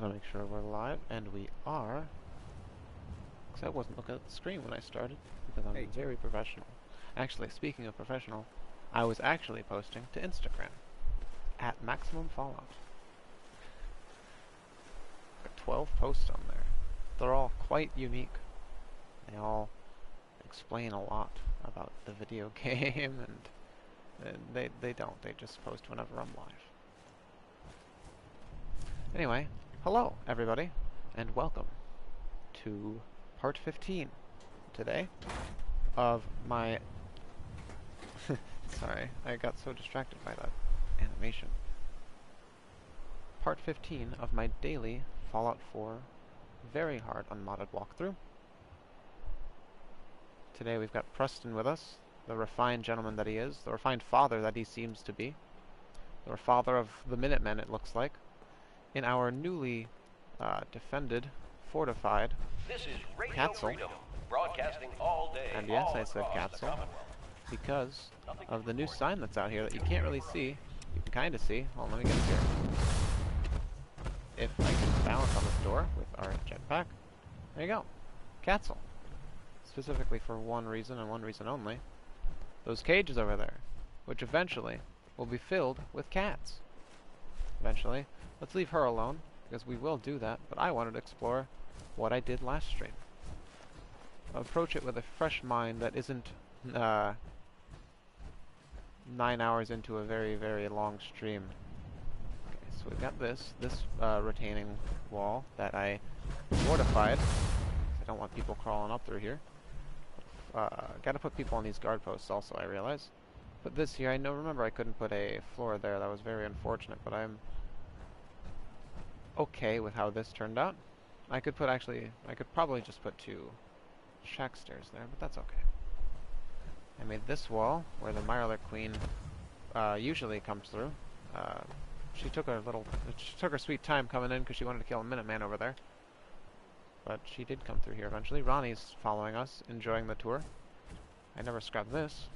Gotta make sure we're live, and we are. Because I wasn't looking at the screen when I started, because I'm very professional. Actually, speaking of professional, I was actually posting to Instagram, at Maximum Fallout. Got 12 posts on there. They're all quite unique. They all explain a lot about the video game, and they don't. They just post whenever I'm live. Anyway, hello everybody, and welcome to part 15 today of my... Sorry, I got so distracted by that animation. Part 15 of my daily Fallout 4 very hard unmodded walkthrough. Today we've got Preston with us, the refined gentleman that he is, the refined father that he seems to be, the father of the Minutemen, it looks like, in our newly defended, fortified Catsle. Broadcasting all day, and yes, I said Catsle, because of the new sign that's out here that you can't really see. You can kind of see. Hold on, let me get it here. If I can balance on this door with our jetpack. There you go. Catsle. Specifically for one reason and one reason only. Those cages over there, which eventually will be filled with cats. Eventually. Let's leave her alone, because we will do that, but I wanted to explore what I did last stream. Approach it with a fresh mind that isn't 9 hours into a very, very long stream. Okay, so we've got this retaining wall that I fortified. I don't want people crawling up through here. Gotta put people on these guard posts also, I realize. Put this here. Remember I couldn't put a floor there. That was very unfortunate, but I'm okay with how this turned out. I could probably just put 2 shack stairs there, but that's okay. I made this wall where the Mirelurk Queen usually comes through. She took her sweet time coming in because she wanted to kill a Minuteman over there. But she did come through here eventually. Ronnie's following us, enjoying the tour. I never scrapped this.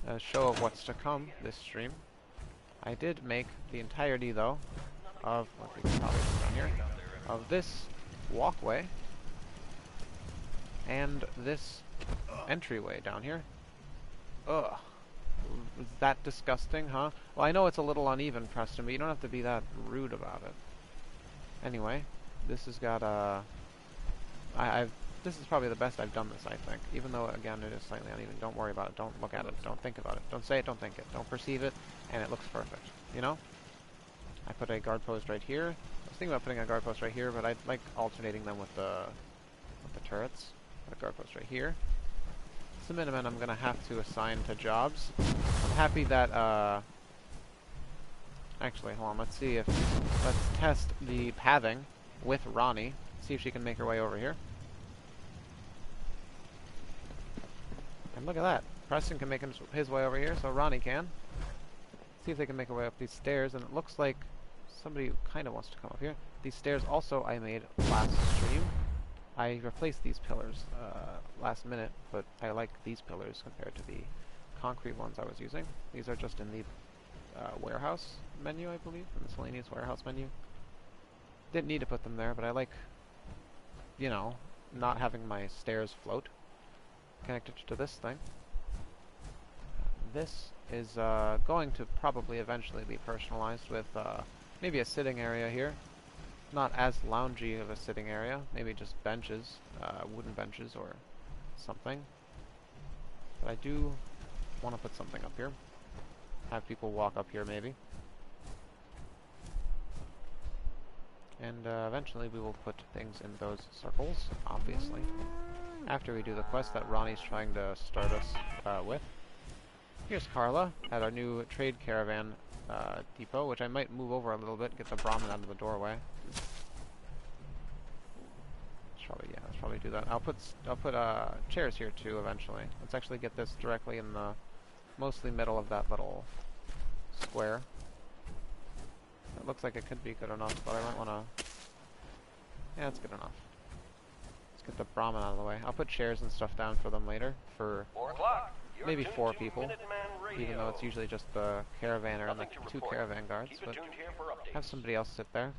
A show of what's to come this stream. I did make the entirety, though, of what we can probably put down here, of this walkway and this entryway down here. Ugh. Is that disgusting, huh? Well, I know it's a little uneven, Preston, but you don't have to be that rude about it. Anyway, this has got this is probably the best I've done this, I think. Even though, again, it is slightly uneven. Don't worry about it. Don't look at it. Don't think about it. Don't say it. Don't think it. Don't perceive it. And it looks perfect. You know? I put a guard post right here. I was thinking about putting a guard post right here, but I like alternating them with the turrets. Put a guard post right here. It's the Minutemen I'm going to have to assign to jobs. I'm happy that, actually, hold on. Let's test the pathing with Ronnie. See if she can make her way over here. And look at that. Preston can make his way over here, so Ronnie can. See if they can make their way up these stairs, and it looks like somebody kind of wants to come up here. These stairs also I made last stream. I replaced these pillars last minute, but I like these pillars compared to the concrete ones I was using. These are just in the warehouse menu, I believe, the miscellaneous warehouse menu. Didn't need to put them there, but I like, you know, not having my stairs float. Connected to this thing. This is going to probably eventually be personalized with maybe a sitting area here. Not as loungy of a sitting area, maybe just benches, wooden benches or something. But I do want to put something up here. Have people walk up here maybe. And eventually we will put things in those circles, obviously. After we do the quest that Ronnie's trying to start us with. Here's Carla at our new trade caravan depot, which I might move over a little bit, get the Brahmin out of the doorway. Let's probably do that. I'll put chairs here too eventually. Let's actually get this directly in the mostly middle of that little square. It looks like it could be good enough, but I might want to... Yeah, it's good enough. Let's get the Brahmin out of the way. I'll put chairs and stuff down for them later. For 4 o'clock. maybe tuned 4 to people, Minuteman even though it's Radio. usually just the caravaner and the Nothing to 2 report. caravan guards, Keep it but tuned here for updates. have somebody else sit there.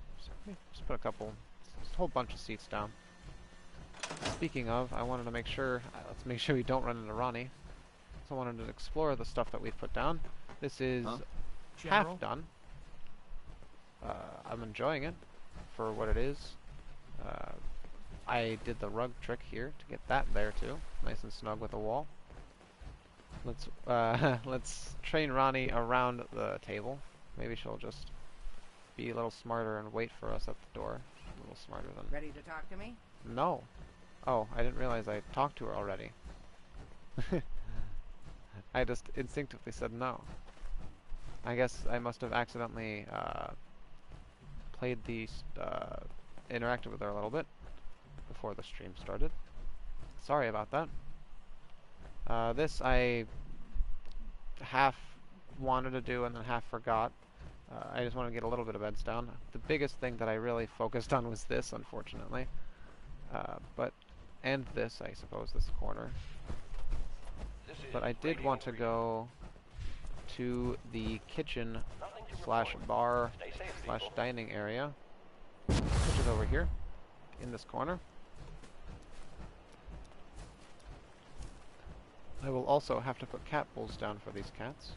Just put a whole bunch of seats down. Speaking of, I wanted to make sure, let's make sure we don't run into Ronnie. So I wanted to explore the stuff that we've put down. This is half done. I'm enjoying it for what it is. I did the rug trick here to get that there too, nice and snug with the wall. Let's train Ronnie around the table. Maybe she'll just be a little smarter and wait for us at the door. A little smarter than... Ready to talk to me? No. Oh, I didn't realize I talked to her already. I just instinctively said no. I guess I must have accidentally interacted with her a little bit before the stream started. Sorry about that. This I half wanted to do and then half forgot. I just wanted to get a little bit of beds down. The biggest thing that I really focused on was this, unfortunately. And this, I suppose, this corner. But I did want to go to the kitchen slash bar slash dining area, which is over here in this corner. I will also have to put cat bowls down for these cats.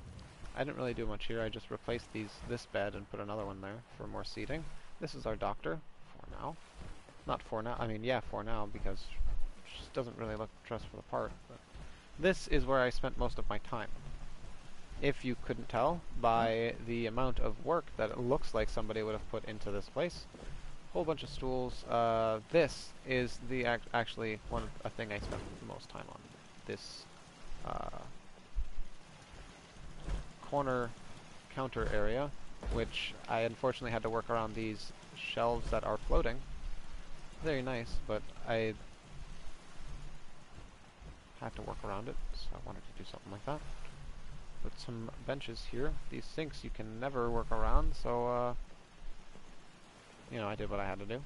I didn't really do much here. I just replaced this bed and put another one there for more seating. This is our doctor for now. Not for now. I mean, yeah, for now, because she doesn't really look dressed for the part. But this is where I spent most of my time. If you couldn't tell by the amount of work that it looks like somebody would have put into this place. Whole bunch of stools. This is the actually a thing I spent the most time on. This corner counter area, which I unfortunately had to work around these shelves that are floating. Very nice, but I had to work around it, so I wanted to do something like that. Put some benches here. These sinks you can never work around, so you know, I did what I had to do.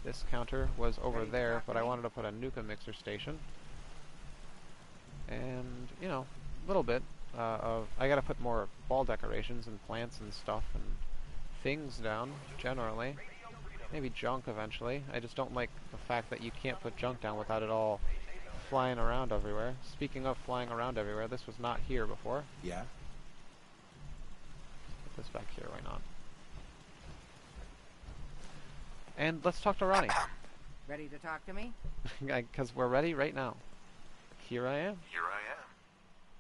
This counter was over there, but I wanted to put a Nuka mixer station. And, you know, a little bit I gotta put more wall decorations and plants and stuff and things down, generally. Maybe junk eventually. I just don't like the fact that you can't put junk down without it all flying around everywhere. Speaking of flying around everywhere, this was not here before. Yeah? Put this back here, why not? And let's talk to Ronnie. Ready to talk to me? Because we're ready right now. Here I am. Here I am.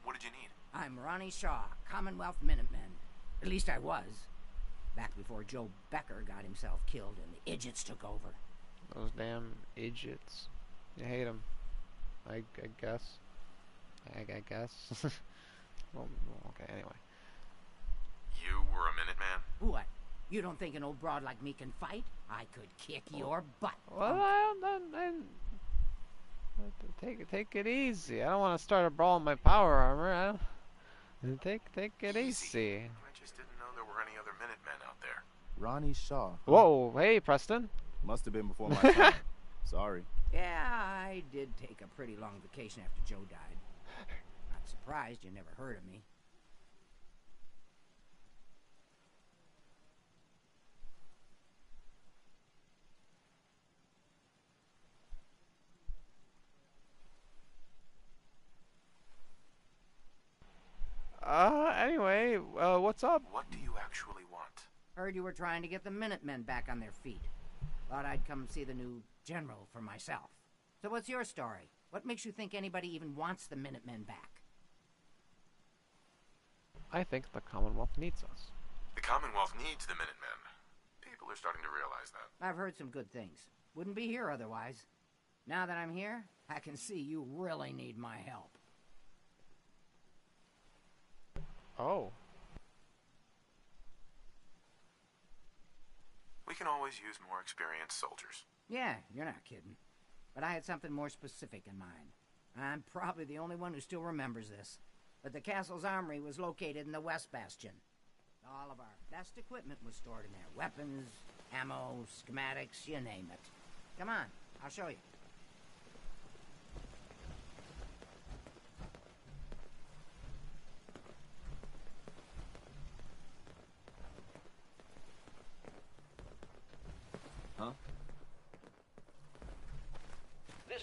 What did you need? I'm Ronnie Shaw, Commonwealth Minutemen. At least I was. Back before Joe Becker got himself killed and the idiots took over. Those damn idiots. You hate them. I guess. I guess. well, okay, anyway. You were a Minuteman? What? You don't think an old broad like me can fight? I could kick your butt. Well, take it easy. I don't want to start a brawl in my power armor. Take it easy. I just didn't know there were any other Minutemen out there. Ronnie Shaw. Whoa, hey, Preston. Must have been before my time. Sorry. Yeah, I did take a pretty long vacation after Joe died. Not surprised you never heard of me. Anyway, what's up? What do you actually want? Heard you were trying to get the Minutemen back on their feet. Thought I'd come see the new general for myself. So what's your story? What makes you think anybody even wants the Minutemen back? I think the Commonwealth needs us. The Commonwealth needs the Minutemen. People are starting to realize that. I've heard some good things. Wouldn't be here otherwise. Now that I'm here, I can see you really need my help. Oh. We can always use more experienced soldiers. Yeah, you're not kidding. But I had something more specific in mind. I'm probably the only one who still remembers this. But the castle's armory was located in the West Bastion. All of our best equipment was stored in there. Weapons, ammo, schematics, you name it. Come on, I'll show you.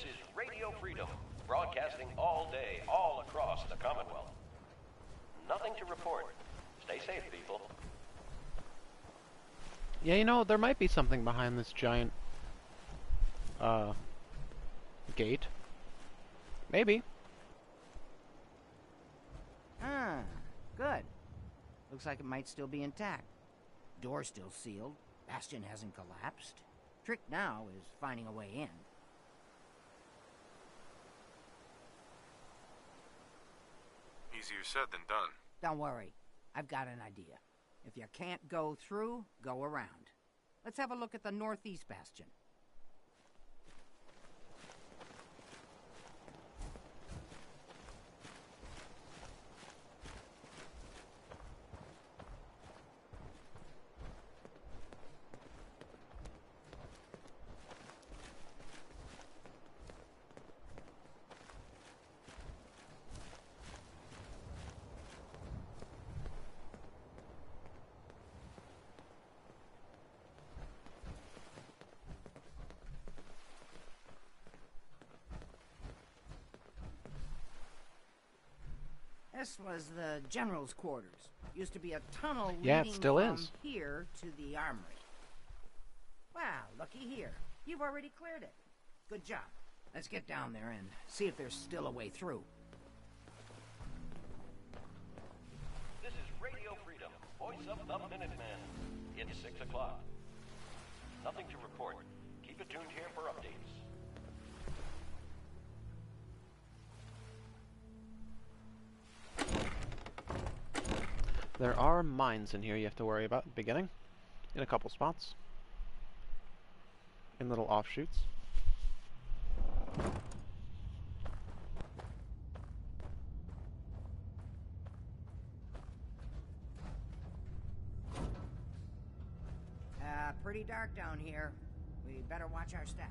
is Radio Freedom, broadcasting all day, all across the Commonwealth. Nothing to report. Stay safe, people. Yeah, you know, there might be something behind this giant, gate. Maybe. Ah, good. Looks like it might still be intact. Door's still sealed. Bastion hasn't collapsed. Trick now is finding a way in. Easier said than done. Don't worry. I've got an idea. If you can't go through, go around. Let's have a look at the northeast bastion. This was the general's quarters. Used to be a tunnel Yeah, leading it still from is. here to the armory. Wow, looky here. You've already cleared it. Good job. Let's get down there and see if there's still a way through. This is Radio Freedom, voice of the Minutemen. It's 6 o'clock. Nothing to report. Keep it tuned here for updates. There are mines in here you have to worry about at the beginning. In a couple spots. In little offshoots. Pretty dark down here. We better watch our step.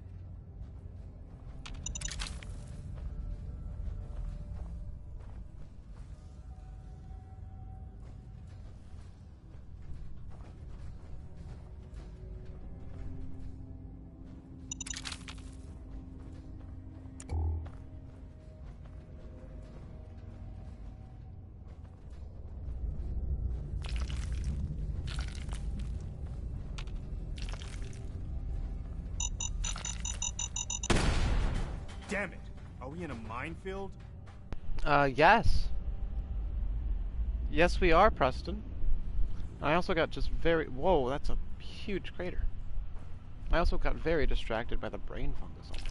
Damn it! Are we in a minefield? Yes. Yes, we are, Preston. I also got just very... Whoa, that's a huge crater. I also got very distracted by the brain fungus on it.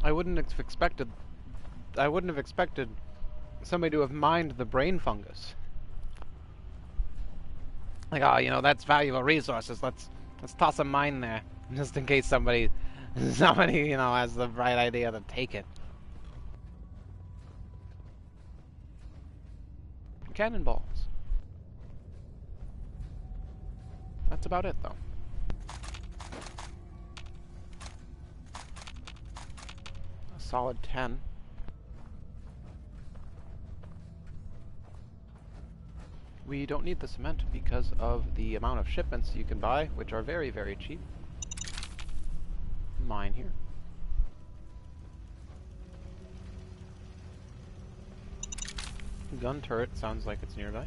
I wouldn't have expected somebody to have mined the brain fungus. Like, oh, you know, that's valuable resources. Let's toss a mine there, just in case somebody, you know, has the right idea to take it. Cannonballs. That's about it, though. A solid 10. We don't need the cement because of the amount of shipments you can buy, which are very, very cheap. Mine here. Gun turret sounds like it's nearby.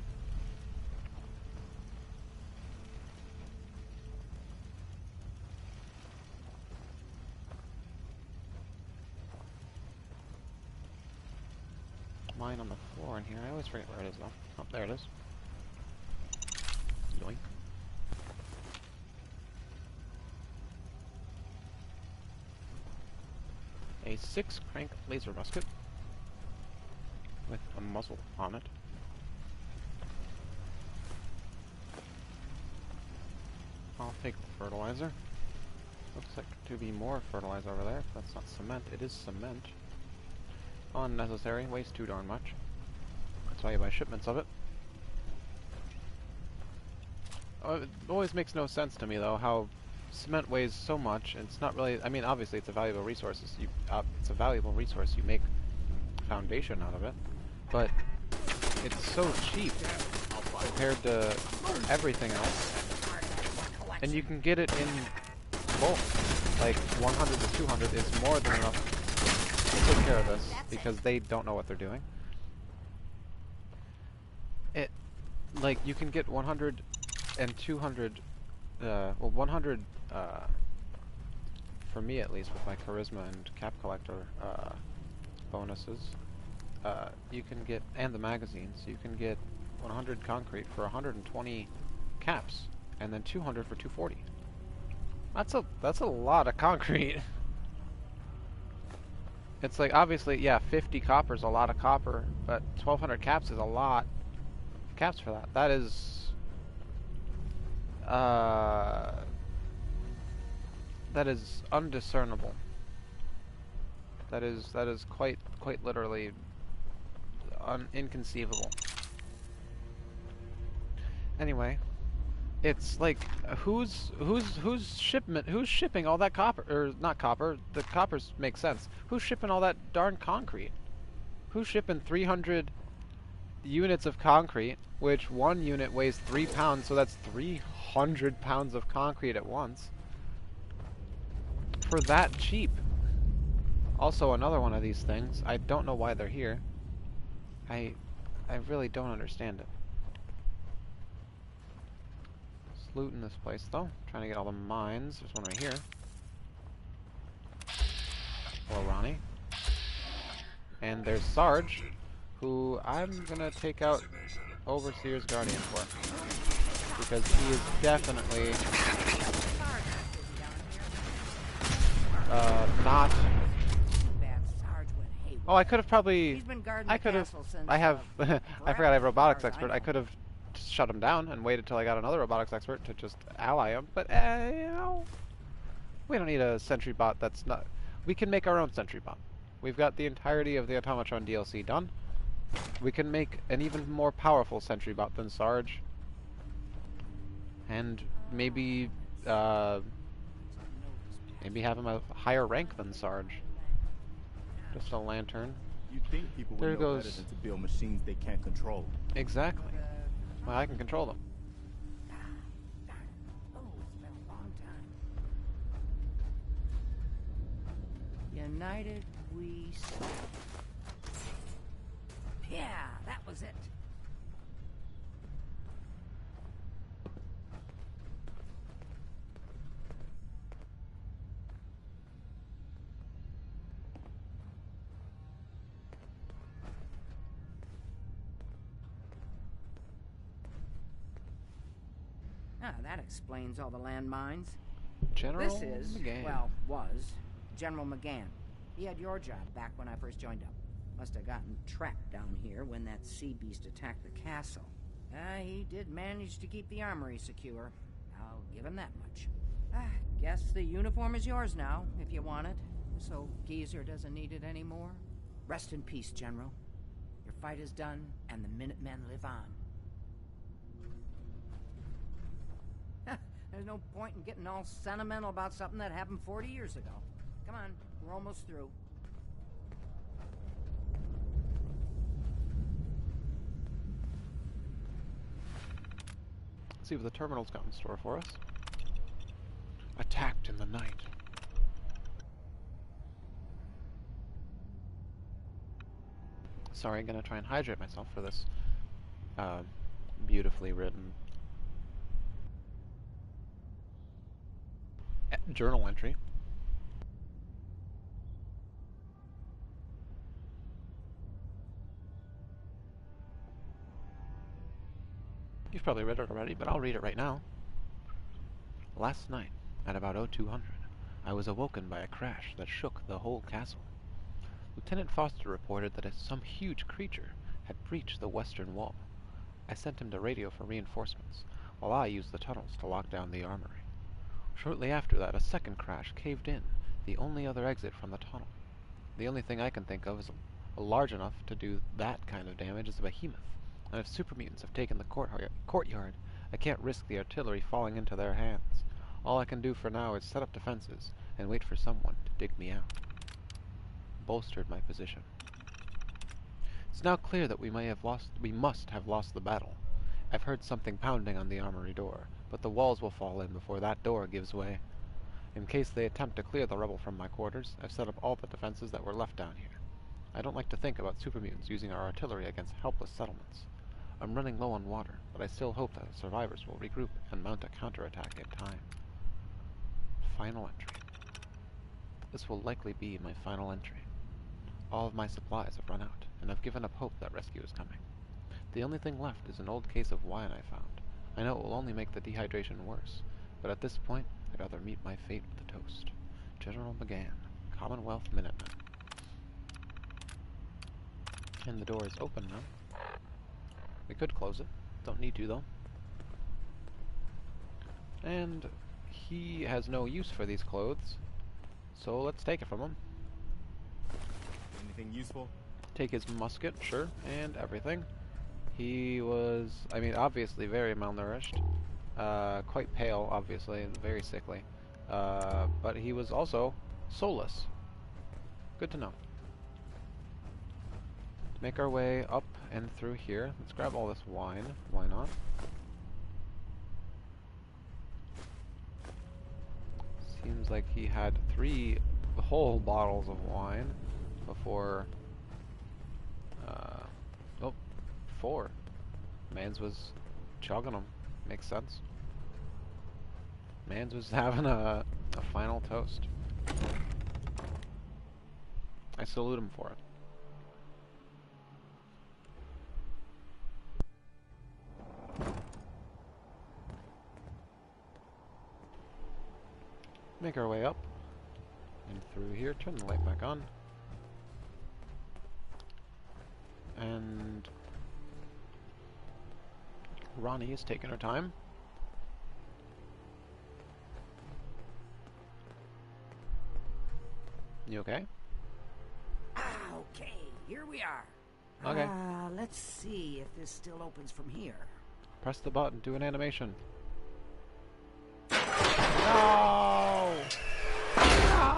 Mine on the floor in here. I always forget where it is though. Oh, there it is. Yoink. A 6-crank laser musket with a muzzle on it. I'll take the fertilizer. Looks like to be more fertilizer over there. If that's not cement, it is cement. Unnecessary, wastes too darn much. That's why you buy shipments of it. It always makes no sense to me though how cement weighs so much. It's not really. I mean, obviously it's a valuable resource. It's a valuable resource. You make foundation out of it, but it's so cheap compared to everything else. And you can get it in bulk. like 100 to 200 is more than enough to take care of this, because they don't know what they're doing. It, like, you can get 100 and 200, well, 100, for me at least, with my charisma and cap collector, bonuses, you can get, and the magazines, you can get 100 concrete for 120 caps, and then 200 for 240. That's a lot of concrete. It's like, obviously, yeah, 50 copper is a lot of copper, but 1,200 caps is a lot of caps for that. That is, that is undiscernible. That is quite literally inconceivable. Anyway, it's like, who's shipping all that copper, or not copper, the coppers make sense. Who's shipping all that darn concrete? Who's shipping 300 units of concrete, which one unit weighs 3 pounds, so that's 300 pounds of concrete at once, for that cheap? Also, another one of these things, I don't know why they're here. I really don't understand it. Just looting this place, though. Trying to get all the mines. There's one right here. Hello, Ronnie. And there's Sarge, who I'm gonna take out Overseer's Guardian for. Because he is definitely not... Oh, I could have probably... I could have... I have... I forgot I have robotics expert. I could have just shut him down and waited till I got another robotics expert to just ally him. But, you know... We don't need a sentry bot that's not... We can make our own sentry bot. We've got the entirety of the Automatron DLC done. We can make an even more powerful sentry bot than Sarge. And maybe... maybe have him a higher rank than Sarge. Just a lantern. You'd think people There would know goes. better than to build machines they can't control. Exactly. Well, I can control them. Oh, it's been a long time. United we stand. Yeah, that was it. Ah, that explains all the landmines. General This is, McGann. well, was, General McGann. He had your job back when I first joined up. Must have gotten trapped down here when that sea beast attacked the castle. He did manage to keep the armory secure. I'll give him that much. Guess the uniform is yours now, if you want it. So Geezer doesn't need it anymore. Rest in peace, General. Your fight is done, and the Minutemen live on. There's no point in getting all sentimental about something that happened 40 years ago. Come on, we're almost through. Let's see what the terminal's got in store for us. Attacked in the night. Sorry, I'm gonna try and hydrate myself for this beautifully written journal entry. You've probably read it already, but I'll read it right now. Last night, at about 0200, I was awoken by a crash that shook the whole castle. Lieutenant Foster reported that some huge creature had breached the western wall. I sent him to radio for reinforcements, while I used the tunnels to lock down the armory. Shortly after that, a second crash caved in, the only other exit from the tunnel. The only thing I can think of is large enough to do that kind of damage is a behemoth, and if super mutants have taken the courtyard, I can't risk the artillery falling into their hands. All I can do for now is set up defenses and wait for someone to dig me out. Bolstered my position. It's now clear that we must have lost the battle. I've heard something pounding on the armory door, but the walls will fall in before that door gives way. In case they attempt to clear the rubble from my quarters, I've set up all the defenses that were left down here. I don't like to think about super mutants using our artillery against helpless settlements. I'm running low on water, but I still hope that the survivors will regroup and mount a counterattack in time. Final entry. This will likely be my final entry. All of my supplies have run out, and I've given up hope that rescue is coming. The only thing left is an old case of wine I found. I know it will only make the dehydration worse, but at this point, I'd rather meet my fate with a toast. General McGann, Commonwealth Minutemen. And the door is open now. We could close it. Don't need to, though. And he has no use for these clothes, so let's take it from him. Anything useful? Take his musket, sure, and everything. He was, I mean, obviously very malnourished. Quite pale, obviously, and very sickly. But he was also soulless. Good to know. Make our way up and through here. Let's grab all this wine. Why not? Seems like he had 3 whole bottles of wine before... oh, 4. Mans was chugging them. Makes sense. Mans was having a final toast. I salute him for it. Make our way up and through here. Turn the light back on. And Ronnie is taking her time. You okay? Okay, here we are. Okay. Let's see if this still opens from here. Press the button, do an animation. No! No!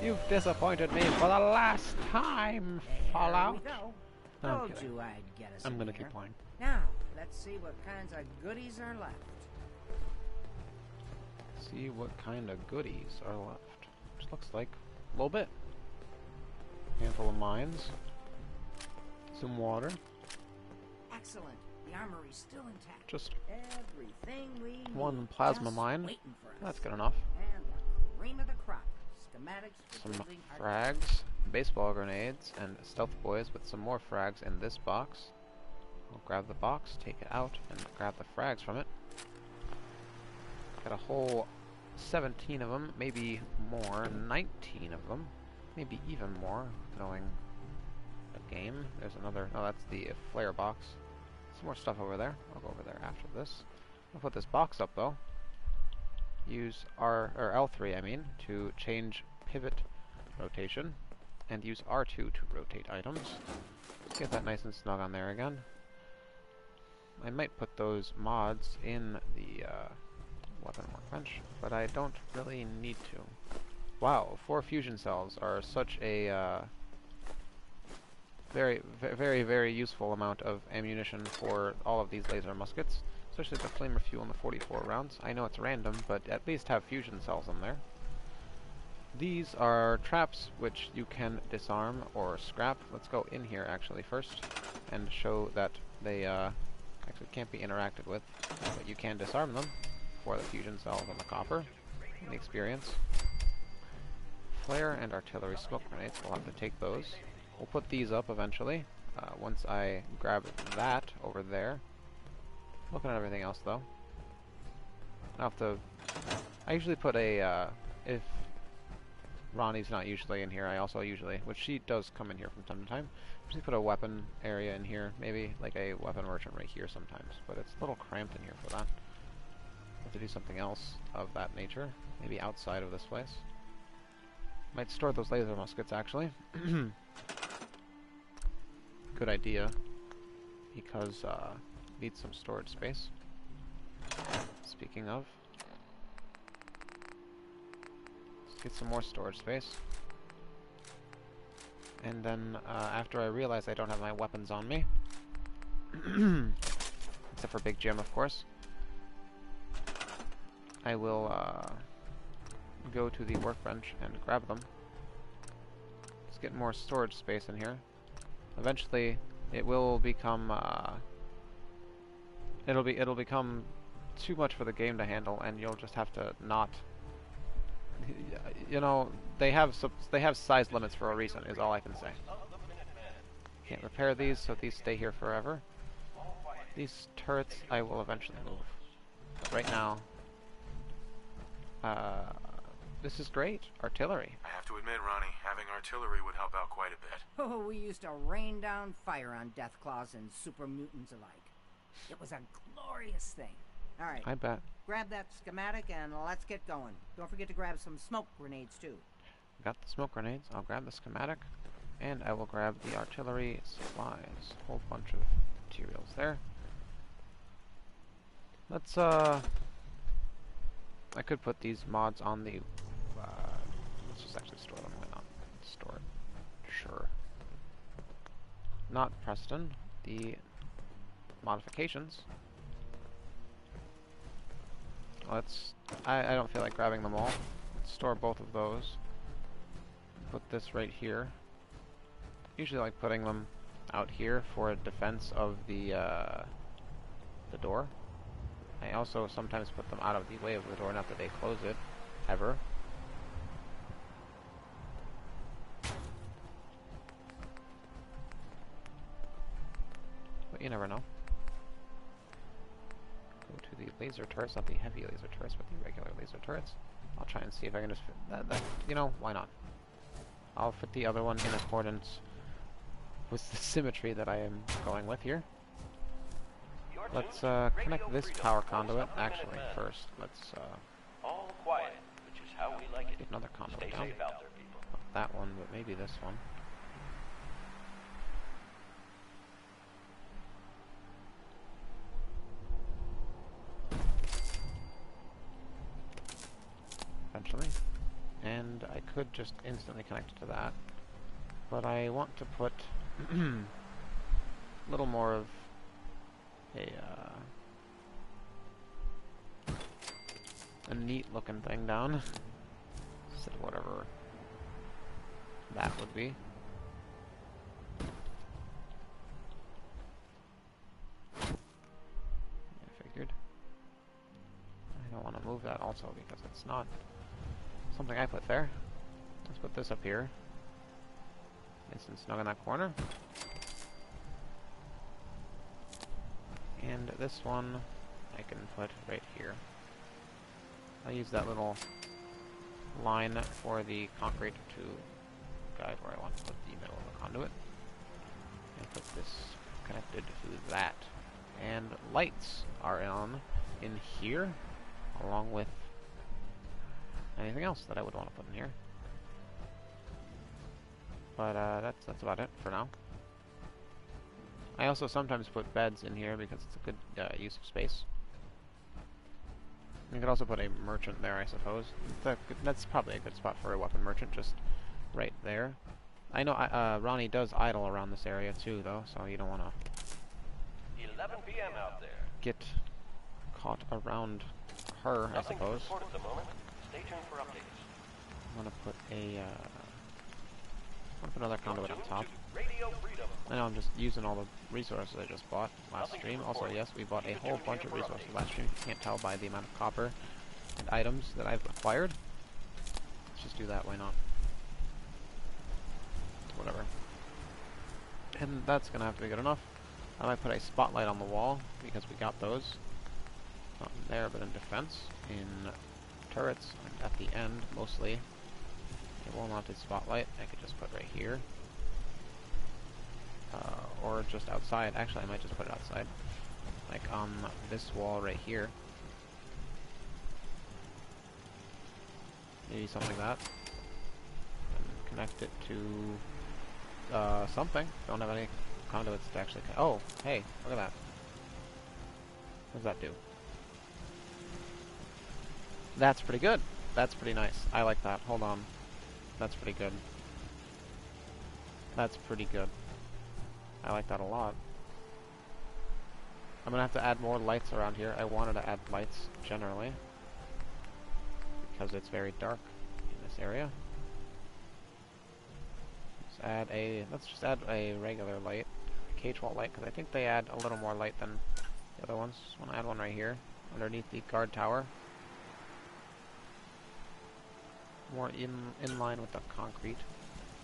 You've disappointed me for the last time, Fallout. There we go. No, I'm Told kidding. you I'd get us I'm in gonna here. keep playing. Now, let's see what kinds of goodies are left. See what kind of goodies are left. Which looks like a little bit. Handful of mines. Some water. Excellent. The armory's still intact. Just everything we need. one plasma just mine. waiting for us. That's good enough. And the cream of the crop. Schematics for Some building our frags, baseball grenades, and stealth boys with some more frags in this box. I'll grab the box, take it out, and grab the frags from it. Got a whole 17 of them, maybe more, 19 of them, maybe even more, knowing the game. There's another, oh, that's the flare box. Some more stuff over there. I'll go over there after this. I'll put this box up, though. Use L3, I mean, to change pivot rotation, and use R2 to rotate items. Let's get that nice and snug on there again. I might put those mods in the weapon workbench, but I don't really need to. Wow, 4 fusion cells are such a very, very useful amount of ammunition for all of these laser muskets, especially the flamer fuel and the 44 rounds. I know it's random, but at least have fusion cells in there. These are traps which you can disarm or scrap. Let's go in here actually first and show that they actually can't be interacted with, but you can disarm them for the fusion cells and the copper and the experience. Flare and artillery smoke grenades, we'll have to take those. We'll put these up eventually, once I grab that over there. Looking at everything else though. I'll have to... I usually put a, if Ronnie's not usually in here, I also usually, which she does come in here from time to time, usually put a weapon area in here, maybe like a weapon merchant right here sometimes, but it's a little cramped in here for that. Have to do something else of that nature, maybe outside of this place. Might store those laser muskets actually. Good idea, because need some storage space. Speaking of, let's get some more storage space. And then after I realize I don't have my weapons on me, except for Big Jim of course, I will go to the workbench and grab them. Let's get more storage space in here. Eventually, it will become it'll become too much for the game to handle, and you'll just have to not. You know, they have size limits for a reason. Is all I can say. Can't repair these, so these stay here forever. These turrets I will eventually move. But right now, this is great. Artillery. I have to admit, Ronnie, having artillery would help out quite a bit. Oh, we used to rain down fire on Deathclaws and super mutants alike. It was a glorious thing. All right. I bet. Grab that schematic and let's get going. Don't forget to grab some smoke grenades too. Got the smoke grenades. I'll grab the schematic, and I will grab the artillery supplies. Whole bunch of materials there. Let's I could put these mods on the. Let's just actually store them. Why not? Store it. Sure. Not Preston. The modifications. Let's. I don't feel like grabbing them all. Let's store both of those. Put this right here. Usually like putting them out here for defense of the door. I also sometimes put them out of the way of the door, not that they close it, ever. But you never know. Go to the laser turrets, not the heavy laser turrets, but the regular laser turrets. I'll try and see if I can just fit that, you know, why not? I'll fit the other one in accordance with the symmetry that I am going with here. Let's connect this power conduit. Actually, first, let's All quiet, which is how we like it. get another conduit Stay down. safe out there, people. Not that one, but maybe this one. Eventually. And I could just instantly connect it to that. But I want to put a little more of a neat looking thing down instead of whatever that would be. I figured. I don't want to move that also because it's not something I put there. Let's put this up here. Nice and snug in that corner. And this one I can put right here. I'll use that little line for the concrete to guide where I want to put the middle of the conduit. And put this connected to that. And lights are on in here, along with anything else that I would want to put in here. But that's about it for now. I also sometimes put beds in here because it's a good use of space. You could also put a merchant there, I suppose. That's probably a good spot for a weapon merchant, just right there. I know Ronnie does idle around this area too, though, so you don't want to 11 p.m. out there. get caught around her, I Nothing to suppose. report at the moment. Stay tuned for updates. I'm gonna put a another conduit on top. Radio Freedom. I know I'm just using all the resources I just bought last stream. Also, yes, we bought a whole bunch of resources last stream. You can't tell by the amount of copper and items that I've acquired. Let's just do that, why not? Whatever. And that's gonna have to be good enough. I might put a spotlight on the wall, because we got those. Not in there, but in defense. In turrets, and at the end, mostly. A wall-mounted spotlight I could just put right here. Or just outside. Actually, I might just put it outside. Like on this wall right here. Maybe something like that. And connect it to something. Don't have any conduits to actually... Oh, hey, look at that. What does that do? That's pretty good. That's pretty nice. I like that. Hold on. That's pretty good. That's pretty good. I like that a lot. I'm gonna have to add more lights around here. I wanted to add lights generally. because it's very dark in this area. Let's just add a regular light, a cage wall light, because I think they add a little more light than the other ones. I want to add one right here, underneath the guard tower. More in line with the concrete.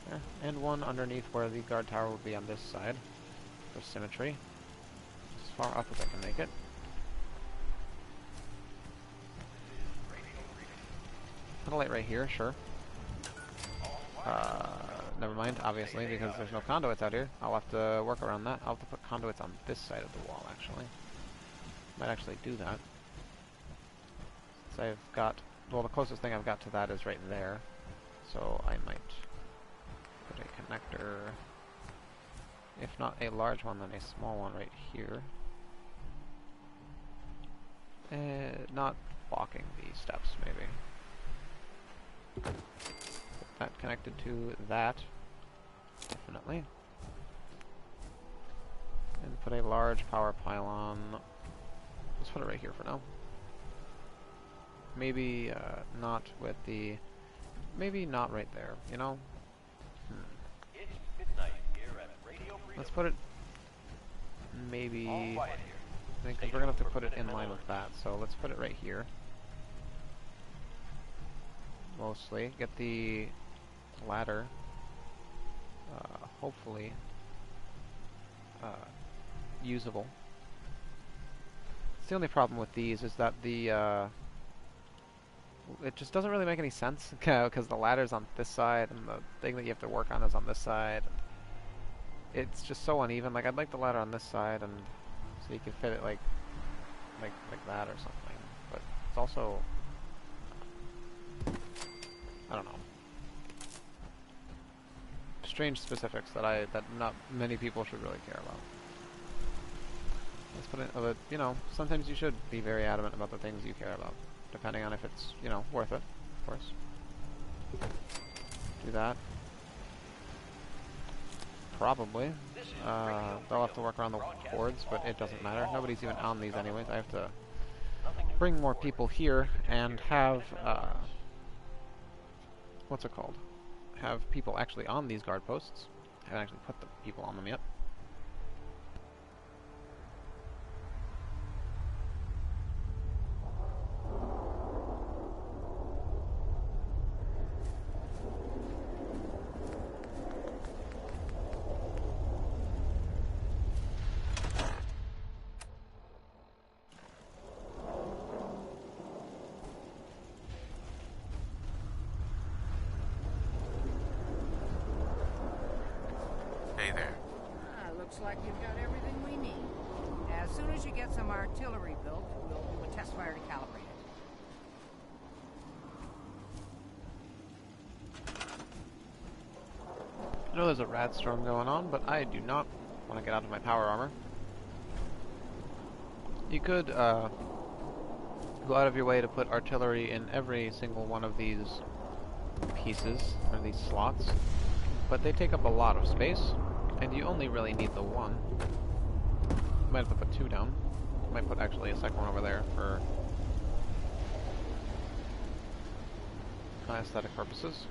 Yeah. And one underneath where the guard tower would be on this side, for symmetry. As far up as I can make it. Put a light right here, sure. Never mind, obviously, because there's no conduits out here. I'll have to work around that. I'll have to put conduits on this side of the wall, actually. Might actually do that. So I've got... Well, the closest thing I've got to that is right there. So I might put a connector... If not a large one, then a small one right here. Not blocking the steps, maybe. That connected to that, definitely. And put a large power pylon. Let's put it right here for now. Maybe not with the... Maybe not right there, you know? It's midnight here at Radio Freedom. Let's put it... Maybe... All quiet here. I think 'cause we're going to have to put it in line with that, so let's put it right here. Mostly. Get the ladder, hopefully, usable. It's the only problem with these is that the, it just doesn't really make any sense, because the ladder's on this side, and the thing that you have to work on is on this side. It's just so uneven. Like, I'd like the ladder on this side, and so you can fit it like that or something. But it's also, I don't know, strange specifics that not many people should really care about. Let's put it, you know, sometimes you should be very adamant about the things you care about, depending on if it's, you know, worth it, of course. Do that. Probably. They'll have to work around the cords, but it doesn't matter. Nobody's even on these anyways. I have to bring more people here and have, what's it called? Have people actually on these guard posts. I haven't actually put the people on them yet. Looks like you've got everything we need. As soon as you get some artillery built, we'll do a test fire to calibrate it. I know there's a rad storm going on, but I do not want to get out of my power armor. You could go out of your way to put artillery in every single one of these pieces, or these slots, but they take up a lot of space. And you only really need the one. You might have to put two down. Might put actually a second one over there for aesthetic purposes.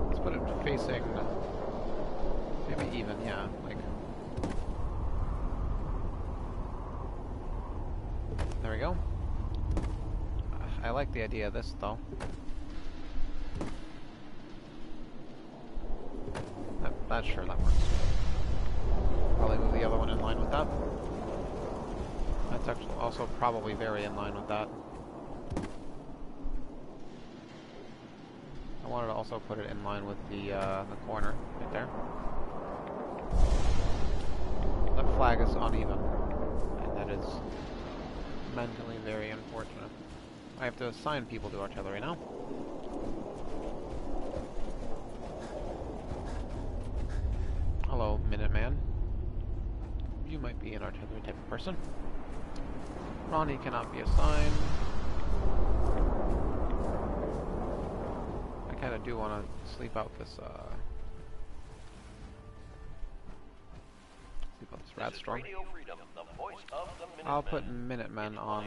Let's put it facing maybe even, yeah, like there we go. I like the idea of this, though. Sure, that works. Probably move the other one in line with that. That's actually also probably very in line with that. I wanted to also put it in line with the corner right there. That flag is uneven, and that is mentally very unfortunate. I have to assign people to artillery now. Hello, Minuteman. You might be an artillery type of person. Ronnie cannot be assigned. I kind of do want to sleep out this about this This rat is storm. Radio Freedom, the voice of the Minutemen. I'll put Minutemen on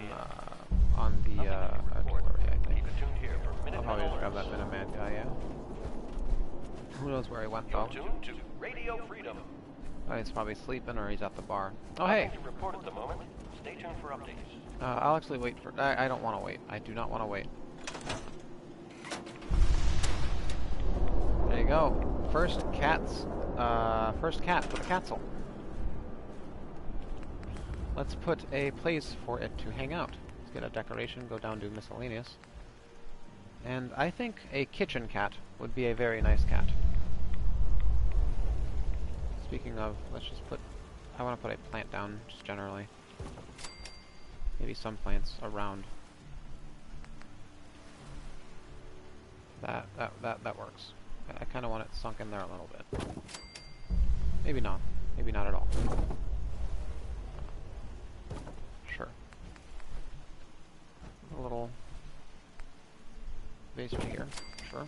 Nothing the to report. artillery, I think. Keep it tuned here for I'll Minutemen probably just grab alerts. that Minuteman guy, yeah. Who knows where he went, You're though? tuned to Radio Freedom. Oh, he's probably sleeping or he's at the bar. Oh, hey! Nothing to report at the moment. Stay tuned for updates. I'll actually wait for... I don't want to wait. I do not want to wait. There you go. First cat for the Catsle. Let's put a place for it to hang out. Let's get a decoration, go down to miscellaneous. And I think a kitchen cat would be a very nice cat. Speaking of, let's just put... I want to put a plant down, just generally. Maybe some plants around. That works. I kind of want it sunk in there a little bit. Maybe not. Maybe not at all. Sure. A little vase right here. Sure.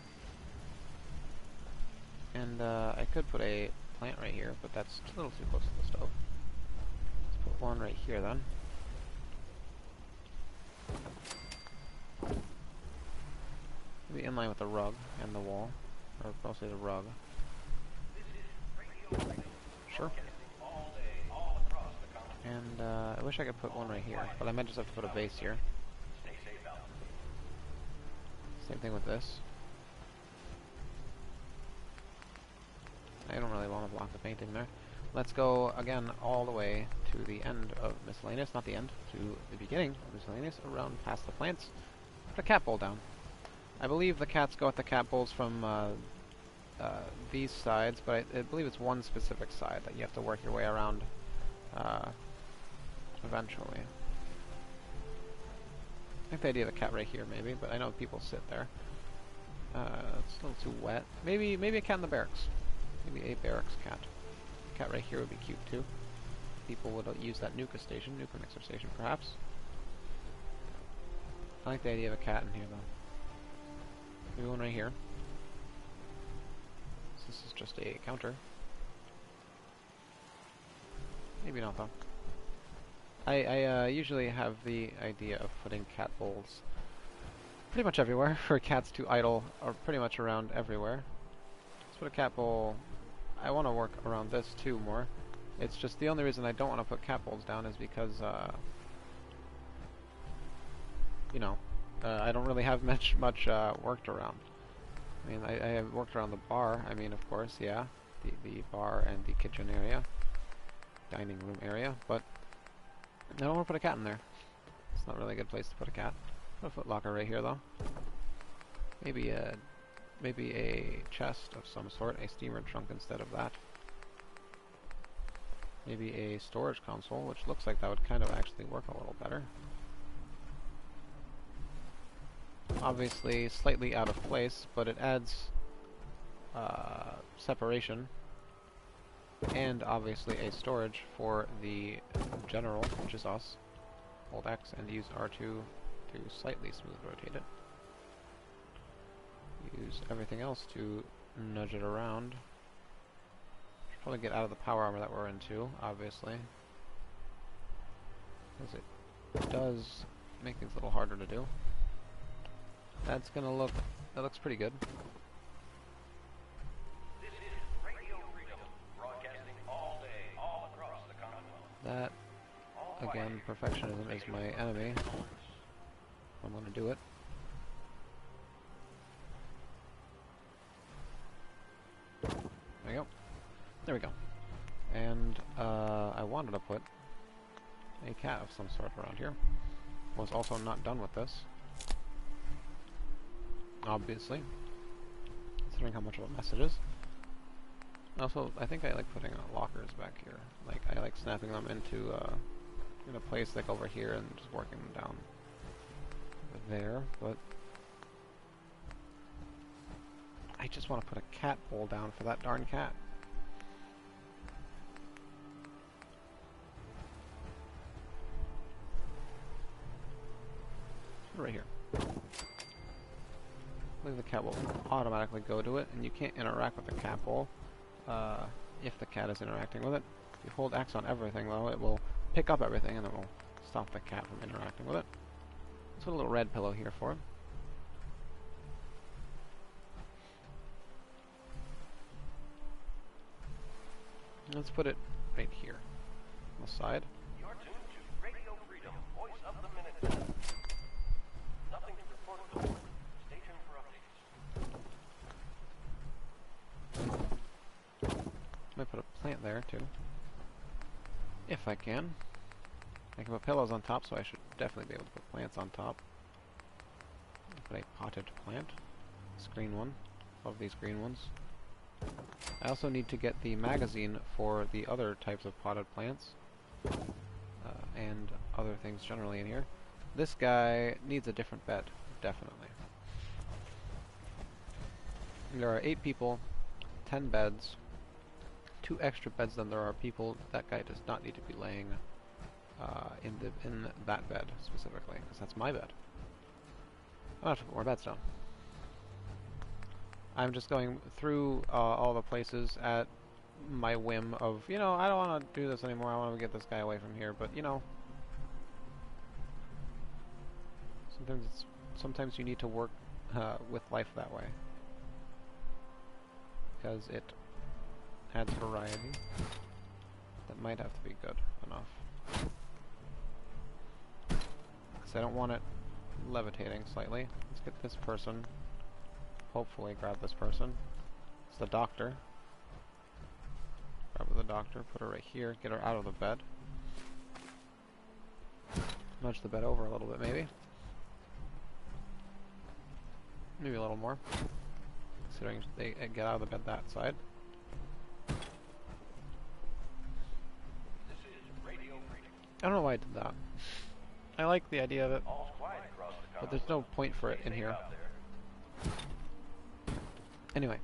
And I could put a plant right here, but that's a little too close to the stove. Let's put one right here then. Maybe in line with the rug and the wall. Or mostly the rug. Sure. And I wish I could put one right here, but I might just have to put a base here. Same thing with this. I don't really want to block the painting there. Let's go again all the way to the end of miscellaneous, not the end, to the beginning of miscellaneous, around past the plants. Put a cat bowl down. I believe the cats go at the cat bowls from these sides, but I believe it's one specific side that you have to work your way around eventually. I think the idea of a cat right here, maybe, but I know people sit there. It's a little too wet. Maybe a cat in the barracks. Maybe a barracks cat. A cat right here would be cute too. People would use that nuka mixer station, perhaps. I like the idea of a cat in here, though. Maybe one right here. So this is just a counter. Maybe not, though. I usually have the idea of putting cat bowls pretty much everywhere for cats to idle, or pretty much around everywhere. Let's put a cat bowl. I want to work around this too more. It's just the only reason I don't want to put cat bowls down is because, you know, I don't really have much worked around. I mean, I have worked around the bar. I mean, of course, yeah, the bar and the kitchen area, dining room area, but I don't want to put a cat in there. It's not really a good place to put a cat. Put a foot locker right here, though. Maybe a chest of some sort, a steamer trunk instead of that. Maybe a storage console, which looks like that would kind of actually work a little better. Obviously slightly out of place, but it adds separation, and obviously a storage for the general, which is us. Hold X and use R2 to slightly smooth rotate it. Use everything else to nudge it around. Should probably get out of the power armor that we're into, obviously, because it does make things a little harder to do. That's gonna look... that looks pretty good. This is Radio Freedom, broadcasting all day, all across the continent. That, again, perfectionism is my enemy. I'm gonna do it. There we go. There we go. And I wanted to put a cat of some sort around here. Was also not done with this, obviously, considering how much of a mess it is. Also, I think I like putting lockers back here. Like, I like snapping them into in a place like over here and just working them down there, but I just want to put a cat bowl down for that darn cat. Right here. Look, the cat will automatically go to it, and you can't interact with the cat bowl if the cat is interacting with it. If you hold X on everything, though, it will pick up everything and it will stop the cat from interacting with it. Let's put a little red pillow here for him. Let's put it right here on the side. You're tuned to Radio Freedom, voice of the Minutemen. Nothing to report at the moment. Stay tuned for updates. Might put a plant there too, if I can. I can put pillows on top, so I should definitely be able to put plants on top. Put a potted plant, this green one. Love these green ones. I also need to get the magazine for the other types of potted plants and other things generally in here. This guy needs a different bed, definitely. There are 8 people, 10 beds, 2 extra beds than there are people. That guy does not need to be laying in that bed specifically, because that's my bed. I'll have to put more beds down. I'm just going through all the places at my whim of, you know, I don't want to do this anymore, I want to get this guy away from here, but, you know, sometimes you need to work with life that way, because it adds variety that might have to be good enough. Because I don't want it levitating slightly. Let's get this person. Hopefully grab this person. It's the doctor. Grab the doctor, put her right here, get her out of the bed. Nudge the bed over a little bit, maybe. Maybe a little more. Considering they get out of the bed that side. This is Radio Freedom. I don't know why I did that. I like the idea of it, All's quiet across the but there's no point for it in here. out there. Anyway,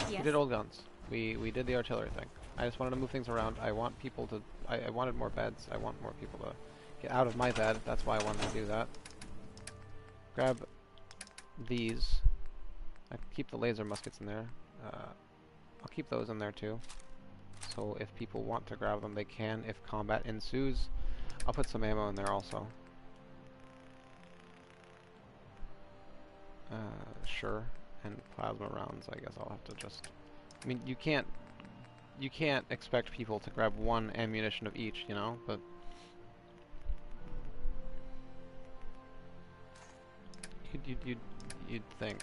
Yes. we did old guns. We did the artillery thing. I just wanted to move things around. I want people to... I wanted more beds. I want more people to get out of my bed. That's why I wanted to do that. Grab these. I keep the laser muskets in there. I'll keep those in there too. So if people want to grab them, they can. If combat ensues, I'll put some ammo in there also. Sure. And plasma rounds, I guess I'll have to just... I mean, you can't expect people to grab one ammunition of each, you know, but... You'd think.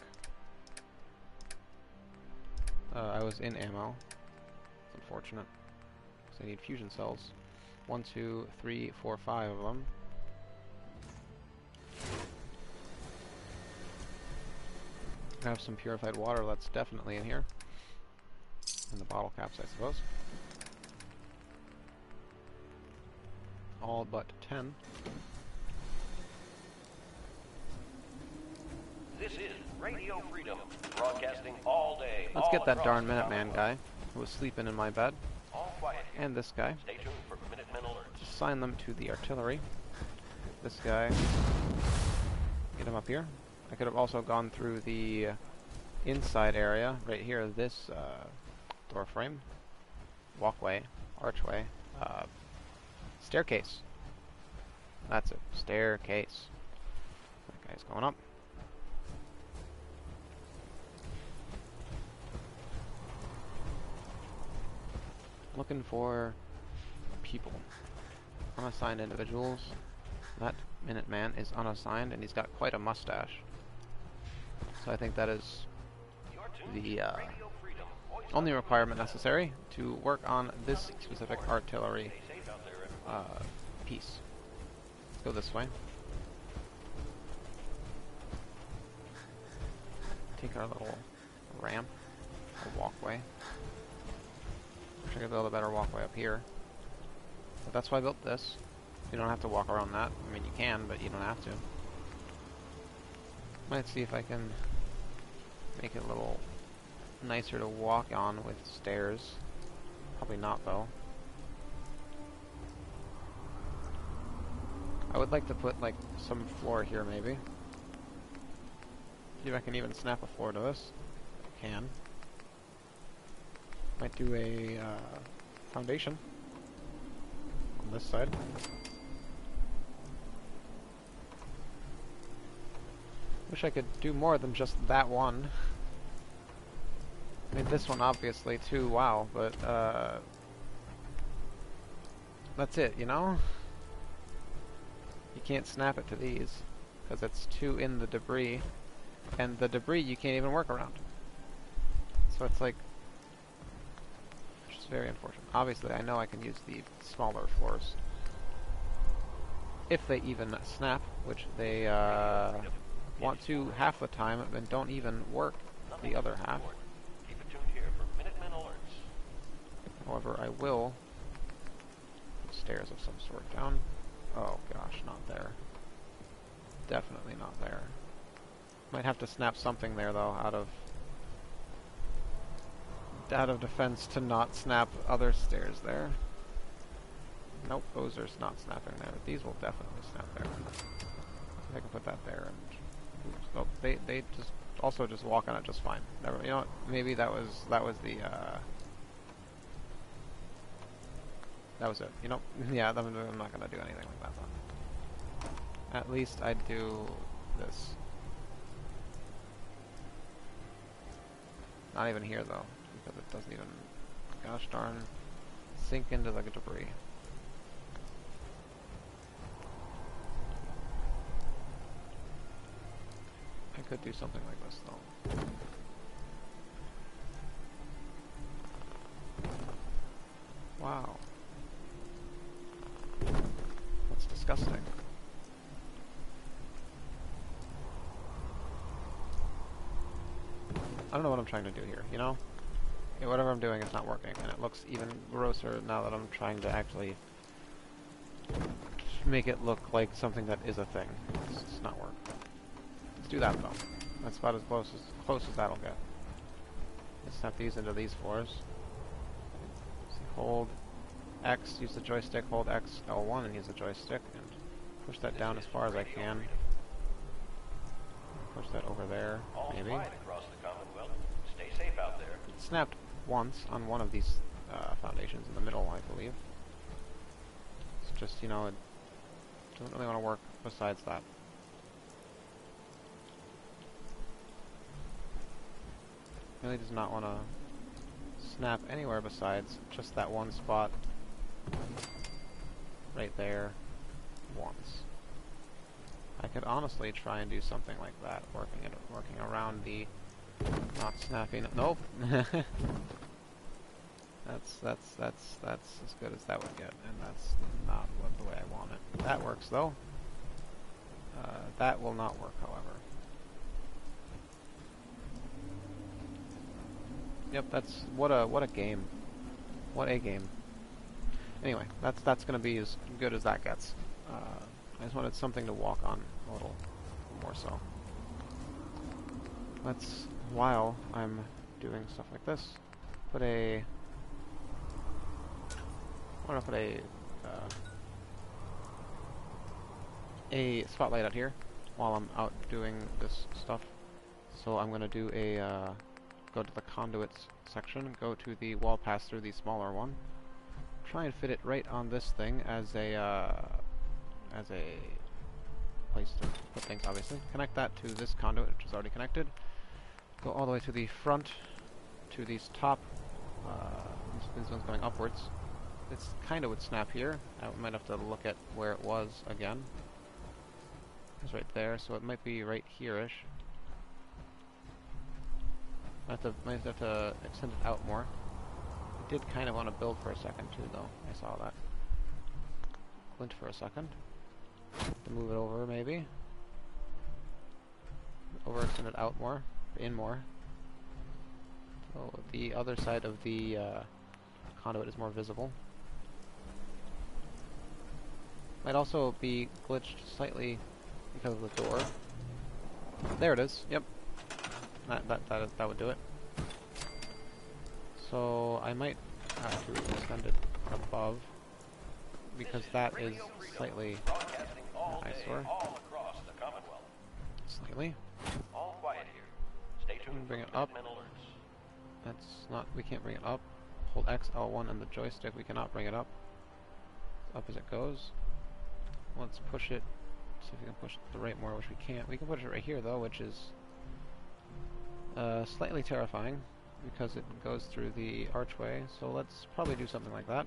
I was in ammo. It's unfortunate. Because I need fusion cells. 1, 2, 3, 4, 5 of them. Have some purified water, that's definitely in here. And the bottle caps, I suppose. All but 10. This is Radio Freedom, broadcasting all day. Let's all get that across darn the Minuteman Commonwealth. guy who was sleeping in my bed. All quiet here. And this guy. Stay tuned for Minutemen alerts. Assign them to the artillery. This guy. Get him up here. I could have also gone through the inside area right here. This door frame, walkway, archway, staircase. That's it. Staircase. That guy's going up. Looking for people. Unassigned individuals. That Minuteman is unassigned and he's got quite a mustache. So I think that is the only requirement necessary to work on this specific artillery piece. Let's go this way. Take our little ramp, or walkway. Wish I could build a better walkway up here. But that's why I built this. You don't have to walk around that. I mean, you can, but you don't have to. Might see if I can make it a little nicer to walk on with stairs. Probably not, though. I would like to put, like, some floor here, maybe. See if I can even snap a floor to this. I can. Might do a foundation. on this side. Wish I could do more than just that one. I mean, this one obviously too, wow, but that's it, you know? You can't snap it to these, because it's too in the debris, and the debris you can't even work around. So it's like, it's very unfortunate. Obviously, I know I can use the smaller floors. If they even snap, which they want to half the time, and don't even work the other half. Keep it tuned here for Minutemen alerts. However, I will put stairs of some sort down. Oh gosh, not there. Definitely not there. Might have to snap something there though, out of defense to not snap other stairs there. Nope, those are not snapping there. These will definitely snap there. I can put that there and oops, oh, they just also just walk on it just fine. Never, you know what? Maybe that was the that was it. You know, yeah, I'm not gonna do anything like that though. At least I'd do this. Not even here though, because it doesn't even, gosh darn, sink into the debris. I could do something like this though. Wow. That's disgusting. I don't know what I'm trying to do here, you know? Yeah, whatever I'm doing is not working, and it looks even grosser now that I'm trying to actually make it look like something that is a thing. It's just not work. Let's do that though. That's about as close as that'll get. Let's snap these into these floors. So hold X, use the joystick, hold X, L1 and use the joystick, and push that down as far as I can. Push that over there, maybe. Across the Commonwealth. Stay safe out there. It snapped once on one of these foundations in the middle, I believe. It's just, you know, it doesn't really want to work besides that. Really does not want to snap anywhere besides just that one spot right there once. I could honestly try and do something like that, working around the not snapping. Nope. that's as good as that would get, and that's not the way I want it. That works though. That will not work, however. Yep, that's what a game. What a game. Anyway, that's gonna be as good as that gets. I just wanted something to walk on a little more so. That's while I'm doing stuff like this. Put a... I want to put a spotlight out here while I'm out doing this stuff. So I'm going to do a... go to the conduits section, go to the wall pass-through, the smaller one. Try and fit it right on this thing as a place to put things, obviously. Connect that to this conduit, which is already connected. Go all the way to the front, to these top, this one's going upwards. It's kind of would snap here. I might have to look at where it was again. It's right there, so it might be right here-ish. Might have to extend it out more. I did kind of want to build for a second too, though. I saw that. Glint for a second. To move it over, maybe. Overextend it out more, in more. So the other side of the conduit is more visible. Might also be glitched slightly because of the door. There it is. Yep. That would do it. So I might have to extend it above because that is slightly eyesore. Slightly. All quiet here. Stay tuned. Bring it up. That's not. We can't bring it up. Hold X, L1, and the joystick. We cannot bring it up. up as it goes. Let's push it. See if we can push it to the right more, which we can't. We can push it right here though, which is slightly terrifying because it goes through the archway. So let's probably do something like that.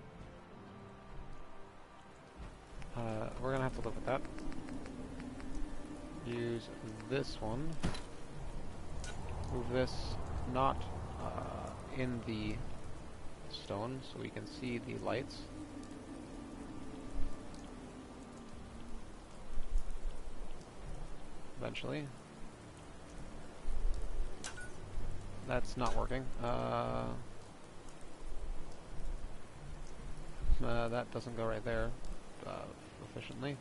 We're gonna have to live with that. Use this one. Move this not in the stone so we can see the lights. Eventually. That's not working. That doesn't go right there efficiently.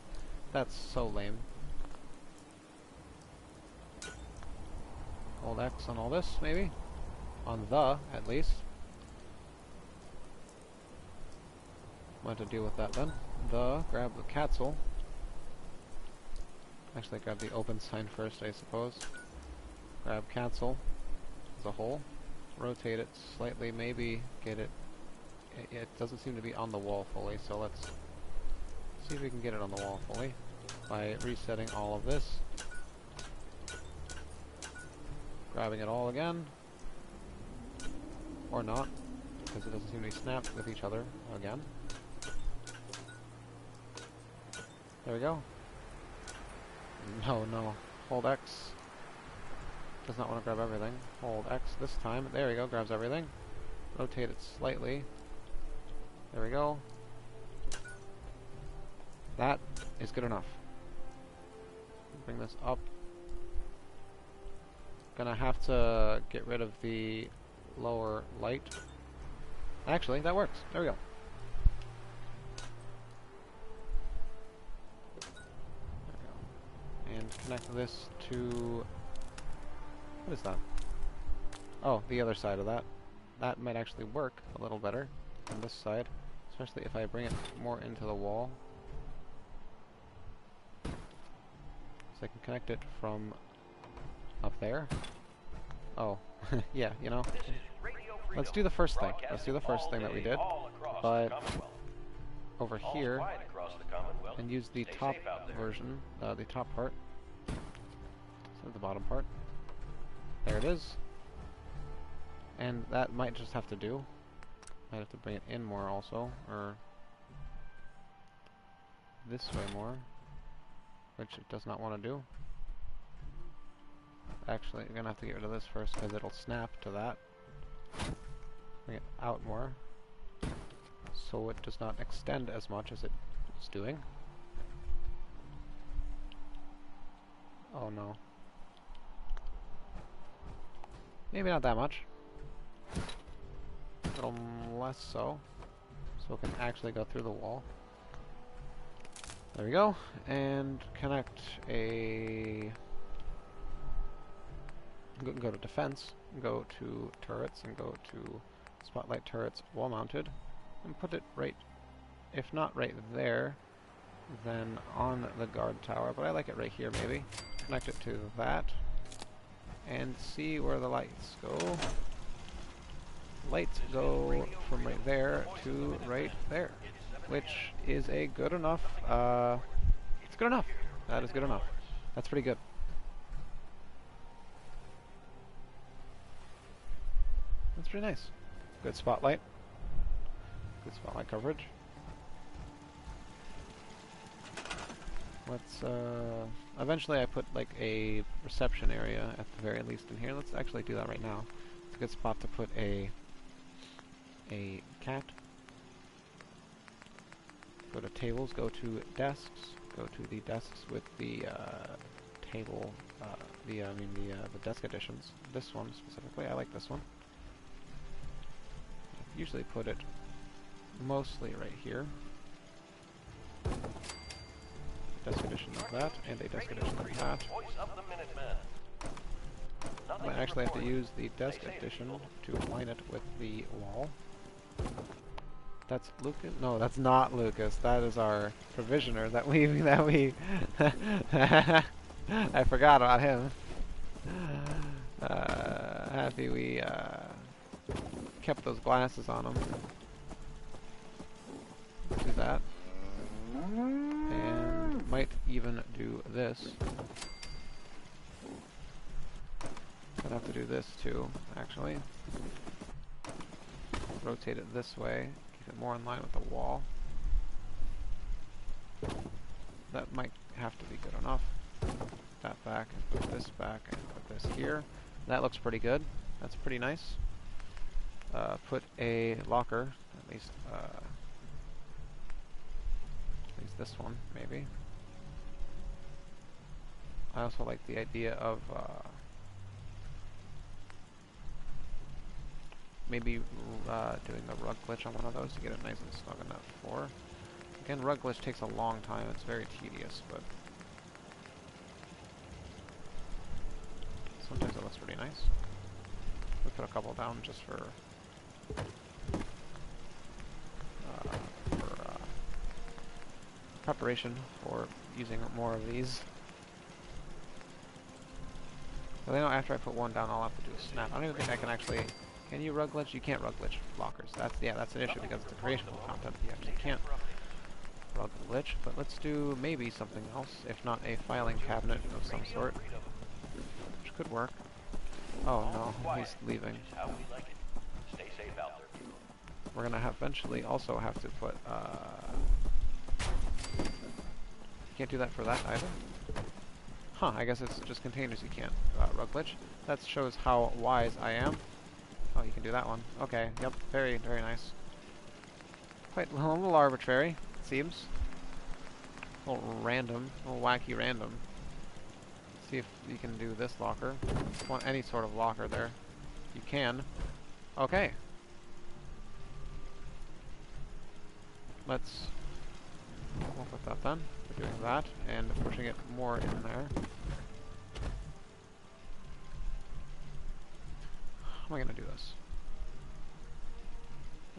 That's so lame. Hold X on all this, maybe? On the, at least. Might have to deal with that then. Grab the Catsle. Actually, grab the open sign first, I suppose. Grab Catsle as a whole. Rotate it slightly, maybe get it... It doesn't seem to be on the wall fully, so let's see if we can get it on the wall fully by resetting all of this. Grabbing it all again. Or not, because it doesn't seem to be snapped with each other again. There we go. No. Hold X. Does not want to grab everything. Hold X this time. There we go, grabs everything. Rotate it slightly. There we go. That is good enough. Bring this up. Gonna have to get rid of the lower light. Actually, that works. There we go. And connect this to... What is that? Oh, the other side of that. That might actually work a little better on this side, especially if I bring it more into the wall. So I can connect it from up there. Oh, yeah, you know. Let's do the first thing. Let's do the first thing that we did. But over here, and use the top version, the top part. So the bottom part. There it is. And that might just have to do. Might have to bring it in more also, or this way more, which it does not want to do. Actually, we're gonna have to get rid of this first because it'll snap to that. Bring it out more, so it does not extend as much as it's doing. Oh no. Maybe not that much. A little less so. So it can actually go through the wall. There we go. And connect a... Go to defense, go to turrets, and go to spotlight turrets wall mounted. And put it right, if not right there, then on the guard tower. But I like it right here maybe. Connect it to that. And see where the lights go. Lights go from right there to right there, which is a good enough, it's good enough. That is good enough. That's pretty good. That's pretty nice. Good spotlight. Good spotlight coverage. Let's, eventually I put like a reception area at the very least in here. Let's actually do that right now. It's a good spot to put a cat. Go to tables, go to desks, go to the desks with the table, the desk additions. This one specifically, I like this one. I usually put it mostly right here. Desk edition of that, and a desk edition of that. I might actually have to use the desk edition to align it with the wall. That's Lucas? No, that's not Lucas. That is our provisioner that we I forgot about him. Happy we kept those glasses on him. Do that. And might even do this. I'd have to do this too, actually. Rotate it this way, keep it more in line with the wall. That might have to be good enough. That back, and put this back, and put this here. That looks pretty good. That's pretty nice. Put a locker, at least this one, maybe. I also like the idea of maybe doing the rug glitch on one of those to get it nice and snug on that floor. Again, rug glitch takes a long time. It's very tedious, but sometimes it looks pretty nice. We put a couple down just for preparation for using more of these. But I know after I put one down, I'll have to do a snap. I don't even think I can actually. Can you rug glitch? You can't rug glitch lockers. That's an issue because it's a creational content. You actually can't rug glitch. But let's do maybe something else, if not a filing cabinet of some sort, which could work. Oh no, he's leaving. We're gonna eventually also have to put. You can't do that for that either. Huh, I guess it's just containers you can't rug glitch. That shows how wise I am. Oh, you can do that one. Okay, yep, very, very nice. Quite a little arbitrary, it seems. A little random, a little wacky random. Let's see if you can do this locker. Want any sort of locker there. You can. Okay. Let's work with that then. We're doing that and pushing it more in there. How am I going to do this?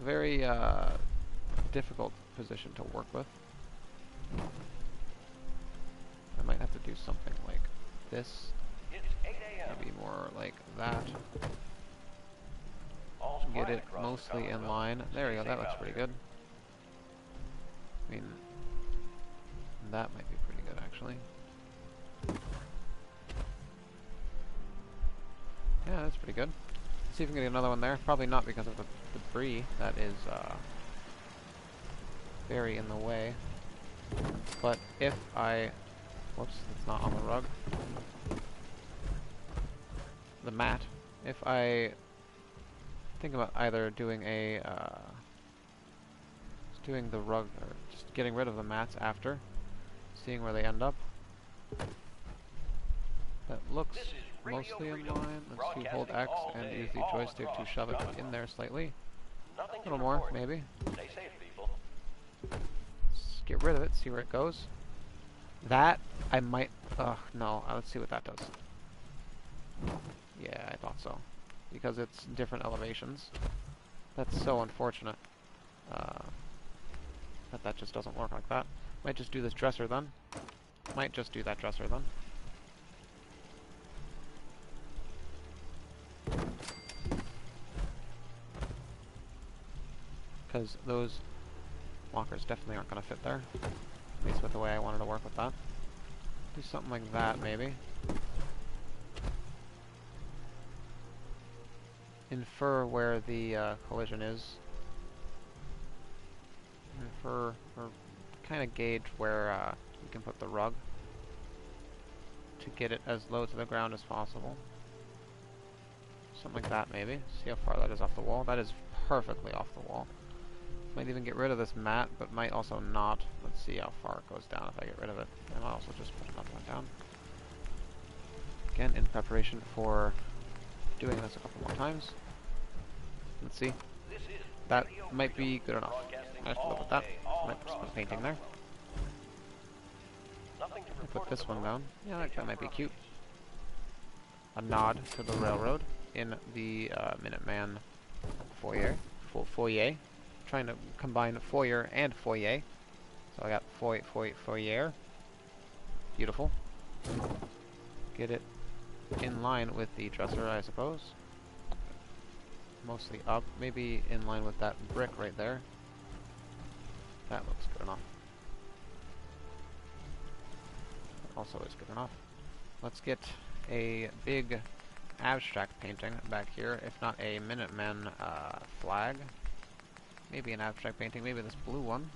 A very difficult position to work with. I might have to do something like this. Maybe more like that. Get it mostly in line. There we go, that looks pretty good. I mean, that might be pretty good actually. Yeah, that's pretty good. Let's see if we can get another one there. Probably not because of the debris that is very in the way. But if I... Whoops, it's not on the rug. The mat. If I think about either doing a... just doing the rug, or just getting rid of the mats after, seeing where they end up. That looks mostly in line. Let's do hold X and use the joystick to shove it in there slightly. A little more, maybe. Just get rid of it, see where it goes. That, I might... no, let's see what that does. Yeah, I thought so. Because it's different elevations. That's so unfortunate. That just doesn't work like that. Might just do this dresser then. Might just do that dresser then. Because those lockers definitely aren't going to fit there. At least with the way I wanted to work with that. Do something like that, maybe. Infer where the collision is. Infer, or kind of gauge where you can put the rug to get it as low to the ground as possible. Something like that, maybe. See how far that is off the wall. That is perfectly off the wall. Might even get rid of this mat, but might also not. Let's see how far it goes down if I get rid of it. I might also just put another one down. Again, in preparation for doing this a couple more times. Let's see. That might be good enough. I have to live with that. Might just put a painting there. I'll put this one down. Yeah, that might be cute. A nod to the railroad in the Minuteman foyer. Foyer. Trying to combine foyer and foyer. So I got foyer. Beautiful. Get it in line with the dresser, I suppose. Mostly up. Maybe in line with that brick right there. That looks good enough. also is good enough. Let's get a big abstract painting back here, if not a Minutemen flag. Maybe an abstract painting, maybe this blue one.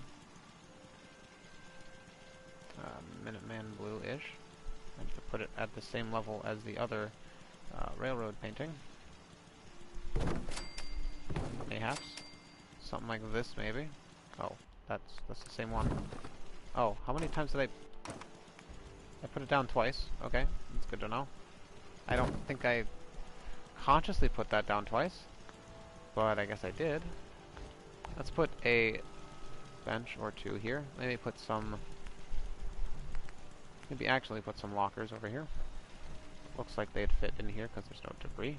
Minuteman blue-ish. And to put it at the same level as the other railroad painting. Mayhaps. Something like this, maybe. Oh, that's the same one. Oh, how many times did I put it down twice. Okay, that's good to know. I don't think I consciously put that down twice, but I guess I did. Let's put a bench or two here. Maybe put some... Maybe actually put some lockers over here. Looks like they'd fit in here because there's no debris.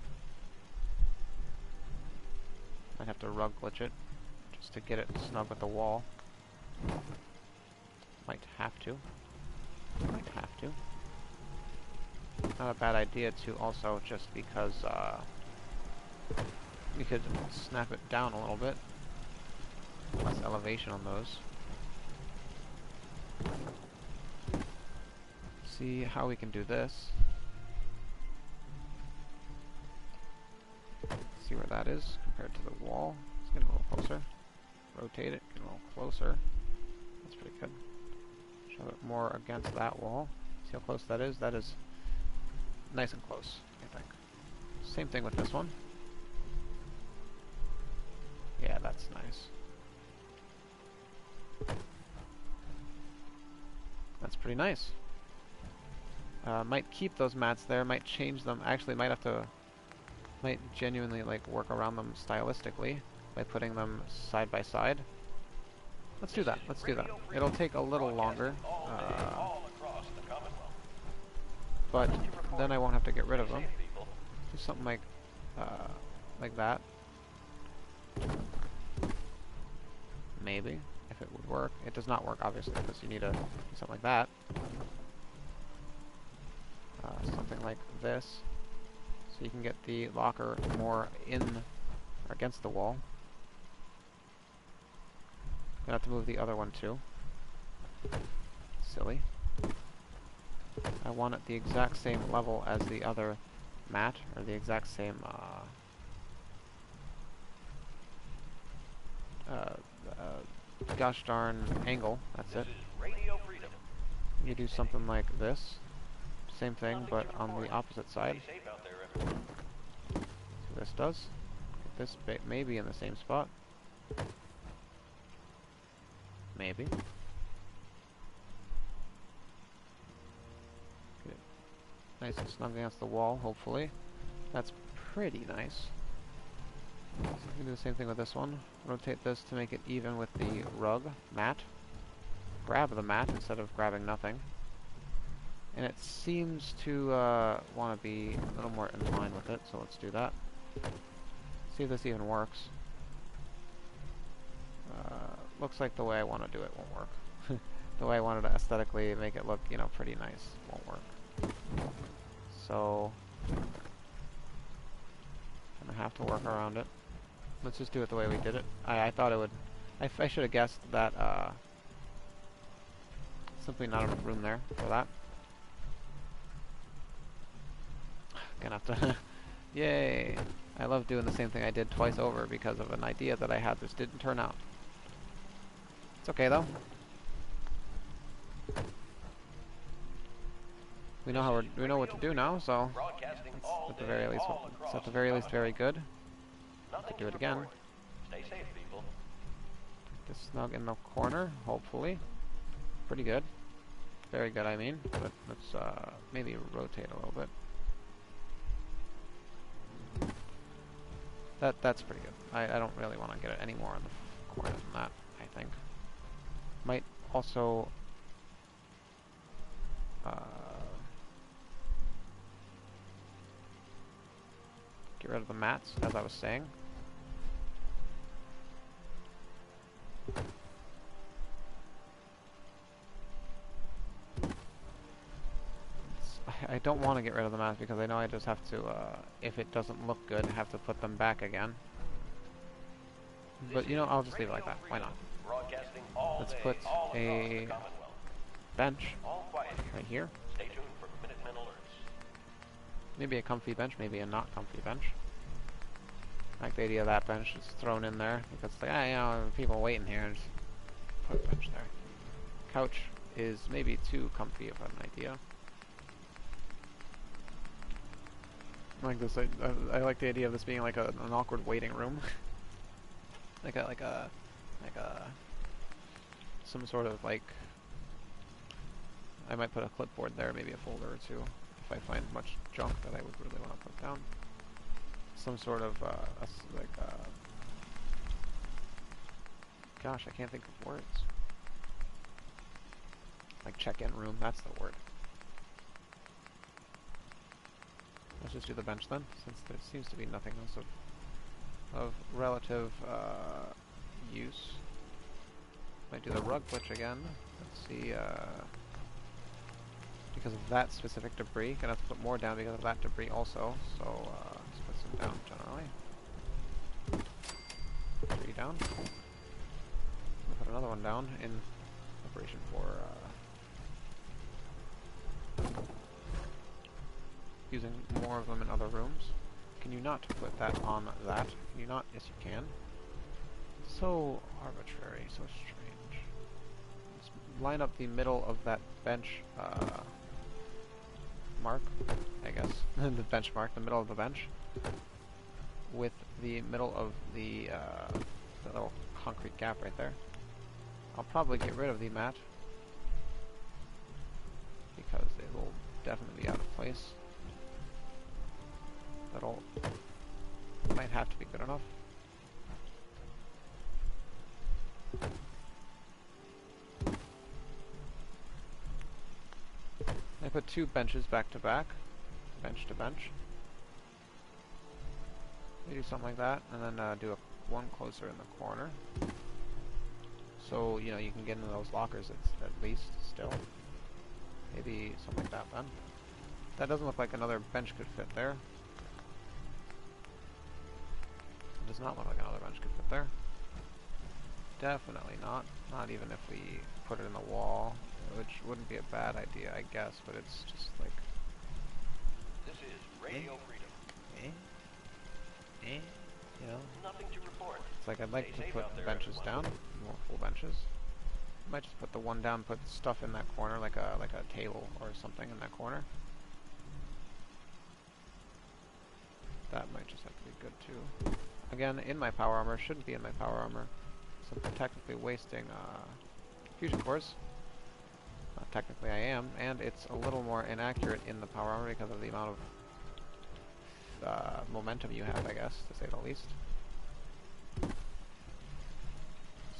Might have to rug glitch it just to get it snug with the wall. Might have to. Might have to. Not a bad idea to also, just because we could snap it down a little bit. Less elevation on those. See how we can do this. See where that is compared to the wall. Let's get a little closer. Rotate it, get a little closer. That's pretty good. Shove it more against that wall. See how close that is? That is nice and close, I think. Same thing with this one. Yeah, that's nice. That's pretty nice. Might keep those mats there, might change them. Actually, might genuinely like work around them stylistically by putting them side by side. Let's do that. Let's do that. It'll take a little longer, but then I won't have to get rid of them. Do something like that. Maybe, if it would work. It does not work, obviously, because you need to do something like that. Something like this, so you can get the locker more in or against the wall. Gonna have to move the other one too. Silly. I want it the exact same level as the other mat, or the exact same gosh darn angle. That's it. You do something like this. Same thing, but on the opposite side. See what this does. Get this maybe in the same spot. Maybe. Get it nice and snug against the wall, hopefully. That's pretty nice. So we can do the same thing with this one. Rotate this to make it even with the rug mat. Grab the mat instead of grabbing nothing. And it seems to want to be a little more in line with it, so let's do that. See if this even works. Looks like the way I want to do it won't work. The way I wanted to aesthetically make it look, you know, pretty nice won't work. So, gonna have to work around it. Let's just do it the way we did it. I thought it would... I should have guessed that, simply not enough room there for that. Gonna have to... Yay! I love doing the same thing I did twice over because of an idea that I had that didn't turn out. It's okay though. We know we know what to do now, so it's at the very least very good. We can do it again. Stay safe, people. Just snug in the corner, hopefully. Pretty good. Very good, I mean. But let's maybe rotate a little bit. That's pretty good. I don't really want to get it any more in the corner than that, I think. Might also get rid of the mats, as I was saying. I don't want to get rid of the mats because I know I just have to, if it doesn't look good, have to put them back again. But, you know, I'll just leave it like that. Why not? Let's put a bench quiet here. Right here. Stay tuned for Minutemen alerts. Maybe a comfy bench, maybe a not comfy bench. I like the idea of that bench just thrown in there because it's like, you know, people waiting here. Just put a bench there. Couch is maybe too comfy of an idea. Like this, I like the idea of this being like an awkward waiting room, like a some sort of like. I might put a clipboard there, maybe a folder or two, if I find much junk that I would really want to put down. Some sort of gosh, I can't think of words. Like check-in room, that's the word. Let's just do the bench then, since there seems to be nothing else of relative use. Might do the rug glitch again. Let's see, because of that specific debris. Gonna have to put more down because of that debris also. So let's put some down generally. 3 down. We'll put another one down in preparation for using more of them in other rooms. Can you not put that on that? Can you not? Yes, you can. So arbitrary, so strange. Let's line up the middle of that bench mark, I guess. The benchmark, the middle of the bench, with the middle of the little concrete gap right there. I'll probably get rid of the mat because it will definitely be out of place. That'll might have to be good enough. I put 2 benches back to back, bench to bench. Maybe do something like that, and then do one closer in the corner. So, you know, you can get into those lockers at least, still. Maybe something like that then. That doesn't look like another bench could fit there. It does not look like another bench could fit there. Definitely not. Not even if we put it in the wall, which wouldn't be a bad idea, I guess, but it's just like... This is Radio Freedom. You know? Nothing to report. It's like I'd like Stay to safe put out there, benches everyone. down, more full benches. Might just put the one down, put stuff in that corner, like a table or something in that corner. That might just have to be good too. Again, in my power armor, shouldn't be in my power armor, so I'm technically wasting fusion cores. Technically I am, and it's a little more inaccurate in the power armor because of the amount of momentum you have, I guess, to say the least.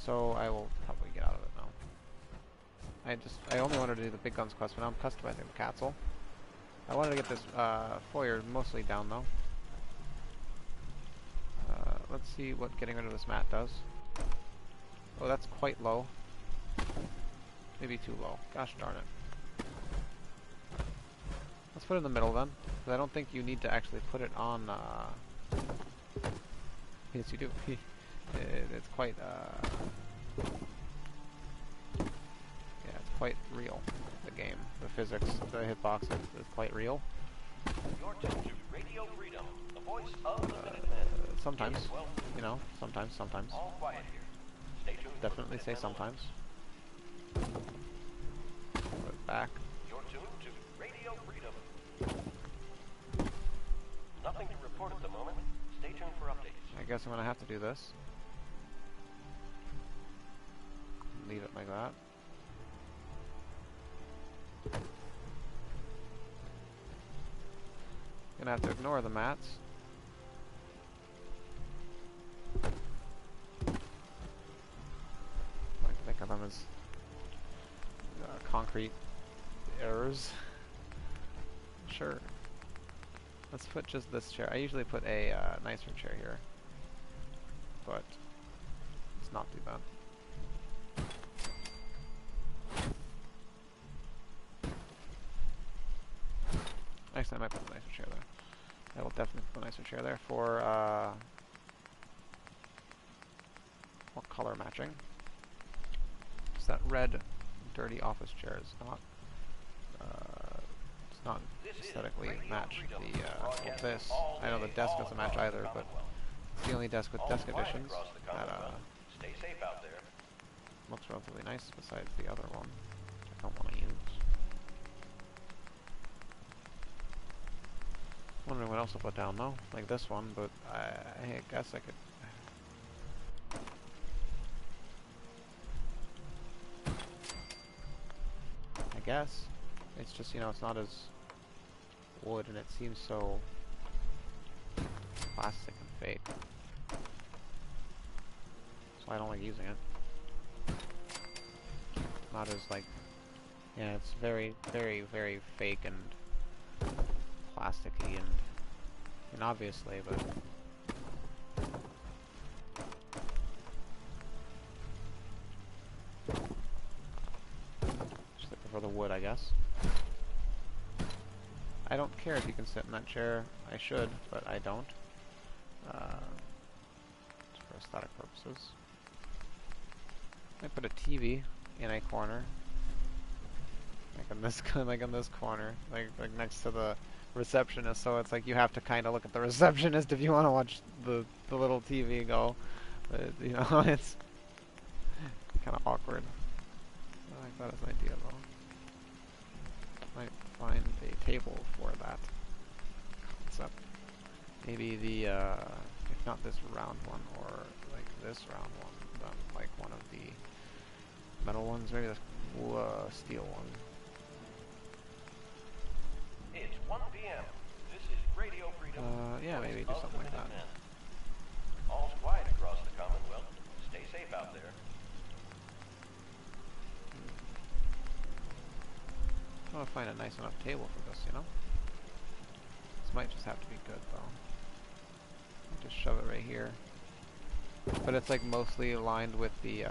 So I will probably get out of it now. I only wanted to do the big guns quest, but now I'm customizing the Catsle. I wanted to get this foyer mostly down though. Let's see what getting rid of this mat does. Oh, that's quite low. Maybe too low. Gosh darn it. Let's put it in the middle then, because I don't think you need to actually put it on... Yes, you do. It's quite... Yeah, it's quite real, the game. The physics, the hitbox is quite real. You're tuned to Radio Freedom, the voice of the Minutemen. Sometimes, you know, sometimes. All quiet here. Stay tuned. Definitely say sometimes. Put it back. You're tuned to Radio Freedom. Nothing to report at the moment. Stay tuned for updates. I guess I'm gonna have to do this. Leave it like that. Gonna have to ignore the mats. I like to think of them as concrete errors. Sure. Let's put just this chair. I usually put a nicer chair here, but let's not do that. Actually, I might put a nicer chair there. I will definitely put a nicer chair there for more color matching. Just that red, dirty office chair is not not aesthetically match the well, this. I know the desk doesn't match either, but it's the only desk with desk additions that Stay safe out there. looks relatively nice besides the other one, which I don't want to use. Wondering what else I'll put down though, like this one, but I guess I could. I guess it's just, you know, it's not as wood and it seems so plastic and fake. So I don't like using it. Not as like, yeah, it's very, very, very fake and plasticky and obviously, but just prefer the wood, I guess. I don't care if you can sit in that chair. I should, but I don't. Just for aesthetic purposes. I put a TV in a corner, like in this, like in this corner, like next to the receptionist. So it's like you have to kind of look at the receptionist if you want to watch the little TV go. But, you know, it's kind of awkward. I like that as an idea though. Might find a table for that concept. Maybe the, if not this round one, or like this round one, then like one of the metal ones, maybe this steel one. It's 1 p.m. This is Radio Freedom. Yeah, maybe do something like that. All's quiet across the Commonwealth. Stay safe out there. I want to find a nice enough table for this, you know? This might just have to be good, though. I'll just shove it right here. But it's like mostly aligned with the,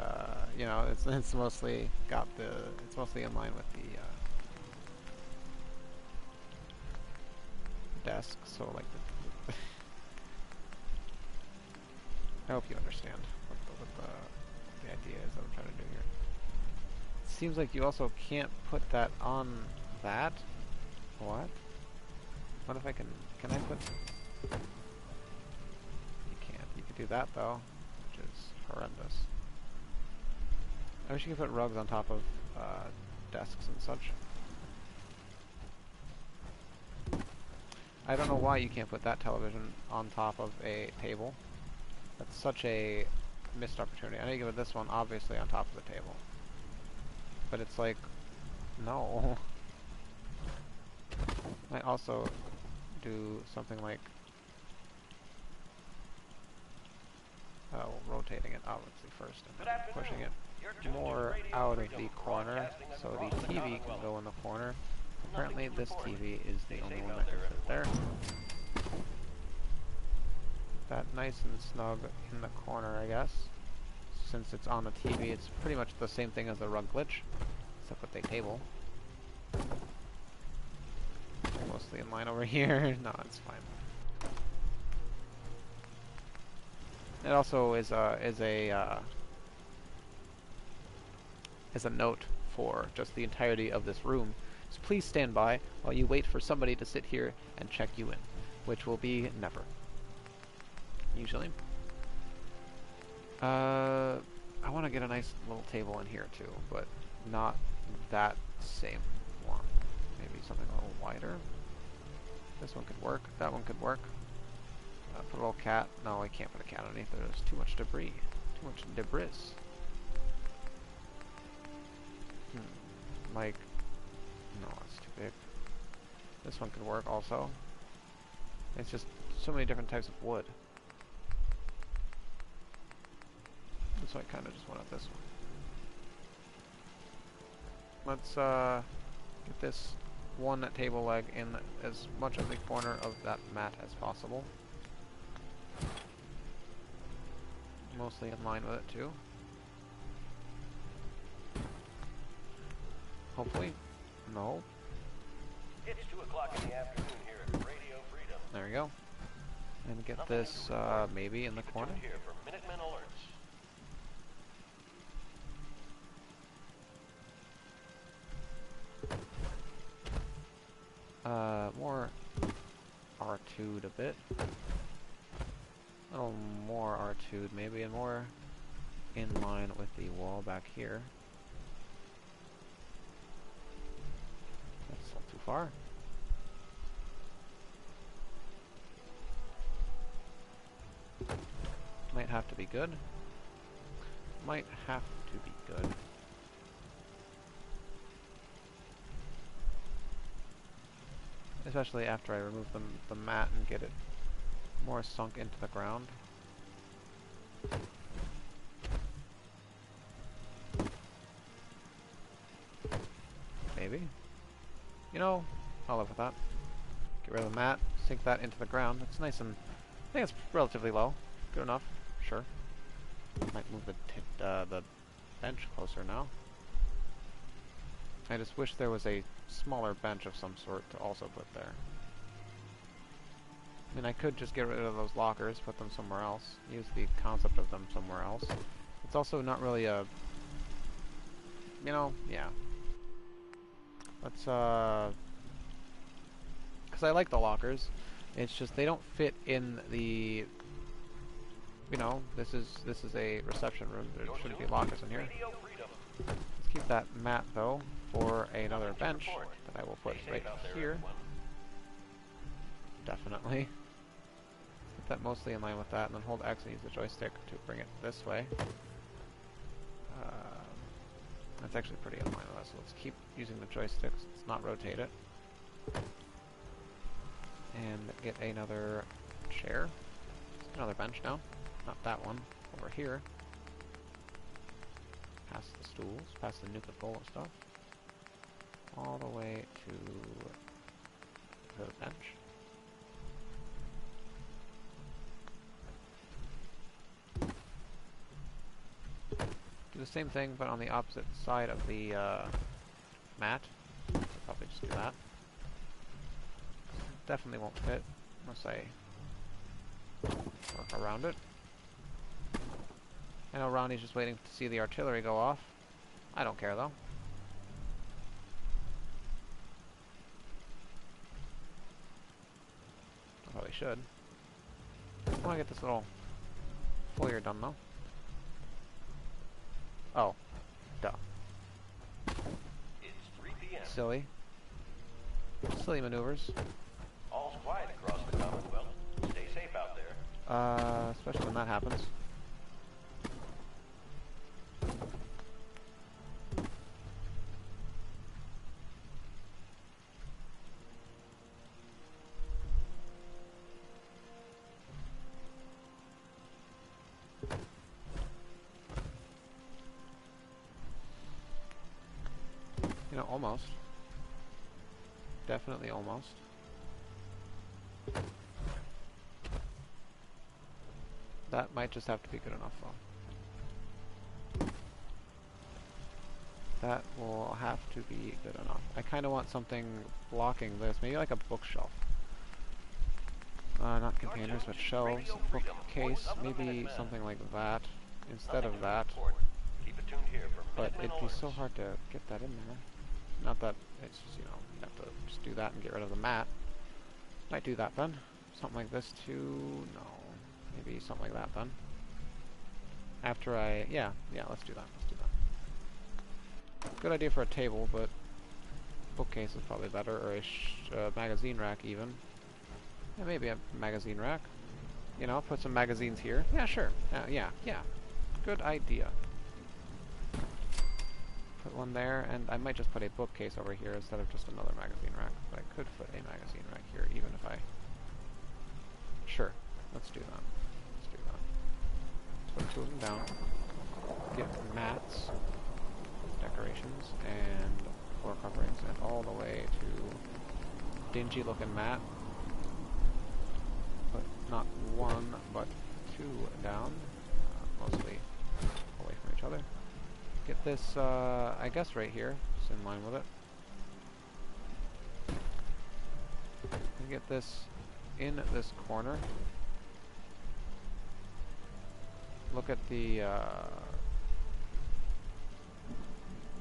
you know, it's mostly got the, it's mostly in line with the, desk, so like the I hope you understand what the idea is that I'm trying to do here. It seems like you also can't put that on that. What? What if I can I put... You can't. You could do that though, which is horrendous. I wish you could put rugs on top of desks and such. I don't know why you can't put that television on top of a table. That's such a missed opportunity. I know you can put this one obviously on top of the table. But it's like, no. Might also do something like, rotating it obviously first and then pushing it more out of the corner so the TV can go in the corner. Apparently this TV is the only one that can fit there. That nice and snug in the corner, I guess. Since it's on the TV, it's pretty much the same thing as the rug glitch, except with the table. Mostly in line over here. No, it's fine. It also is a note for just the entirety of this room. So please stand by while you wait for somebody to sit here and check you in, which will be never. Usually. I want to get a nice little table in here too, but not that same one. Maybe something a little wider. This one could work. That one could work. Put a little cat. No, I can't put a cat underneath. There's too much debris. Too much debris. Like, no, it's too big. This one could work also. It's just so many different types of wood. So I kind of just wanted this one. Let's get this one table leg in as much of the corner of that mat as possible. Mostly in line with it too. Hopefully. No. It's 2 o'clock in the afternoon here at Radio Freedom. There we go. And get this maybe in the corner. Here for Minutemen alerts. R2'd a bit. A little more R2'd maybe, and more in line with the wall back here. That's all too far. Might have to be good. Might have to be good. Especially after I remove the mat and get it more sunk into the ground. Maybe. You know, I'll live with that. Get rid of the mat, sink that into the ground. It's nice and... I think it's relatively low. Good enough, sure. Might move the bench closer now. I just wish there was a smaller bench of some sort to also put there. I mean, I could just get rid of those lockers, put them somewhere else, use the concept of them somewhere else. It's also not really a... You know, yeah. Let's, because I like the lockers. It's just they don't fit in the... You know, this is a reception room. There shouldn't be lockers in here. Let's keep that mat, though, for another bench that I will put right here. Definitely. Put that mostly in line with that, and then hold X and use the joystick to bring it this way. That's actually pretty in line with us, so let's keep using the joysticks. Let's not rotate it. And get another chair. Another bench now. Not that one. Over here. Past the stools, past the nuka bowl and stuff. All the way to the bench. Do the same thing, but on the opposite side of the mat. I'll probably just do that. Definitely won't fit unless I work around it. I know Ronnie's just waiting to see the artillery go off. I don't care though. I probably should. I want to get this little foyer done though. Oh. Duh. It's 3 p.m. Silly. Silly maneuvers. All's quiet across the Commonwealth. Stay safe out there. Especially when that happens. You know, almost. Definitely almost. That might just have to be good enough, though. That will have to be good enough. I kind of want something blocking this. Maybe like a bookshelf. Not containers, but shelves. Bookcase. Maybe something like that instead of that. But it'd be so hard to get that in there. Not that it's just, you know, you have to just do that and get rid of the mat. Might do that then. Something like this too. No. Maybe something like that then. After I... Yeah, let's do that. Let's do that. Good idea for a table, but bookcase is probably better, or a magazine rack even. Yeah, maybe a magazine rack. You know, put some magazines here. Yeah, sure. Yeah. Good idea. Put one there, and I might just put a bookcase over here instead of just another magazine rack. But I could put a magazine rack here, even if I... Sure. Let's do that. Put two of them down. Get mats, decorations, and floor coverings, and all the way to dingy looking mat. Put not one, but two down, mostly away from each other. Get this, I guess right here, just in line with it. And get this in this corner. Look at the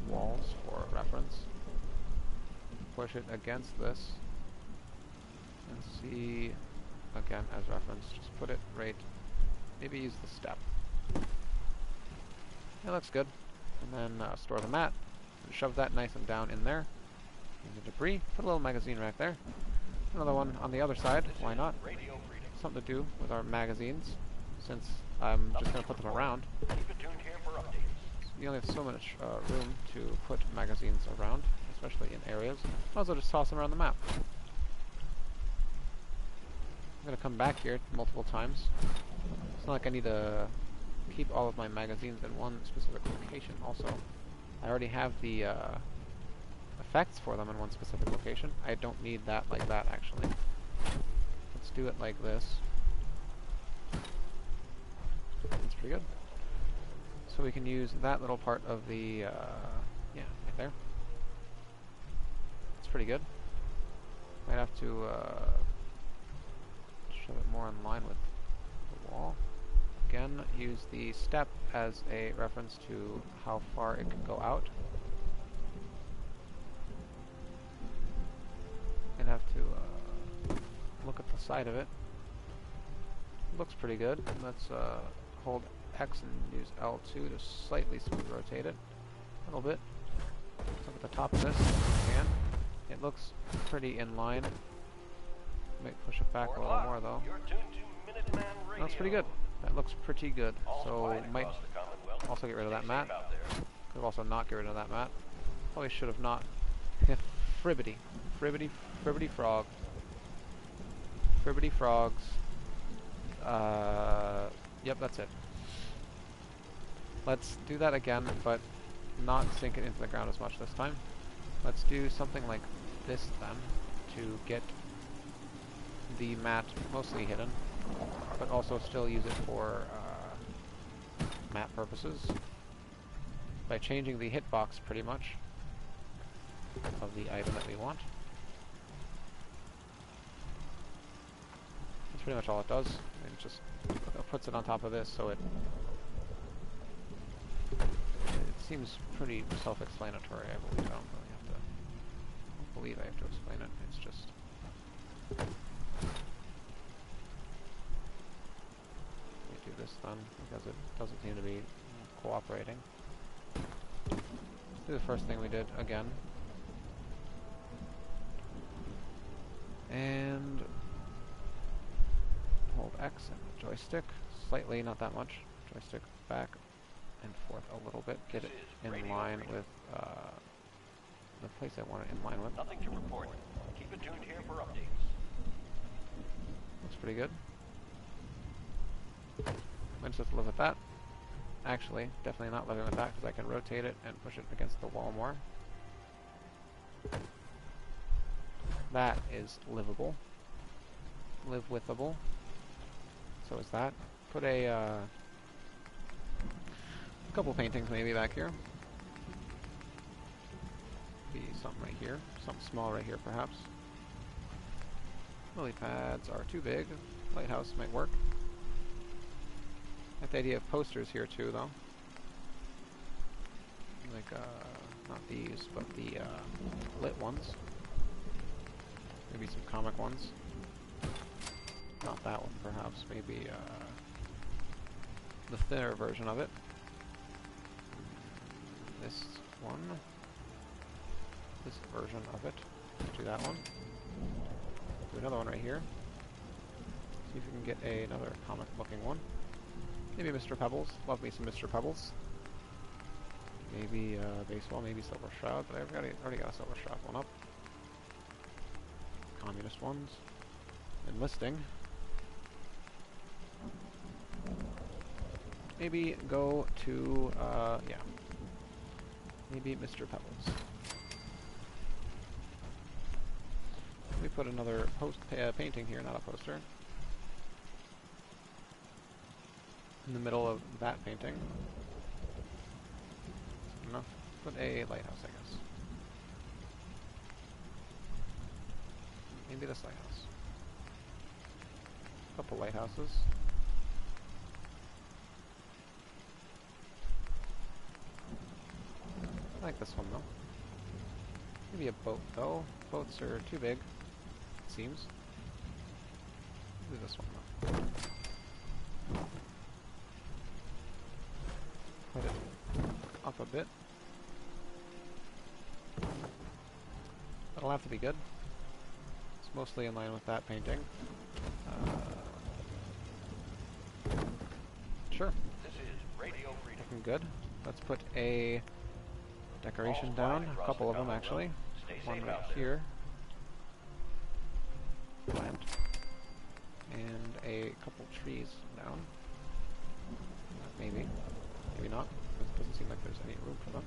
walls for reference. Push it against this and see again as reference. Just put it right, maybe use the step. That looks good. And then store the mat, and shove that nice and down in there. In the debris, put a little magazine rack there. Another one on the other side, why not? Something to do with our magazines, since I'm just going to put them around. You only have so much room to put magazines around, especially in areas. Might as well just toss them around the map. I'm going to come back here multiple times. It's not like I need to keep all of my magazines in one specific location. Also, I already have the effects for them in one specific location. I don't need that like that, actually. Let's do it like this. That's pretty good. So we can use that little part of the, yeah, right there. It's pretty good. Might have to shove it more in line with the wall. Again, use the step as a reference to how far it can go out. I'd have to look at the side of it. Looks pretty good. Let's hold X and use L2 to slightly smooth rotate it a little bit. Look at the top of this if you can. It looks pretty in line. Might push it back a little more though. That's pretty good. That looks pretty good. So might also get rid of that mat. Could have also not get rid of that mat. Probably should have not. Fribbity. Fribbity frog. Fribbity frogs. Yep, that's it. Let's do that again, but not sink it into the ground as much this time. Let's do something like this then, to get the mat mostly hidden, but also still use it for map purposes by changing the hitbox pretty much of the item that we want. That's pretty much all it does. It just puts it on top of this, so it seems pretty self-explanatory. I believe I don't believe I have to explain it. It's just we do this then because it doesn't seem to be cooperating. Let's do the first thing we did again. And hold X and the joystick slightly, not that much. Joystick back and forth a little bit. Get it in line with the place I want it in line with. Nothing to report. Keep it tuned here for updates. Looks pretty good. Might just have to live with that. Actually, definitely not living with that because I can rotate it and push it against the wall more. That is livable. Live-withable. So is that. Put a couple paintings maybe back here. Be something right here. Something small right here perhaps. Lily pads are too big. Lighthouse might work. I like the idea of posters here too though. Like, not these, but the lit ones. Maybe some comic ones. Not that one, perhaps. Maybe the thinner version of it. This one. This version of it. Do that one. Do another one right here. See if we can get another comic-looking one. Maybe Mr. Pebbles. Love me some Mr. Pebbles. Maybe baseball. Maybe Silver Shroud. But I've already got a Silver Shroud one up. Communist ones. Enlisting. Maybe go to, yeah. Maybe Mr. Pebbles. We put another painting here, not a poster. In the middle of that painting. Enough. Put a lighthouse, I guess. Maybe this lighthouse. A couple lighthouses. I like this one though. Maybe a boat though. Boats are too big, it seems. Do this one though. Put it up a bit. That'll have to be good. It's mostly in line with that painting. Sure. This is Radio Freedom. Looking good. Let's put a decoration down. A couple of them actually. One right here. Plant. And a couple trees down. Maybe. Maybe not. It doesn't seem like there's any room for them.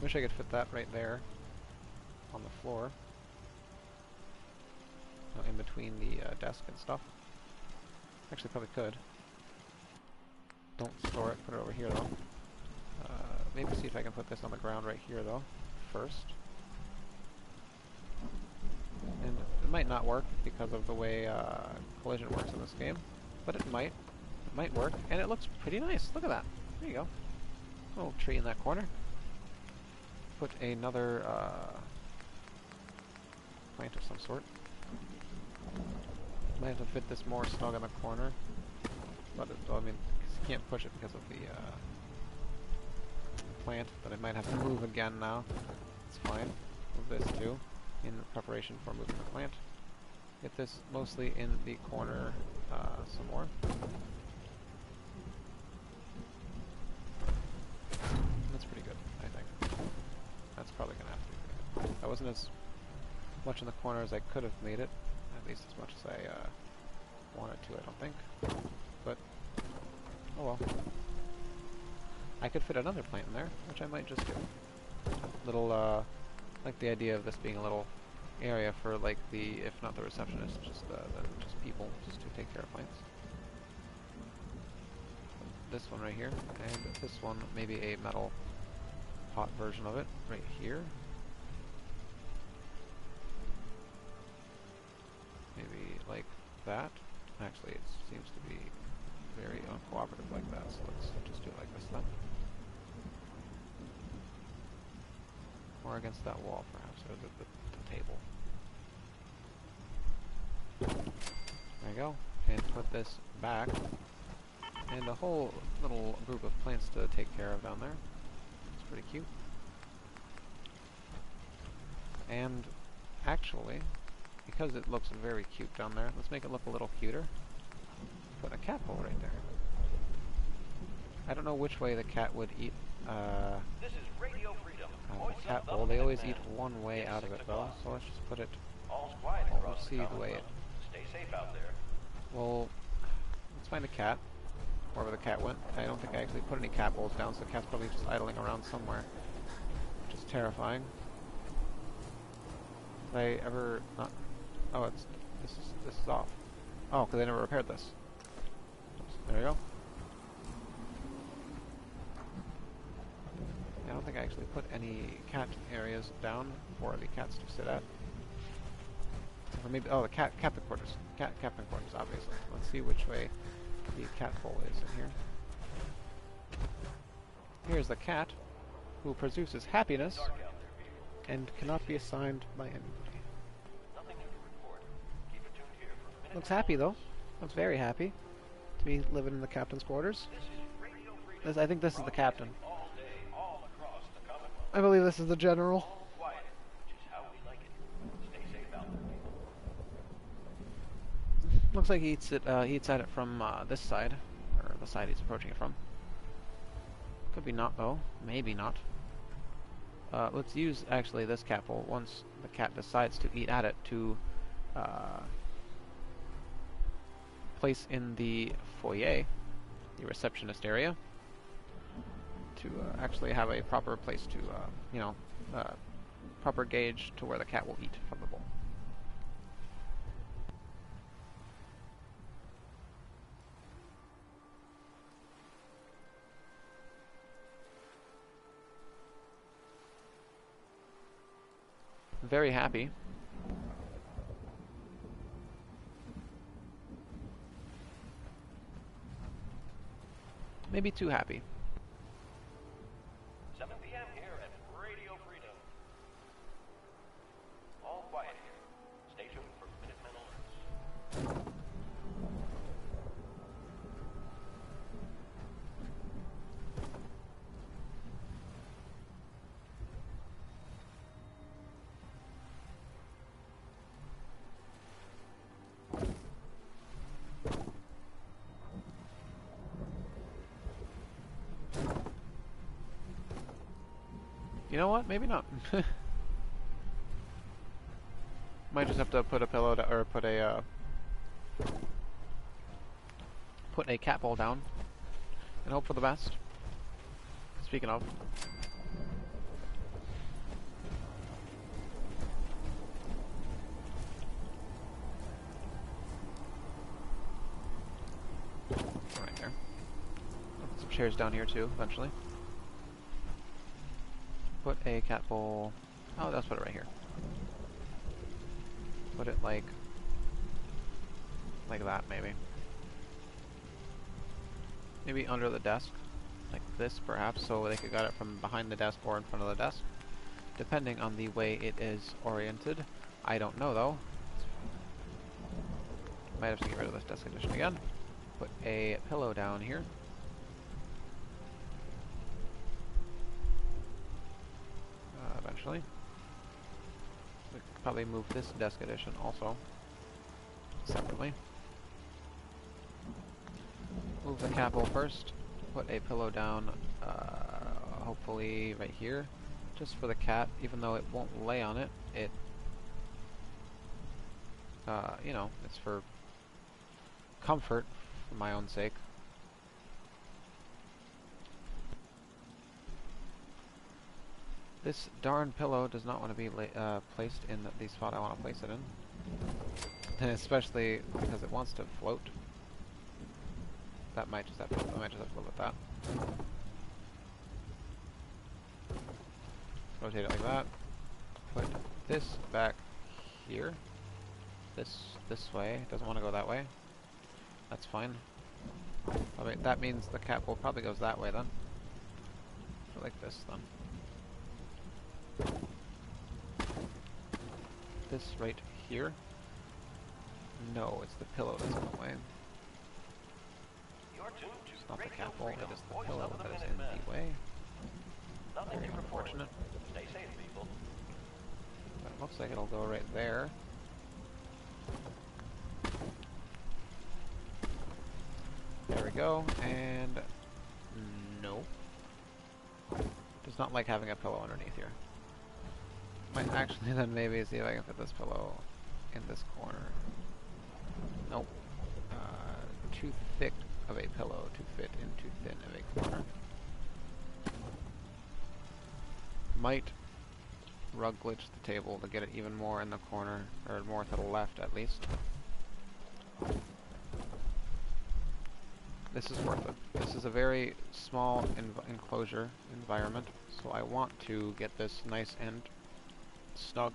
Wish I could fit that right there on the floor. In between the desk and stuff. Actually, probably could. Don't store it. Put it over here though. Maybe see if I can put this on the ground right here though. First. And it might not work because of the way collision works in this game, but it might. It might work, and it looks pretty nice. Look at that. There you go. Little tree in that corner. Put another plant of some sort. Might have to fit this more snug in the corner, but it, well, I mean, you can't push it because of the plant. But I might have to move again now. It's fine. Move this too, in preparation for moving the plant. Get this mostly in the corner some more. That's pretty good, I think. That's probably gonna have to be pretty good. That wasn't as much in the corner as I could have made it. At least as much as I wanted to, I don't think. But, oh well. I could fit another plant in there, which I might just do. Little, like the idea of this being a little area for, like, the, if not the receptionist, just people, just to take care of plants. This one right here, and this one, maybe a metal pot version of it, right here. Maybe like that. Actually, it seems to be very uncooperative like that, so let's just do it like this then. Or against that wall, perhaps, or the table. There you go. And put this back. And a whole little group of plants to take care of down there. It's pretty cute. And actually, because it looks very cute down there, let's make it look a little cuter. Put a cat bowl right there. I don't know which way the cat would eat This is Radio Freedom. the cat bowl. They always eat one way out of it though, so let's just put it... All's quiet We'll across see the the way it... Stay safe out there. Well, let's find a cat. Wherever the cat went. I don't think I actually put any cat bowls down, so the cat's probably just idling around somewhere. Which is terrifying. Did I ever not... Oh, it's... This is off. Oh, because I never repaired this. Oops, there you go. I don't think I actually put any cat areas down for the cats to sit at. Or maybe... Oh, the captain quarters. Captain quarters, obviously. Let's see which way the cat bowl is in here. Here's the cat, who produces happiness and cannot be assigned by anybody. Looks happy though. Looks very happy to be living in the captain's quarters. I think this is the captain. I believe this is the general. Looks like he eats it. He eats at it from this side, or the side he's approaching it from. Could be not though. Maybe not. Let's use actually this cat bowl once the cat decides to eat at it to place in the foyer, the receptionist area, to actually have a proper place to, you know, proper gauge to where the cat will eat from the bowl. Very happy. Maybe too happy. 7 p.m. here at Radio Freedom. You know what? Maybe not. Might just have to put a pillow or put a cat bowl down and hope for the best. Speaking of. Right there. I'll put some chairs down here too, eventually. Put a cat bowl. Oh, let's put it right here. Put it like that, maybe. Maybe under the desk, like this perhaps, so they could get it from behind the desk or in front of the desk, depending on the way it is oriented. I don't know though. Might have to get rid of this desk edition again. Put a pillow down here. Eventually. We could probably move this desk edition also separately. Move the cat bowl first. Put a pillow down, hopefully right here, just for the cat. Even though it won't lay on it, it, you know, it's for comfort, for my own sake. This darn pillow does not want to be placed in the spot I want to place it in. And especially because it wants to float. I might just have to live with that. Rotate it like that. Put this back here. This way. It doesn't want to go that way. That's fine. That means the cat bowl probably goes that way then. So like this then. This right here. No, it's the pillow that's in the way. It's not the cat bowl, it is the pillow that is in the way. Very unfortunate. Stay safe, people. But it looks like it'll go right there. There we go, and no. Does not like having a pillow underneath here. Might actually then maybe see if I can fit this pillow in this corner. Nope. Too thick of a pillow to fit in too thin of a corner. Might rug glitch the table to get it even more in the corner, or more to the left at least. This is worth it. This is a very small enclosure environment, so I want to get this nice and snug.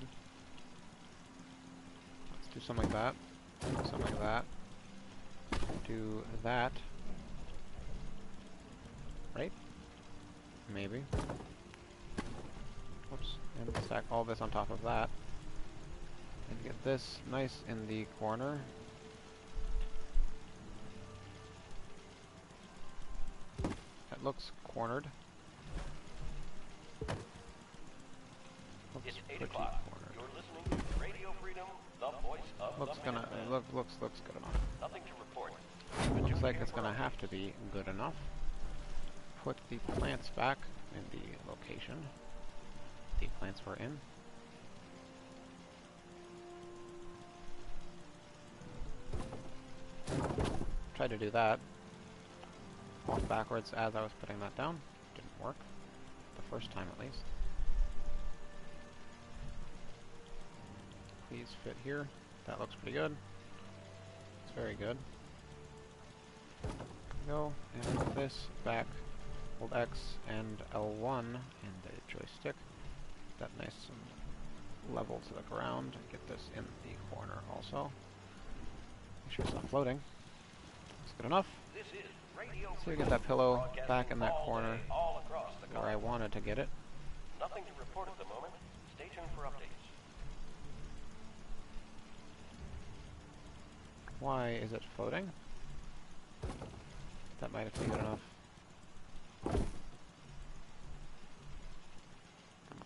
Let's do something like that. Something like that. Do that. Right? Maybe. Whoops. And stack all this on top of that. And get this nice in the corner. That looks cornered. Looks It's 8 pretty o'clock. cornered. You're listening to Radio Freedom, the voice of Looks the gonna Minutemen. looks good enough. Nothing to report. Looks like it's gonna have to be good enough. Put the plants back in the location the plants were in. Tried to do that. Walk backwards as I was putting that down. Didn't work. The first time at least. Please fit here. That looks pretty good. It's very good. Go and put this back. Hold X and L1 and the joystick. That nice and level to the ground. Get this in the corner also. Make sure it's not floating. That's good enough. This is Radio So we get that pillow back in that all corner day, all across the where I country. wanted to get it. Nothing to report at the moment. Stay tuned for updates. Why is it floating? That might have been good enough.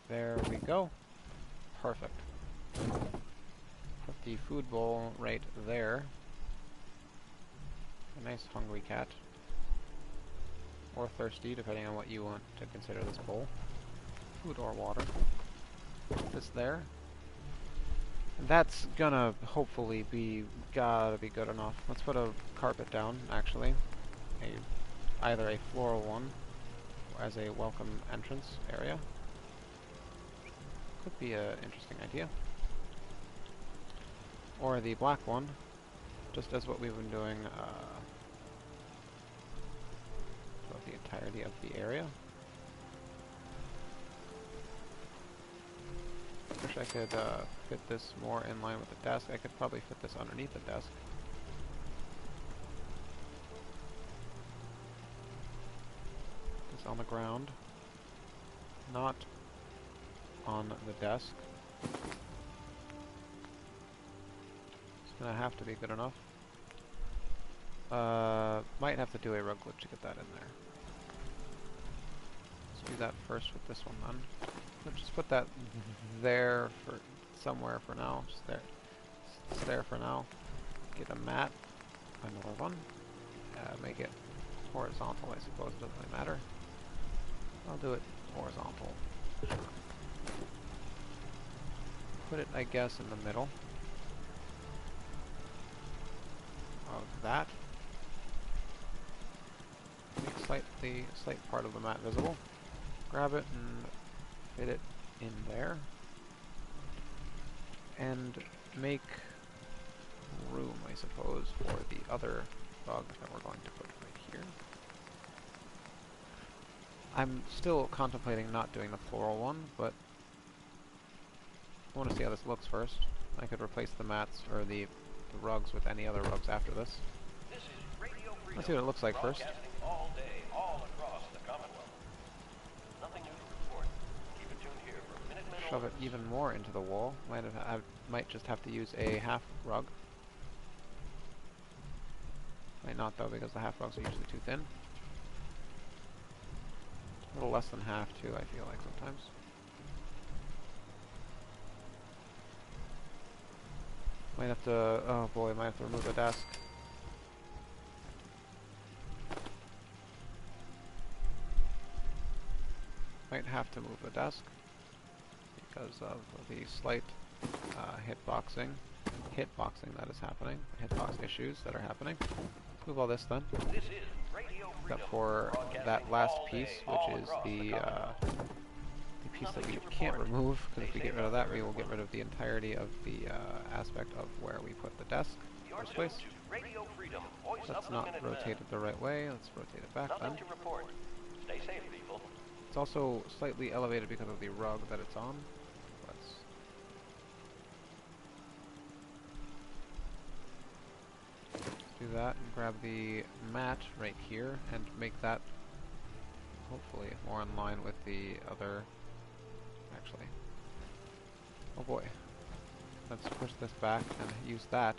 There we go. Perfect. Put the food bowl right there. A nice hungry cat. Or thirsty, depending on what you want to consider this bowl. Food or water. Put this there. And that's gonna hopefully gotta be good enough. Let's put a carpet down, actually. Either a floral one as a welcome entrance area. Could be an interesting idea. Or the black one, just as what we've been doing throughout the entirety of the area. Wish I could fit this more in line with the desk. I could probably fit this underneath the desk. This on the ground, not on the desk. It's gonna have to be good enough. Might have to do a rug glitch to get that in there. Let's do that first with this one then. Let's just put that there for somewhere for now. Just there. It's there for now. Get a mat. Another one. Make it horizontal, I suppose. It doesn't really matter. I'll do it horizontal. Put it, I guess, in the middle of that. Make slight part of the mat visible. Grab it and fit it in there. And make room, I suppose, for the other rug that we're going to put right here. I'm still contemplating not doing the floral one, but I want to see how this looks first. I could replace the mats or the rugs with any other rugs after this. Let's see what it looks like first. All day, all across the Commonwealth. Nothing new to report. Keep it tuned here for Minutemen Shove it orders. even more into the wall. I might just have to use a half rug. Might not though, because the half rugs are usually too thin. A little less than half too, I feel like sometimes. Might have to, oh boy, might have to remove the desk. Might have to move the desk because of the slight hitboxing that is happening, hitbox issues that are happening. Let's move all this then, This is Radio except Freedom, for that broadcasting last all piece, day, all which is across the Commonwealth. piece that we Nothing to can't report. remove, because if we Stay get safe rid of out that, there, we will get everyone. rid of the entirety of the aspect of where we put the desk. You're First tuned place. to Radio Freedom, voice That's of the not Minutemen. rotated the right way. Let's rotate it back Nothing then. to report. Stay safe, people. It's also slightly elevated because of the rug that it's on. Let's do that and grab the mat right here and make that hopefully more in line with the other. Actually, oh boy, let's push this back and use that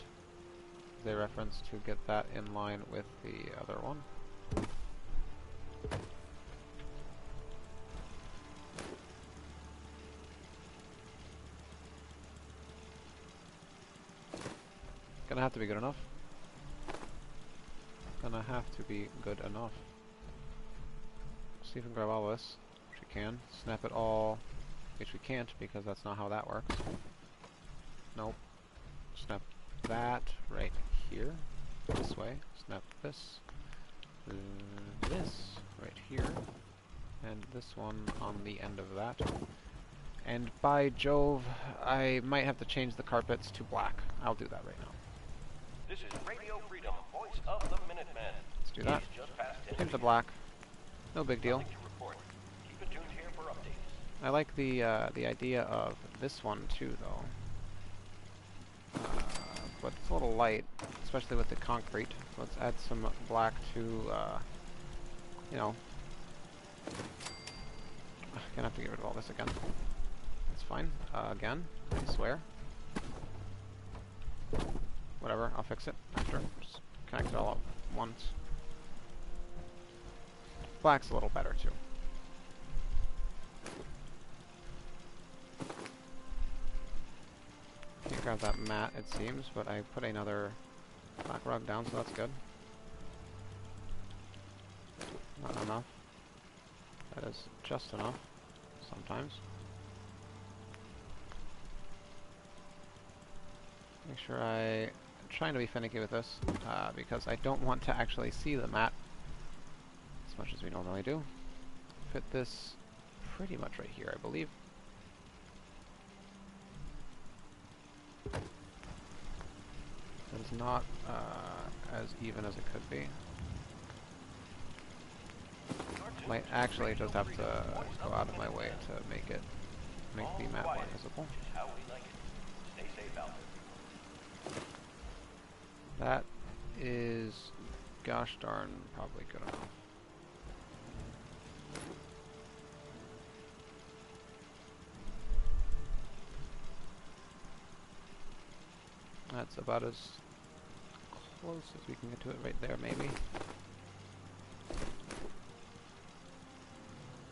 as a reference to get that in line with the other one. Gonna have to be good enough. Gonna have to be good enough. See if we can grab all this, which we can. Snap it all, which we can't because that's not how that works. Nope. Snap that right here, this way. Snap this, this right here, and this one on the end of that. And by Jove, I might have to change the carpets to black. I'll do that right now. This is Radio Freedom, voice of the Minutemen. Let's do that. It's just past 10 Change the p.m. black. No big deal. Nothing to report. Keep it tuned here for updates. I like the idea of this one too, though. But it's a little light, especially with the concrete. So let's add some black to, you know. Gonna have to get rid of all this again. That's fine. Again, I swear. Whatever, I'll fix it after. Just connect it all up once. Black's a little better too. Can't grab that mat, it seems, but I put another black rug down, so that's good. Not enough. That is just enough. sometimes. Make sure I'm trying to be finicky with this, because I don't want to actually see the mat as much as we normally do. Fit this pretty much right here, I believe. It's not as even as it could be. Might actually just have to go out of my way to make the map more visible. That is, gosh darn, probably good enough. That's about as close as we can get to it right there, maybe.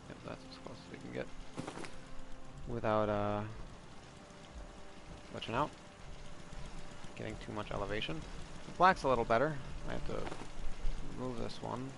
Yep, that's as close as we can get without glitching out, getting too much elevation. The black's a little better. I have to move this one.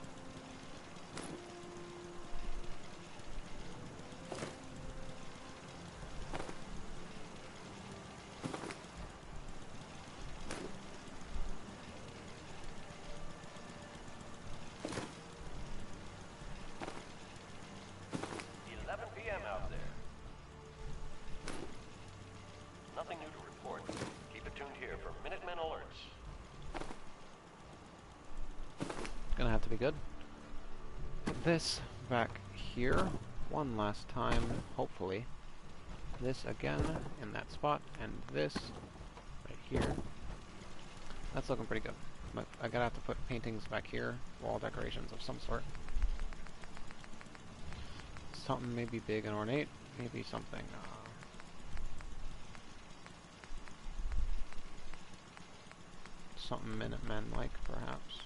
Gonna have to be good. Put this back here one last time, hopefully. This again in that spot, and this right here. That's looking pretty good. But I'm gonna have to put paintings back here, wall decorations of some sort. Something maybe big and ornate, maybe something something Minutemen-like, perhaps.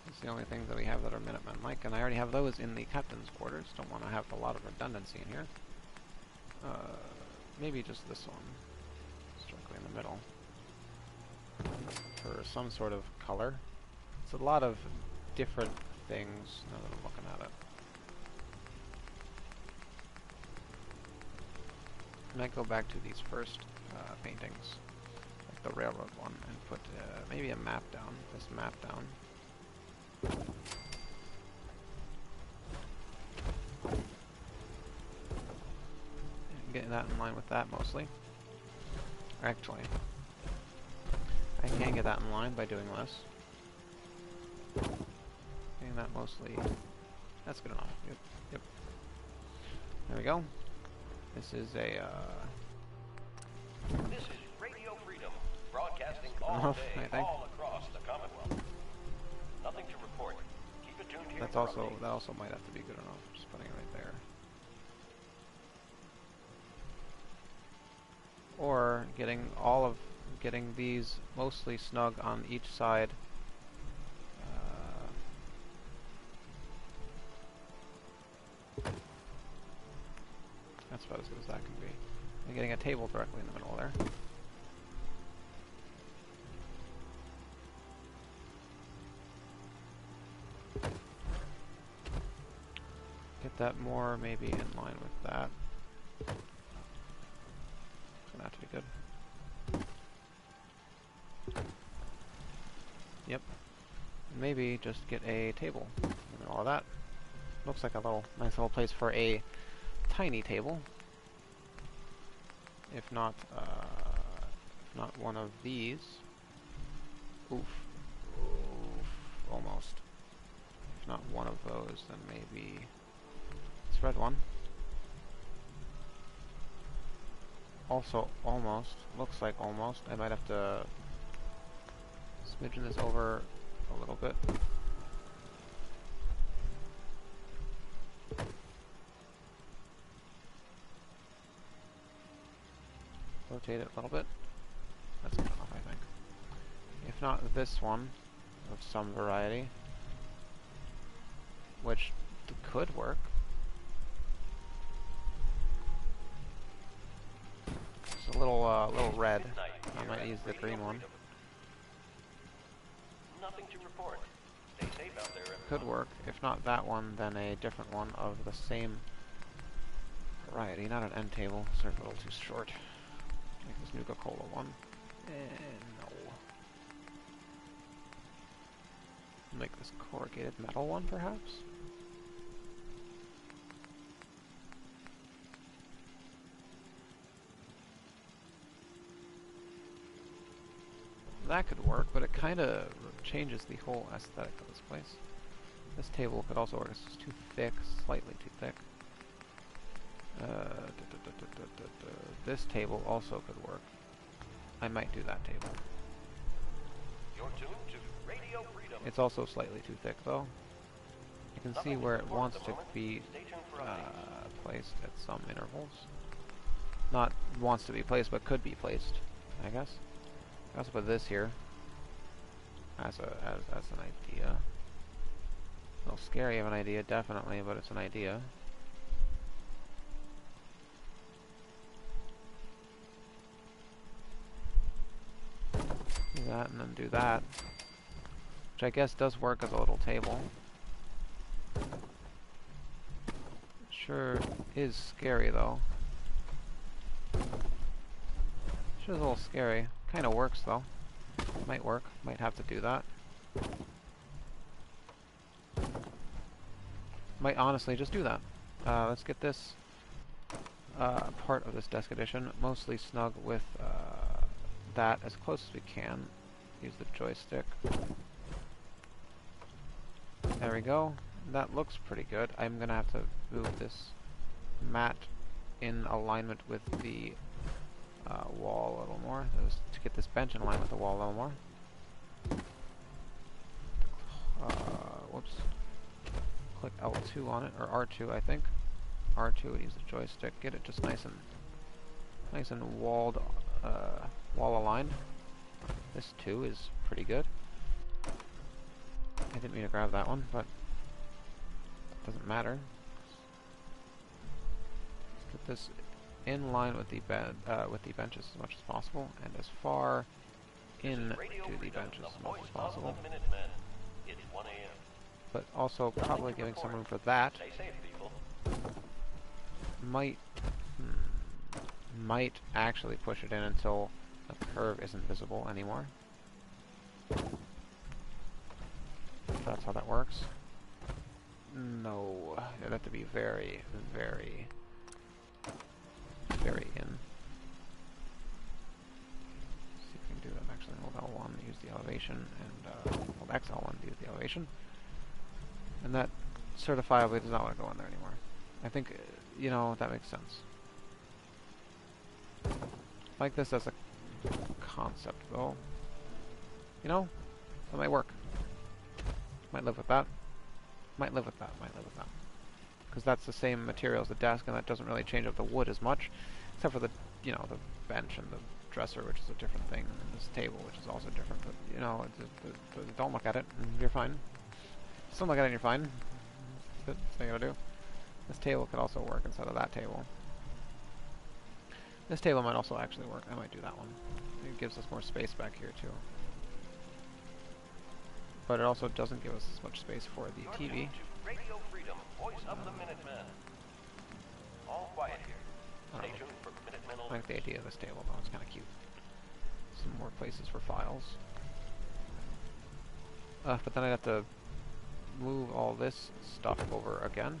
It's the only things that we have that are Minutemen-like, and I already have those in the captain's quarters. Don't want to have a lot of redundancy in here. Maybe just this one, strictly in the middle, for some sort of color. It's a lot of different things now that I'm looking at it. I might go back to these first paintings, like the railroad one, and put maybe a map down, this map down. Getting that in line with that mostly. Actually, I can get that in line by doing this. Getting that mostly. That's good enough. Yep. Yep. There we go. This is a. This is Radio Freedom, broadcasting all day, all across the Commonwealth. Nothing to report. Keep it tuned here. That also might have to be good enough. Just putting it right there. Or getting these mostly snug on each side. That's about as good as that can be. And getting a table directly in the middle there. Get that more maybe in line with that. It's gonna have to be good. Yep. Maybe just get a table in the middle of that. Looks like a nice little place for a tiny table. If not one of these. Oof. Oof. Almost. If not one of those, then maybe this red one. Also almost. Looks like almost. I might have to smidgen this over a little bit. Rotate it a little bit. That's good enough, I think. If not this one, of some variety, which could work. It's a little red. I might use the green one. Nothing to report. Stay safe out there. Could work. If not that one, then a different one of the same variety, not an end table. Serve a little too short. Make this Nuka-Cola one. No. Make this corrugated metal one, perhaps? That could work, but it kind of changes the whole aesthetic of this place. This table could also work. It's just too thick, slightly too thick. This table also could work. I might do that table. You're tuned to Radio Freedom. It's also slightly too thick, though. You can see where it wants to be placed at some intervals. Not wants to be placed, but could be placed, I guess. I also put this here as an idea. A little scary of an idea, definitely, but it's an idea. Do that and then do that, which I guess does work as a little table. It sure is scary, though. Sure is a little scary. Kind of works, though. Might work. Might have to do that. Might honestly just do that. Let's get this part of this desk edition mostly snug with that as close as we can. Use the joystick. There we go. That looks pretty good. I'm gonna have to move this mat in alignment with the wall a little more. To get this bench in alignment with the wall a little more. Whoops. Click L2 on it, or R2 I think. R2 would use the joystick. Get it just nice and wall aligned. This too is pretty good. I didn't mean to grab that one, but it doesn't matter. Let's get this in line with the benches as much as possible, and as far in to the benches as much as possible. It's 1 a.m. But also probably giving some room for that. Stay safe, people. Might actually push it in until the curve isn't visible anymore. If that's how that works. No, it'd have to be very, very, very in. See if we can do that. Actually, hold L1 to use the elevation, and hold XL1 to use the elevation. And that certifiably does not want to go in there anymore. I think, you know, that makes sense. Like this as a concept, though. You know, that might work. Might live with that. Might live with that. Might live with that. Because that's the same material as the desk, and that doesn't really change up the wood as much, except for the, you know, the bench and the dresser, which is a different thing, and this table, which is also different. But you know, don't look at it, and you're fine. Just don't look at it, and you're fine. That's what you gotta do. This table could also work instead of that table. This table might also actually work. I might do that one. It gives us more space back here too. But it also doesn't give us as much space for the TV. Radio Freedom, voice of the Minutemen. All quiet here. Stay tuned for Minutemen. I like the idea of this table though. It's kind of cute. Some more places for files. But then I'd have to move all this stuff over again.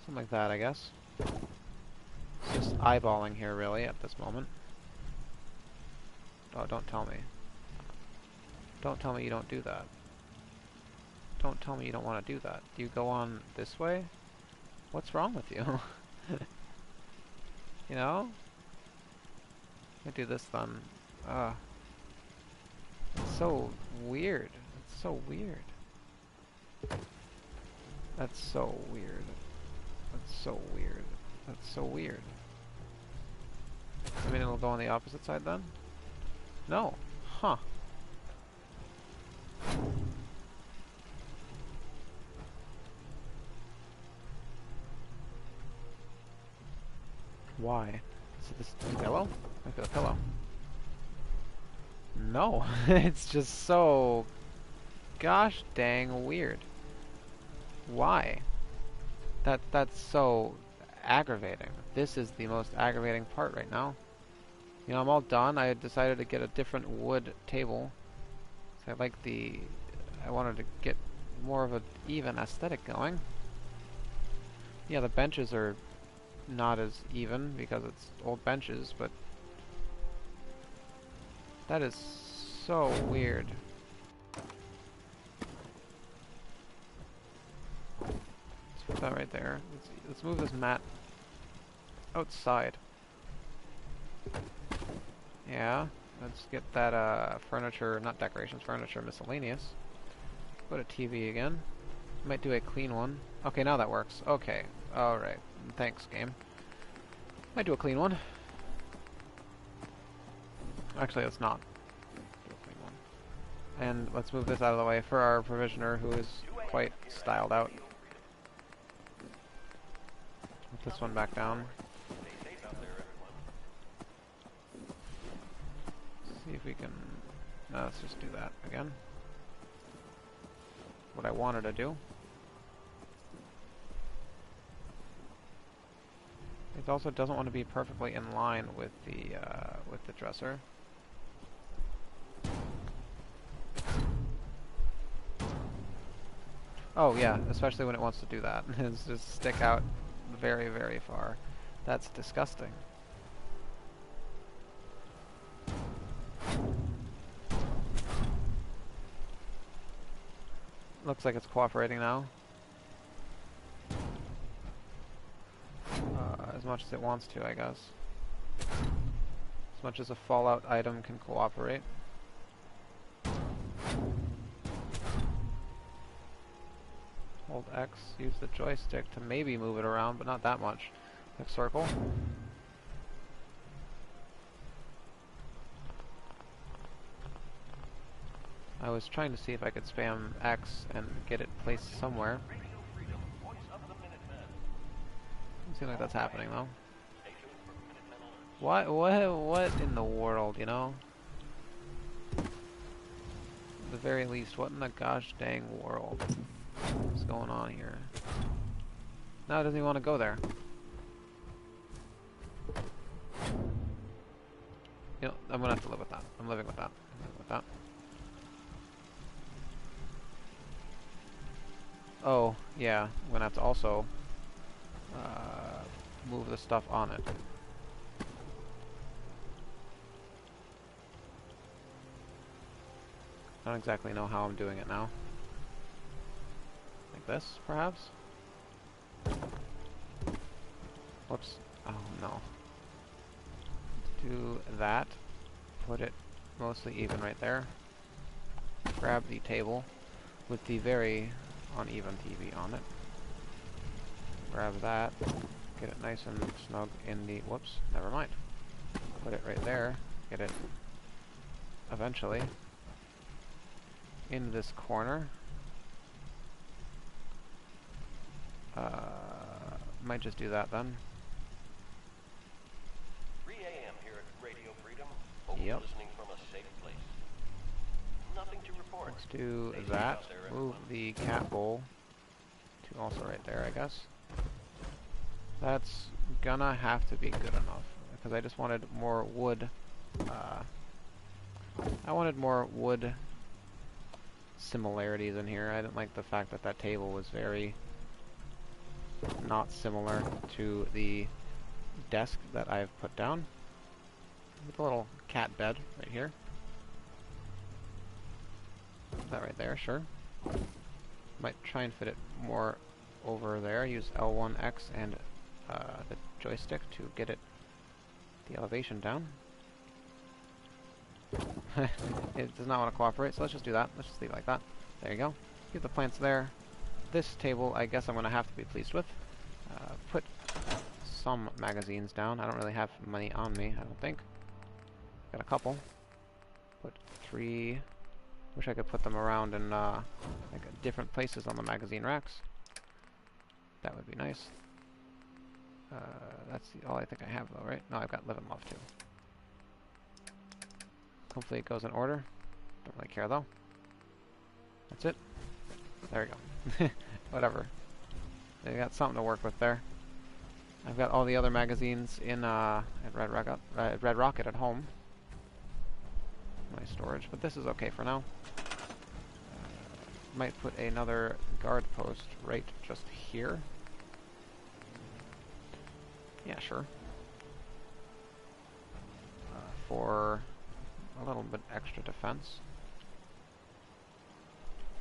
Something like that, I guess. It's just eyeballing here, really, at this moment. Oh, don't tell me. Don't tell me you don't do that. Don't tell me you don't want to do that. Do you go on this way? What's wrong with you? You know? I do this then. It's so weird. It's so weird. That's so weird. That's so weird. That's so weird. I mean, it'll go on the opposite side then? No. Huh. Why? Is it this pillow? Might be the pillow. No, it's just so gosh dang weird. Why? That's so aggravating. This is the most aggravating part right now. You know, I'm all done. I decided to get a different wood table. So I wanted to get more of an even aesthetic going. Yeah, the benches are not as even because it's old benches, but that is so weird. Let's put that right there. Let's move this mat outside. Yeah, let's get that furniture, not decorations, furniture miscellaneous. Go to TV again. Might do a clean one. Okay, now that works. Okay, alright. Thanks, game. Might do a clean one. Actually, let's not do a clean one. And let's move this out of the way for our provisioner, who is quite styled out. Put this one back down. See if we can... No, let's just do that again. What I wanted to do. It also doesn't want to be perfectly in line with the dresser. Oh yeah, especially when it wants to do that. It's just stick out very, very far. That's disgusting. Looks like it's cooperating now. As much as it wants to, I guess. As much as a Fallout item can cooperate. Hold X, use the joystick to maybe move it around, but not that much. Like circle. I was trying to see if I could spam X and get it placed somewhere. Doesn't seem like that's happening though. What in the world, you know? At the very least, what in the gosh dang world is going on here? Now it doesn't even want to go there. You know, I'm gonna have to live with that. I'm living with that. I'm living with that. Oh, yeah, I'm gonna have to also move the stuff on it. I don't exactly know how I'm doing it now. Like this, perhaps? Whoops. Oh, no. Do that. Put it mostly even right there. Grab the table with the very uneven TV on it. Grab that. Get it nice and snug in the... Whoops, never mind. Put it right there. Get it eventually in this corner. Might just do that then. 3 a.m. here at Radio Freedom. Hope you're Yep. listening from a safe place. Nothing to report. Let's do that. Move the cat bowl to also right there, I guess. That's gonna have to be good enough because I just wanted more wood. I wanted more wood similarities in here. I didn't like the fact that that table was very not similar to the desk that I've put down. With a little cat bed right here. That right there, sure. Might try and fit it more over there. Use L1X and the joystick to get it the elevation down. It does not want to cooperate, so let's just do that. Let's just leave it like that. There you go. Keep the plants there. This table, I guess I'm going to have to be pleased with. Put some magazines down. I don't really have money on me, I don't think. Got a couple. Put 3. Wish I could put them around in like different places on the magazine racks. That would be nice. That's all I think I have, though, right? No, I've got live and love, too. Hopefully it goes in order. Don't really care, though. That's it. There we go. Whatever. They got something to work with there. I've got all the other magazines in at Red Rocket at home. My storage, but this is okay for now. Might put another guard post right just here. Yeah, sure. For a little bit extra defense.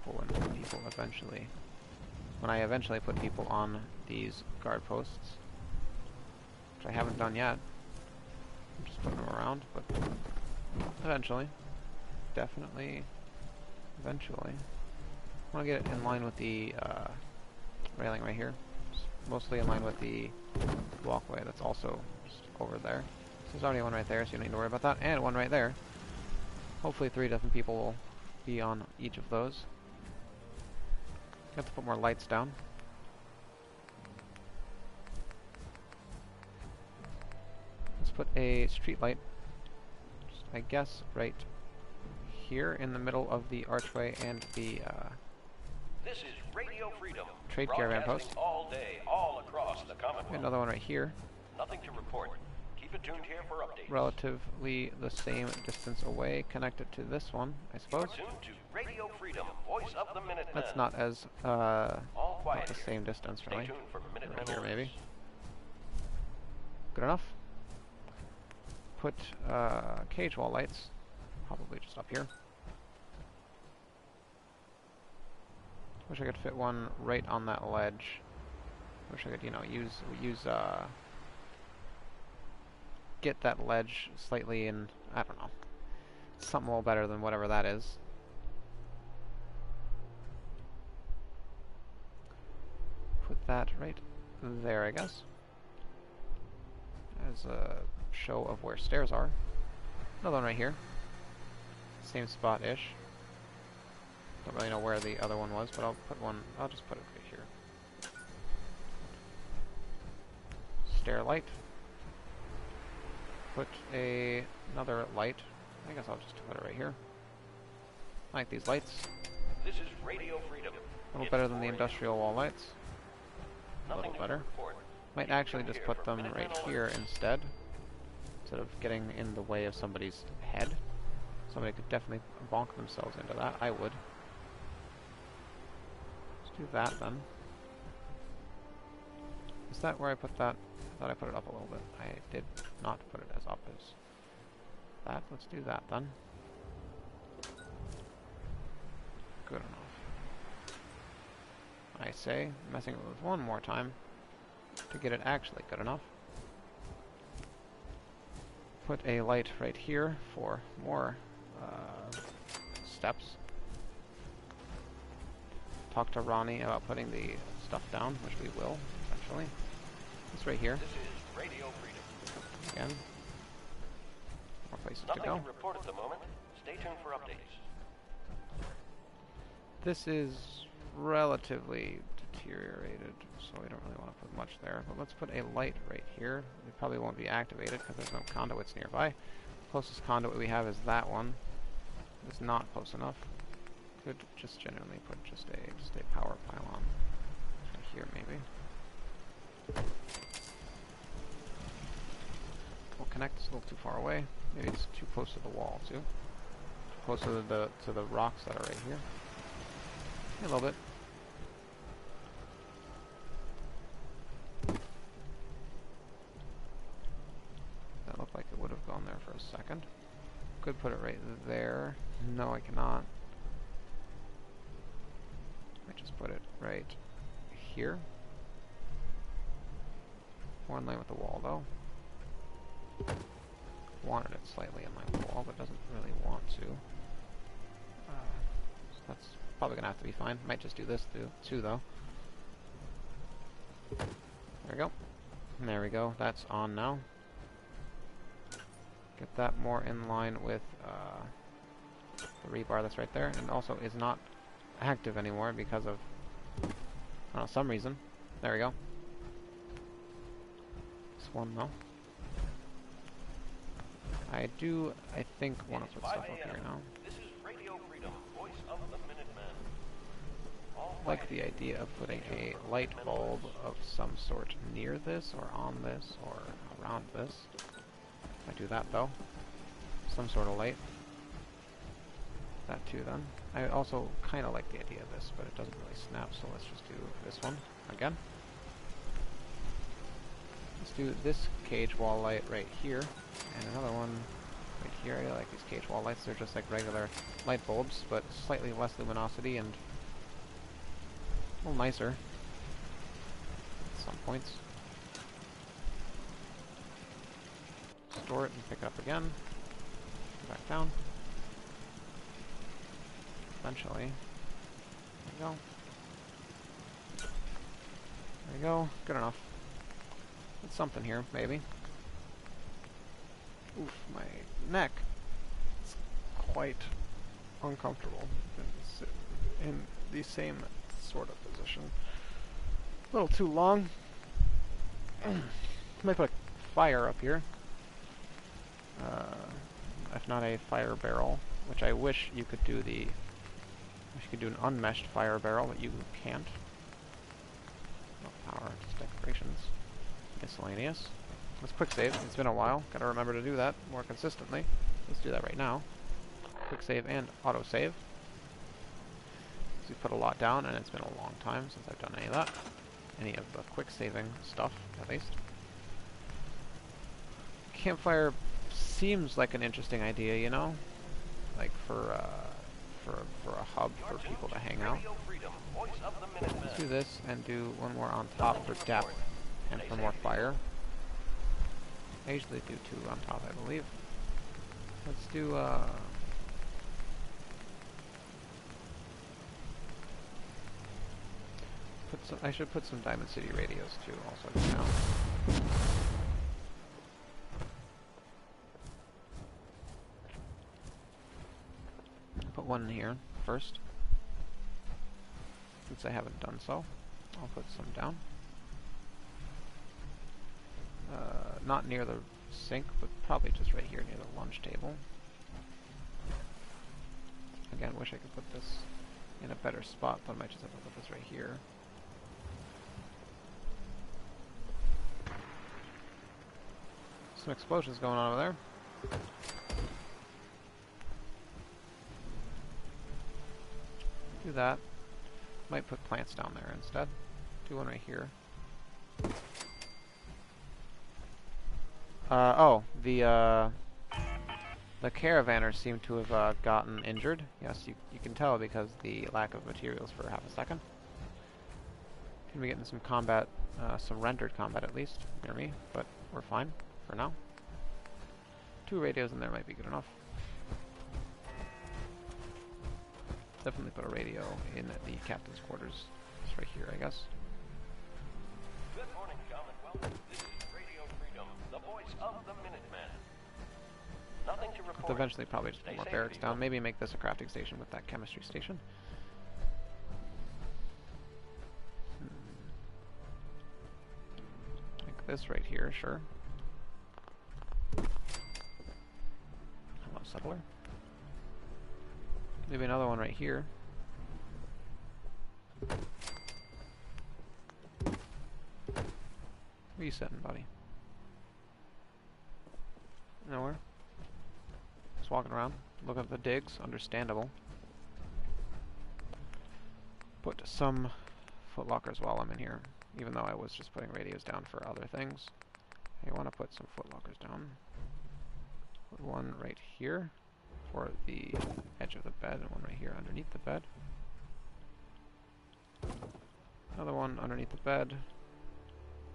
For when people eventually... When I eventually put people on these guard posts. Which I haven't done yet. I'm just putting them around, but eventually. Definitely eventually. I want to get it in line with the railing right here. Just mostly in line with the walkway that's also just over there. So there's already one right there, so you don't need to worry about that. And one right there. Hopefully 3 different people will be on each of those. Have to put more lights down. Let's put a street light, just, I guess, right here in the middle of the archway and the This is Radio Freedom. trade caravan post. All day, all across the Commonwealth. Another one right here. Nothing to report. Keep it tuned here for updates. Relatively the same distance away, connected to this one, I suppose. You're tuned to Radio Freedom, voice of the Minutemen. That's not as All quiet not the here. same distance, Stay really. tuned for Minutemen Right here, alerts. maybe. Good enough. Put cage wall lights, probably just up here. Wish I could fit one right on that ledge. Wish I could, you know, get that ledge slightly in, I don't know, something a little better than whatever that is. Put that right there, I guess, as a show of where stairs are. Another one right here. Same spot-ish. Don't really know where the other one was, but I'll just put it right here. Stair light. Put another light. I guess I'll just put it right here. I like these lights. This is Radio Freedom. A little better than the industrial wall lights. A little Nothing to better. report. Might actually just put them right here instead of getting in the way of somebody's head. Somebody could definitely bonk themselves into that. I would. Let's do that then. Is that where I put that? I thought I put it up a little bit. I did not put it as up as that. Let's do that then. Good enough. I say, messing with it one more time to get it actually good enough. Put a light right here for more steps. Talk to Ronnie about putting the stuff down, which we will eventually. It's right here. This is Radio Freedom. Again. More places to Nothing go. to report at the moment. Stay tuned for updates. This is relatively deteriorated, so we don't really want to put much there. But let's put a light right here. It probably won't be activated because there's no conduits nearby. Closest conduit we have is that one. It's not close enough. Could just generally put just a power pylon right here, maybe. We'll connect. It's a little too far away. Maybe it's too close to the wall too. Too close to the rocks that are right here. A little bit. That looked like it would have gone there for a second. Could put it right there. No, I cannot. I just put it right here. More in line with the wall, though. Wanted it slightly in line with the wall, but doesn't really want to. So that's probably gonna have to be fine. Might just do this too, though. There we go. There we go. That's on now. Get that more in line with the rebar that's right there, and also is not active anymore because of some reason. There we go. one though. I think, want to put stuff up here now. This is Radio Freedom, voice of the Minutemen. I like the idea of putting a light bulb of some sort near this, or on this, or around this. I do that though. Some sort of light. That too then. I also kind of like the idea of this, but it doesn't really snap, so let's just do this one again. Let's do this cage wall light right here, and another one right here. I like these cage wall lights. They're just like regular light bulbs, but slightly less luminosity and a little nicer at some points. Store it and pick it up again. Go back down. Eventually. There we go. There we go. Good enough. It's something here, maybe. Oof, my neck. It's quite uncomfortable in the same sort of position. A little too long. Might put a fire up here. If not a fire barrel, which I wish you could do the... wish you could do an unmeshed fire barrel, but you can't. No power, just decorations. Miscellaneous. Let's quick save. It's been a while. Gotta remember to do that more consistently. Let's do that right now. Quick save and auto save. We put a lot down, and it's been a long time since I've done any of that. Any of the quick saving stuff, at least. Campfire seems like an interesting idea, you know? Like for a hub for people to hang out. Let's do this and do one more on top for depth and for more fire. I usually do two on top, I believe. Let's do I should put some Diamond City radios too, also just now. Put one in here first. Since I haven't done so, I'll put some down. Not near the sink, but probably just right here near the lunch table. Again, wish I could put this in a better spot, but I might just have to put this right here. Some explosions going on over there. Do that. Might put plants down there instead. Do one right here. The caravanners seem to have gotten injured. Yes, you can tell because the lack of materials for half a second. Can be getting some combat, some rendered combat at least, near me, but we're fine for now. 2 radios in there might be good enough. Definitely put a radio in the captain's quarters. Just right here, I guess. Good morning, Commonwealth. This is Radio Freedom, the voice of the Minutemen. Nothing to report. But eventually probably just put more barracks down. Maybe make this a crafting station with that chemistry station. Like this right here, sure. Hello, settler. Maybe another one right here. Where are you sitting, buddy? Nowhere. Just walking around, looking at the digs, understandable. Put some footlockers while I'm in here, even though I was just putting radios down for other things. I want to put some footlockers down. Put one right here for the edge of the bed, and one right here underneath the bed. Another one underneath the bed.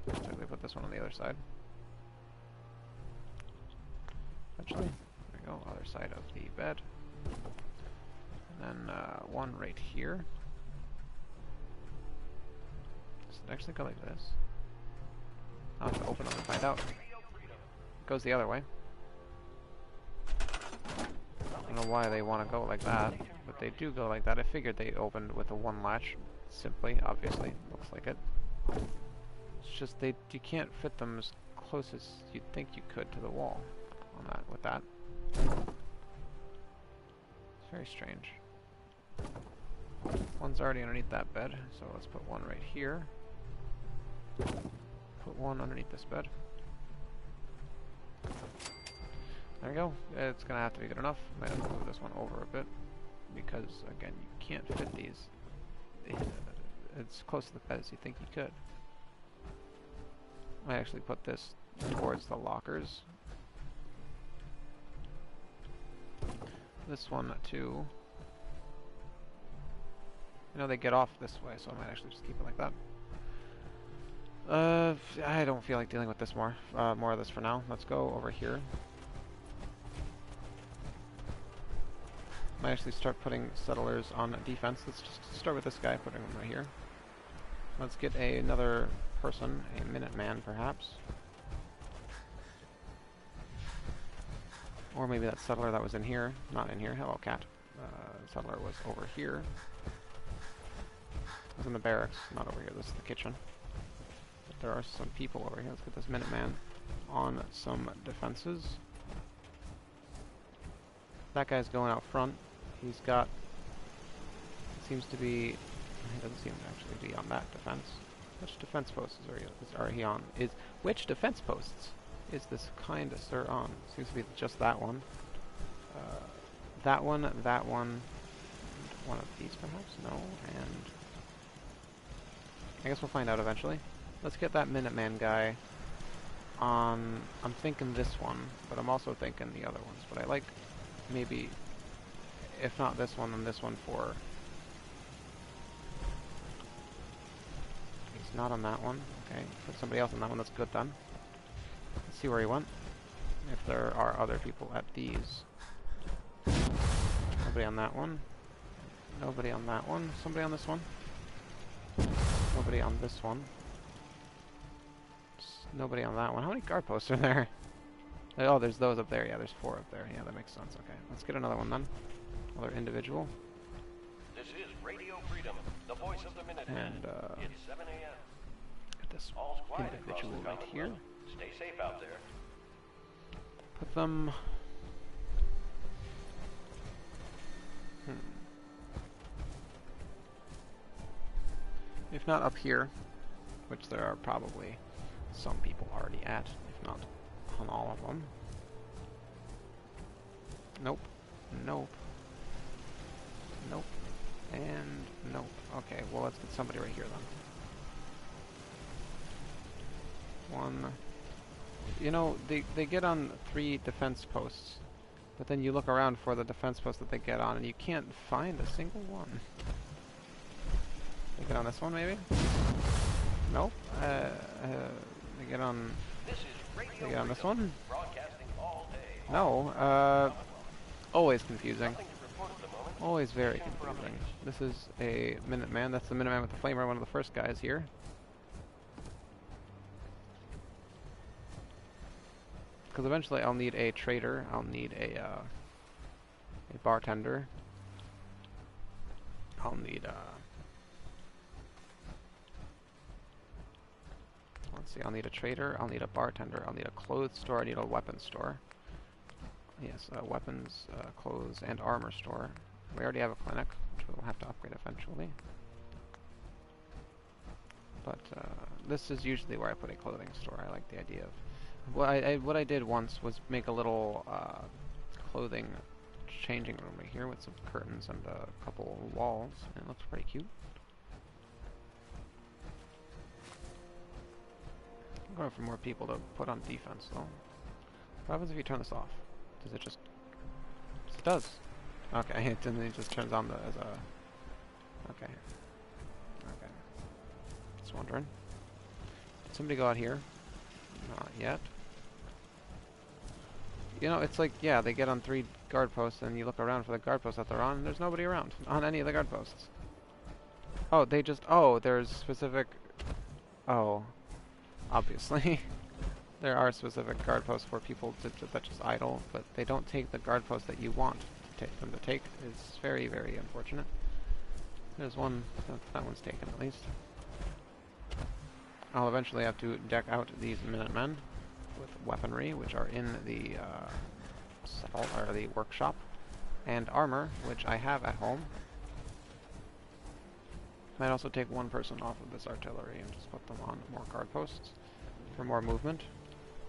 Technically put this one on the other side. Eventually. There we go, other side of the bed. And then one right here. Does it actually go like this? I'll have to open them and find out. It goes the other way. I don't know why they want to go like that, but they do go like that. I figured they opened with a one latch, simply, obviously. Looks like it. It's just you can't fit them as close as you'd think you could to the wall on that with that. It's very strange. One's already underneath that bed, so let's put one right here. Put one underneath this bed. There we go. It's gonna have to be good enough. Might have to move this one over a bit because, again, you can't fit these. It's close to the bed as you think you could. I actually put this towards the lockers. This one too. You know, they get off this way, so I might actually just keep it like that. I don't feel like dealing with this more. More of this for now. Let's go over here. Might actually start putting settlers on defense. Let's just start with this guy, putting him right here. Let's get another person, a Minuteman perhaps. Or maybe that settler that was in here. Not in here. Hello, cat. Settler was over here. It was in the barracks, not over here. This is the kitchen. But there are some people over here. Let's get this Minuteman on some defenses. That guy's going out front. He's got... seems to be... he doesn't seem to actually be on that defense. Which defense posts are he on? Which defense posts is this kind of sir on? Seems to be just that one. That one, and one of these perhaps? No, and... I guess we'll find out eventually. Let's get that Minuteman guy on... I'm thinking this one, but I'm also thinking the other ones. But I like maybe, if not this one, then this one for... He's not on that one. Okay, put somebody else on that one. That's good then. Let's see where he went. If there are other people at these. Nobody on that one. Nobody on that one. Somebody on this one. Nobody on this one. Nobody on that one. How many guard posts are there? Oh, there's those up there. Yeah, there's 4 up there. Yeah, that makes sense. Okay, let's get another one then. Another individual. This is Radio Freedom, the voice of the Minutemen. And it's 7 a.m. Get this All's quiet across individual the right here. Commonwealth. Stay safe out there. Put them... If not up here, which there are probably some people already at, if not on all of them. Nope. Nope. Nope. And nope. Okay, well let's get somebody right here then. One. You know, they get on 3 defense posts, but then you look around for the defense post that they get on and you can't find a single one. They get on this one, maybe? Nope. They get on... They get on this one? No. Always confusing. Always very confusing. This is a Minuteman. That's the Minuteman with the flamer, one of the first guys here. Because eventually I'll need a trader. I'll need a bartender. I'll need let's see, I'll need a trader, I'll need a bartender, I'll need a clothes store, I need a weapons store. Yes, weapons, clothes, and armor store. We already have a clinic, which we'll have to upgrade eventually. But this is usually where I put a clothing store. I like the idea of... What I did once was make a little clothing changing room right here with some curtains and a couple walls, and it looks pretty cute. I'm going for more people to put on defense, though. What happens if you turn this off? Does it just... It does. Okay, it just turns on as a... Okay. Okay. Just wondering. Did somebody go out here? Not yet. You know, it's like, yeah, they get on 3 guard posts, and you look around for the guard posts that they're on, and there's nobody around on any of the guard posts. Oh, they just... Oh, there's specific... Oh... Obviously. There are specific guard posts for people that just idle, but they don't take the guard post that you want them to take. It's very, very unfortunate. There's one, that one's taken at least. I'll eventually have to deck out these Minutemen. with weaponry, which are in the or the workshop, and armor, which I have at home. Might also take one person off of this artillery and just put them on more guard posts for more movement,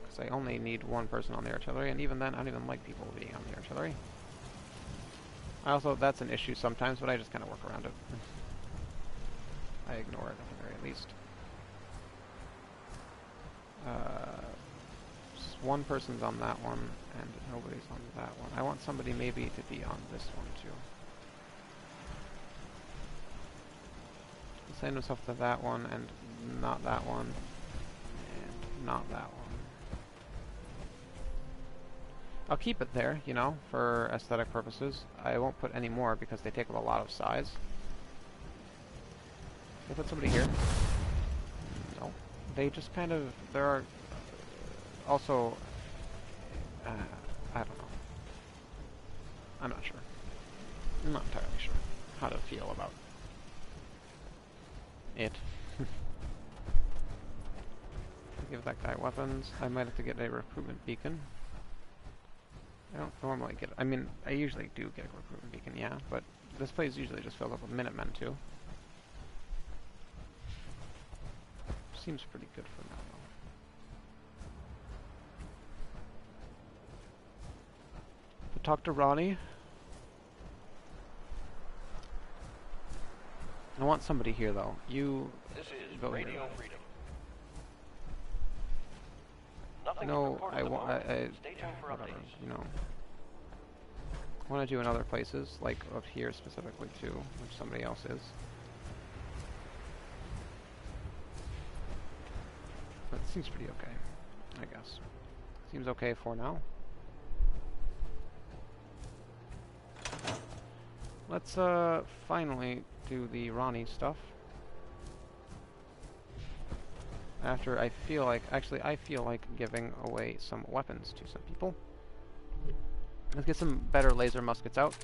because I only need one person on the artillery, and even then, I don't even like people being on the artillery. Also, that's an issue sometimes, but I just kind of work around it. I ignore it at the very least. Just one person's on that one, and nobody's on that one. I want somebody maybe to be on this one too. Assign himself to that one, and not that one, and not that one. I'll keep it there, you know, for aesthetic purposes. I won't put any more because they take up a lot of size. Can I put somebody here? No. They just kind of, there are also, I don't know. I'm not sure. I'm not entirely sure how to feel about it. Give that guy weapons. I might have to get a recruitment beacon. I don't normally get it. I mean, I usually do get a recruitment beacon, yeah, but this place usually just fills up with Minutemen too. Seems pretty good for now, though. But talk to Ronnie. I want somebody here, though. You This is go Radio here. Freedom. Nothing No, to report I at the want. moment. I Stay tuned for whatever, updates. you know. I want to do in other places, like up here specifically too, which somebody else is. But it seems pretty okay, I guess. Seems okay for now. Let's finally do the Ronnie stuff. After I feel like, actually I feel like giving away some weapons to some people. Let's get some better laser muskets out,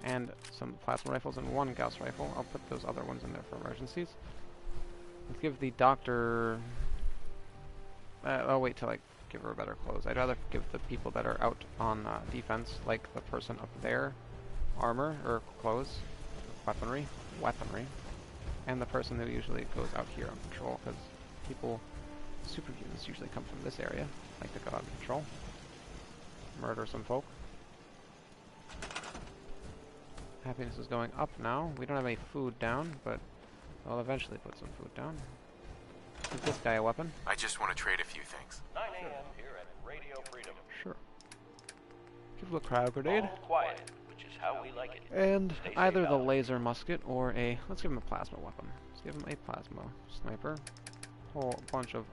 and some plasma rifles and one Gauss rifle. I'll put those other ones in there for emergencies. Let's give the doctor... I'll wait till I give her better clothes. I'd rather give the people that are out on defense, like the person up there, armor, or clothes, weaponry, and the person who usually goes out here on patrol, because people, superhumans usually come from this area, like to go out on patrol, murder some folk. Happiness is going up now. We don't have any food down, but I'll eventually put some food down. Give this guy a weapon. I just want to trade a few things. 9 a.m. here at Radio Freedom. Sure. Give him a crowd grenade. All quiet, which is how we like it. And Stay safe, either the Alex. laser musket or a... Let's give him a plasma weapon. Let's give him a plasma sniper. Whole bunch of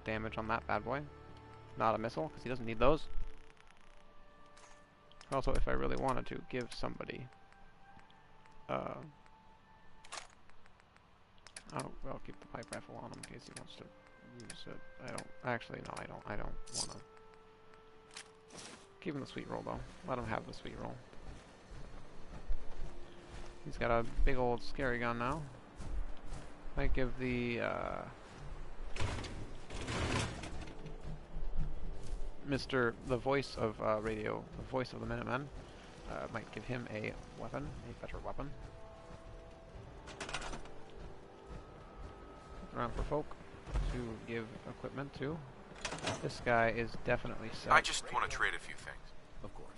damage on that bad boy. Not a missile, because he doesn't need those. Also, if I really wanted to, give somebody... I'll keep the pipe rifle on him in case he wants to use it. I don't... Actually, no, I don't want to... Give him the sweet roll, though. Let him have the sweet roll. He's got a big old scary gun now. Might give the, the voice of radio, the voice of the Minutemen, might give him a weapon, a better weapon. Look around for folk to give equipment to. This guy is definitely set. I just want to trade a few things. Of course.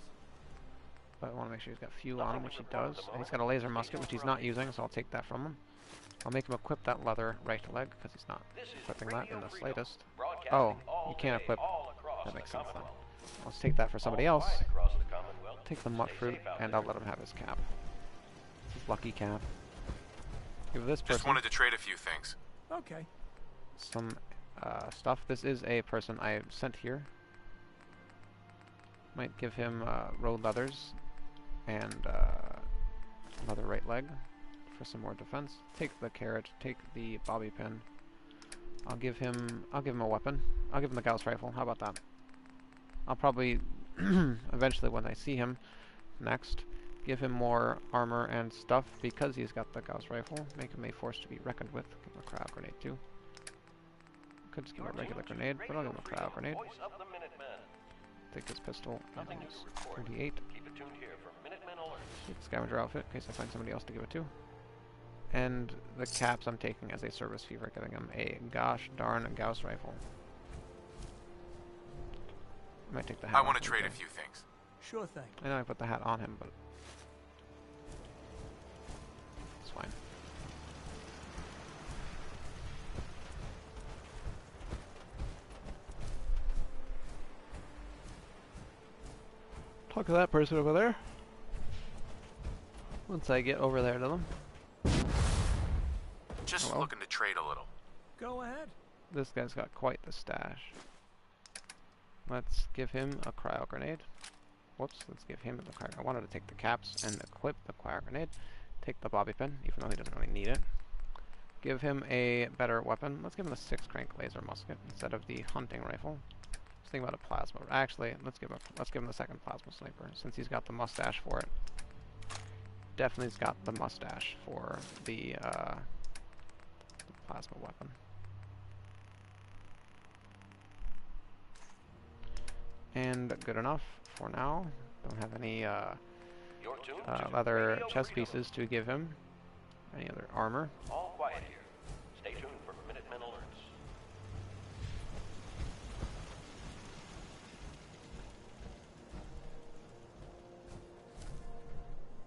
But I want to make sure he's got fuel on him, which he does. And he's got a laser musket, which he's not using, so I'll take that from him. I'll make him equip that leather right leg, because he's not equipping that in the slightest. Oh, you can't equip. That makes sense then. Let's take that for somebody else. Take the mutt fruit, and I'll let him have his cap. His lucky cap. Give this person Just wanted to trade a few things. Okay. some stuff. This is a person I sent here. Might give him road leathers and leather right leg for some more defense. Take the carrot. Take the bobby pin. I'll give him a weapon. I'll give him the Gauss rifle. How about that? I'll probably eventually, when I see him next, give him more armor and stuff because he's got the Gauss rifle. Make him a force to be reckoned with. Give him a crowd grenade too. Could just give him a regular grenade, but I'll give him a cryo grenade. Voice of the Minutemen. Take his pistol. Nothing new to report. 38. Keep it tuned here for Minutemen alerts. Take the scavenger outfit in case I find somebody else to give it to. And the caps I'm taking as a service fever, giving him a gosh darn Gauss rifle. I might take the hat. I want to trade a few things. Sure thing. I know I put the hat on him, but it's fine. Talk to that person over there. Once I get over there to them. Just Hello? looking to trade a little. Go ahead. This guy's got quite the stash. Let's give him a cryo grenade. Whoops, let's give him the cryo. I wanted to take the caps and equip the cryo grenade. Take the bobby pin, even though he doesn't really need it. Give him a better weapon. Let's give him the 6-crank laser musket instead of the hunting rifle. Just think about a plasma. Actually, let's give him the second plasma sniper since he's got the mustache for it. Definitely's got the mustache for the plasma weapon. And good enough for now. Don't have any You're tuned to leather Radio chest Freedom. pieces to give him. Any other armor? All quiet here. Stay tuned for Minutemen alerts.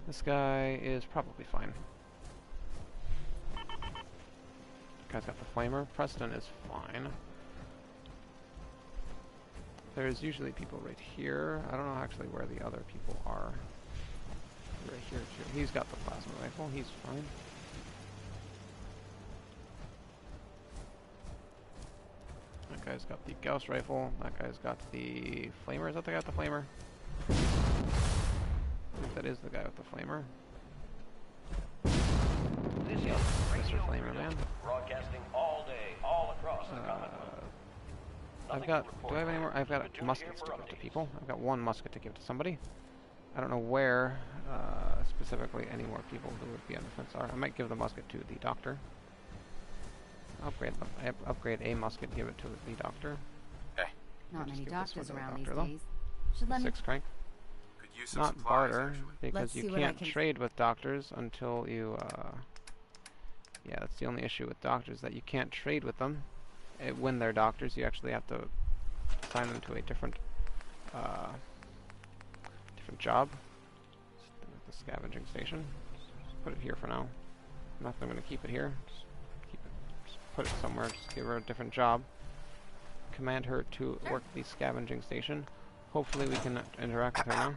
This guy is probably fine. Guy's got the flamer. Preston is fine. There's usually people right here. I don't know actually where the other people are. Right here too. He's got the plasma rifle. He's fine. That guy's got the Gauss rifle. That guy's got the flamer. Is that the guy with the flamer? I think that is the guy with the flamer. This Yep, is Mr. Radio Flamer Freedom, Man. broadcasting all day, all across the Commonwealth. I've got, do I have any more? I've got muskets to give to people. I've got one musket to give to somebody. I don't know where, specifically any more people who would be on the fence are. I might give the musket to the doctor. Upgrade a musket, give it to the doctor. Hey, Not Just many give this one doctors to the around doctor, these though. days. Should let me. 6 crank. could use some Not supplies, barter, actually. because Let's you see what I can't can- trade with doctors until you, yeah, that's the only issue with doctors, that you can't trade with them. When they're doctors, you actually have to assign them to a different job. The scavenging station. Just put it here for now. I'm going to keep it here. Just put it somewhere. Just give her a different job. Command her to work the scavenging station. Hopefully we can interact with her now.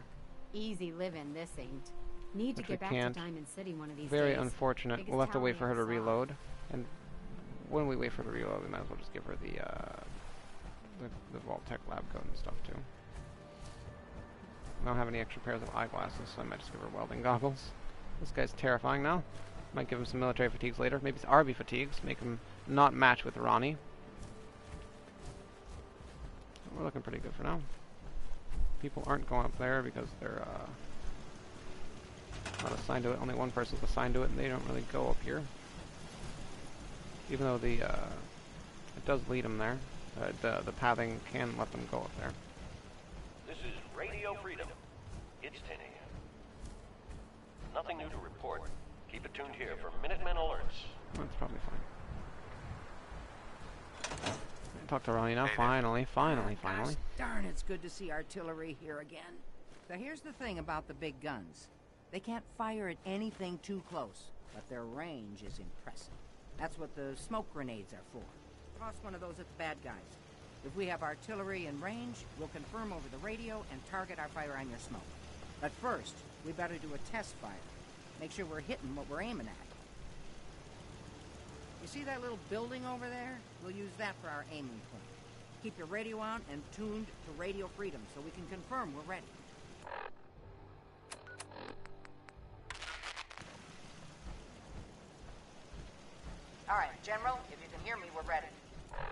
Easy living, this ain't. Need to Which we get back can't. to Diamond City one of these Very days. unfortunate. Biggest We'll have to town wait for her to we ever saw. reload. And when we wait for her to reload, we might as well just give her the Vault Tech lab coat and stuff too. I don't have any extra pairs of eyeglasses, so I might just give her welding goggles. This guy's terrifying now. Might give him some military fatigues later. Maybe it's RB fatigues. Make him not match with Ronnie. We're looking pretty good for now. People aren't going up there because they're not assigned to it. Only one person's assigned to it, and they don't really go up here. Even though the it does lead them there. The pathing can let them go up there. This is Radio Freedom. It's 10 a.m. Nothing new to report. Keep it tuned here for Minutemen alerts. That's probably fine. Talk to Ronnie now. Hey there. Finally. Gosh darn, it's good to see artillery here again. So here's the thing about the big guns. They can't fire at anything too close, but their range is impressive. That's what the smoke grenades are for. Toss one of those at the bad guys. If we have artillery in range, we'll confirm over the radio and target our fire on your smoke. But first, we better do a test fire. Make sure we're hitting what we're aiming at. You see that little building over there? We'll use that for our aiming point. Keep your radio on and tuned to Radio Freedom so we can confirm we're ready. All right, General, if you can hear me, we're ready.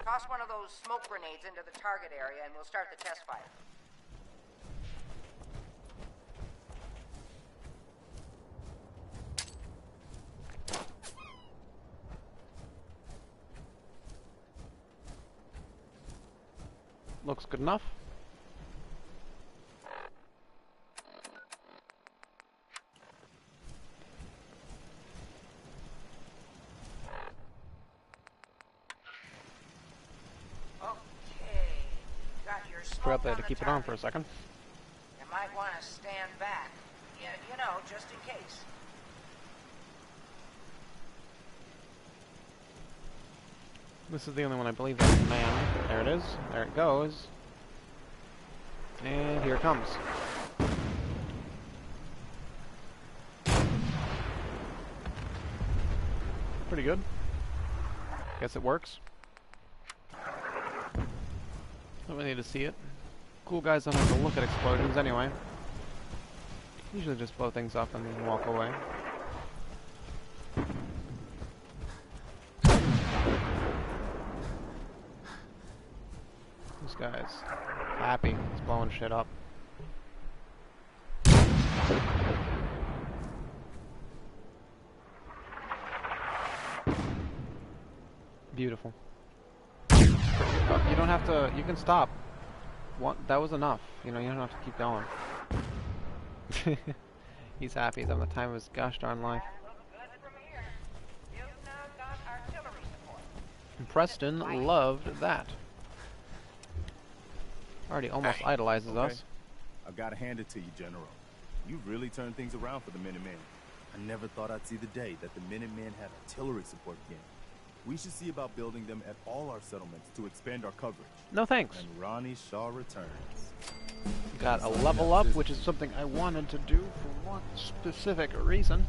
Toss one of those smoke grenades into the target area and we'll start the test fire. Looks good enough. Forgot they had to keep it on for a second. You might want to stand back. Yeah, you know, just in case. This is the only one I believe that's a man. There it is. There it goes. And here it comes. Pretty good. Guess it works. Don't really need to see it. Cool guys don't have to look at explosions anyway. Usually just blow things up and then walk away. This guy's happy. He's blowing shit up. Beautiful. You don't have to. You can stop. That was enough. You know, you don't have to keep going. He's happy. He's having the time of his gosh darn life. And Preston loved that. Already almost idolizes us. I've got to hand it to you, General. You've really turned things around for the Minutemen. I never thought I'd see the day that the Minutemen had artillery support again. We should see about building them at all our settlements to expand our coverage. No thanks. And Ronnie Shaw returns. Got a level up, which is something I wanted to do for one specific reason.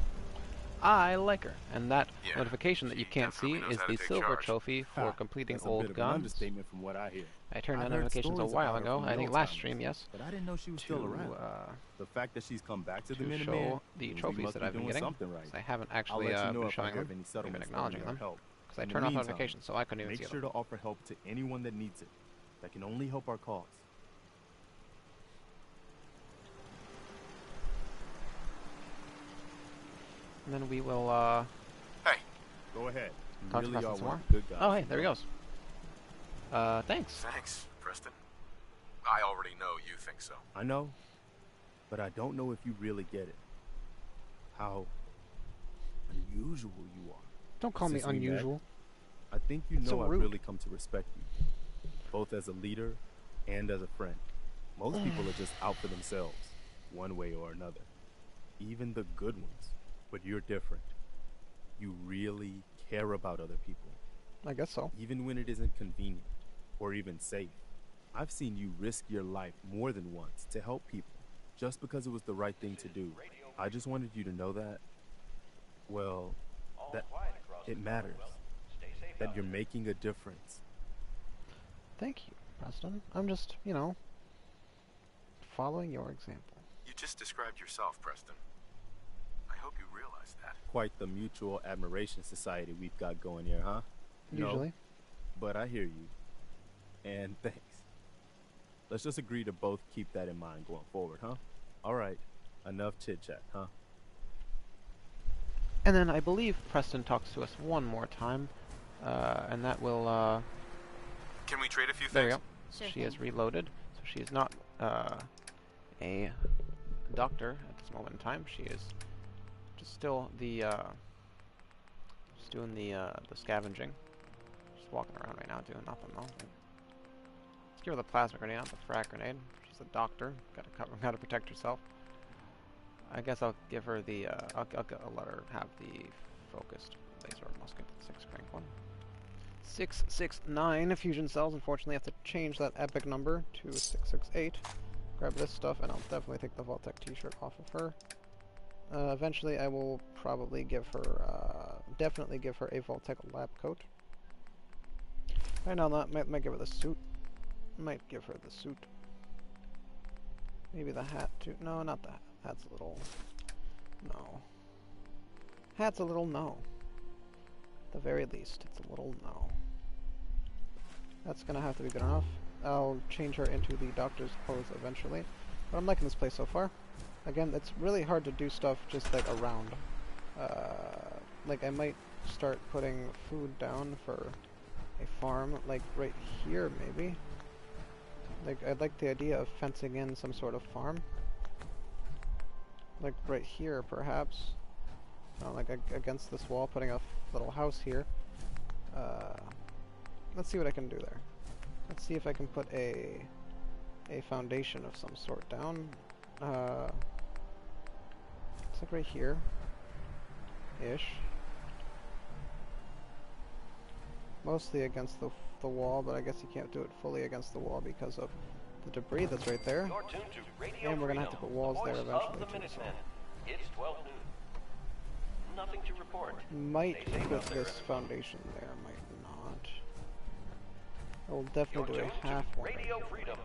I like her, and that notification that you can't see is the silver trophy for completing old guns. Understatement from what I hear. I turned on notifications a while ago. I think last stream, yes. But I didn't know she was still around. The fact that she's come back to the Minutemen show the trophies that I've been getting. Right. I haven't actually been showing them, even acknowledging them, because I turned off notifications, so I couldn't even see them. Make sure to offer help to anyone that needs it. That can only help our cause. And then we will, Hey. Go ahead. Talk to Preston some more. Good guys. Oh, hey, there he goes. Thanks. Thanks, Preston. I already know you think so. I know, but I don't know if you really get it. How unusual you are. Don't call me unusual. I think you That's know so I've rude. really come to respect you, both as a leader and as a friend. Most people are just out for themselves, one way or another. Even the good ones. But you're different. You really care about other people. I guess so. Even when it isn't convenient or even safe. I've seen you risk your life more than once to help people just because it was the right thing to do. I just wanted you to know that, well, that it matters. That you're making a difference. Thank you, Preston. I'm just, you know, following your example. You just described yourself, Preston. I hope you realize that. Quite the mutual admiration society we've got going here, huh? Usually. No, but I hear you. And thanks. Let's just agree to both keep that in mind going forward, huh? Alright, enough chit-chat, huh? And then I believe Preston talks to us one more time, and that will, Can we trade a few things? there you go. Sure She thing. is reloaded, so she is not, a doctor at this moment in time. She is just still the, just doing the scavenging. Just walking around right now doing nothing, though. Let's give her the plasma grenade, not the frag grenade. She's a doctor. Gotta protect herself. I guess I'll give her the, I'll let her have the focused laser musket, 6 crank one. 669 fusion cells. Unfortunately, I have to change that epic number to 668. Grab this stuff, and I'll definitely take the Vault-Tec t-shirt off of her. Eventually, I will probably give her, definitely give her a Vault-Tec lab coat. Right now, might give her the suit. Might give her the suit. Maybe the hat too. No, not the hat. Hat's a little... no. Hat's a little no. At the very least, it's a little no. That's gonna have to be good enough. I'll change her into the doctor's clothes eventually. But I'm liking this place so far. Again, it's really hard to do stuff just like around. Like I might start putting food down for a farm, like right here maybe. Like, I'd like the idea of fencing in some sort of farm. Like right here, perhaps. Like against this wall, putting a little house here. Let's see what I can do there. Let's see if I can put a foundation of some sort down. It's like right here, ish. Mostly against the wall, but I guess you can't do it fully against the wall because of the debris that's right there. And we're gonna have to put walls there eventually too. So. It's 12 noon. Nothing to report. Might put this foundation there, might not. I will definitely do a half one,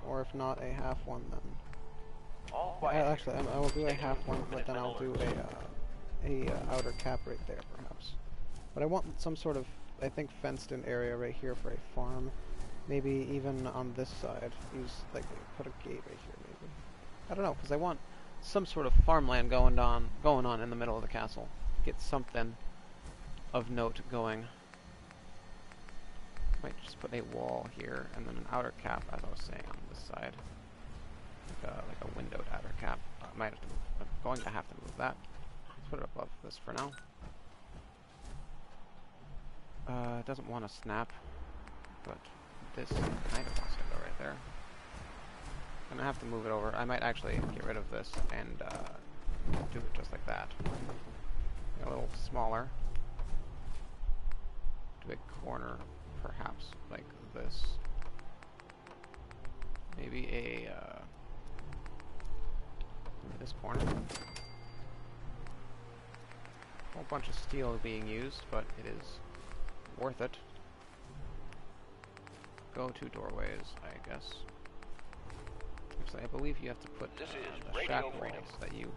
or if not a half one, then. Actually, I will do a half one, but then I'll do a outer cap right there, perhaps. But I want some sort of, I think, fenced-in area right here for a farm. Maybe even on this side. Use like put a gate right here, maybe. I don't know, because I want some sort of farmland going on in the middle of the castle. Get something of note going. Might just put a wall here and then an outer cap, as I was saying, on this side. Like a windowed outer cap. I might have to move. I'm going to have to move that. Let's put it above this for now. It doesn't want to snap, but this kind of wants to go right there. I'm gonna have to move it over. I might actually get rid of this and do it just like that. A little smaller. Do a corner, perhaps, like this. Maybe maybe this corner. A whole bunch of steel being used, but it is worth it. Go to doorways, I guess. Actually, I believe you have to put the shack walls that you'd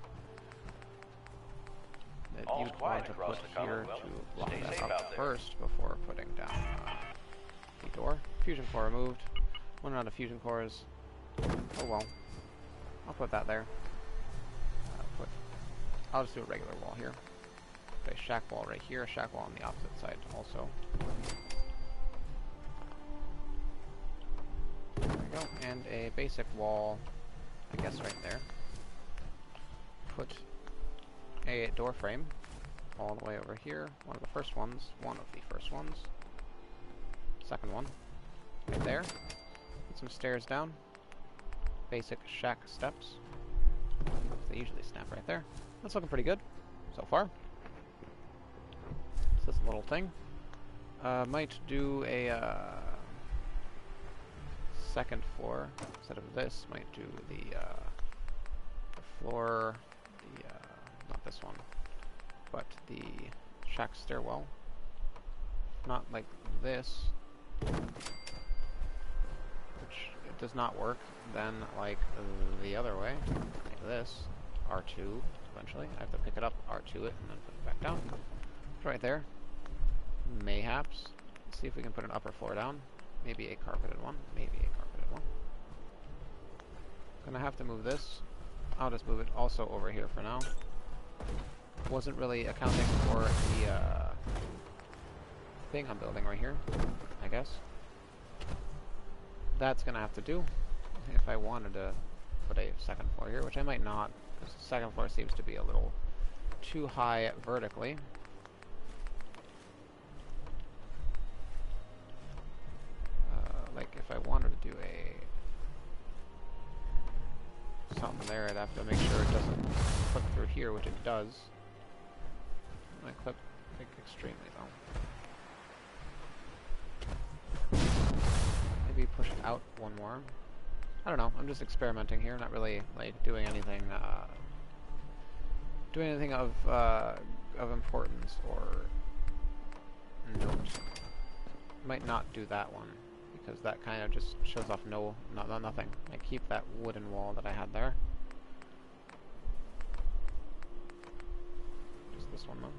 want to put here to block that up first before putting down the door. Fusion core removed. One round of fusion cores. Oh well. I'll put that there. I'll just do a regular wall here. Put a shack wall right here, a shack wall on the opposite side also. There we go. And a basic wall, I guess right there. Put a door frame all the way over here. One of the first ones. Second one. Right there. Put some stairs down. Basic shack steps. They usually snap right there. That's looking pretty good so far. It's this little thing. Might do a second floor instead of this. Might do the floor, not this one, but the shack stairwell. Not like this, which it does not work. Then like the other way, like this, R2. Eventually, I have to pick it up, R2 it, and then put it back down. It's right there. Mayhaps. Let's see if we can put an upper floor down. Maybe a carpeted one. Gonna have to move this. I'll just move it also over here for now. Wasn't really accounting for the thing I'm building right here, I guess. That's gonna have to do if I wanted to put a second floor here, which I might not. The second floor seems to be a little too high vertically. Like if I wanted to do something there, I'd have to make sure it doesn't clip through here, which it does. It might clip like extremely though. Maybe push it out one more. I don't know. I'm just experimenting here, not really like doing anything of importance or note. Might not do that one because that kind of just shows off nothing. I keep that wooden wall that I had there. Just this one though.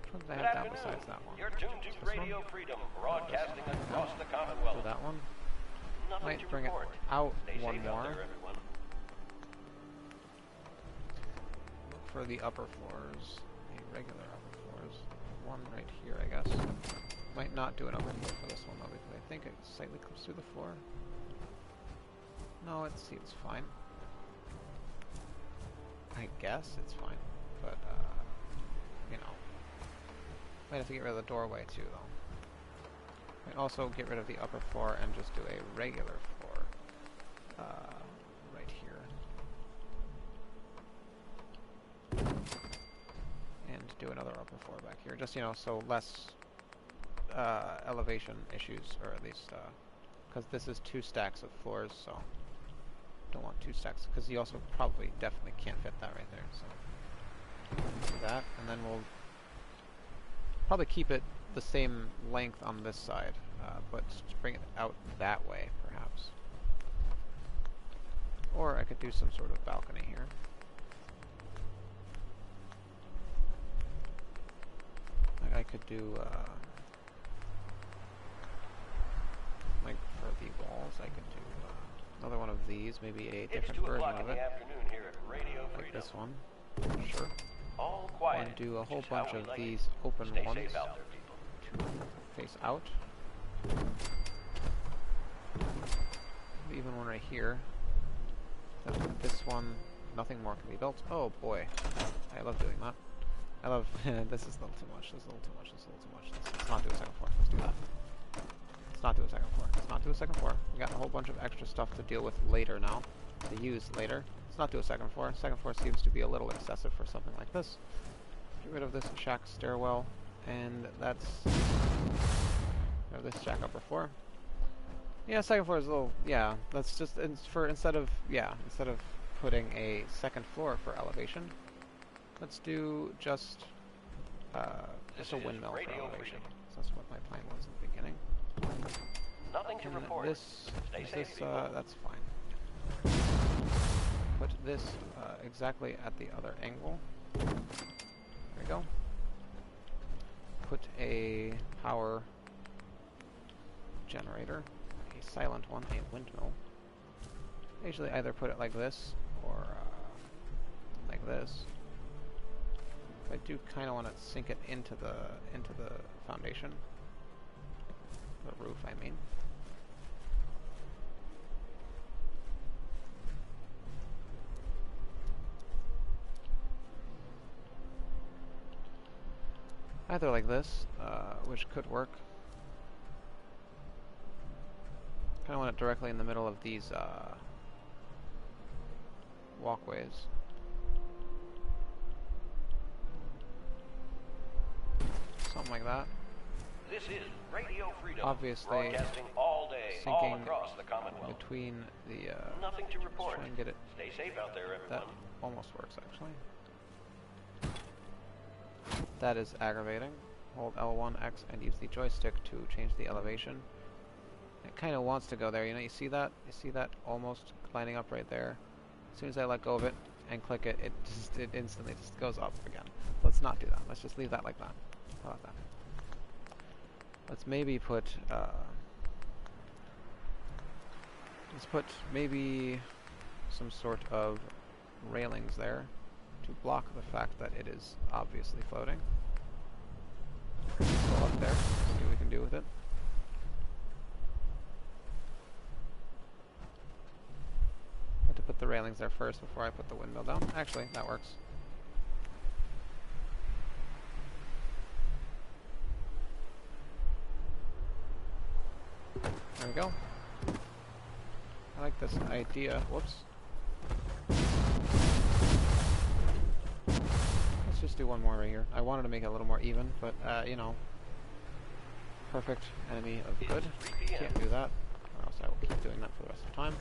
Which one did I have down besides that one? You're tuned to Radio Freedom, broadcasting across the Commonwealth. Do that one. Might bring it out one more. Look for the upper floors, the regular upper floors. One right here, I guess. Might not do an overkill for this one though, because I think it slightly comes through the floor. No, it seems fine. I guess it's fine, but you know, might have to get rid of the doorway too, though. Might also get rid of the upper floor and just do a regular floor right here, and do another upper floor back here. Just, you know, so less elevation issues, or at least because this is 2 stacks of floors, so don't want 2 stacks, because you also probably definitely can't fit that right there. So do that, and then we'll probably keep it the same length on this side, but bring it out that way, perhaps. Or I could do some sort of balcony here. Like I could do, like for the walls, I could do another one of these, maybe a different version of it. Like this one, sure. All quiet. And do a whole Just how bunch we of like these it. open Stay ones safe out there, people. to face out. Even one right here. Then with this one, nothing more can be built. Oh boy, I love doing that. I love, this is a little too much, this is a little too much, this is a little too much. Let's not do a second floor, let's do that. Let's not do a second floor, let's not do a second floor. We got a whole bunch of extra stuff to deal with later now, to use later. Let's not do a second floor. Second floor seems to be a little excessive for something like this. Get rid of this shack stairwell, and that's, this shack upper floor. Yeah, second floor is a little, yeah, that's just, instead of putting a second floor for elevation, let's do just a windmill for elevation. So that's what my plan was in the beginning. Nothing to report. That's fine. Put this exactly at the other angle. There we go. Put a power generator, a silent one, a windmill. I usually either put it like this or like this. I do kind of want to sink it into the foundation, the roof, I mean. Either like this, which could work. Kind of want it directly in the middle of these walkways. Something like that. This is Radio Freedom. Obviously, broadcasting all day, all sinking across the Commonwealth. between the. Nothing to report. Try and get it. Stay safe out there, everyone. That almost works actually. That is aggravating. Hold L1, X, and use the joystick to change the elevation. It kind of wants to go there. You know, you see that? You see that almost lining up right there. As soon as I let go of it and click it, it instantly just goes up again. Let's not do that. Let's just leave that like that. How about that? Let's maybe put maybe some sort of railings there to block the fact that it is obviously floating. Go up there, see what we can do with it. I have to put the railings there first before I put the windmill down. Actually, that works. There we go. I like this idea. Whoops. Let's just do one more right here. I wanted to make it a little more even, but, you know, perfect enemy of good. Can't do that, or else I will keep doing that for the rest of the time.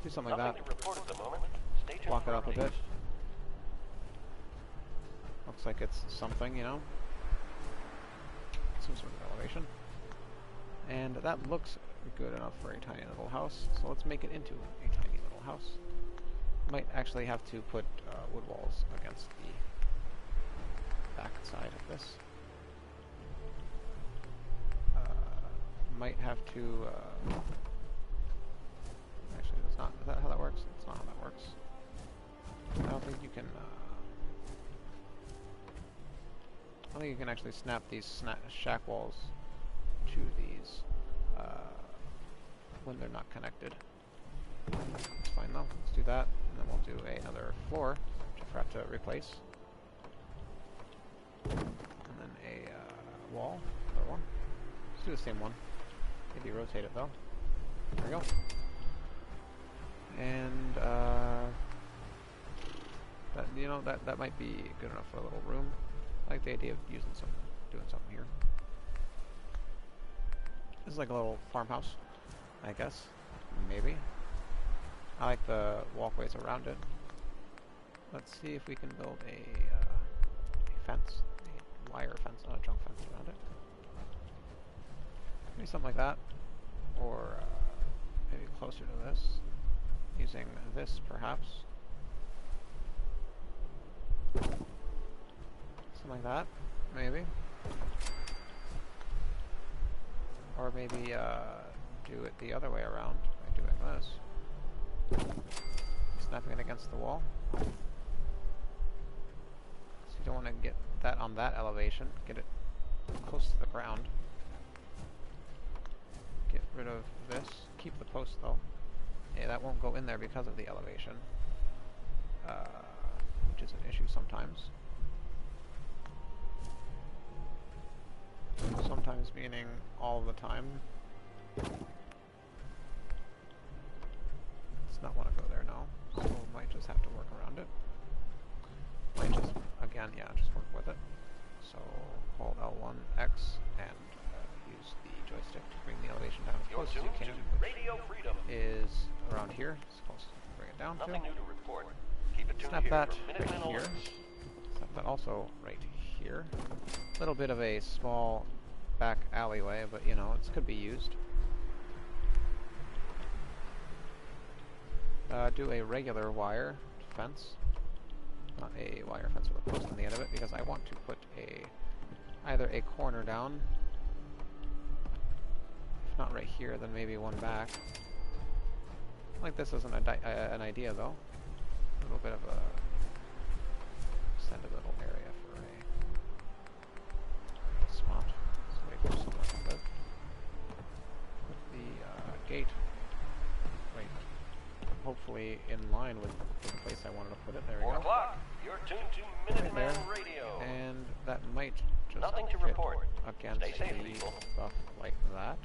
Do something like that. Block it up a bit. Looks like it's something, you know. Some sort of elevation. And that looks good enough for a tiny little house, so let's make it into a tiny little house. Might actually have to put wood walls against the back side of this. Might have to actually, that's not, is that how that works? That's not how that works. I don't think you can I don't think you can actually snap these shack walls to these when they're not connected. That's fine though. Let's do that, and then we'll do another floor, which I forgot to replace. And then a wall, another one. Let's do the same one. Maybe rotate it though. There we go. And that might be good enough for a little room. I like the idea of doing something here. This is like a little farmhouse, I guess. Maybe. I like the walkways around it. Let's see if we can build a fence, a wire fence, not a junk fence around it. Maybe something like that, or maybe closer to this, using this perhaps. Something like that, maybe. Or maybe do it the other way around by doing this. Snapping it against the wall. So you don't want to get that on that elevation. Get it close to the ground. Get rid of this. Keep the post though. Yeah, that won't go in there because of the elevation. Which is an issue sometimes. Sometimes meaning all the time. Let's not want to go there now, so we might just have to work around it. Might just, again, yeah, just work with it. So hold L1, X, and use the joystick to bring the elevation down as close as you can, which is around here. Supposed to bring it down Nothing to. new to report. Keep it tuned Snap here that for right Minutemen here. alerts. Snap that also right here. A little bit of a small back alleyway, but you know, it could be used. Do a regular wire fence, not a wire fence with a post on the end of it, because I want to put either a corner down, if not right here, then maybe one back. Like this isn't an idea though. A little bit of a extended little area for a spot. So wait for someone to live. Put the gate right, hopefully in line with the place I wanted to put it. There we 4 go. o'clock. You're tuned to Right Minuteman there. Radio. And that might just Nothing to fit report. against Stay safe, the people. stuff like that.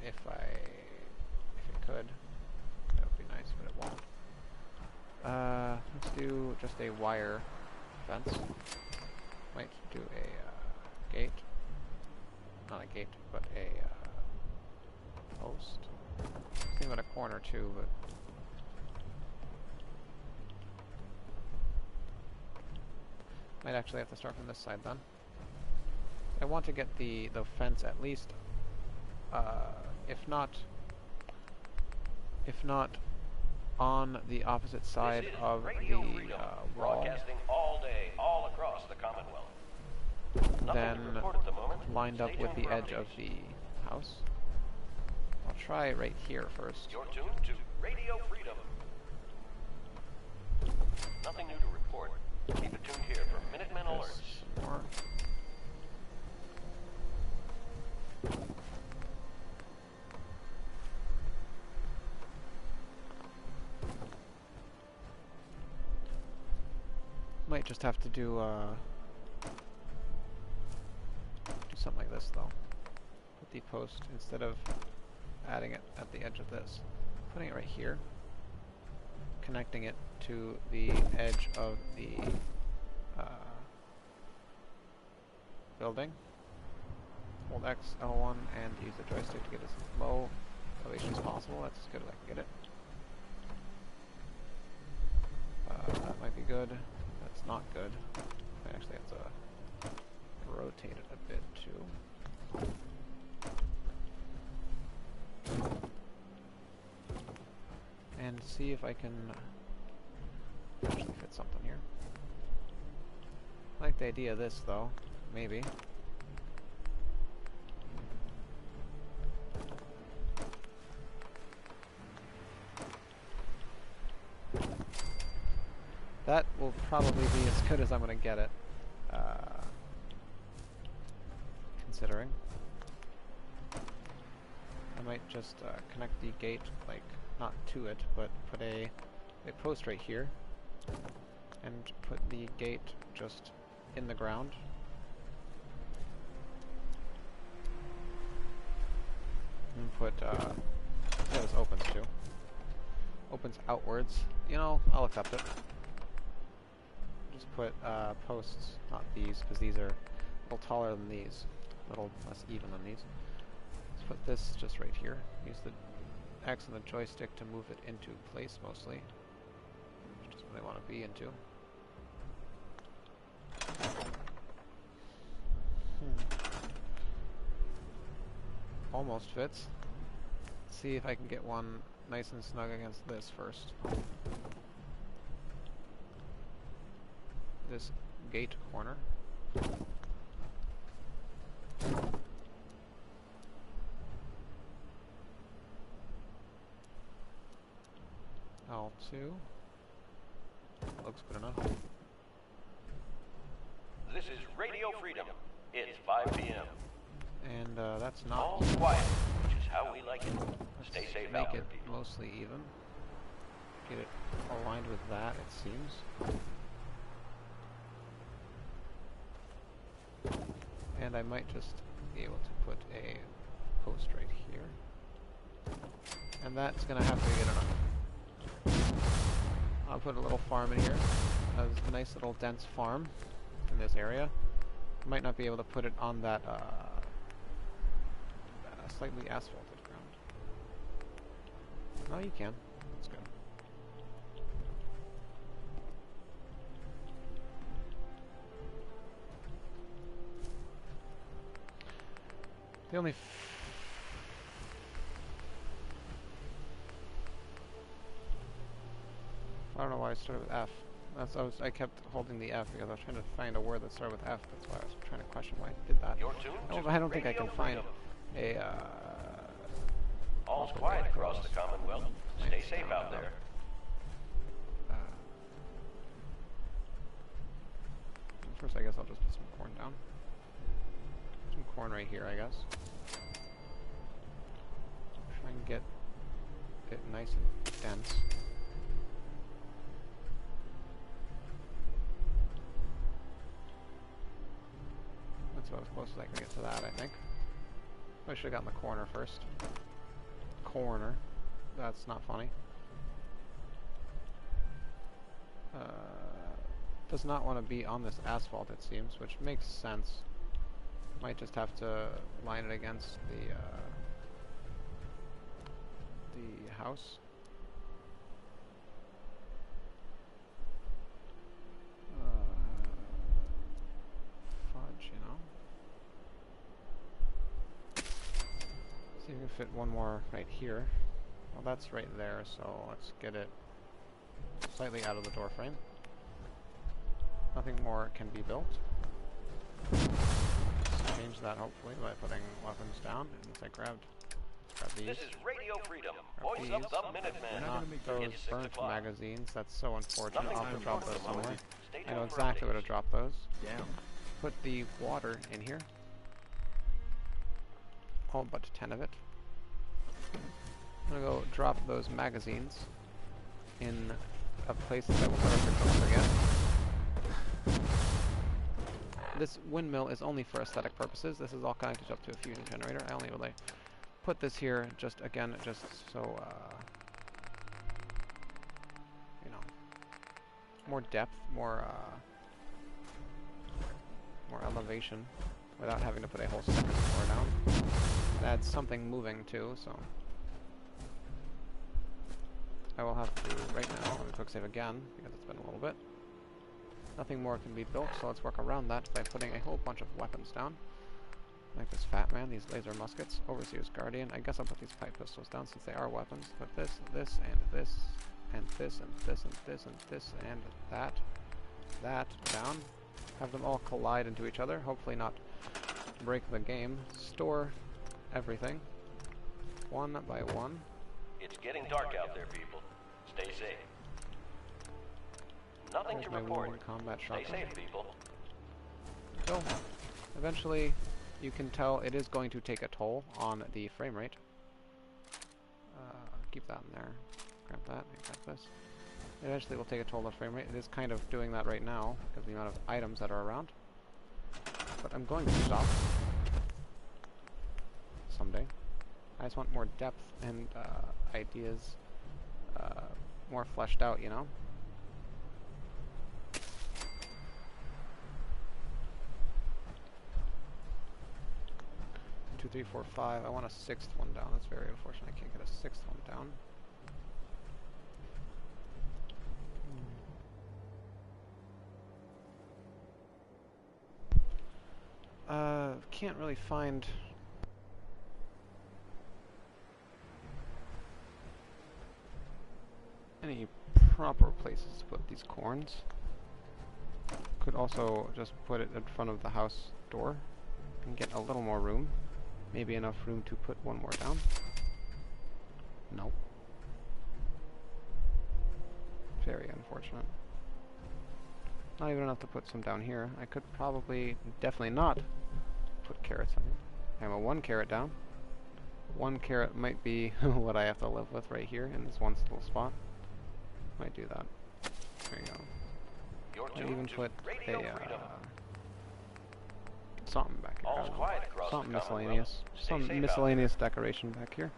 If it could, that would be nice, but it won't. Let's do just a wire fence. Might do a gate. Not a gate, but a post. Thinking about a corner too, but might actually have to start from this side then. I want to get the fence at least, if not on the opposite side This is of Radio the Freedom, wall, broadcasting all day, all across the Commonwealth. then Nothing to report at the moment. lined up Stay with tuned the for edge of updates. the house. I'll try right here first. You're tuned to Radio Freedom. Nothing new to report. Keep it tuned here for Minutemen There's alerts. some more. Might just have to do something like this though. Put the post, instead of adding it at the edge of this, putting it right here, connecting it to the edge of the building. Hold X, L1, and use the joystick to get as low elevation as possible. That's as good as I can get it. That might be good. That's not good. I actually have to rotate it a bit too. And see if I can actually fit something here. I like the idea of this though, maybe. That will probably be as good as I'm going to get it. considering. I might just connect the gate, like, not to it, but put a post right here, and put the gate just in the ground. And put, yeah, this opens too. Opens outwards. You know, I'll accept it. Just put posts, not these, because these are a little taller than these. A little less even than these. Let's put this just right here. Use the X and the joystick to move it into place, mostly. Which is what I want to be into. Almost fits. Let's see if I can get one nice and snug against this first. This gate corner. L2. Looks good enough. This is Radio Freedom. It's 5 p.m. And that's not All quiet, which is how we like it. Stay safe out make there, it people. mostly even. Get it aligned with that, it seems. And I might just be able to put a post right here. And that's gonna have to get enough. I'll put a little farm in here. A nice little dense farm in this area. Might not be able to put it on that slightly asphalted ground. No, you can. That's good. The only I don't know why I started with F. I kept holding the F because I was trying to find a word that started with F. That's why I was trying to question why I did that. I don't think I can find a All's quiet across the Commonwealth. Stay safe out there. First, I guess I'll just put some corn down. Some corn right here, I guess. Try and get it nice and dense. That's about as close as I can get to that, I think. I should have gotten the corner first. Corner. That's not funny. Does not want to be on this asphalt, it seems, which makes sense. Might just have to line it against the house. Fudge, you know. See if we can fit one more right here. Well, that's right there, so let's get it slightly out of the door frame. Nothing more can be built. Let's change that hopefully by putting weapons down. And once I grab these. This is Radio Freedom. Voice of the Minuteman. Not those It's 6 burnt o'clock. magazines. That's so unfortunate. Nothing I'll have to to drop report those at the somewhere. moment. Stay I know tuned for exactly where to updates. drop those. Damn. Put the water in here. All but 10 of it. I'm gonna go drop those magazines in a place that I will never forget. This windmill is only for aesthetic purposes. This is all connected up to a fusion generator. I only really put this here just so you know, more depth, more elevation without having to put a whole second floor down. It adds something moving too, so I will have to right now let me quick save again because it's been a little bit. Nothing more can be built, so let's work around that by putting a whole bunch of weapons down. Like this Fat Man, these laser muskets, Overseer's Guardian. I guess I'll put these pipe pistols down since they are weapons. Put this, this, and this, and this, and this, and this, and this, and that down. Have them all collide into each other, hopefully not break the game. Store everything, one by one. It's getting dark out there, people. Stay safe. Nothing There's to my report. wounded combat Stay shotgun. safe, people. So, eventually, you can tell it is going to take a toll on the frame rate. Keep that in there. Grab that, and grab this. Eventually it will take a toll on the frame rate. It is kind of doing that right now, because of the amount of items that are around. But I'm going to stop. Someday. I just want more depth and ideas more fleshed out, you know? 2, 3, 4, 5. I want a 6th one down. That's very unfortunate. I can't get a 6th one down. Can't really find any proper places to put these corns. Could also just put it in front of the house door and get a little more room. Maybe enough room to put one more down. Nope. Very unfortunate. Not even enough to put some down here. I could probably, definitely not, put carrots on here. I have a 1 carrot down. 1 carrot might be what I have to live with right here in this one little spot. Might do that. There you go. Might even put a something back here. Something miscellaneous. Some miscellaneous decoration back here.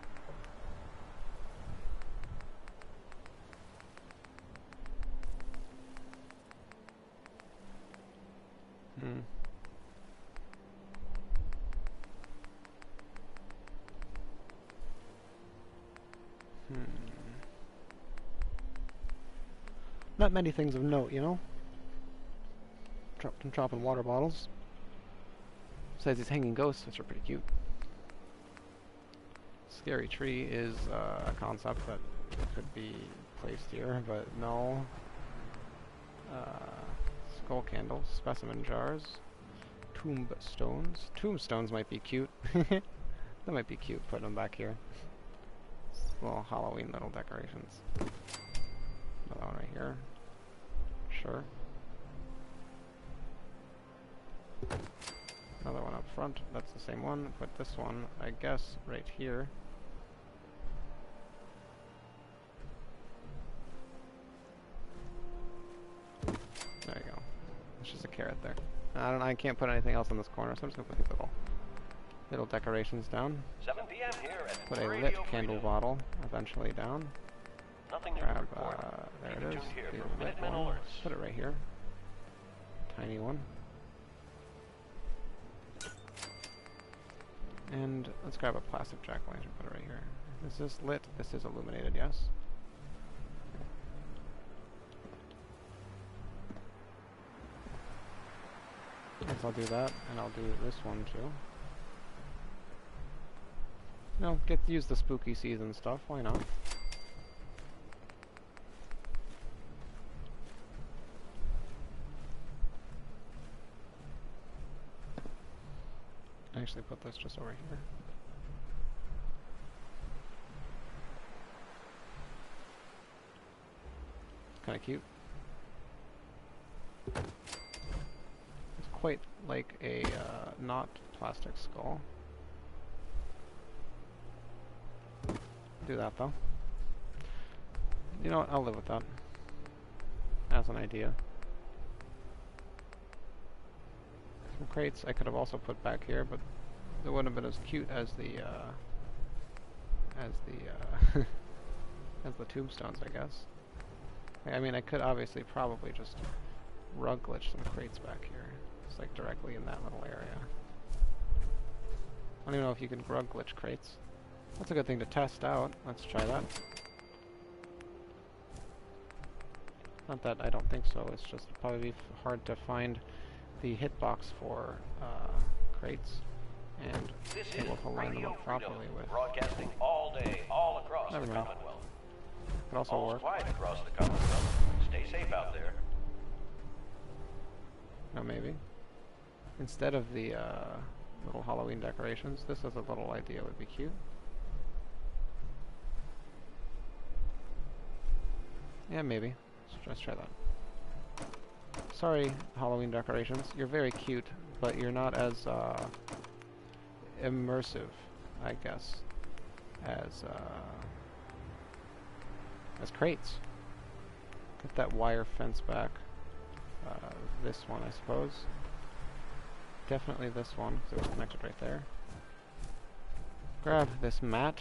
Not many things of note, you know? Dropping water bottles. Besides these hanging ghosts, which are pretty cute. Scary tree is a concept that could be placed here, but no. Skull candles, specimen jars, tombstones. Tombstones might be cute. That might be cute, putting them back here. Little Halloween little decorations. Another one right here. Sure. Another one up front. That's the same one. Put this one, I guess, right here. There you go. It's just a carrot there. I can't put anything else in this corner, so I'm just gonna put these little decorations down. 7 p.m. here at Put a lit Radio candle Freedom. bottle eventually down. Nothing to Grab, report. there Keep it is. tuned here The for lit Minutemen one. alerts. Put it right here. Tiny one. And let's grab a plastic jack-o'-lantern, put it right here. Is this lit? This is illuminated, yes. Guess I'll do that, and I'll do this one too. No, use the spooky season stuff, why not? Actually put this just over here. Kinda cute. It's quite like a not plastic skull. Do that though. You know what, I'll live with that. As an idea. Some crates I could have also put back here, but it wouldn't have been as cute as the as the tombstones, I guess. I mean, I could obviously probably just rug glitch some crates back here. It's like directly in that little area. I don't even know if you can rug glitch crates. That's a good thing to test out. Let's try that. Not that I don't think so, it's just probably hard to find the hitbox for crates and able to line them up properly with. Broadcasting all day, all across Never the mind. Commonwealth. Could also All's work. quiet across the Commonwealth. Stay safe out there. No, maybe. Instead of the little Halloween decorations, this as a little idea would be cute. Yeah, maybe. Let's try that. Sorry, Halloween decorations. You're very cute, but you're not as immersive, I guess, as crates. Get that wire fence back. This one, I suppose. Definitely this one, because it was connected right there. Grab this mat.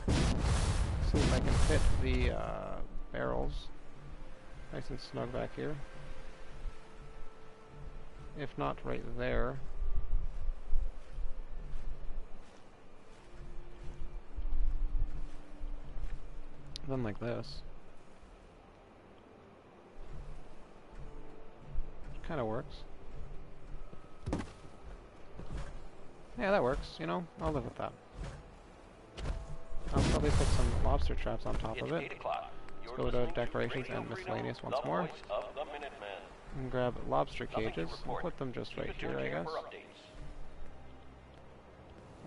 See if I can fit the barrels nice and snug back here. If not, right there. Then like this. Kind of works. Yeah, that works, you know, I'll live with that. I'll probably put some lobster traps on top of it. Let's go to decorations and miscellaneous once more. And grab lobster cages and put them just right here, I guess.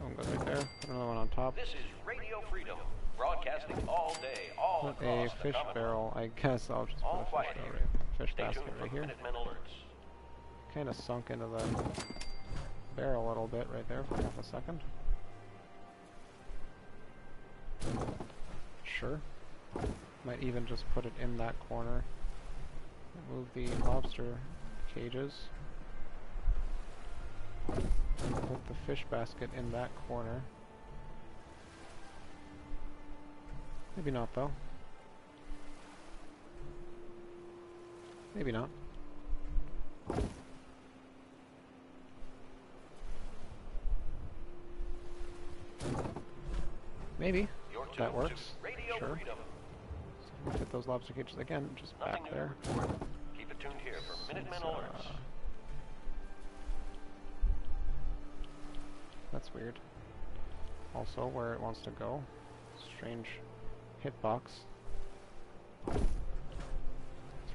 Oh, go right there. Put another one on top. This is Radio Freedom, broadcasting all day, all put a fish barrel, I guess I'll just put a fish basket right here. Kind of sunk into the barrel a little bit right there for half a second. Sure. Might even just put it in that corner. Move the lobster cages. Put the fish basket in that corner. Maybe not though. Maybe not. Maybe. That works. Sure. So we'll fit those lobster cages again, just back there. Keep it tuned here for Minutemen alerts. That's weird. Also, where it wants to go. Strange hitbox. That's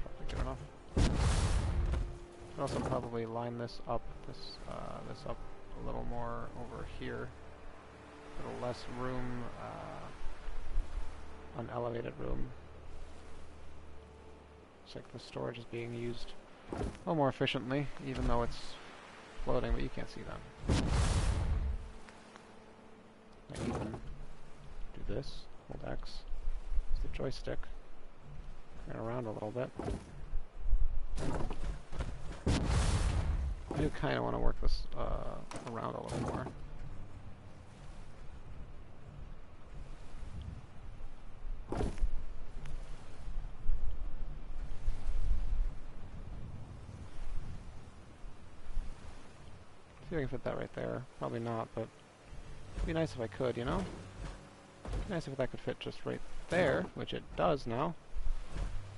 probably good enough. Could also probably line this up, this up a little more over here. A little less room, unelevated room. Looks like the storage is being used a little more efficiently, even though it's floating, but you can't see that. I even do this, hold X, use the joystick, turn around a little bit. I do kind of want to work this around a little more. See if I can fit that right there. Probably not, but it'd be nice if I could, you know? It'd be nice if that could fit just right there, which it does now.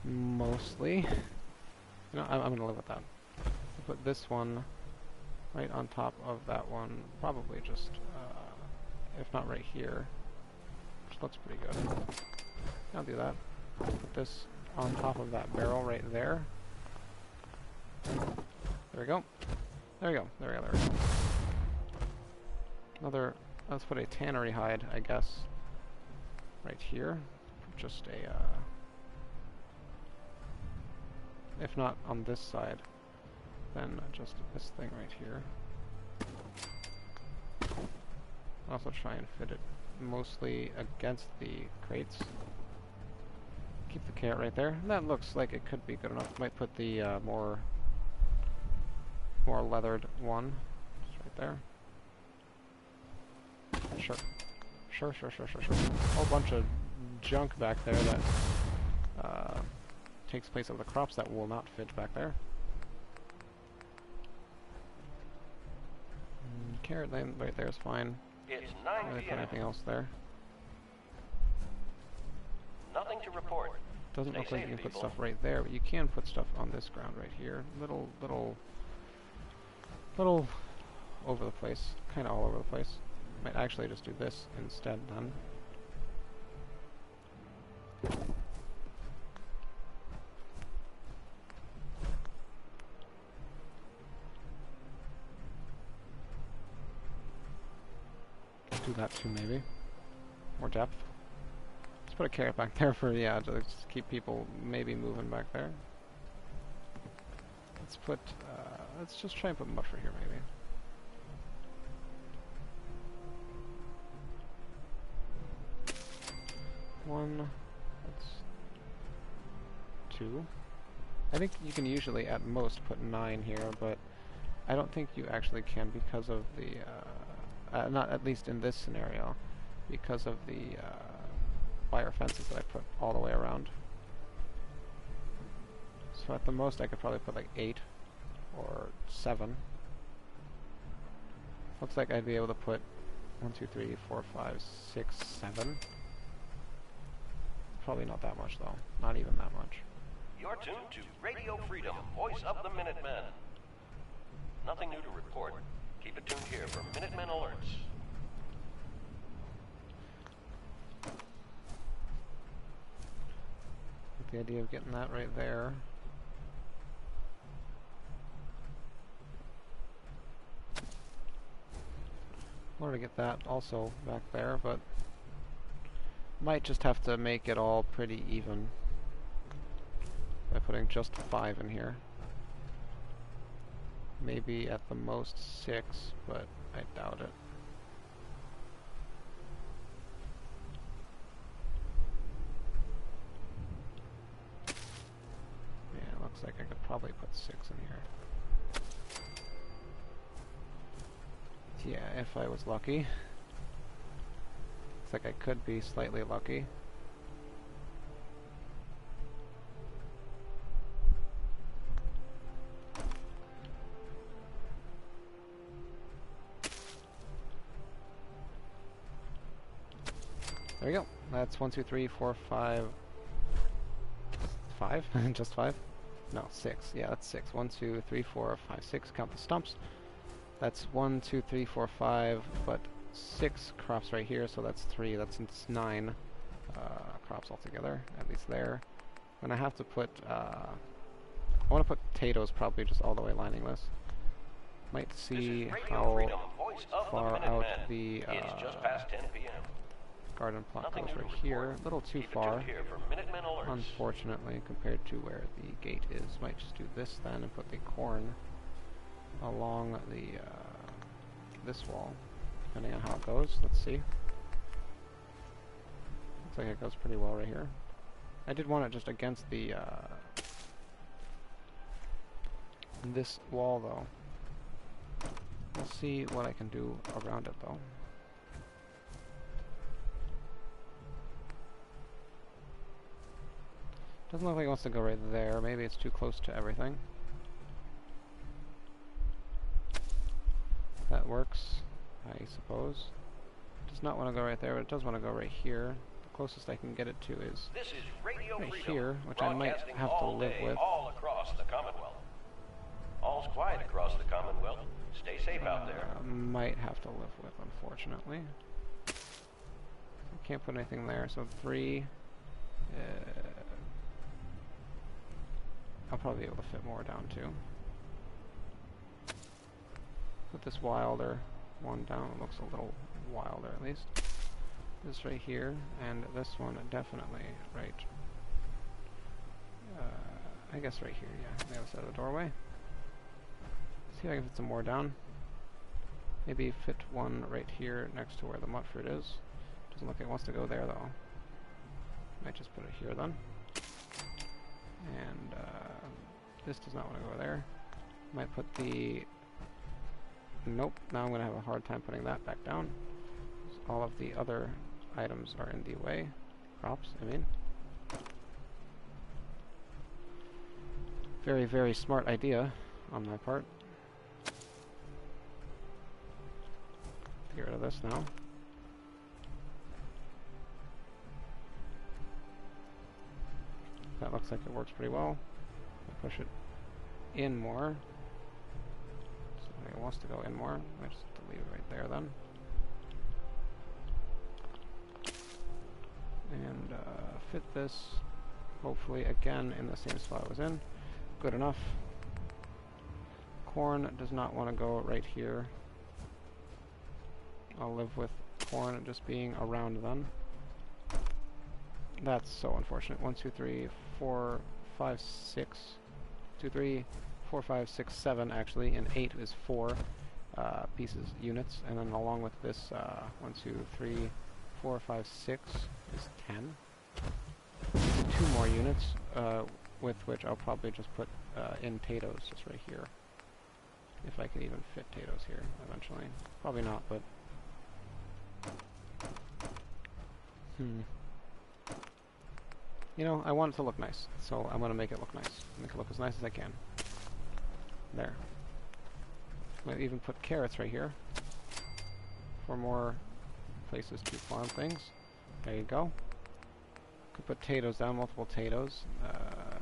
Mostly. You know, I'm gonna live with that. I'll put this one right on top of that one, probably just, if not right here, which looks pretty good. I'll do that. Put this on top of that barrel right there. There we go. There we go. There we go. There we go. Another. Let's put a tannery hide, I guess, right here. Just a. If not on this side, then just this thing right here. Also try and fit it mostly against the crates. Keep the carrot right there. That looks like it could be good enough. Might put the more leathered one just right there. Sure. Sure. A whole bunch of junk back there that takes place of the crops that will not fit back there. Carrot lane right there is fine. It's 9 Not really put p.m. anything else there. Nothing to report. Doesn't Stay look like safe, you can put people. stuff right there, but you can put stuff on this ground right here. Little over the place. Kind of all over the place. Might actually just do this instead then. Do that too, maybe. More depth. Let's put a carrot back there for, yeah, to just keep people maybe moving back there. Let's put, let's just try and put musher here, maybe. 1, that's 2. I think you can usually at most put 9 here, but I don't think you actually can because of the, not at least in this scenario, because of the wire fences that I put all the way around. So at the most I could probably put like 8 or 7. Looks like I'd be able to put 1, 2, 3, 4, 5, 6, 7. Probably not that much though. Not even that much. You're tuned to Radio Freedom, voice of the Minutemen. Nothing new to report. Keep it tuned here for Minutemen alerts. With the idea of getting that right there. Wanted to get that also back there, but might just have to make it all pretty even by putting just 5 in here. Maybe at the most 6, but I doubt it. Yeah, looks like I could probably put 6 in here. Yeah, if I was lucky. Looks like I could be slightly lucky. There we go. That's 1, 2, 3, 4, 5. 5? Just 5? No, 6. Yeah, that's 6. 1, 2, 3, 4, 5, 6. Count the stumps. That's 1, 2, 3, 4, 5, but 6 crops right here, so that's 3. That's 9 crops altogether, at least there. And I have to put, I want to put potatoes probably just all the way lining this. Might see how far out the garden plot goes right here. A little too far, unfortunately, compared to where the gate is. Might just do this then and put the corn along the this wall, depending on how it goes. Let's see. Looks like it goes pretty well right here. I did want it just against the this wall though. We'll see what I can do around it though. Doesn't look like it wants to go right there. Maybe it's too close to everything. That works, I suppose. Does not want to go right there, but it does want to go right here. The closest I can get it to is right here, which I might have to live with. All across the Commonwealth. All's quiet across the Commonwealth. Stay safe out there. Might have to live with, unfortunately. Can't put anything there, so 3. I'll probably be able to fit more down too. Put this wilder one down. It looks a little wilder at least. This right here, and this one definitely right. I guess right here, yeah, on the other side of the doorway. See if I can fit some more down. Maybe fit one right here next to where the mud fruit is. Doesn't look like it wants to go there though. Might just put it here then. And this does not want to go there. Might put the... Nope, now I'm going to have a hard time putting that back down. All of the other items are in the way. Crops, I mean. Very, very smart idea on my part. Get rid of this now. That looks like it works pretty well. I'll push it in more. So it wants to go in more. I just have to leave it right there then. And fit this, hopefully again in the same spot it was in. Good enough. Corn does not want to go right here. I'll live with corn just being around then. That's so unfortunate. 1, 2, 3, 4, 5, 6. 2, 3, 4, 5, 6, 7 actually, and 8 is 4 pieces, units, and then along with this 1, 2, 3, 4, 5, 6 is 10. 2 more units, with which I'll probably just put in Tatoes just right here. If I could even fit Tatoes here eventually. Probably not, but... You know, I want it to look nice, so I'm going to make it look nice. Make it look as nice as I can. There. Might even put carrots right here for more places to farm things. There you go. Could put potatoes down, multiple potatoes. Not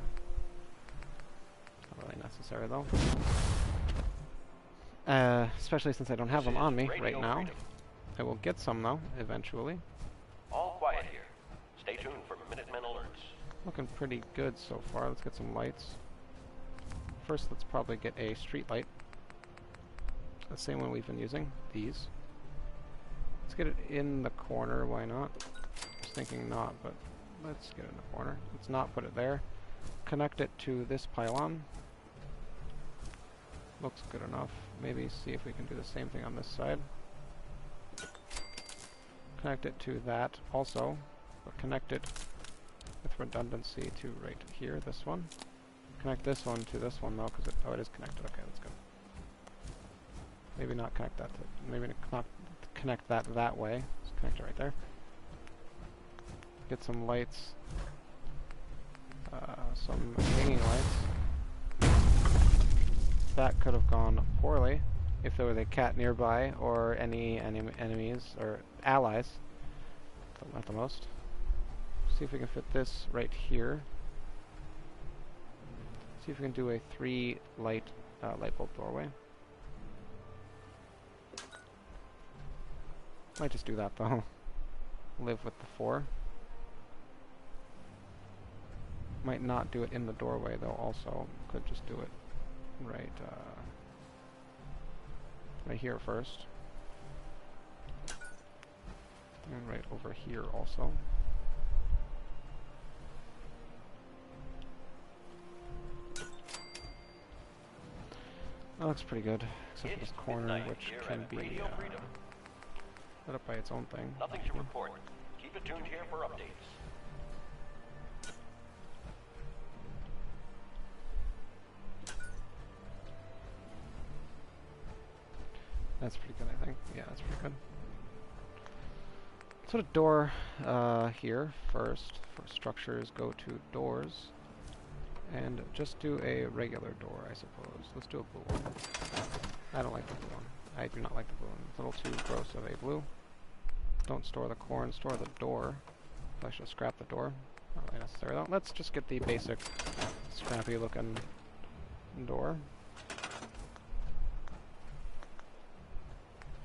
really necessary though. Especially since I don't have them on me right now. I will get some though, eventually. All quiet here. Stay tuned for Minutemen alerts. Looking pretty good so far. Let's get some lights. First, let's probably get a street light. The same one we've been using. These. Let's get it in the corner. Why not? I was thinking not, but let's get it in the corner. Let's not put it there. Connect it to this pylon. Looks good enough. Maybe see if we can do the same thing on this side. Connect it to that also, but connect it with redundancy to right here, this one. Connect this one to this one though, because it is connected. Okay, that's good. Maybe not connect that to, maybe not connect that way. Just connect it right there. Get some lights, some hanging lights. That could have gone poorly if there was a cat nearby or any enemies or allies. Not the most. See if we can fit this right here. See if we can do a 3 light bulb doorway. Might just do that though. Live with the 4. Might not do it in the doorway though. Also, could just do it right here first, and right over here also. That looks pretty good, except for this corner, which can be lit up by its own thing. Nothing to report. Keep it tuned here for updates. That's pretty good, I think. Yeah, that's pretty good. Let's put a door here first. For structures, go to doors. And just do a regular door, I suppose. Let's do a blue one. I don't like the blue one. I do not like the blue one. It's a little too gross of a blue. Don't store the corn, store the door. I should scrap the door. Not really necessary though. Let's just get the basic scrappy looking door.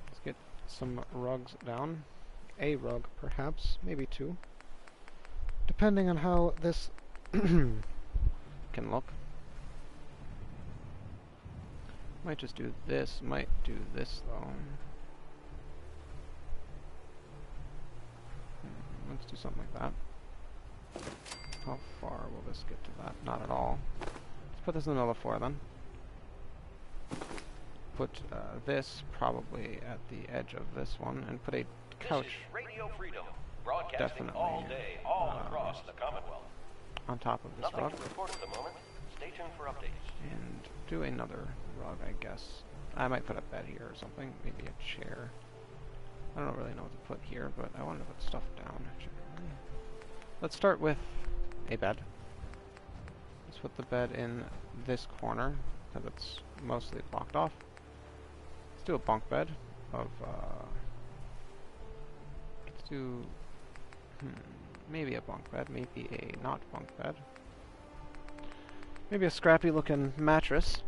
Let's get some rugs down. A rug, perhaps. Maybe 2. Depending on how this can look. Might just do this. Might do this though. Let's do something like that. How far will this get to that? Not at all. Let's put this in the middle of 4 then. Put this probably at the edge of this one, and put a couch. This is Radio Freedom, broadcasting all day, all across the Commonwealth. On top of this rug. Nothing to report at the moment. Stay tuned for updates. And do another rug, I guess. I might put a bed here or something. Maybe a chair. I don't really know what to put here, but I wanted to put stuff down. Let's start with a bed. Let's put the bed in this corner, because it's mostly blocked off. Let's do a bunk bed of, let's do, maybe a bunk bed, maybe a not bunk bed. Maybe a scrappy looking mattress.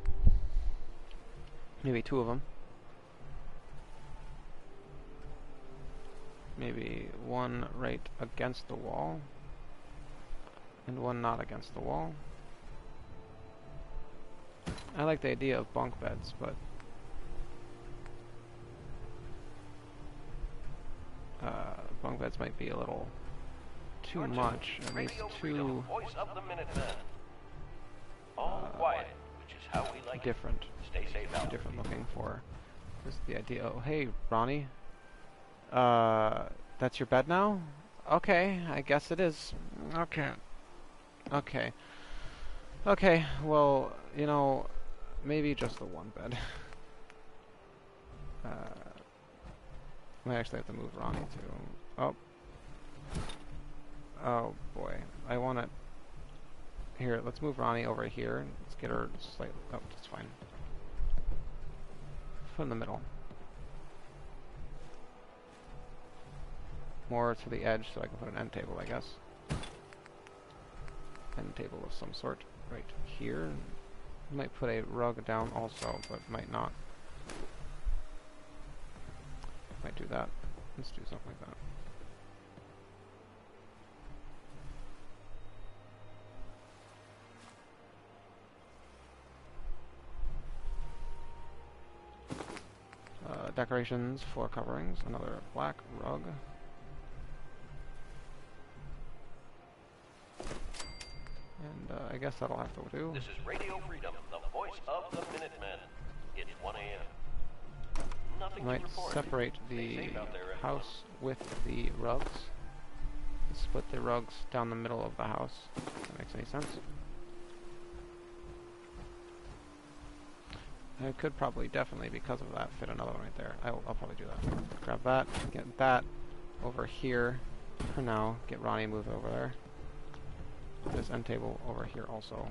Maybe 2 of them. Maybe 1 right against the wall. And 1 not against the wall. I like the idea of bunk beds, but bunk beds might be a little too much. At least 2 Voice of the Minutemen. All quiet, which is how we like different. Stay safe out. Different looking for. This is the idea. Oh, hey, Ronnie. That's your bed now? Okay, I guess it is. Okay. Okay. Okay, well, you know, maybe just the one bed. I actually have to move Ronnie to... Oh. Oh, boy. I want to... Here, let's move Ronnie over here. Let's get her slightly... Oh, that's fine. Put in the middle. More to the edge so I can put an end table, I guess. End table of some sort right here. Might put a rug down also, but might not. Might do that. Let's do something like that. Decorations, floor coverings, another black rug. And I guess that'll have to do. This is Radio Freedom, the voice of the Minutemen. It's 1 a.m. Nothing Might to report. separate Stay the safe out there, everyone. house with the rugs. Split the rugs down the middle of the house. If that makes any sense. I could probably, definitely, because of that, fit another one right there. I'll probably do that. Grab that, get that over here for now. Get Ronnie moved over there. This end table over here also.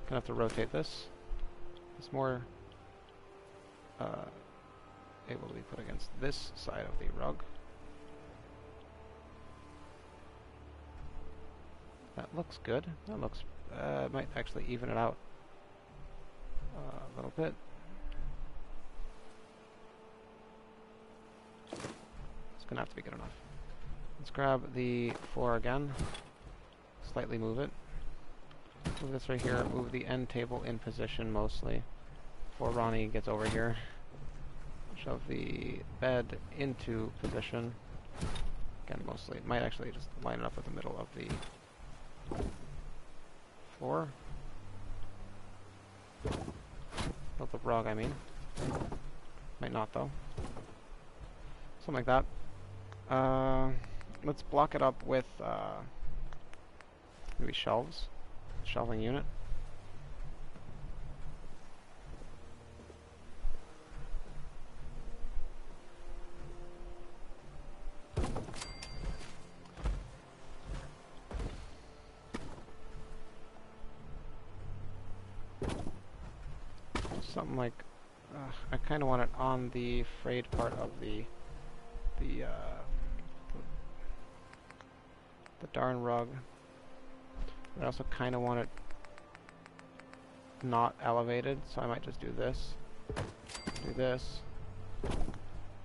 Gonna have to rotate this. It's more able to be put against this side of the rug. That looks good. That looks might actually even it out a little bit. It's gonna have to be good enough. Let's grab the floor again. Slightly move it. Move this right here. Move the end table in position mostly before Ronnie gets over here. Shove the bed into position. Again, mostly. It might actually just line it up with the middle of the floor. Of the rug, I mean. Might not, though. Something like that. Let's block it up with maybe shelves. Shelving unit. Something like I kind of want it on the frayed part of the darn rug. I also kind of want it not elevated, so I might just do this. Do this.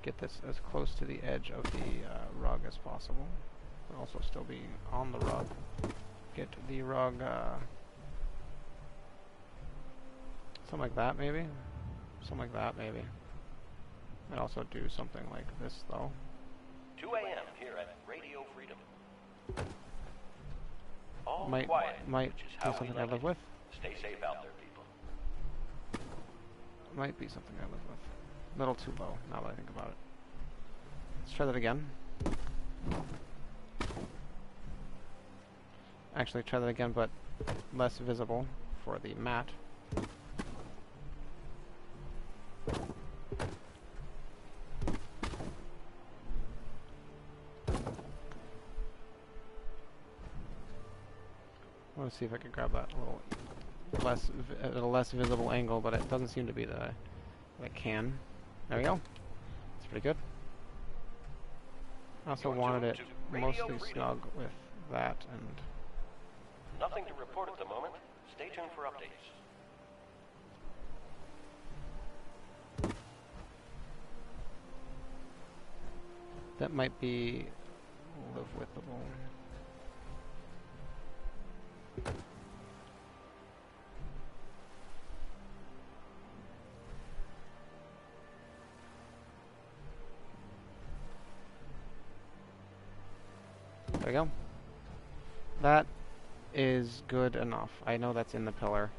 Get this as close to the edge of the rug as possible, but also still be on the rug. Get the rug, something like that maybe? Something like that maybe. I'd also do something like this though. 2 a.m. here at Radio Freedom. All Might quiet, do which is how we something I like live it. with. Stay safe out there, people. Might be something I live with. A little too low, now that I think about it. Let's try that again. Actually, try that again, but less visible for the mat. I want to see if I can grab that a little less at a less visible angle, but it doesn't seem to be that I can. There we go. That's pretty good. I also wanted it mostly snug with that, and Nothing to report at the moment. Stay tuned for updates. that might be live withable. There we go. That is good enough. I know that's in the pillar.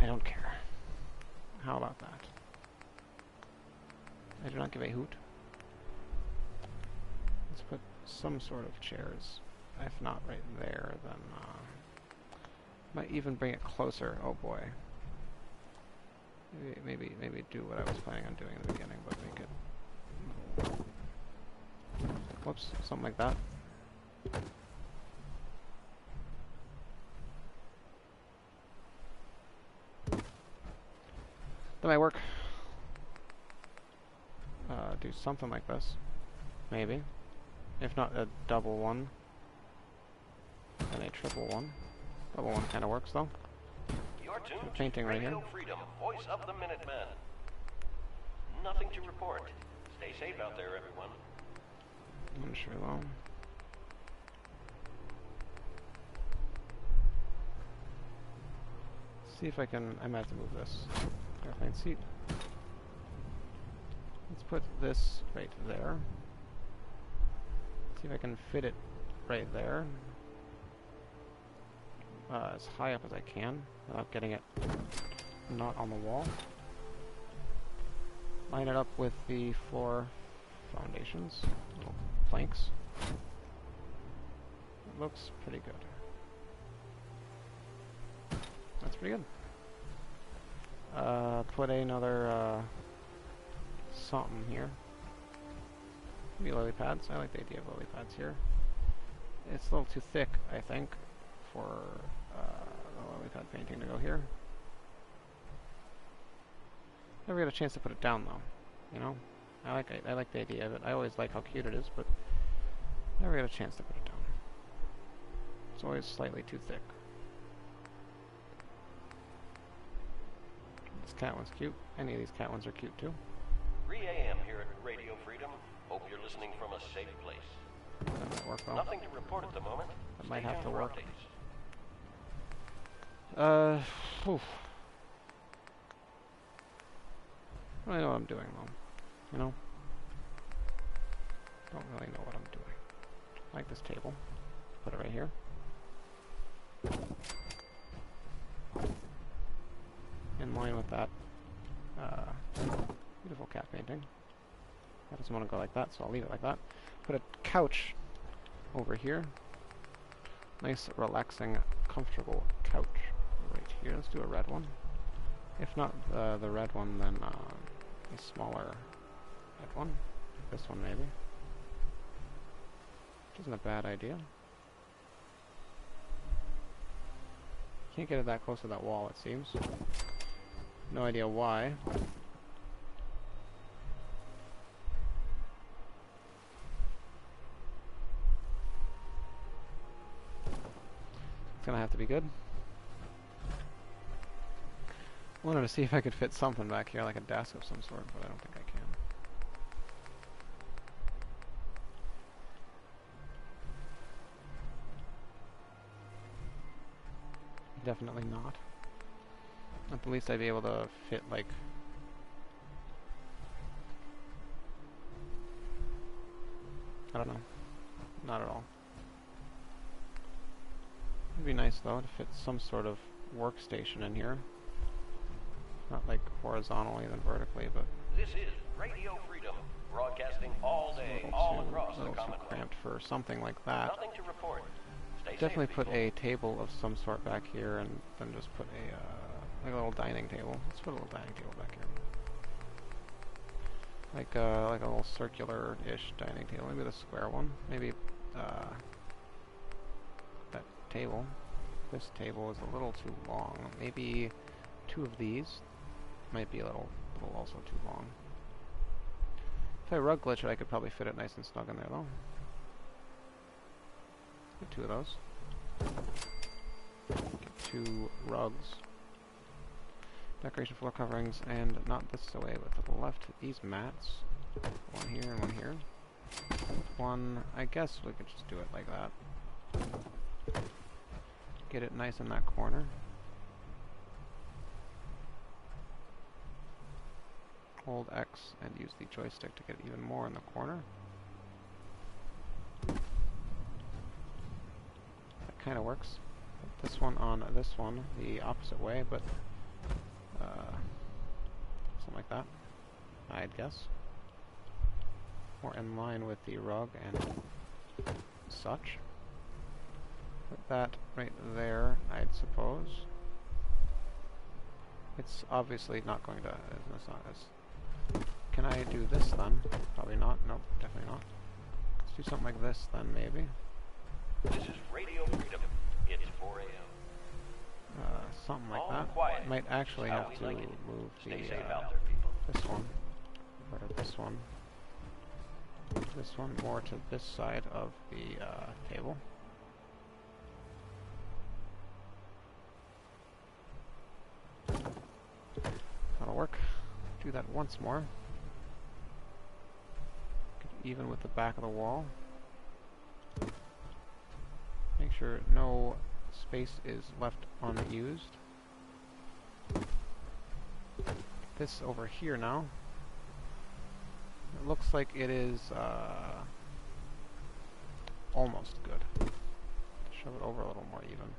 I don't care. How about that? I do not give a hoot. Let's put some sort of chairs. If not right there, then might even bring it closer. Oh boy. Maybe do what I was planning on doing in the beginning, but make it. Whoops, something like that. That might work. Do something like this. Maybe. If not a double one, then a triple one. Double one kind of works though. You're tuned to Painting right here. Radio Freedom, voice of the Minuteman. Nothing to report. Stay safe out there, everyone. I'm sure will. See if I can. I might have to move this airplane seat. Let's put this right there. See if I can fit it right there. As high up as I can without getting it not on the wall. Line it up with the 4 foundations, little planks. It looks pretty good. That's pretty good. Put another something here. Maybe lily pads. I like the idea of lily pads here. It's a little too thick, I think, for the lily pad painting to go here. Never get a chance to put it down though. You know, I like the idea of it. I always like how cute it is, but never get a chance to put it down. It's always slightly too thick. This cat one's cute. Any of these cat ones are cute too. 3 a.m. here at Radio Freedom. Hope you're listening from a safe place. That might work well. Nothing to report at the moment. That might Stay have to tuned for work. updates. Oof. I don't really know what I'm doing though. You know? Don't really know what I'm doing. I like this table. Put it right here. In line with that beautiful cat painting. That doesn't want to go like that, so I'll leave it like that. Put a couch over here. Nice, relaxing, comfortable couch right here. Let's do a red one. If not the red one, then a smaller red one. This one maybe. Which isn't a bad idea. Can't get it that close to that wall, it seems. No idea why. It's gonna have to be good. Wanted to see if I could fit something back here, like a desk of some sort, but I don't think I can. Definitely not. At the least I'd be able to fit, like... I don't know. Not at all. It'd be nice, though, to fit some sort of workstation in here. Not, like, horizontally, then vertically, but... This is Radio Freedom, broadcasting all day, all across the too Commonwealth. cramped for something like that. Nothing to report. Stay Definitely safe, put people. a table of some sort back here, and then just put a, like a little dining table. Let's put a little dining table back here. Like a little circular-ish dining table. Maybe the square one. Maybe, that table. This table is a little too long. Maybe 2 of these might be a little also too long. If I rug glitch it, I could probably fit it nice and snug in there, though. Get 2 of those. Get 2 rugs. Decoration floor coverings, and not this way, but to the left, these mats. One here and one here. One, I guess we could just do it like that. Get it nice in that corner. Hold X and use the joystick to get even more in the corner. kind of works. Put this one on this one the opposite way, but something like that, I'd guess. More in line with the rug and such. Put that right there, I'd suppose. It's obviously not going to... It's not as... Can I do this then? Probably not. Nope, definitely not. Let's do something like this then, maybe. This is Radio Freedom. It's 4 a.m. Something like All that. quiet. Might actually How have we to like it. move the Stay safe out there, people. this one, or this one. This one more to this side of the table. That'll work. Do that once more. Get even with the back of the wall. Make sure no space is left unused. This over here now. It looks like it is almost good. Shove it over a little more even.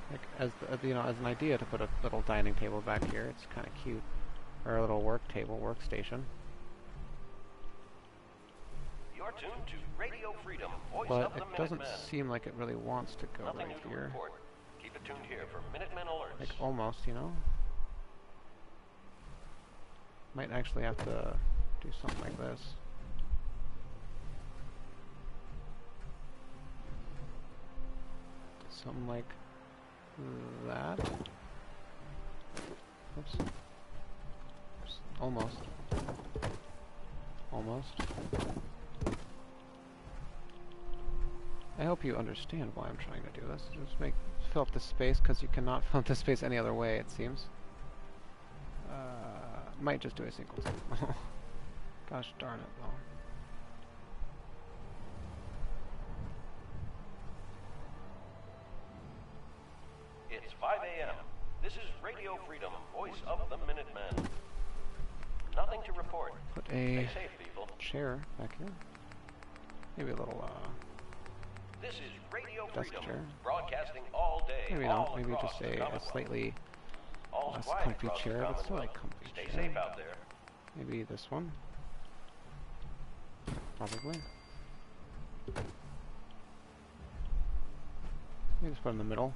Like as you know, as an idea to put a little dining table back here, it's kind of cute, or a little work table, workstation. You're tuned to Radio Freedom, voice But of the it doesn't Minutemen. seem like it really wants to go Nothing right new to here. report. Keep it tuned here for Minutemen alerts. Like almost, you know. Might actually have to do something like this. Something like that. Oops. Oops. Almost. Almost. I hope you understand why I'm trying to do this. Just fill up the space, because you cannot fill up the space any other way, it seems. Might just do a single table. Gosh darn it, though. It's 5 a.m. This is Radio Freedom, voice of the Minutemen. Nothing to report. Put Stay a safe, people. chair back here. Maybe a little, This is Radio desk Freedom, chair. broadcasting all day, Maybe all not. Maybe across just the a Commonwealth. slightly All's less quiet comfy across the chair, but still a Commonwealth. comfy Stay chair. safe out there. Maybe this one. Probably. Maybe just put it in the middle.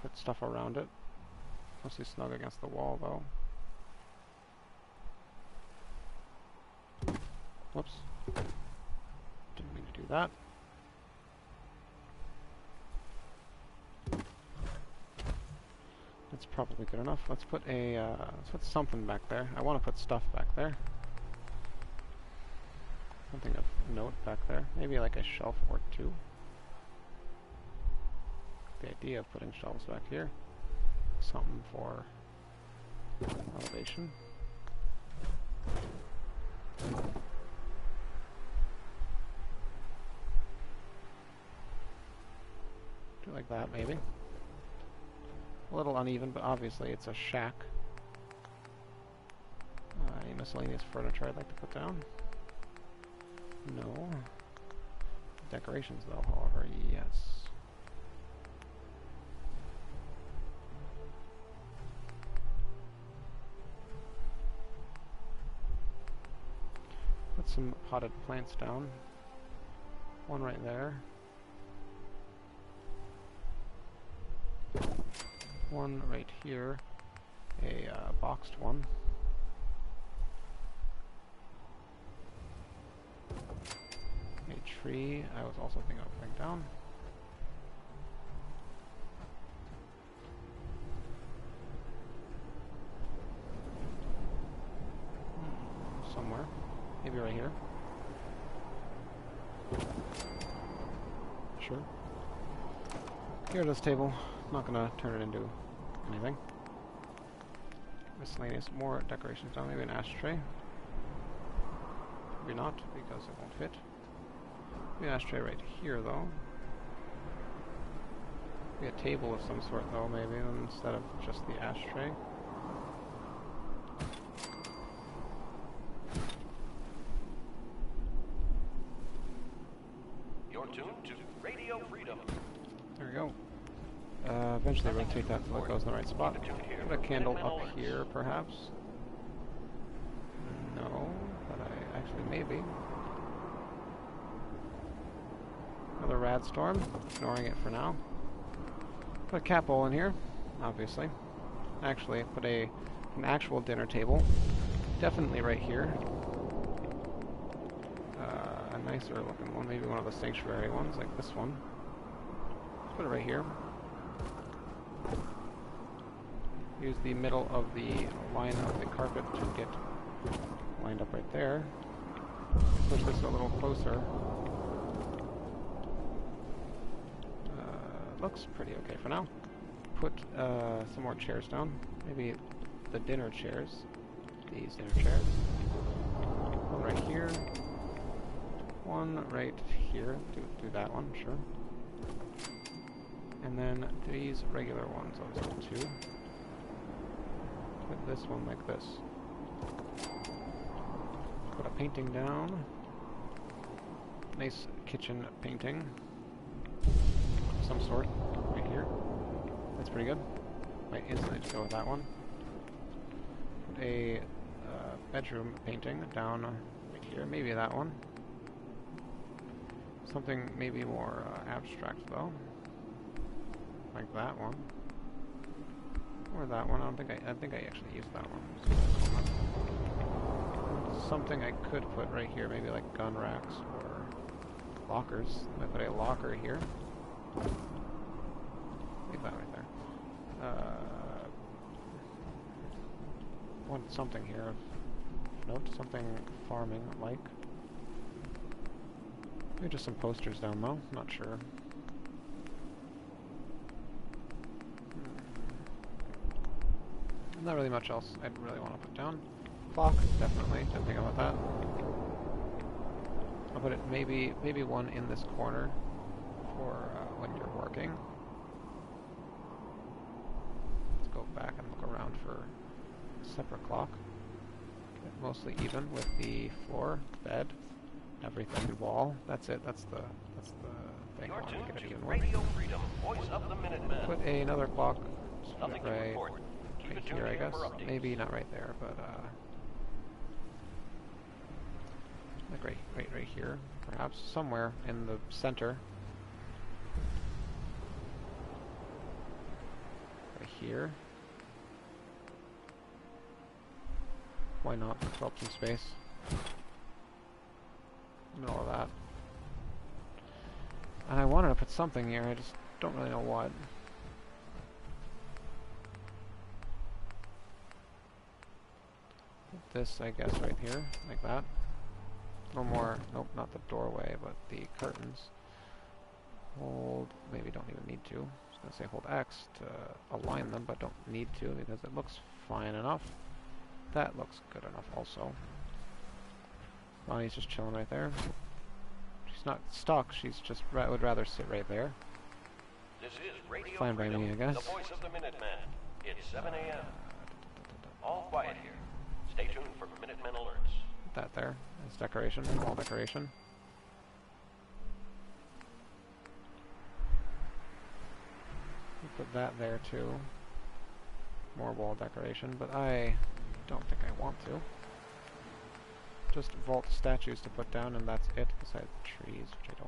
Put stuff around it. Mostly snug against the wall, though. Whoops. Didn't mean to do that. That's probably good enough. Let's put something back there. I want to put stuff back there. Something of note back there. Maybe like a shelf or two. The idea of putting shelves back here. Something for elevation. Do like that, maybe. A little uneven, but obviously it's a shack. Any miscellaneous furniture I'd like to put down? No. Decorations, though, however, yes. Put some potted plants down. One right there. One right here. A boxed one. A tree I was also thinking of putting down. Somewhere. Maybe right here. Sure. Here, this table. Not gonna turn it into anything. Miscellaneous, more decorations down. Maybe an ashtray. Maybe not, because it won't fit. Maybe an ashtray right here, though. Maybe a table of some sort, though, maybe, instead of just the ashtray. Radio Freedom. There we go. Eventually rotate that so it goes in the right spot. Put a candle up here, perhaps. No, but I actually maybe. Another rad storm. Ignoring it for now. Put a cat bowl in here, obviously. Actually, put an actual dinner table. Definitely right here. A nicer looking one, maybe one of the sanctuary ones, like this one. Let's put it right here. Use the middle of the line of the carpet to get lined up right there. Push this a little closer. Looks pretty okay for now. Put some more chairs down. Maybe the dinner chairs. These dinner chairs. One right here. One right here. Do that one, sure. And then these regular ones, I'll just put 2. Put this one like this. Put a painting down. Nice kitchen painting. Some sort, right here. That's pretty good. Might instantly just go with that one. Put a bedroom painting down right here. Maybe that one. Something maybe more abstract though. Like that one. Or that one. I think I actually used that one. Something I could put right here, maybe like gun racks or lockers. I put a locker here. Leave that right there. Want something here of note, something farming like. Maybe just some posters down low, not sure. Not really much else I'd really want to put down. Clock, definitely, didn't think about that. I'll put it maybe one in this corner for when you're working. Let's go back and look around for a separate clock. Get mostly even with the floor, bed, everything, wall. That's it. That's the thing. I want to get it even with. Put another clock right here, I guess. Maybe not right there, but like right here, perhaps somewhere in the center. Right here. Why not? Fill up some space. Middle of that. And I wanted to put something here, I just don't really know what. Put this, I guess, right here, like that. No more, nope, not the doorway, but the curtains. Hold, maybe don't even need to. I was going to say hold X to align them, but don't need to because it looks fine enough. That looks good enough also. Ronnie's just chilling right there. She's not stuck, she's just would rather sit right there. This is Radio Fine by Freedom, me, I guess. The voice of the Minuteman. It's 7 a.m. All quiet here. Stay tuned for Minutemen alerts. Put that there as decoration, wall decoration. Put that there too. More wall decoration, but I don't think I want to. Just vault statues to put down, and that's it. Besides the trees, which I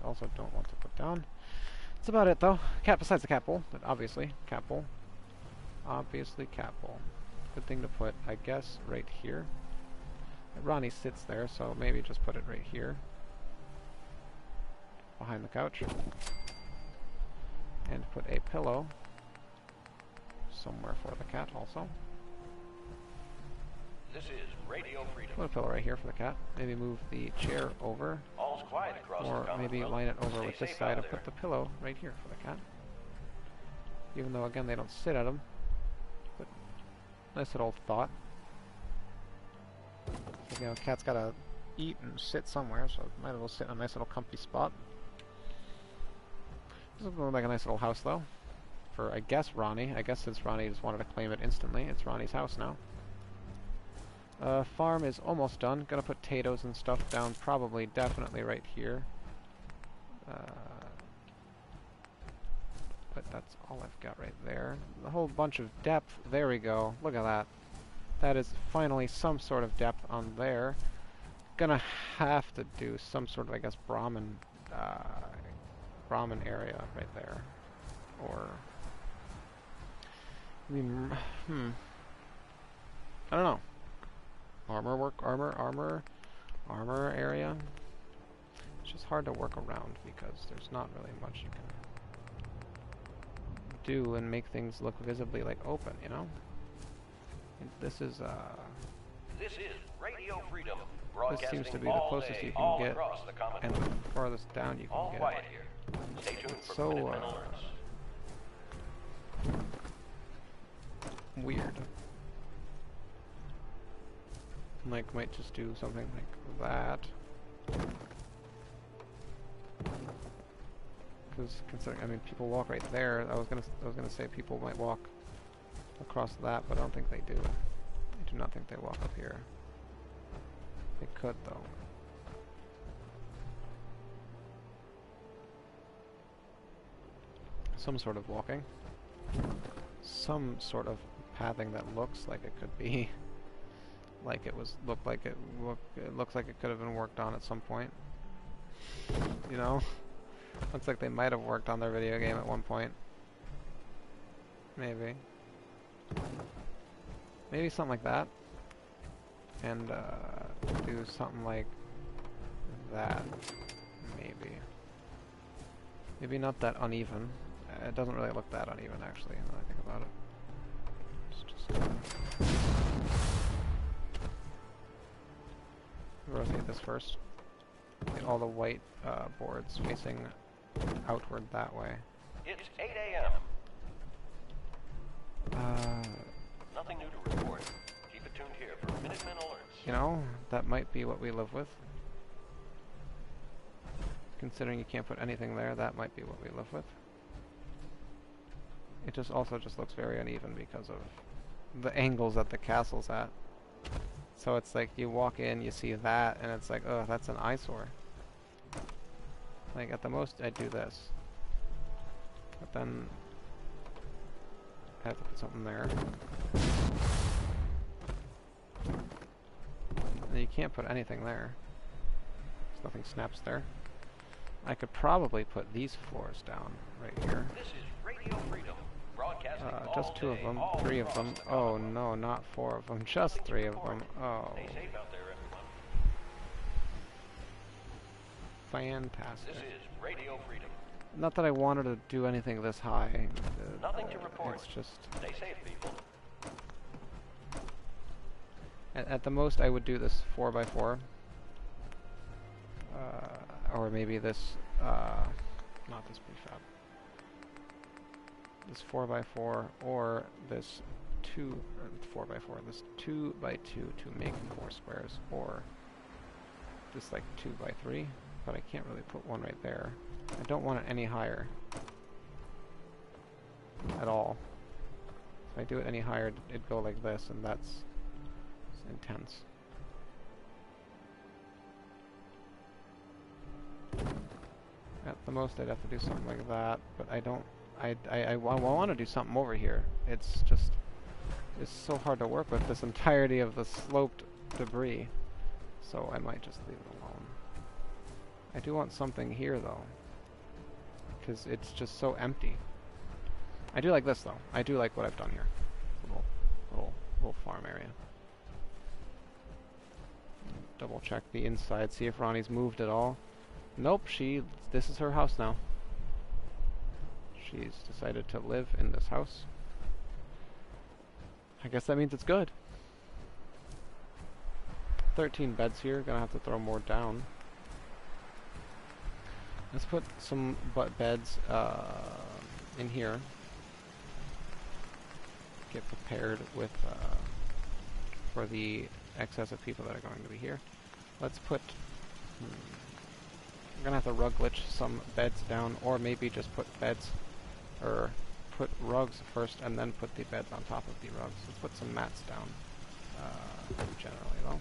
also don't want to put down. That's about it, though. Besides the cat bowl, but obviously cat bowl. Obviously cat bowl. Good thing to put, I guess, right here. Ronnie sits there, so maybe just put it right here, behind the couch, and put a pillow somewhere for the cat also. This is Radio Freedom. Put a pillow right here for the cat. Maybe move the chair over, All's quiet across or the maybe Commonwealth. line it over Stay with this safe side out and put there. the pillow right here for the cat. Even though, again, they don't sit at them. But nice little thought. So, you know, cat's gotta eat and sit somewhere, so it might as well sit in a nice little comfy spot. This looks like a nice little house, though. For, I guess, Ronnie. I guess since Ronnie just wanted to claim it instantly, it's Ronnie's house now. Farm is almost done. Gonna put potatoes and stuff down, probably, definitely right here. that's all I've got right there. A whole bunch of depth. There we go. Look at that. That is finally some sort of depth on there. Gonna have to do some sort of, I guess, Brahmin area right there. Or, I mean, I don't know. Armor area. It's just hard to work around because there's not really much you can do and make things look visibly like open, you know? And this is Radio Freedom. this seems to be the closest you can get, and the farthest down you can get. Quiet here. Stay tuned It's for so Minutemen alerts. weird. Like, might just do something like that. Because considering, I mean, people walk right there. I was gonna say people might walk across that, but I don't think they do. I do not think they walk up here. They could though. Some sort of walking. Some sort of pathing that looks like it could be like it looks like it could have been worked on at some point. You know? Looks like they might have worked on their video game at one point. Maybe. Maybe something like that. And do something like that. Maybe. Maybe not that uneven. It doesn't really look that uneven actually, when I think about it. Let's just rotate this first. Get all the white boards facing outward that way. It's 8 a.m. Nothing new to report. Keep it tuned here for Minutemen alerts. You know, that might be what we live with. Considering you can't put anything there, that might be what we live with. It just also just looks very uneven because of the angles that the castle's at. So it's like you walk in, you see that, and it's like, oh, that's an eyesore. Like at the most, I'd do this. But then I have to put something there. And you can't put anything there. There's nothing snaps there. I could probably put these floors down right here. This is Radio Freedom. Broadcasting Just two of them, three of them. Oh no, not four of them, just three of them. Oh. Stay safe out there, everyone. Fantastic. This is Radio Freedom. Not that I wanted to do anything this high. Nothing to report. It's just... Stay safe, people. At the most, I would do this 4x4. Or maybe this... not this prefab. This 4x4, or this 4x4, this 2x2 to make 4 squares, or this like 2x3, but I can't really put one right there. I don't want it any higher at all. If I do it any higher, it'd go like this, and that's intense. At the most, I'd have to do something like that, but I don't. I want to do something over here. It's just, it's so hard to work with this entirety of the sloped debris. So I might just leave it alone. I do want something here though, because it's just so empty. I do like this though. I do like what I've done here. Little farm area. Double check the inside, see if Ronnie's moved at all. Nope, this is her house now. She's decided to live in this house. I guess that means it's good. 13 beds here, gonna have to throw more down. Let's put some beds in here. Get prepared with for the excess of people that are going to be here. Let's put... we're gonna have to rug glitch some beds down, or maybe just put beds, or put rugs first and then put the beds on top of the rugs. Let's put some mats down, generally though.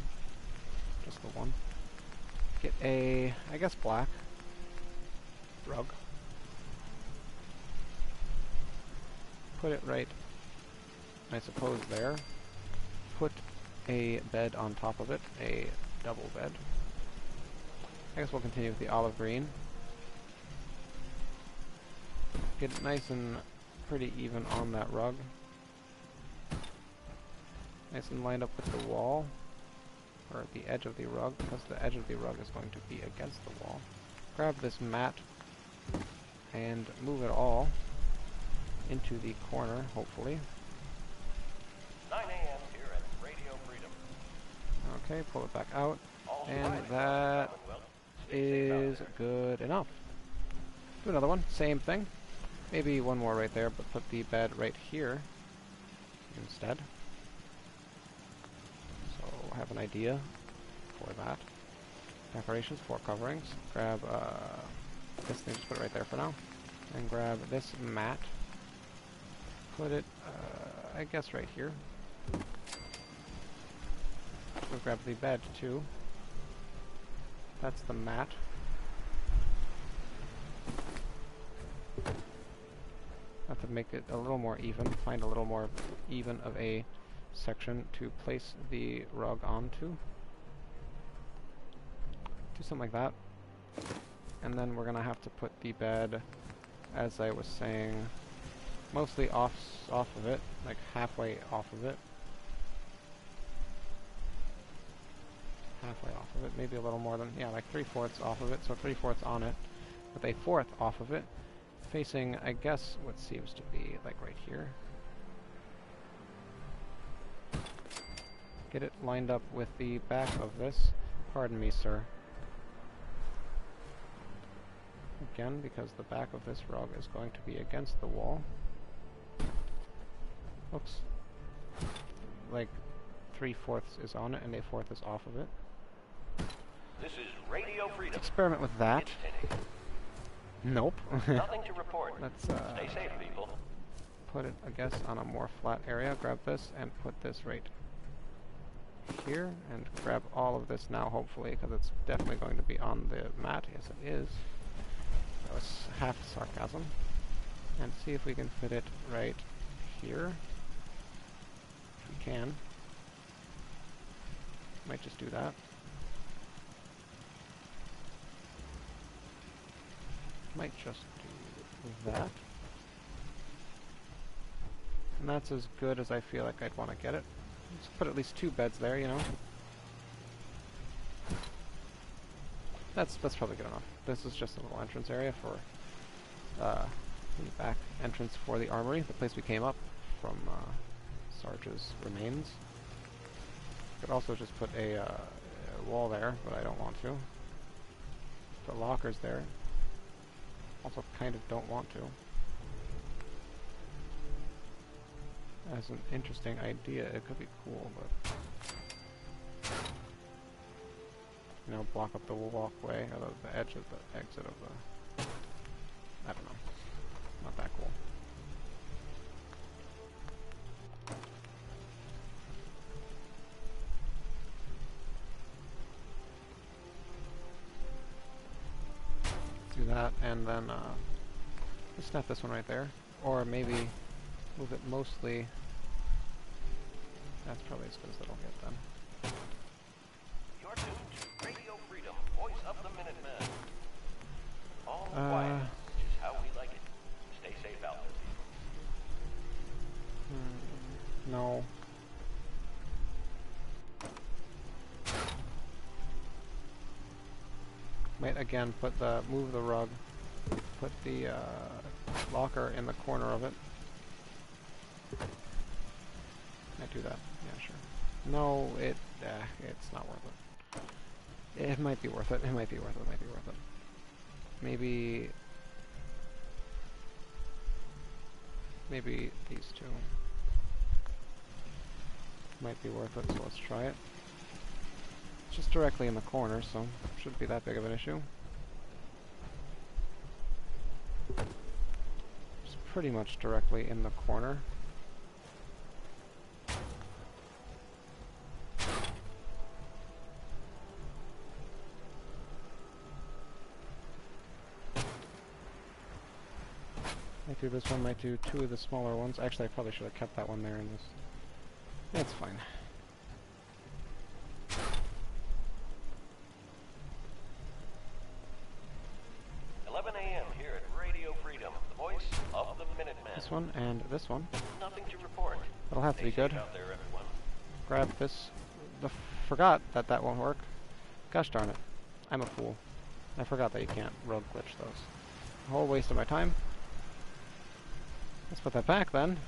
Just the one. Get a, I guess, black rug. Put it right, I suppose, there. Put a bed on top of it, a double bed. I guess we'll continue with the olive green. Get it nice and pretty even on that rug. Nice and lined up with the wall, or the edge of the rug, because the edge of the rug is going to be against the wall. Grab this mat and move it all into the corner, hopefully. 9 a.m. here at Radio Freedom. Okay, pull it back out, All and right, that Commonwealth. Stay safe out is there. good enough. Do another one, same thing. Maybe one more right there, but put the bed right here instead. So I have an idea for that. Decorations, 4 coverings. Grab this thing, just put it right there for now. And grab this mat. Put it, I guess right here. We'll grab the bed too. That's the mat. Have to make it a little more even, find a little more even of a section to place the rug onto. Do something like that. And then we're gonna have to put the bed, as I was saying, mostly off of it, like halfway off of it. Halfway off of it, maybe a little more than, yeah, like 3/4 off of it, so 3/4 on it, with a 1/4 off of it, facing, I guess, what seems to be like right here. Get it lined up with the back of this. Pardon me, sir. Again, because the back of this rug is going to be against the wall. Looks like 3/4 is on it and a 1/4 is off of it. This is Radio Freedom. Experiment with that. It's 10 a.m. Nope. Nothing to report. Let's Stay safe, people. put it, I guess, on a more flat area. Grab this and put this right here, and grab all of this now, hopefully, because it's definitely going to be on the mat. Yes, it is. That was half sarcasm. And see if we can fit it right here. If we can. Might just do that. Might just do that. And that's as good as I feel like I'd want to get it. Let's put at least 2 beds there, you know. That's probably good enough. This is just a little entrance area for the back entrance for the armory, the place we came up from Sarge's remains. Could also just put a wall there, but I don't want to. Put lockers there. Also kind of don't want to. As an interesting idea, it could be cool, but you know, block up the walkway or the edge of the exit of the, I don't know. Not that cool. Do that, and then just snap this one right there, or maybe move it mostly. That's probably as good as it'll get then. You're tuned to Radio Freedom, voice of the Minutemen. All quiet, which is how we like it. Stay safe out there, people. No. Might again move the rug, put the locker in the corner of it. Might do that. Yeah, sure. No, it's not worth it. It might be worth it. It might be worth it. It might be worth it. Maybe these 2 might be worth it. So let's try it. Just directly in the corner, so shouldn't be that big of an issue. Just pretty much directly in the corner. Might do this one, might do two of the smaller ones. Actually, I probably should have kept that one there in this. It's fine. 11 a.m. here at Radio Freedom, the voice of the Minutemen. This one and this one. Nothing to report. That'll have to be Stay safe good. out there, everyone. Grab this. Forgot that that won't work. Gosh darn it. I'm a fool. I forgot that you can't rogue glitch those. A whole waste of my time. Let's put that back then.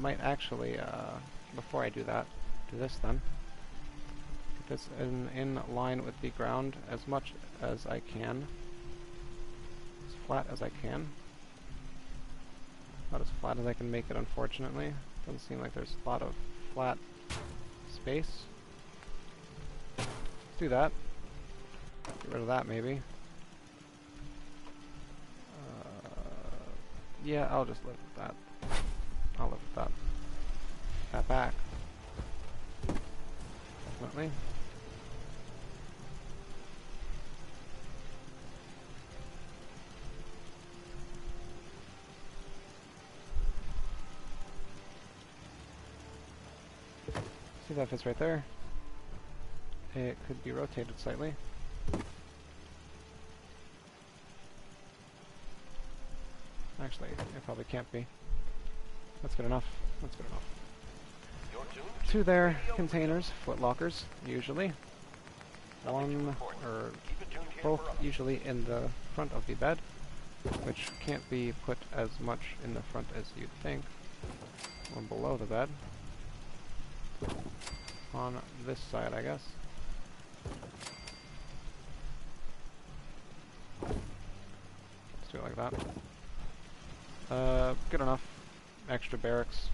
Might actually, before I do that, do this then. Get this in line with the ground as much as I can. As flat as I can. Not as flat as I can make it, unfortunately. Doesn't seem like there's a lot of flat space. Let's do that. Get rid of that, maybe. Yeah, I'll just live with that. I'll live with that. That back. Definitely. See, that fits right there. It could be rotated slightly. Actually, it probably can't be. That's good enough. That's good enough. Two there, containers, foot lockers, usually. One, or both usually in the front of the bed, which can't be put as much in the front as you'd think. One below the bed. On this side, I guess. Let's do it like that. Good enough. Extra barracks.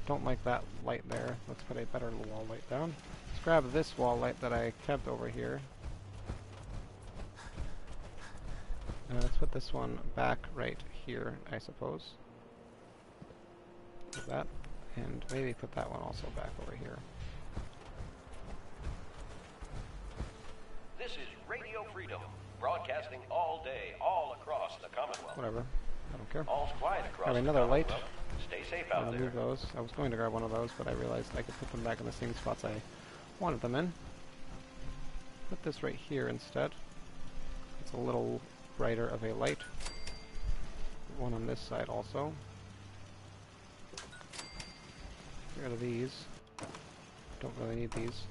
Don't like that light there. Let's put a better wall light down. Let's grab this wall light that I kept over here. Let's put this one back right here, I suppose. Like that. And maybe put that one also back over here. This is Radio Freedom, broadcasting all day, all across the Commonwealth. Whatever. I don't care. All's quiet across Grab the another light. Commonwealth. Stay safe I'm out gonna there. move those. I was going to grab one of those, but I realized I could put them back in the same spots I wanted them in. Put this right here instead. It's a little brighter of a light. One on this side also. Get rid of these. Don't really need these.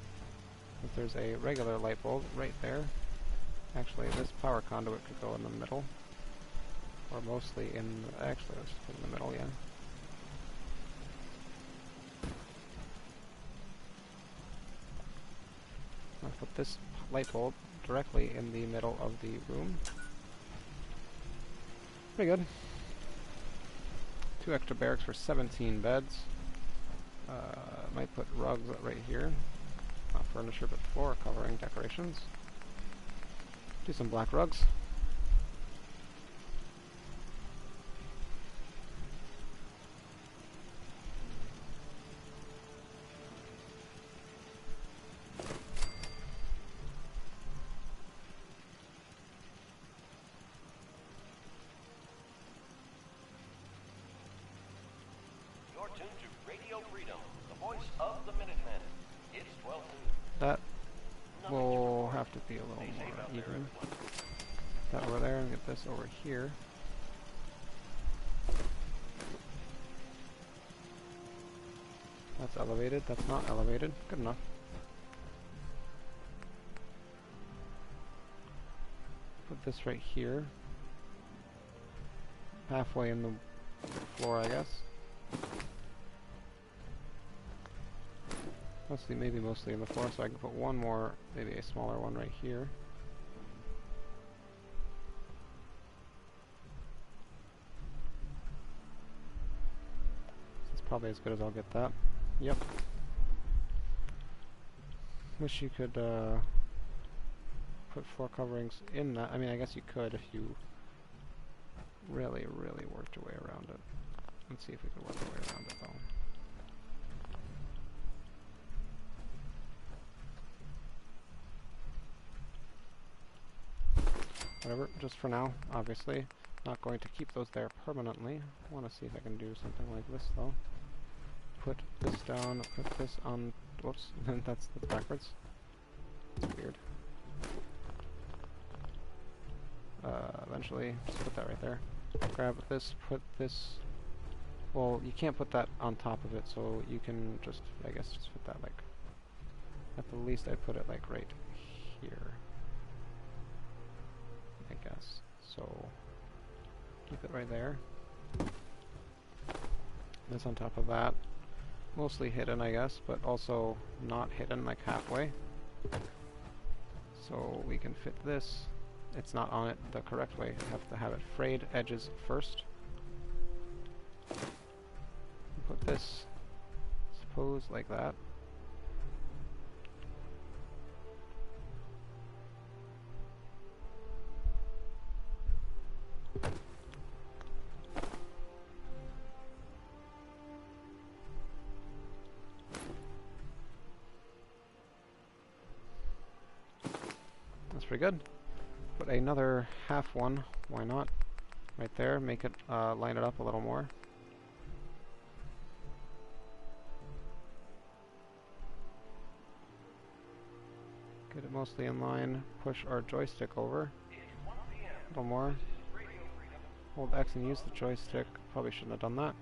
But there's a regular light bulb right there. Actually, this power conduit could go in the middle. Or mostly in... Actually, let's just put it in the middle, yeah. I'll put this light bulb directly in the middle of the room. Pretty good. 2 extra barracks for 17 beds. Might put rugs right here. Not furniture, but floor covering decorations. Do some black rugs. You're tuned to Radio Freedom, the voice of the Minutemen. It's 12 noon. That will have to be a little more even. That over there, and get this over here. That's elevated, that's not elevated. Good enough. Put this right here. Halfway in the floor, I guess. Maybe mostly in the floor, so I can put one more, maybe a smaller one right here. It's probably as good as I'll get that. Yep. Wish you could put floor coverings in that. I mean, I guess you could if you really, really worked your way around it. Let's see if we can work our way around it, though. whatever, just for now, obviously. Not going to keep those there permanently. I want to see if I can do something like this, though. Put this down, put this on... Whoops, that's backwards. That's weird. Eventually, just put that right there. Grab this, put this... Well, you can't put that on top of it, so you can just, I guess, just put that, like... At the least, I'd put it, like, right here. I guess. So... Keep it right there. This on top of that. Mostly hidden, I guess, but also not hidden, like halfway. So we can fit this. It's not on it the correct way. You have to have it frayed edges first. Put this, suppose, like that. Pretty good. Put another half one, why not? Right there, make it line it up a little more. Get it mostly in line, push our joystick over. A little more. Hold X and use the joystick. Probably shouldn't have done that.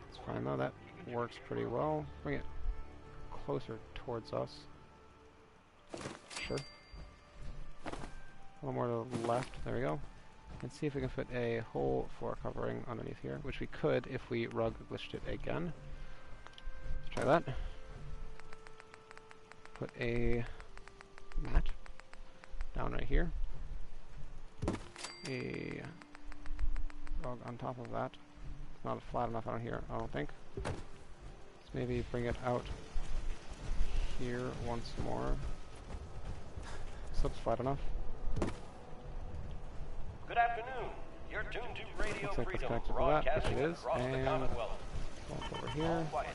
It's fine though, that works pretty well. Bring it closer towards us. Sure. A little more to the left, there we go. And see if we can fit a whole floor covering underneath here, which we could if we rug glitched it again. Let's try that. Put a mat down right here. A rug on top of that. It's not flat enough out here, I don't think. Let's maybe bring it out here once more. This looks flat enough. Good afternoon. You're tuned to Radio Looks like it's Freedom, connected to that, broadcasting which it is, across the and Commonwealth. walk over here, Quiet.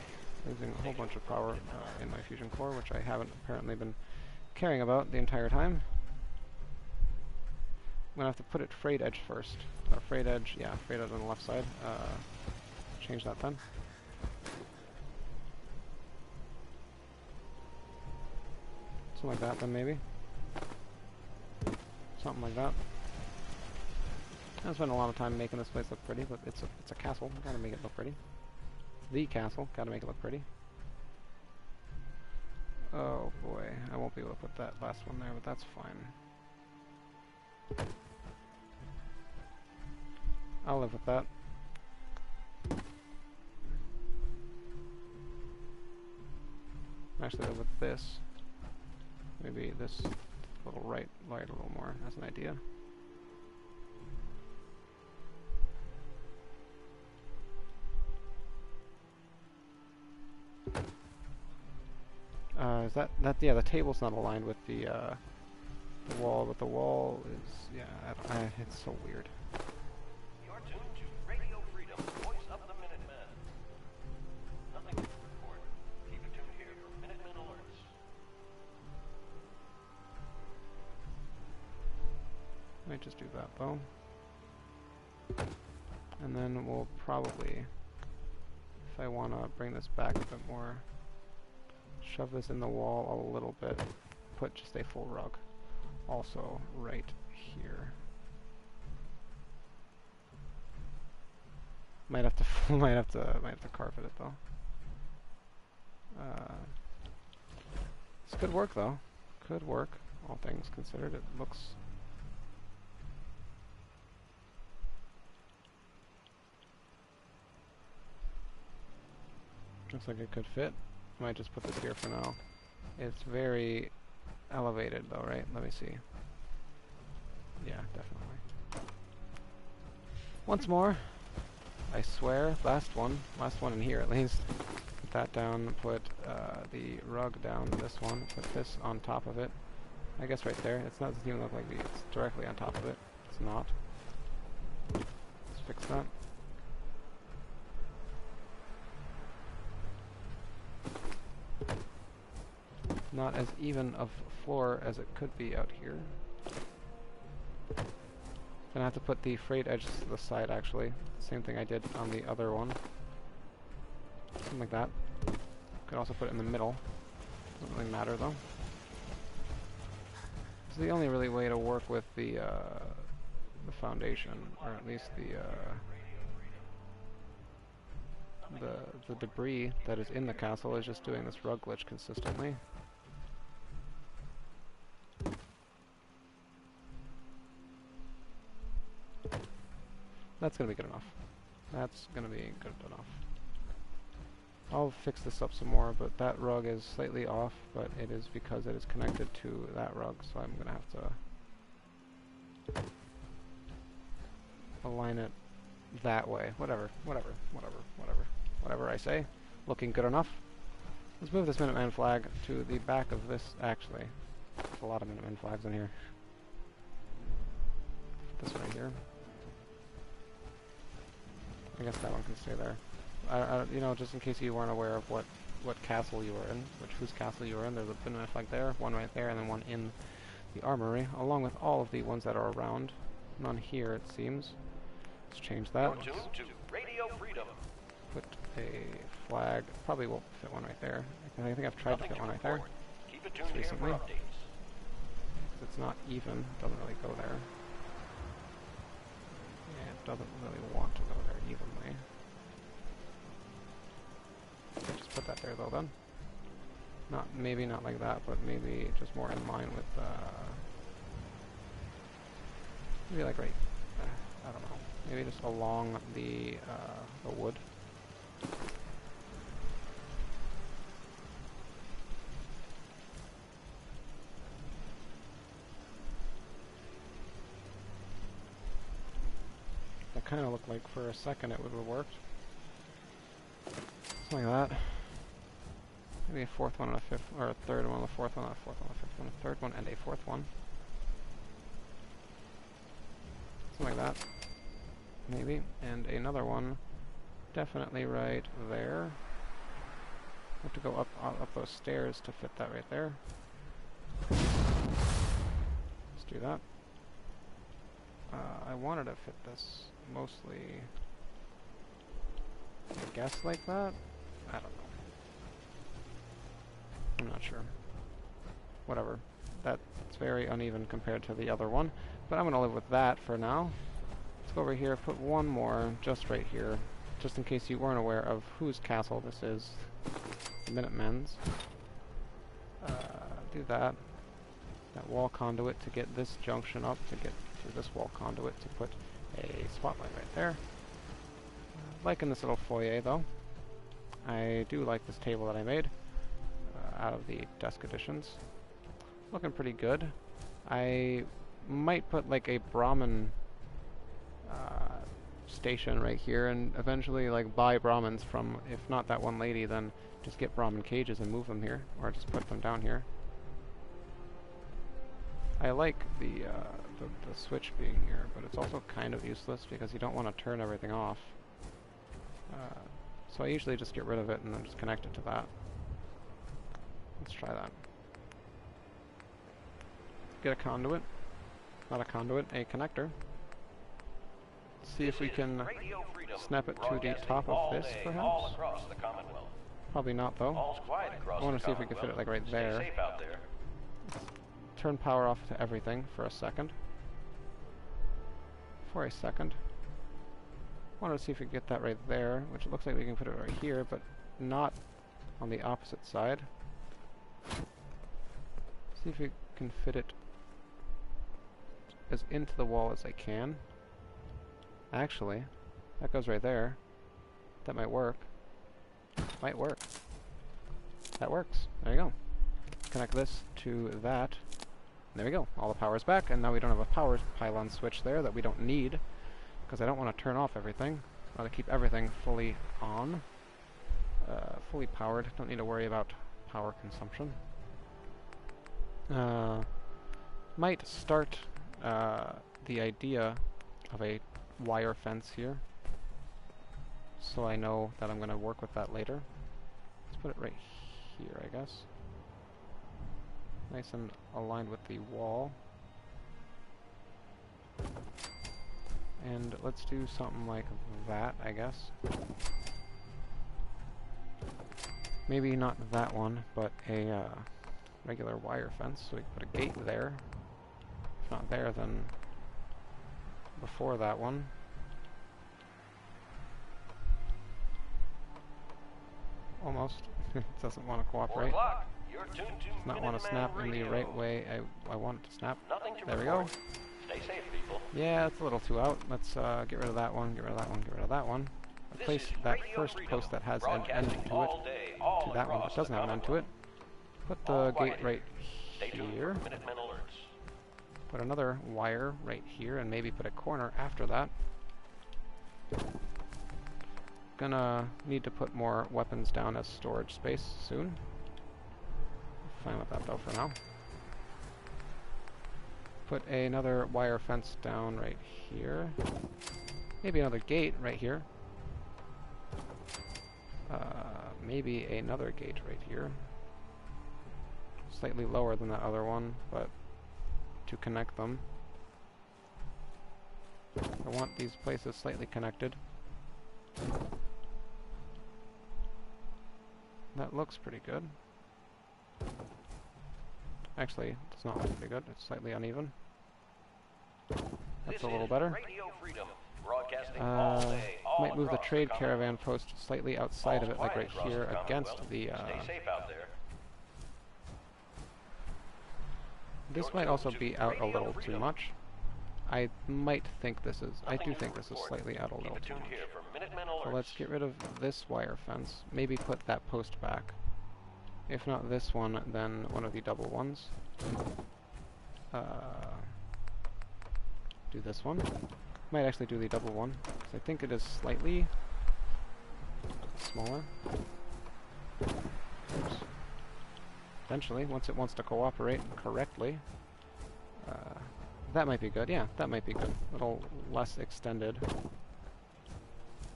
losing a whole bunch of power in my fusion core, which I haven't apparently been caring about the entire time. I'm gonna have to put it frayed edge first. Frayed edge, yeah, frayed edge on the left side. Change that then. Something like that then maybe. Something like that. I spent a lot of time making this place look pretty, but it's a castle. Gotta make it look pretty. It's the castle. Gotta make it look pretty. Oh boy, I won't be able to put that last one there, but that's fine. I'll live with that. Actually, live with this. Maybe this little right light a little more. That's an idea. Is that yeah? The table's not aligned with the wall, but the wall is yeah. It's so weird. You're tuned to Radio Freedom, voice of the Minutemen. Nothing to report. Keep it tuned here for Minutemen alerts. Might just do that though, and then we'll probably, if I want to bring this back a bit more. Shove this in the wall a little bit. Put just a full rug. Also right here. Might have to might have to carpet it though. This could work though. Could work. All things considered, it looks. Looks like it could fit. Might just put this here for now. It's very elevated though, right? Let me see. Yeah, definitely. Once more. I swear, last one in here at least. Put that down, put the rug down, this one, put this on top of it. I guess right there. It's not, doesn't even look like it's directly on top of it. It's not. Let's fix that. Not as even of floor as it could be out here. Gonna have to put the frayed edges to the side, actually. Same thing I did on the other one. Something like that. Could also put it in the middle. Doesn't really matter, though. It's the only really way to work with the foundation, or at least the debris that is in the castle is just doing this rug glitch consistently. That's gonna be good enough. That's gonna be good enough. I'll fix this up some more, but that rug is slightly off, but it is because it is connected to that rug, so I'm gonna have to align it that way. Whatever I say. Looking good enough. Let's move this Minuteman flag to the back of this, actually. There's a lot of Minuteman flags in here. This right here. I guess that one can stay there. You know, just in case you weren't aware of what castle you were in, whose castle you were in, there's a Minuteman flag there, one right there, and then one in the armory, along with all of the ones that are around. None here, it seems. Let's change that. You're tuned to Radio Freedom. Put a flag. Probably won't fit one right there. I think I've tried to fit one right there. Keep it tuned here for Recently. updates. It's not even. Doesn't really go there. Yeah, it doesn't really want to go there evenly. Just put that there though then. Maybe not like that, but maybe just more in line with maybe like right, I don't know. Maybe just along the wood. That kind of looked like for a second it would have worked. Something like that. Maybe a fourth one and a fifth, or a third one, a fourth one, a fourth one, a fifth one, a third one, and a fourth one. Something like that. Maybe. And another one. Definitely right there. Have to go up those stairs to fit that right there. Let's do that. I wanted to fit this mostly, I guess, like that. I don't know. I'm not sure. Whatever. That's very uneven compared to the other one, but I'm gonna live with that for now. Let's go over here, put one more just right here, just in case you weren't aware of whose castle this is. The Minutemen's. Do that. That wall conduit to get this junction up, to get to this wall conduit to put a spotlight right there. Liking this little foyer though. I do like this table that I made out of the desk editions. Looking pretty good. I might put like a Brahmin station right here and eventually like buy Brahmins from, if not that one lady, then just get Brahmin cages and move them here, or just put them down here. I like the switch being here, but it's also kind of useless because you don't want to turn everything off. So I usually just get rid of it and then just connect it to that. Let's try that. Get a conduit. Not a conduit, a connector. See if we can snap it to the top of this, perhaps? Probably not, though. I want to see if we can fit it like right there. Turn power off to everything for a second. For a second. Want to see if we can get that right there, which it looks like we can put it right here, but not on the opposite side. See if we can fit it as into the wall as I can. Actually, that goes right there. That might work. Might work. That works. There you go. Connect this to that. There we go. All the power's back, and now we don't have a power pylon switch there that we don't need, because I don't want to turn off everything. I want to keep everything fully on. Fully powered. Don't need to worry about power consumption. Might start the idea of a wire fence here, so I know that I'm going to work with that later. Let's put it right here, I guess. Nice and aligned with the wall. And let's do something like that, I guess. Maybe not that one, but a regular wire fence. So we can put a gate there. If not there, then before that one. Almost. It doesn't want to cooperate. 4 o'clock. You're tuned to Does not want to snap in the right way I want it to snap. There we go. Stay safe, people. Yeah, it's a little too out. Let's get rid of that one, get rid of that one, get rid of that one. Replace that first post that has an end to it to that one that doesn't have an end to it. Put the gate right here. Put another wire right here and maybe put a corner after that. Gonna need to put more weapons down as storage space soon. Fine with that though for now. Put another wire fence down right here. Maybe another gate right here. Maybe another gate right here. Slightly lower than that other one, but to connect them. I want these places slightly connected. That looks pretty good. Actually, it's not looking pretty good. It's slightly uneven. That's a little better. Might move the trade caravan post slightly outside of it, like right here, against the... This might also be out a little too much. I might think this is... I do think this is slightly out a little too much. So let's get rid of this wire fence. Maybe put that post back. If not this one, then one of the double ones. Do this one. Might actually do the double one, because I think it is slightly smaller. Oops. Eventually, once it wants to cooperate correctly. That might be good, yeah, that might be good. A little less extended.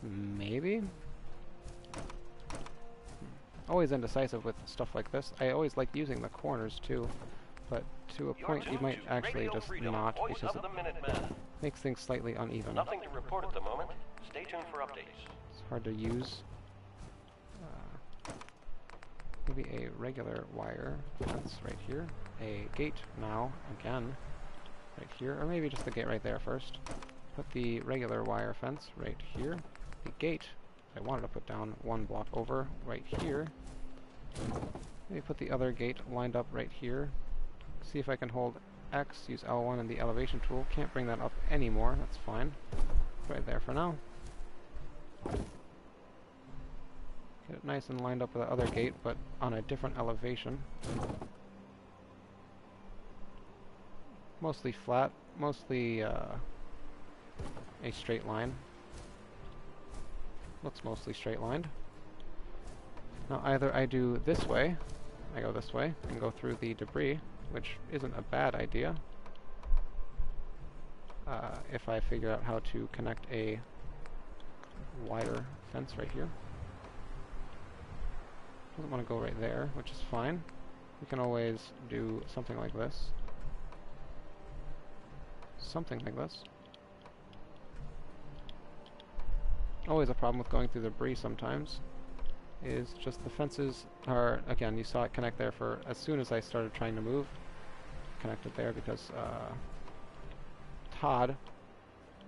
Maybe? Always indecisive with stuff like this. I always like using the corners too, but to a point you might actually just not, because it makes things slightly uneven. Nothing to report at the moment. Stay tuned for updates. It's hard to use. Maybe a regular wire fence right here. A gate now, again, right here. Or maybe just the gate right there first. Put the regular wire fence right here. The gate I wanted to put down one block over right here. Maybe put the other gate lined up right here. See if I can hold X, use L1 and the elevation tool. Can't bring that up anymore, that's fine. Right there for now. Get it nice and lined up with the other gate, but on a different elevation. Mostly flat, mostly a straight line. Looks mostly straight lined. Now either I do this way, I go this way, and go through the debris, which isn't a bad idea. If I figure out how to connect a wider fence right here. Doesn't want to go right there, which is fine. We can always do something like this. Something like this. Always a problem with going through the debris sometimes is just the fences are, again, you saw it connect there for as soon as I started trying to move. Connected there because Todd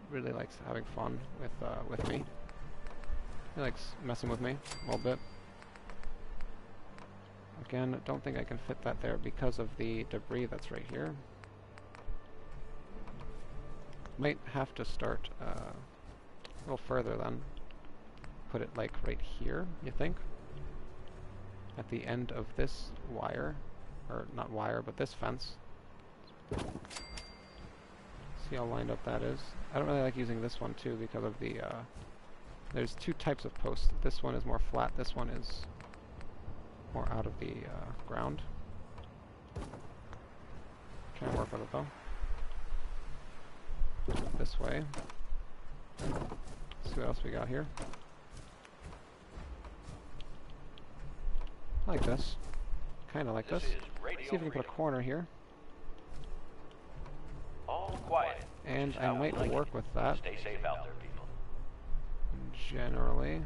really likes having fun with me. He likes messing with me a little bit. Again, don't think I can fit that there because of the debris that's right here. Might have to start a little further then. Put it like right here, you think? At the end of this wire, or not wire, but this fence. See how lined up that is? I don't really like using this one too because of the, there's two types of posts. This one is more flat, this one is more out of the ground. Try and work with it though. This way. See what else we got here. I like this. Kinda like this. See if we can put a corner here. All quiet. And I might work with that. Stay safe out there, people. Generally.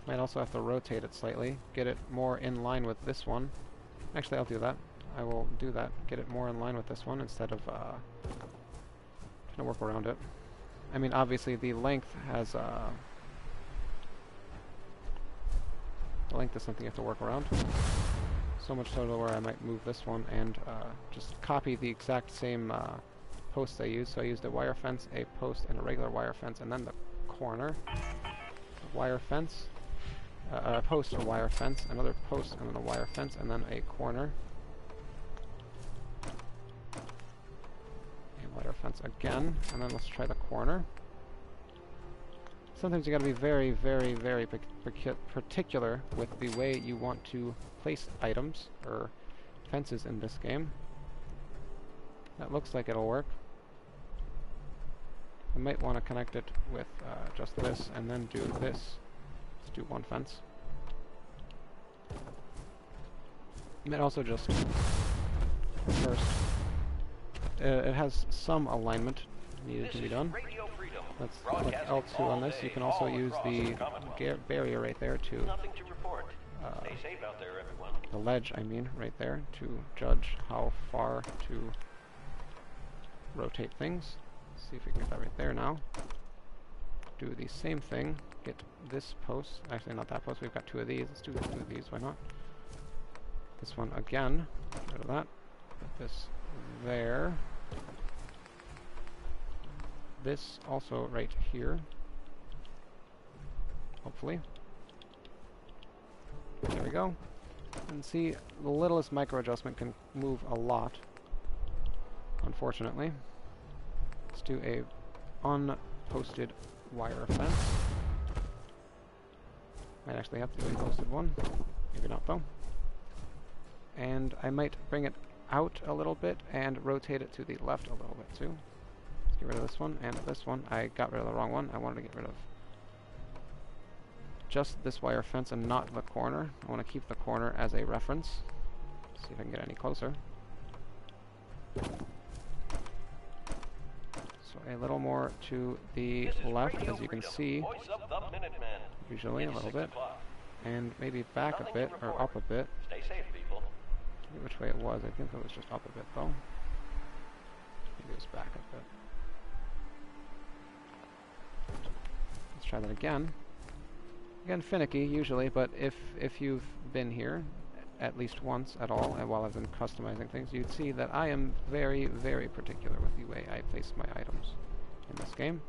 Might also have to rotate it slightly, get it more in line with this one. Actually, I'll do that. I will do that, get it more in line with this one instead of trying to work around it. I mean, obviously the length has the length is something you have to work around. So much so to where I might move this one and just copy the exact same posts I used. So I used a wire fence, a post, and a regular wire fence, and then the corner. Wire fence, a post, a wire fence, another post, and then a wire fence, and then a corner. A wire fence again, and then let's try the corner. Sometimes you gotta be very, very, very particular with the way you want to place items or fences in this game. That looks like it'll work. I might want to connect it with just this and then do this. Let's do one fence. I might also just first. It has some alignment needed to be done. Let's click L2 on this. You can also use the barrier right there to the ledge, I mean, right there, to judge how far to rotate things. See if we can get that right there now. Do the same thing. Get this post. Actually, not that post. We've got two of these. Let's do two of these. Why not? This one again. Get rid of that. Put this there. This also right here. Hopefully. There we go. And see, the littlest micro adjustment can move a lot. Unfortunately. Let's do a unposted wire fence. Might actually have to do a posted one. Maybe not though. And I might bring it out a little bit and rotate it to the left a little bit too. Let's get rid of this one and this one. I got rid of the wrong one. I wanted to get rid of just this wire fence and not the corner. I want to keep the corner as a reference. See if I can get any closer. A little more to the left, as you can see, usually a little bit, and maybe back a bit, or up a bit. Stay safe, people. I forget which way it was. I think it was just up a bit, though. Maybe it was back a bit. Let's try that again. Again, finicky, usually, but if you've been here at least once at all, and while I've been customizing things, you'd see that I am very, very particular with the way I place my items in this game.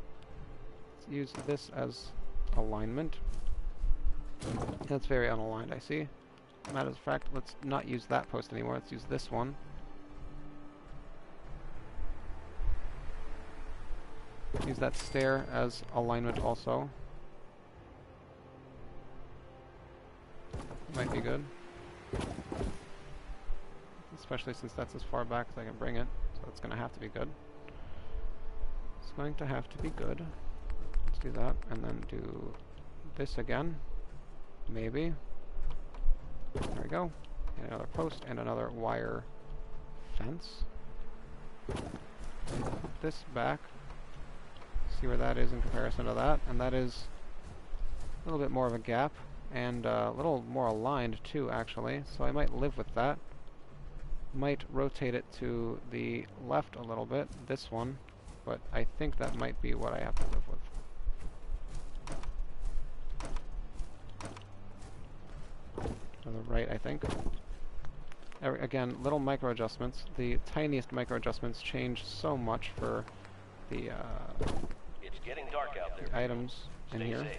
Let's use this as alignment. That's very unaligned, I see. Matter of fact, let's not use that post anymore. Let's use this one. Use that stair as alignment also. Might be good. Especially since that's as far back as I can bring it, so it's going to have to be good. It's going to have to be good. Let's do that, and then do this again. Maybe. There we go. And another post, and another wire fence. Put this back. See where that is in comparison to that, and that is a little bit more of a gap, and a little more aligned too, actually, so I might live with that. Might rotate it to the left a little bit, this one, but I think that might be what I have to live with. To the right, I think. Again, little micro adjustments. The tiniest micro adjustments change so much for the It's getting dark out there. items in here. Safe.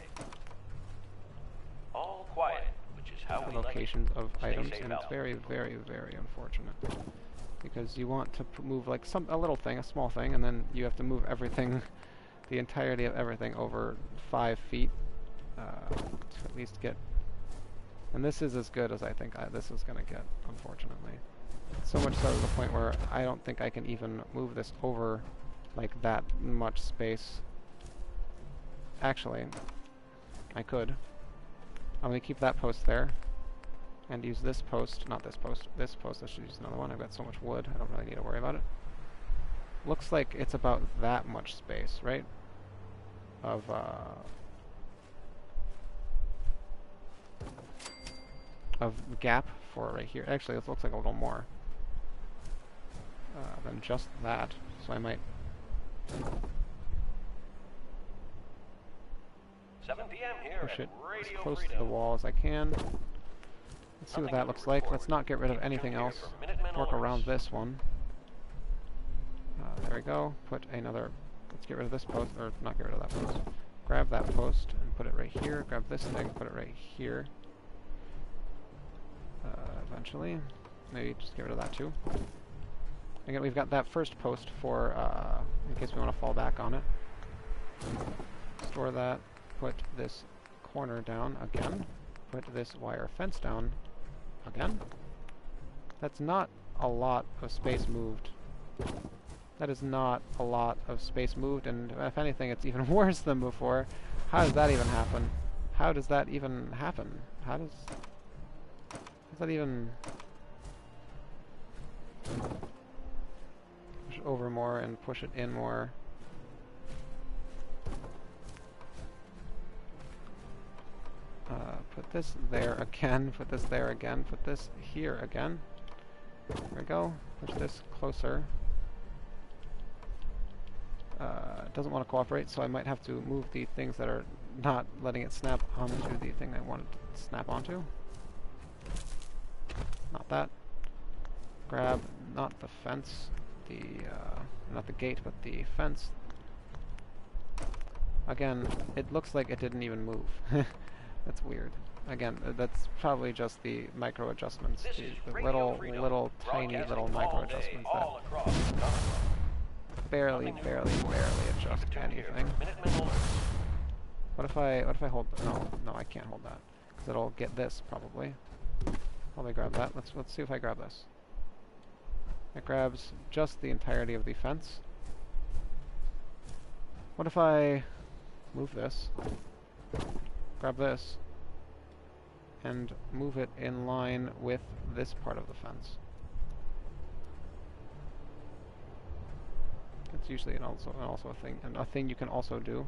All quiet, which is how we Locations of Stay items, safe and it's out. very, very, very unfortunate. Because you want to move like a little thing, a small thing, and then you have to move everything, the entirety of everything over 5 feet to at least get. And this is as good as I think this is going to get, unfortunately. So much so to the point where I don't think I can even move this over like that much space. Actually, I could. I'm going to keep that post there. And use this post, not this post, this post. I should use another one. I've got so much wood, I don't really need to worry about it. looks like it's about that much space, right? Of gap for right here. Actually, it looks like a little more than just that. So I might 7 p.m. here push it at as Radio close Freedom. to the wall as I can. Let's see what that looks like. Let's not get rid of anything else. Work around this one. There we go. Put another... Let's get rid of this post, or not get rid of that post. Grab that post and put it right here. Grab this thing, put it right here. Eventually. Maybe just get rid of that too. Again, we've got that first post for, in case we want to fall back on it. Store that. Put this corner down again. Put this wire fence down again. That's not a lot of space moved. That is not a lot of space moved, and if anything, it's even worse than before. How does that even happen? How does that even happen? How does that even... Push it over more and push it in more. Put this there again, put this there again, put this here again. There we go. Push this closer. It doesn't want to cooperate, so I might have to move the things that are not letting it snap onto the thing I want it to snap onto. Not that. Grab not the fence, not the gate, but the fence. Again, it looks like it didn't even move. That's weird. Again, that's probably just the micro adjustments, the little tiny little micro adjustments that barely adjust anything. What if I hold? No, I can't hold that because it'll get this probably. Probably grab that. Let's see if I grab this. It grabs just the entirety of the fence. What if I move this? Grab this and move it in line with this part of the fence. It's usually also a thing you can also do.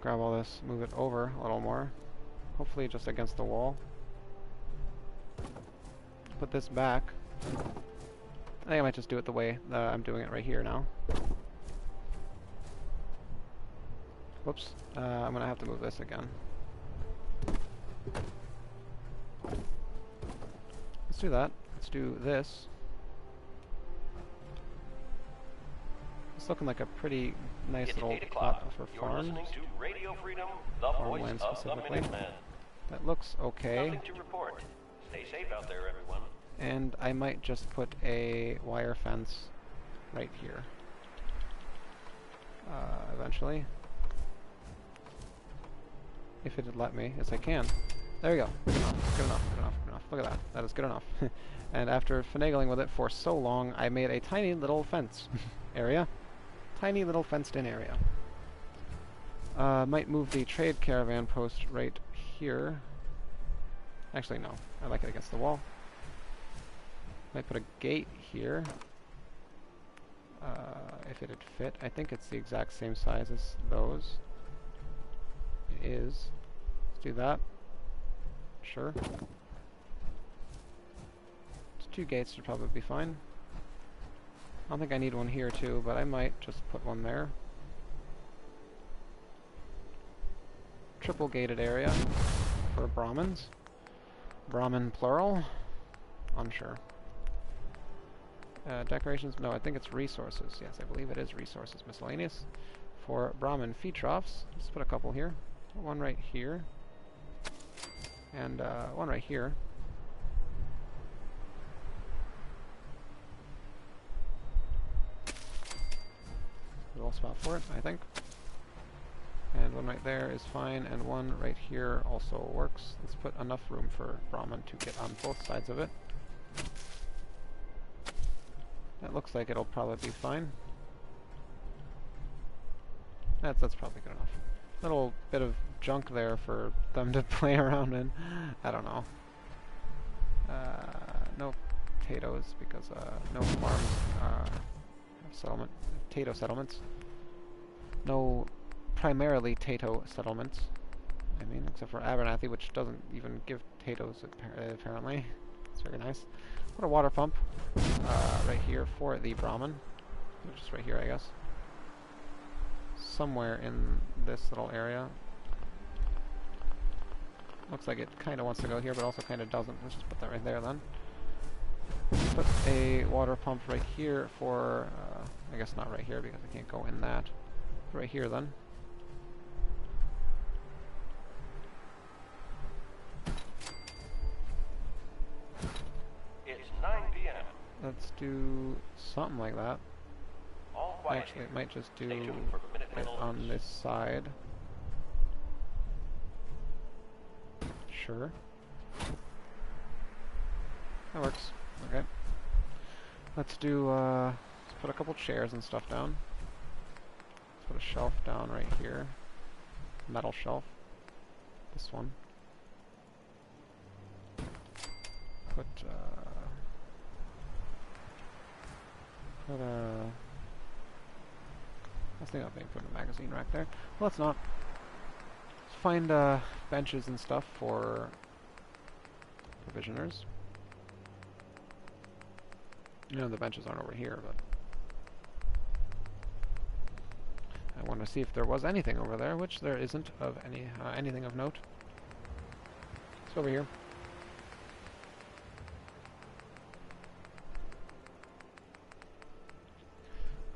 Grab all this, move it over a little more. Hopefully just against the wall. Put this back. I think I might just do it the way I'm doing it right here now. Whoops. I'm going to have to move this again. Let's do that. Let's do this. It's looking like a pretty nice little plot for farms. Farmland specifically. That looks okay. Nothing to report. Stay safe out there, everyone. And I might just put a wire fence right here. Eventually. If it'd let me, as I can. There we go. Good enough, good enough, good enough, good enough. Look at that. That is good enough. And after finagling with it for so long, I made a tiny little fence area. Tiny little fenced-in area. Might move the trade caravan post right here. Actually, no. I like it against the wall. Might put a gate here. If it'd fit. I think it's the exact same size as those. It is. Let's do that. Sure. It's 2 gates should probably be fine. I don't think I need one here too, but I might just put one there. Triple gated area for Brahmins. Brahmin plural? Unsure. Decorations? No, I think it's resources. Yes, I believe it is resources. Miscellaneous. For Brahmin feed troughs. Let's put a couple here. One right here. And one right here. Little spot for it, I think. And one right there is fine, and one right here also works. Let's put enough room for Brahmin to get on both sides of it. That looks like it'll probably be fine. That's probably good enough. Little bit of junk there for them to play around in. I don't know. No potatoes because no farms. Settlement. Potato settlements. No primarily Tato settlements. I mean, except for Abernathy, which doesn't even give potatoes apparently. It's very nice. Put a water pump right here for the Brahmin. Which is right here, I guess. Somewhere in this little area. Looks like it kind of wants to go here, but also kind of doesn't. Let's just put that right there then. Put a water pump right here for, I guess not right here because I can't go in that. Right here then. It's 9 p.m. Let's do something like that. All quiet Actually, here. it might just do Stay tuned for Minutemen it on alerts. this side. Sure. That works. Okay. Let's do, let's put a couple chairs and stuff down. Let's put a shelf down right here. Metal shelf. This one. Put I was thinking of maybe putting a magazine rack there. Well, let's not. Let's find benches and stuff for provisioners. You know, the benches aren't over here, but I want to see if there was anything over there, which there isn't of any anything of note. It's over here.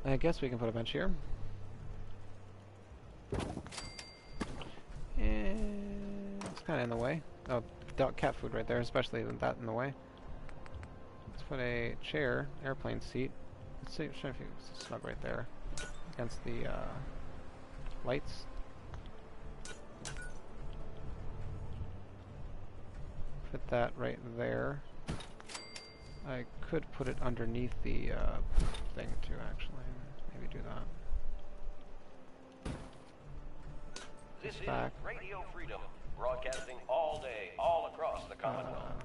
I guess we can put a bench here. And it's kind of in the way. Oh, cat food right there, especially with that in the way. Let's put a chair, airplane seat. Let's see if it's snug right there against the lights. Put that right there. I could put it underneath the thing too, actually. Maybe do that. This is back. Radio Freedom, broadcasting all day, all across the Commonwealth.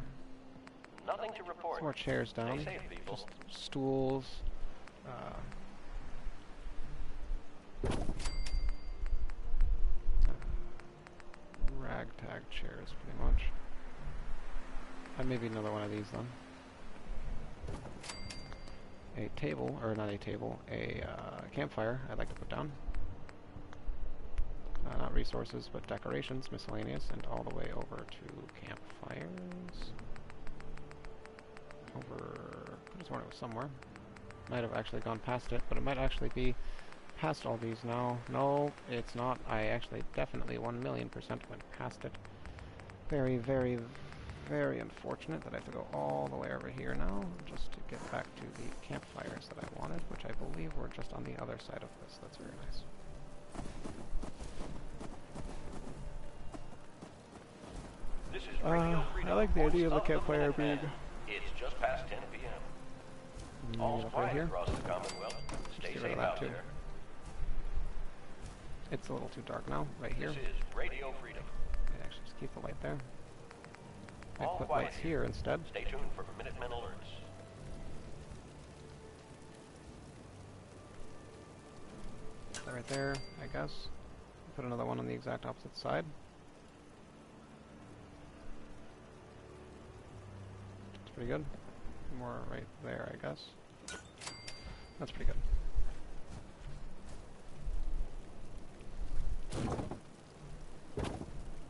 Nothing to report. Some more chairs down. Stay safe, people. Just stools. Ragtag chairs, pretty much. And maybe another one of these then. A table, or not a table, a campfire I'd like to put down. Not resources, but decorations, miscellaneous, and all the way over to campfires. Over, I just wanted it was somewhere. Might have actually gone past it, but it might actually be past all these now. No, it's not. I actually definitely 1,000,000% went past it. Very, very, very unfortunate that I have to go all the way over here now just to get back to the campfires that I wanted, which I believe were just on the other side of this. That's very nice. This is Radio Freedom, I like the idea of the voice campfire Minutemen. being It's just past 10 p.m. All's right quiet here. across the Commonwealth. Stay get rid of safe that out too. there. It's a little too dark now, right here. This is Radio Freedom. I actually just keep the light there. I All put quiet lights here instead. Stay tuned for Minutemen alerts. Put that right there, I guess. Put another one on the exact opposite side. That's pretty good. More right there, I guess. That's pretty good.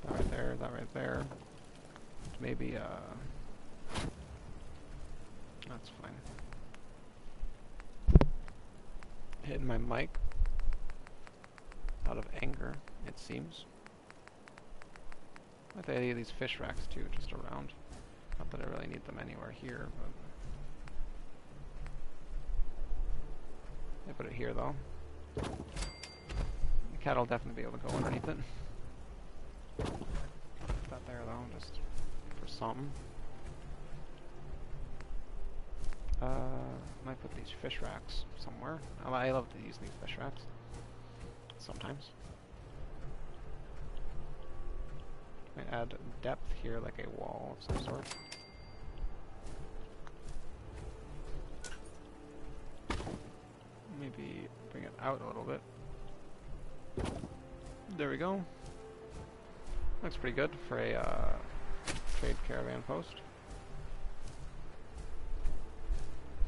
That right there, that right there. Maybe, that's fine. Hitting my mic out of anger, it seems. I like the idea of these fish racks too, just around. Not that I really need them anywhere here, but I put it here though. The cat will definitely be able to go underneath it. Put that there though, just for something. Might put these fish racks somewhere. I love to use these fish racks. sometimes. Might add depth here, like a wall of some sort. Maybe bring it out a little bit. There we go. Looks pretty good for a trade caravan post.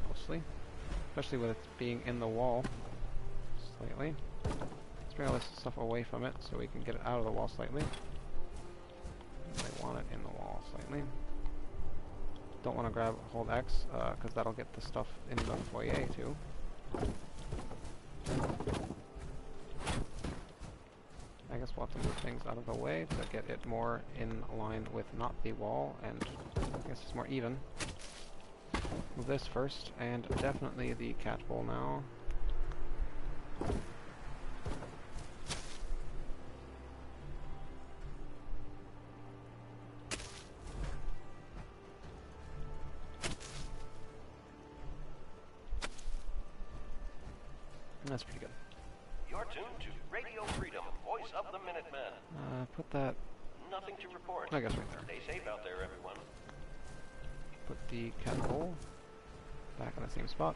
Mostly. Especially with it being in the wall slightly. Let's bring all this stuff away from it so we can get it out of the wall slightly. I want it in the wall slightly. Don't want to grab hold X because that'll get the stuff in the foyer too. I guess we'll have to move things out of the way to get it more in line with not the wall, and I guess it's more even. Move this first, and definitely the cat bowl now. And that's pretty good. You're tuned to Radio Freedom, voice of the Minutemen. Put that... Nothing to report. I guess right there. Stay safe out there, everyone. Put the cat bowl back in the same spot.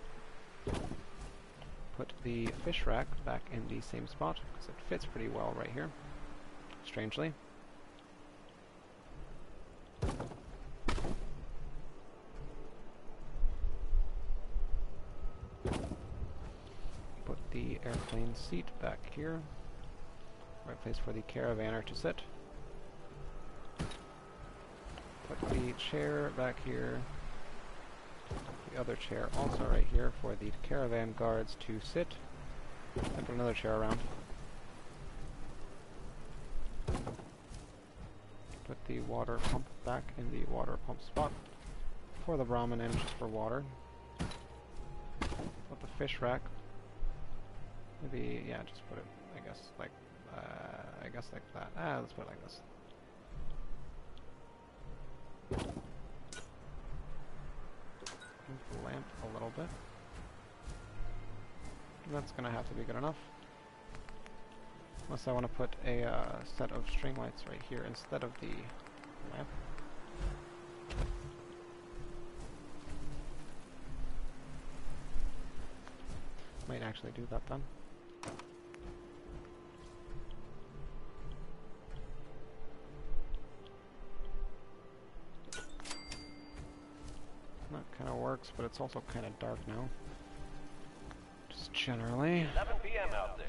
Put the fish rack back in the same spot, because it fits pretty well right here, strangely. Put the airplane seat back here. Right place for the caravaner to sit. Put the chair back here. The other chair also right here for the caravan guards to sit. And put another chair around. Put the water pump back in the water pump spot for the Brahmin and just for water. Put the fish rack. Maybe, yeah, just put it, I guess like that. Let's put it like this. Move the lamp a little bit. That's gonna have to be good enough. Unless I want to put a set of string lights right here instead of the lamp. Might actually do that then. That kind of works, but it's also kind of dark now. Just generally. 11 p.m. out there.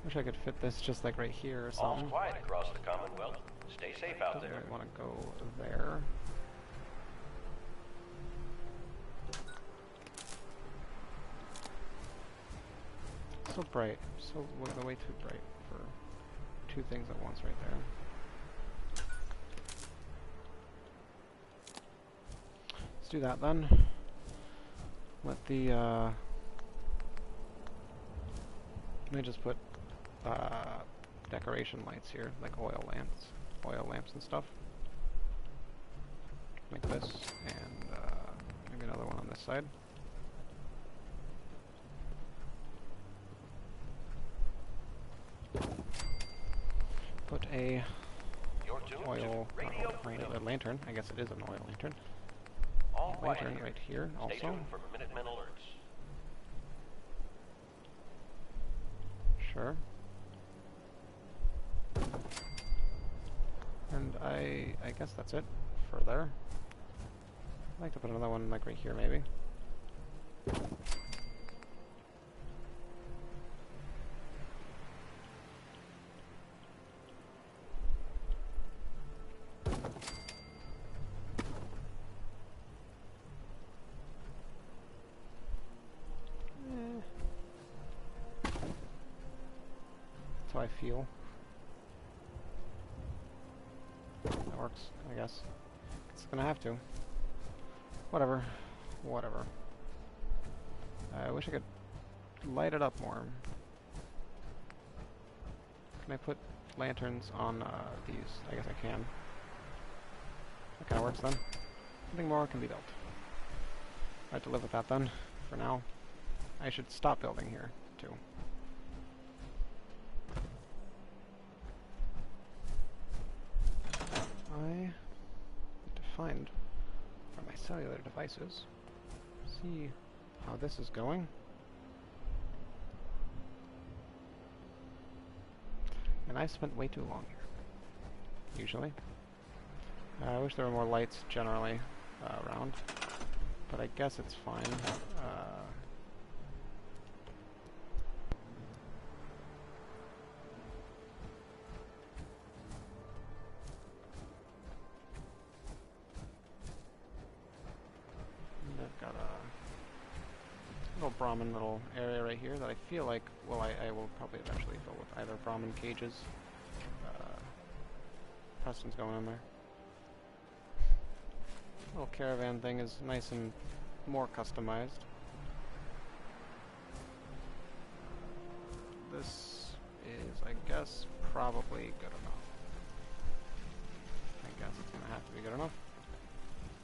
Wish I could fit this just like right here or All's something. quiet across the Commonwealth. Stay safe out Doesn't there. really want to go there. So bright. So way too bright for two things at once right there. Let's do that then. Let the let me just put decoration lights here, like oil lamps and stuff. Like this, and maybe another one on this side. Put a oil lantern. I guess it is an oil lantern. All quiet Lantern here. right here Stay also. tuned for Minutemen alerts. Sure. And I guess that's it for there. I'd like to put another one like right here maybe. That's how I feel. That works, I guess. It's gonna have to. Whatever. Whatever. I wish I could light it up more. Can I put lanterns on these? I guess I can. That kinda works then. Something more can be built. I have to live with that then, for now. I should stop building here, too. cellular devices. See how this is going. And I spent way too long here. Usually. I wish there were more lights generally around, but I guess it's fine. I've got a little Brahmin little area right here that I feel like, well, I will probably eventually fill with either Brahmin cages. Preston's going in there. Little caravan thing is nice and more customized. This is, I guess, probably good enough. I guess it's gonna have to be good enough.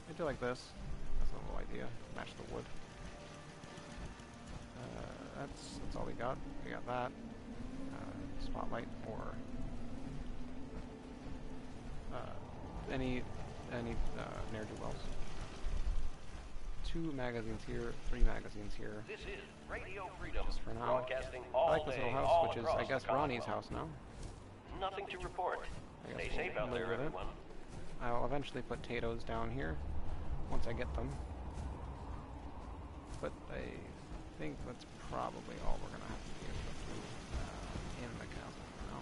I do like this. That's a little idea. Match the wood. That's all we got. We got that. Spotlight for any ne'er-do-wells. 2 magazines here, 3 magazines here. This is Radio Freedom. Just for now. Broadcasting I all like this day, little house, all which is, across I guess, the Ronnie's Commonwealth. house now. Nothing to report. I guess Stay safe we'll out live there, with it. everyone. I'll eventually put potatoes down here, once I get them. But I think that's probably all we're going to have to be able to do in the castle for now.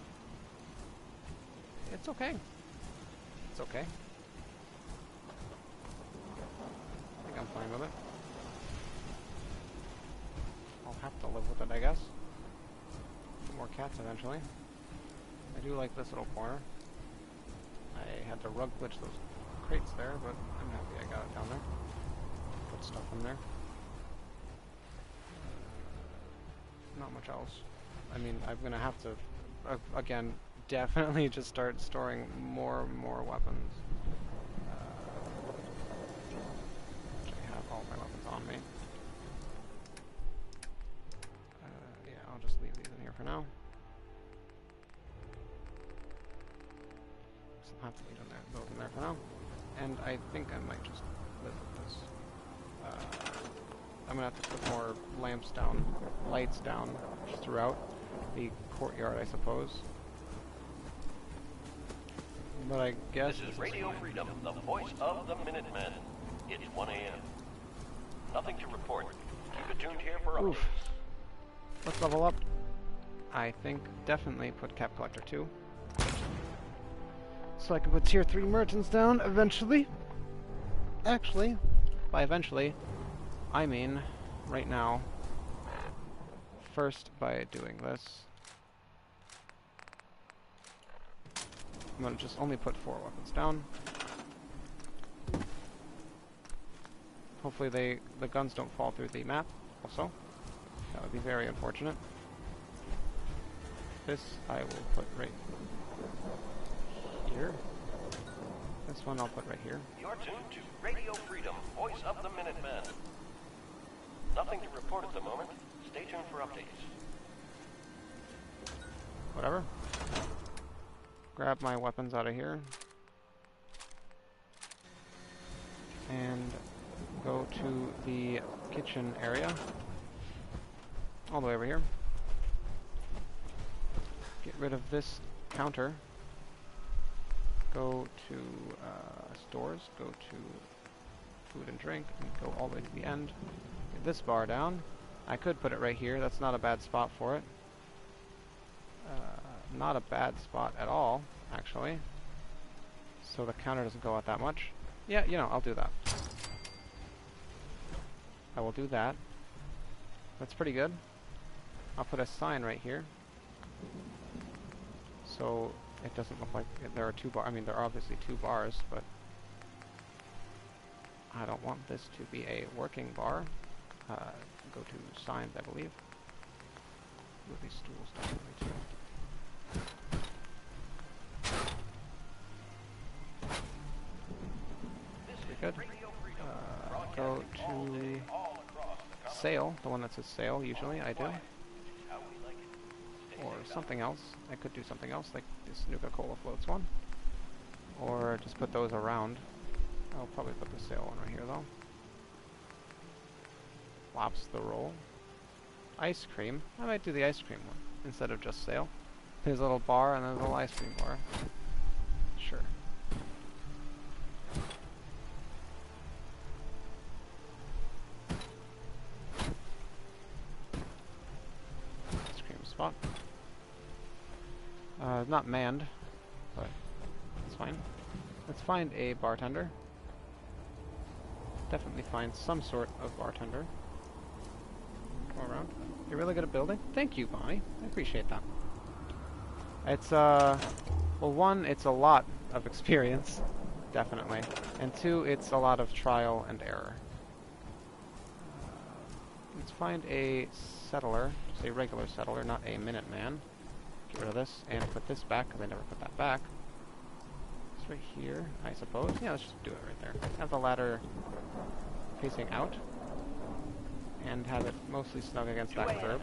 It's okay. It's okay. I think I'm fine with it. I'll have to live with it, I guess. Get more cats eventually. I do like this little corner. I had to rug glitch those crates there, but I'm happy I got it down there. Put stuff in there. Not much else. I mean, I'm gonna have to, again, definitely just start storing more weapons. I have all my weapons on me. Yeah, I'll just leave these in here for now. I'll have to leave those in there for now. And I think I might just live with this. I'm gonna have to put more lamps down, lights down throughout the courtyard, I suppose. But I guess This is Radio Freedom, the voice of the Minutemen. It's 1 a.m. Nothing to report. Keep it tuned here for updates. Oof. Let's level up. I think definitely put Cap Collector 2. So I can put tier 3 merchants down eventually. Actually, by eventually, I mean right now. First by doing this. I'm gonna just only put 4 weapons down. Hopefully the guns don't fall through the map also. That would be very unfortunate. This I will put right here. This one I'll put right here. You're tuned to Radio Freedom, voice of the Minutemen. Nothing to report at the moment. Stay tuned for updates. Whatever. Grab my weapons out of here. And go to the kitchen area. All the way over here. Get rid of this counter. Go to stores. Go to food and drink. And go all the way to the end. Get this bar down. I could put it right here. That's not a bad spot for it. Not a bad spot at all, actually. So the counter doesn't go out that much. Yeah, you know, I'll do that. I will do that. That's pretty good. I'll put a sign right here. So it doesn't look like there are 2 bars. I mean, there are obviously 2 bars, but I don't want this to be a working bar. Go to signs, I believe. Move these stools down way too. Good. Go to sail, the one that says sail, usually, I do. Or something else. I could do something else, like this Nuka-Cola floats one. Or just put those around. I'll probably put the sail one right here, though. Lobster roll. Ice cream. I might do the ice cream one instead of just sail. There's a little bar and then a little ice cream bar. Sure. Ice cream spot. Not manned, but it's fine. Let's find a bartender. Definitely find some sort of bartender. Go around. You're really good at building? Thank you, Bonnie. I appreciate that. It's, well, one, it's a lot of experience, definitely. And two, it's a lot of trial and error. Let's find a settler, just a regular settler, not a Minuteman. Get rid of this, and put this back, because I never put that back. It's right here, I suppose. Yeah, let's just do it right there. Have the ladder facing out, and have it mostly snug against that curb.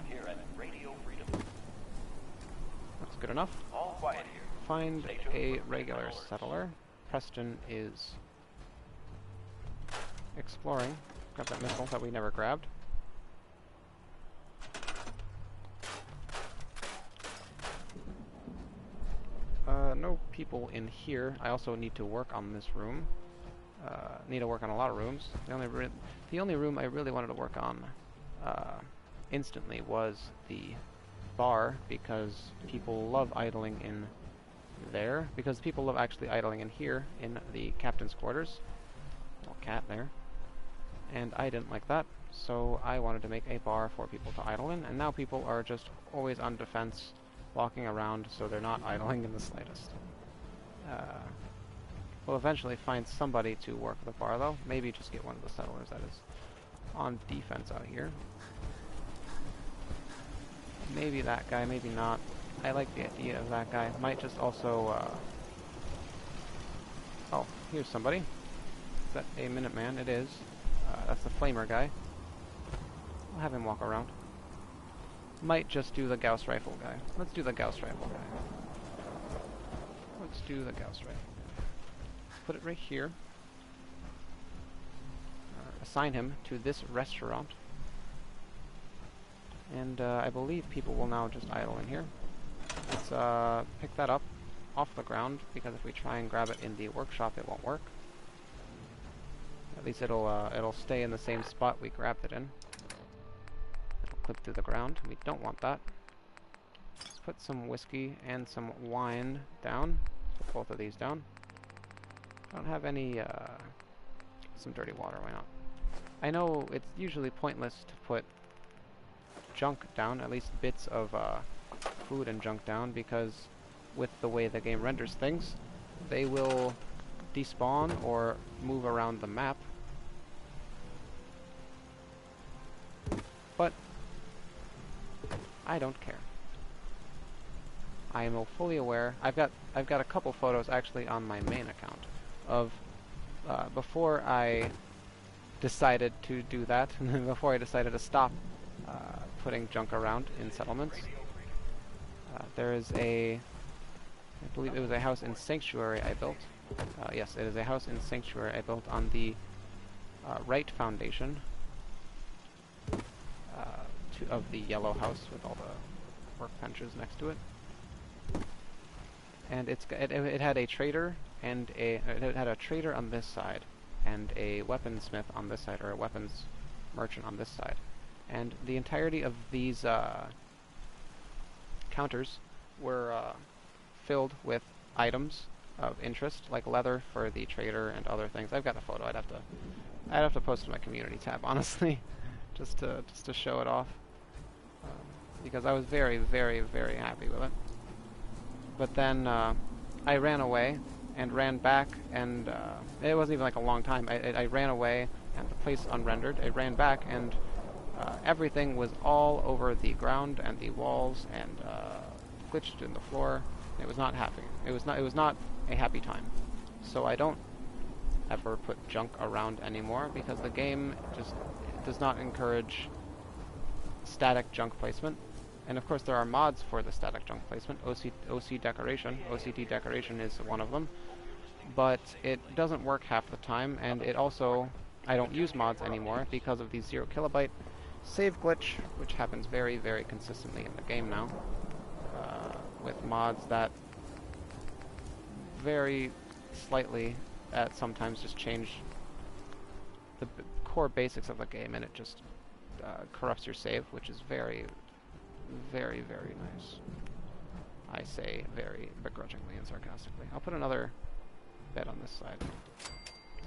That's good enough. All quiet here. Find a regular settler. Preston is exploring. Grab that missile that we never grabbed. No people in here. I also need to work on this room. Need to work on a lot of rooms. The only room I really wanted to work on instantly was the bar, because people love idling in there. Because people love actually idling in here in the captain's quarters. Little cat there. And I didn't like that, so I wanted to make a bar for people to idle in. And now people are just always on defense, walking around, so they're not idling in the slightest. We'll eventually find somebody to work the bar, though. Maybe just get one of the settlers that is on defense out here. Maybe that guy, maybe not. I like the idea of that guy. Might just also, oh, here's somebody. Is that a Minuteman? It is. That's the Flamer guy. I'll have him walk around. Might just do the Gauss rifle guy. Let's do the Gauss rifle guy. Let's do the Gauss rifle. Put it right here. Assign him to this restaurant. And I believe people will now just idle in here. Let's pick that up off the ground, because if we try and grab it in the workshop, it won't work. At least it'll stay in the same spot we grabbed it in. It'll clip through the ground. We don't want that. Let's put some whiskey and some wine down. Put both of these down. I don't have any, some dirty water, why not? I know it's usually pointless to put junk down, at least bits of food and junk down, because with the way the game renders things, they will despawn or move around the map. But I don't care. I am fully aware. I've got a couple photos actually on my main account of before I decided to do that, before I decided to stop putting junk around in settlements. There is I believe it was a house in Sanctuary I built. Yes, it is a house in Sanctuary I built on the right foundation of the yellow house with all the workbenches next to it. And it had a trader and it had a trader on this side and a weaponsmith on this side, or a weapons merchant on this side. And the entirety of these counters were filled with items of interest, like leather for the trader and other things. I've got a photo. I'd have to post to my community tab, honestly, just to show it off, because I was very, very, very happy with it. But then I ran away and ran back, and it wasn't even like a long time. I ran away and the place unrendered. I ran back, and everything was all over the ground and the walls and glitched in the floor. It was not happy. It was not a happy time. So I don't ever put junk around anymore, because the game just does not encourage static junk placement. And of course there are mods for the static junk placement. OCD decoration is one of them. but it doesn't work half the time, and it also, I don't use mods anymore because of the 0 kilobyte save glitch, which happens very, very consistently in the game now, with mods that very slightly sometimes just change the core basics of the game, and it just corrupts your save, which is very, very, very nice. I say very begrudgingly and sarcastically. I'll put another bed on this side,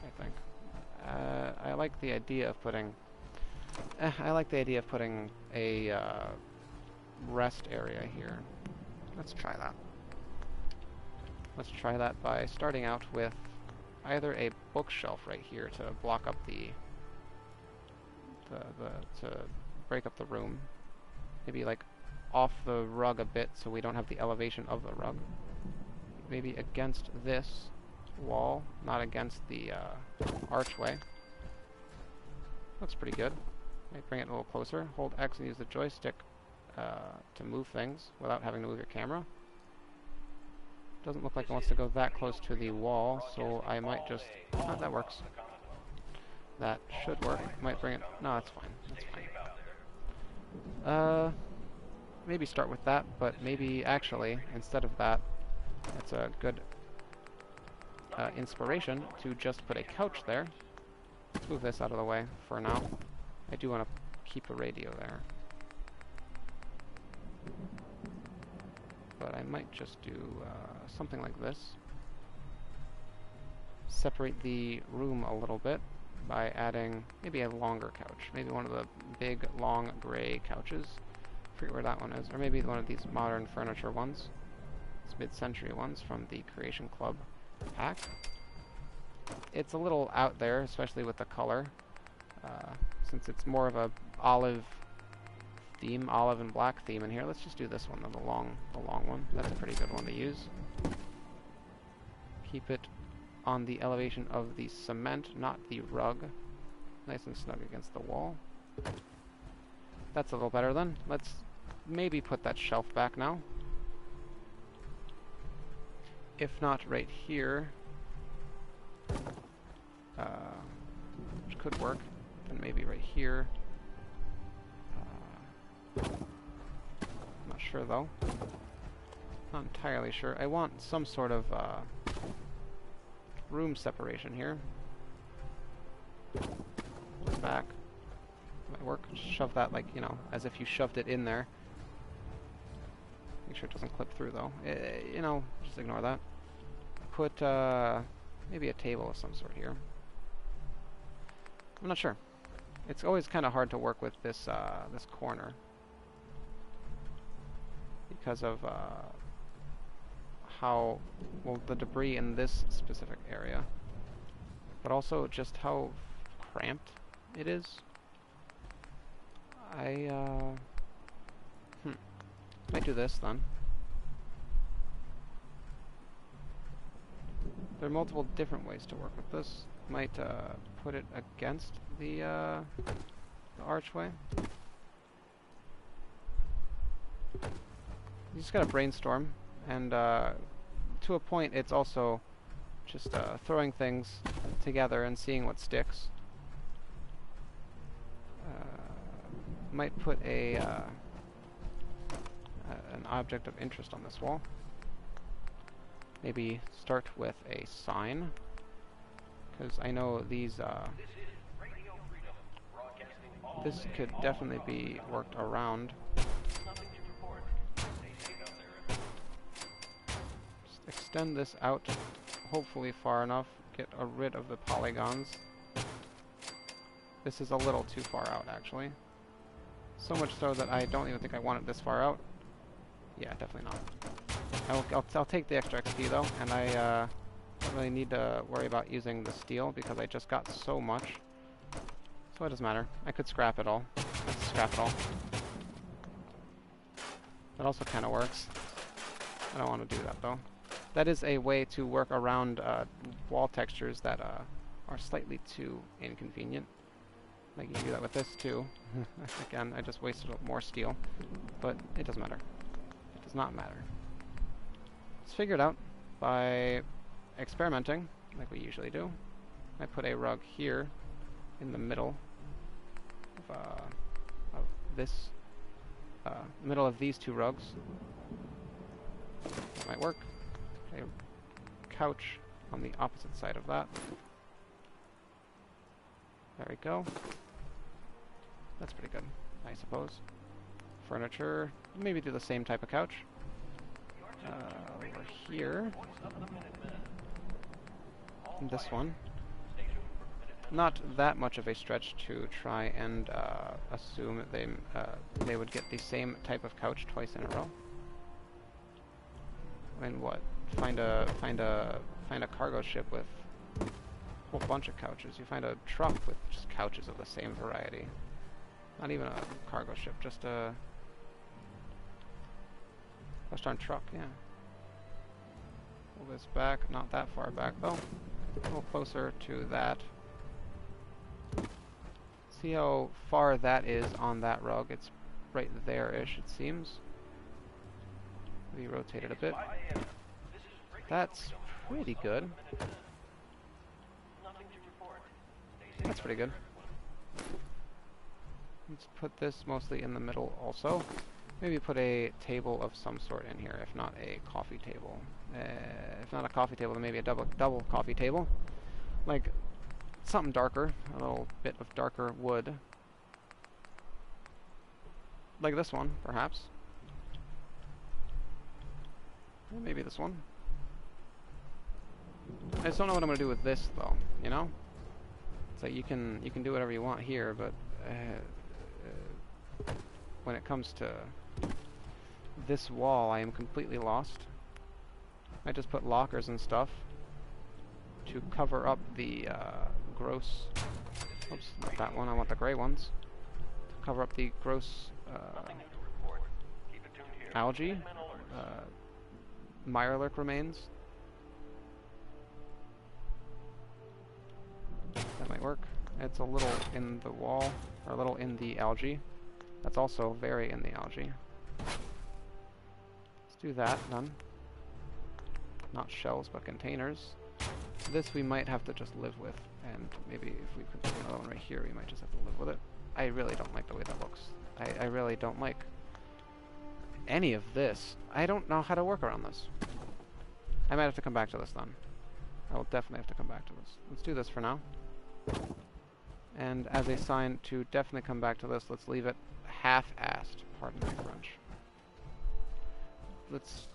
I think. I like the idea of putting a rest area here. Let's try that. Let's try that by starting out with either a bookshelf right here to block up to break up the room. Maybe like off the rug a bit so we don't have the elevation of the rug. Maybe against this wall, not against the archway. Looks pretty good. Might bring it a little closer. Hold X and use the joystick to move things without having to move your camera. Doesn't look like it wants to go that close to the wall, so I might just... Oh, that works. That should work. Might bring it... No, that's fine. That's fine. Maybe start with that, but maybe actually, instead of that, it's a good inspiration to just put a couch there. Let's move this out of the way for now. I do want to keep a radio there. But I might just do something like this. Separate the room a little bit by adding maybe a longer couch. Maybe one of the big, long, gray couches. I forget where that one is. Or maybe one of these modern furniture ones. These mid-century ones from the Creation Club pack. It's a little out there, especially with the color. Since it's more of a olive and black theme in here, let's just do this one, the long one. That's a pretty good one to use. Keep it on the elevation of the cement, not the rug. Nice and snug against the wall. That's a little better then. Let's maybe put that shelf back now. If not right here, which could work, then maybe right here. I'm not sure though. Not entirely sure. I want some sort of room separation here. Back. Might work. Shove that like, you know, as if you shoved it in there. Make sure it doesn't clip through though. You know, just ignore that. Put maybe a table of some sort here. I'm not sure. It's always kind of hard to work with this this corner because of how, well, the debris in this specific area, but also just how cramped it is. Might do this then. There are multiple different ways to work with this. Might put it against the archway. You just gotta brainstorm, and to a point it's also just throwing things together and seeing what sticks. Might put a an object of interest on this wall. Maybe start with a sign, because I know these this could definitely be worked around. Just extend this out, hopefully far enough, get rid of the polygons. This is a little too far out, actually. So much so that I don't even think I want it this far out. Yeah, definitely not. I'll take the extra XP though, and I don't really need to worry about using the steel because I just got so much. So it doesn't matter. I could scrap it all. Let's scrap it all. That also kind of works. I don't want to do that though. That is a way to work around wall textures that are slightly too inconvenient. Like you can do that with this too. Again, I just wasted more steel, but it doesn't matter. It does not matter. Let's figure it out by experimenting, like we usually do, I put a rug here in the middle of this, middle of these two rugs. That might work. A couch on the opposite side of that. There we go. That's pretty good, I suppose. Furniture, maybe do the same type of couch. Over here. And this one. Not that much of a stretch to try and assume that they would get the same type of couch twice in a row. And what? Find a cargo ship with a whole bunch of couches. You find a truck with just couches of the same variety. Not even a cargo ship, just a Western truck, yeah. Pull this back, not that far back though. A little closer to that. See how far that is on that rug? It's right there-ish, it seems. We rotate it a bit. That's pretty good. That's pretty good. Let's put this mostly in the middle also. Maybe put a table of some sort in here, if not a coffee table. If not a coffee table, then maybe a double coffee table. Like, something darker, a little bit of darker wood. Like this one, perhaps. Or maybe this one. I just don't know what I'm going to do with this, though, you know? It's like you can do whatever you want here, but when it comes to this wall, I am completely lost. I just put lockers and stuff to cover up the gross... Oops, not that one, I want the gray ones. To cover up the gross algae, Mirelurk remains. That might work. It's a little in the wall, or a little in the algae. That's also very in the algae. Let's do that, then. Not shells, but containers. This we might have to just live with, and maybe if we put another one right here, we might just have to live with it. I really don't like the way that looks. I really don't like any of this. I don't know how to work around this. I might have to come back to this then. I will definitely have to come back to this. Let's do this for now. And as a sign to definitely come back to this, let's leave it half-assed. Pardon my French. Let's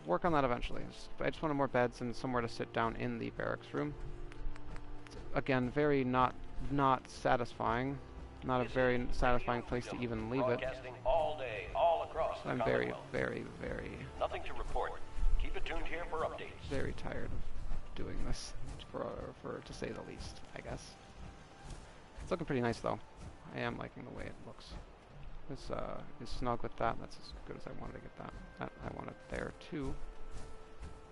work on that eventually. I just wanted more beds and somewhere to sit down in the barracks room. It's, again, very not satisfying. Not a very satisfying place to even leave it. All day, all across the I'm very, very, very... Nothing to report. Keep it tuned here for updates. Very tired of doing this, to say the least, I guess. It's looking pretty nice, though. I am liking the way it looks. This is snug with that. That's as good as I wanted to get that. I want it there, too.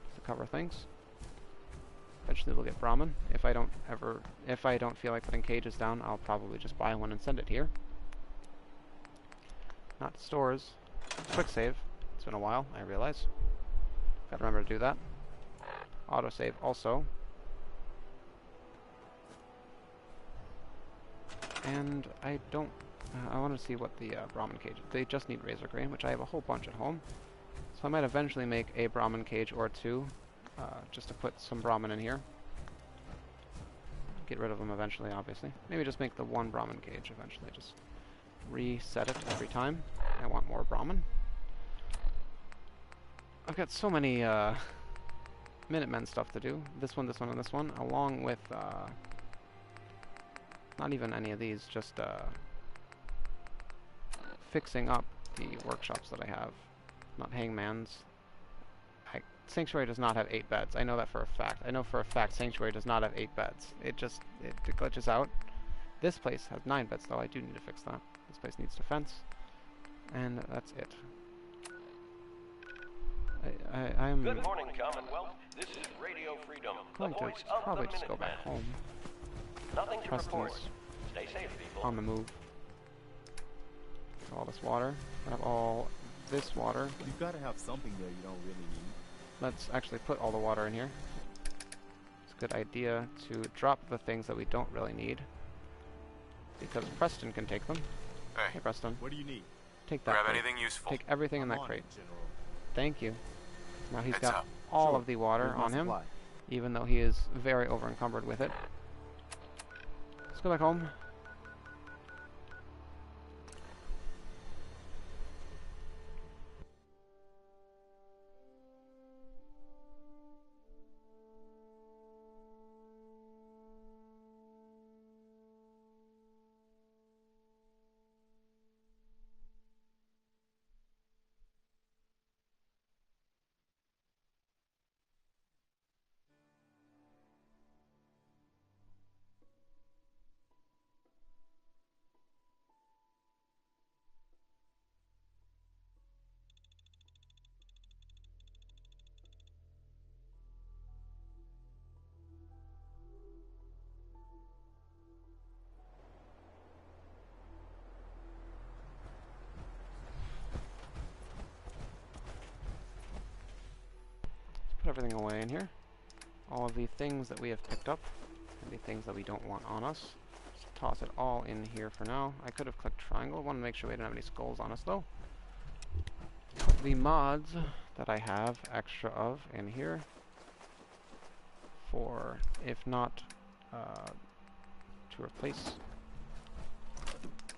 Just to cover things. Eventually we'll get Brahmin. If I don't feel like putting cages down, I'll probably just buy one and send it here. Not to stores. Quick save. It's been a while, I realize. Gotta remember to do that. Autosave also. And I don't... I want to see what the Brahmin cage... They just need razor grain, which I have a whole bunch at home. So I might eventually make a Brahmin cage or two, just to put some Brahmin in here. Get rid of them eventually, obviously. Maybe just make the one Brahmin cage eventually. Just reset it every time. I want more Brahmin. I've got so many Minutemen stuff to do. This one, and this one, along with... not even any of these, just fixing up the workshops that I have. Not hangmans. Sanctuary does not have 8 beds. I know that for a fact. I know for a fact Sanctuary does not have 8 beds. It glitches out. This place has 9 beds, though. I do need to fix that. This place needs defense. And that's it. I'm Good morning, Commonwealth. This is Radio Freedom. going to probably just go back home. Nothing to report. Preston's Stay safe, people. on the move. All this water. I have all this water. You've got to have something there you don't really need. Let's actually put all the water in here. good idea to drop the things that we don't really need, because Preston can take them. Hey, Hey, Preston. What do you need? Take that grab crate. anything useful. Take everything in that On crate. it, General. Thank you. Now he's Heads got up. all Sure. of the water Here's my on him, supply. even though he is very over-encumbered with it. Let's go back home. Put everything away in here. All of the things that we have picked up, and the things that we don't want on us. Just toss it all in here for now. I could have clicked triangle. I want to make sure we don't have any skulls on us though. Put the mods that I have extra of in here. For, if not, to replace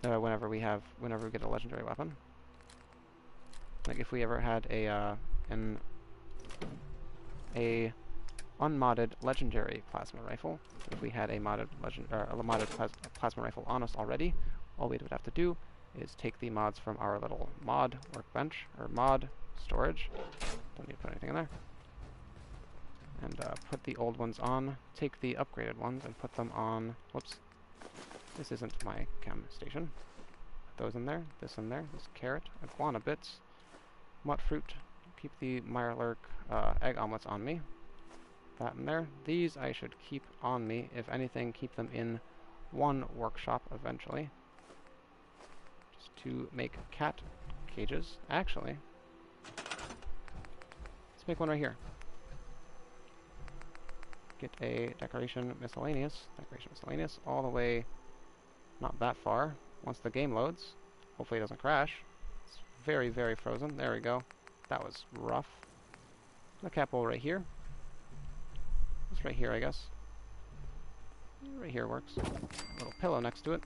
whenever we get a legendary weapon. Like if we ever had a unmodded legendary plasma rifle. If we had a modded plasma rifle on us already, all we would have to do is take the mods from our little mod workbench, or mod storage. Don't need to put anything in there. And put the old ones on, take the upgraded ones and put them on, whoops, this isn't my chem station. Put those in there, this in there, this carrot, iguana bits, mutt fruit, keep the Mirelurk egg omelets on me. That in there. These I should keep on me. If anything, keep them in one workshop eventually. Just to make cat cages. Actually, let's make one right here. Get a decoration miscellaneous, all the way, not that far. Once the game loads, hopefully it doesn't crash. It's very, very frozen. There we go. That was rough. The cat bowl right here. It's right here, I guess. Right here works. A little pillow next to it.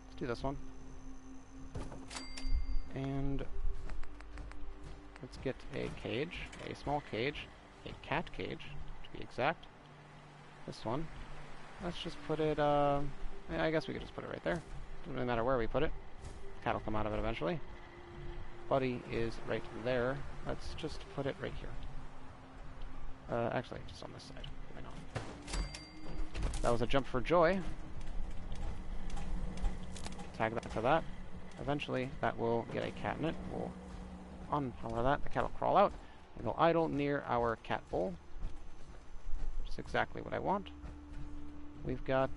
Let's do this one. And let's get a cage, a small cage, a cat cage, to be exact. This one. Let's just put it, yeah, I guess we could just put it right there. Doesn't really matter where we put it. The cat will come out of it eventually. Buddy is right there. Let's just put it right here. Actually, just on this side. Why not? That was a jump for joy. Tag that to that. Eventually, that will get a cat in it. We'll unpower that. The cat will crawl out. And it'll idle near our cat bowl. Which is exactly what I want. We've got,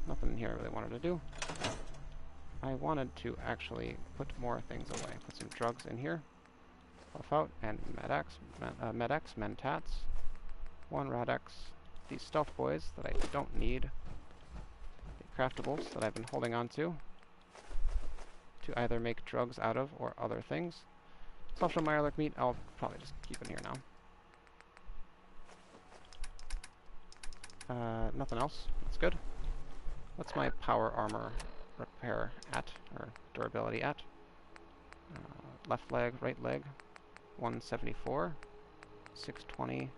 nothing here I really wanted to do. I wanted to actually put more things away. Put some drugs in here. Buff out, and Medex, Mentats, 1 Radex, these stealth boys that I don't need, the craftables that I've been holding on to either make drugs out of or other things. Soft Mirelurk meat, I'll probably just keep in here now. Nothing else, that's good. What's my power armor repair at, or durability at? Left leg, right leg. 174, 620,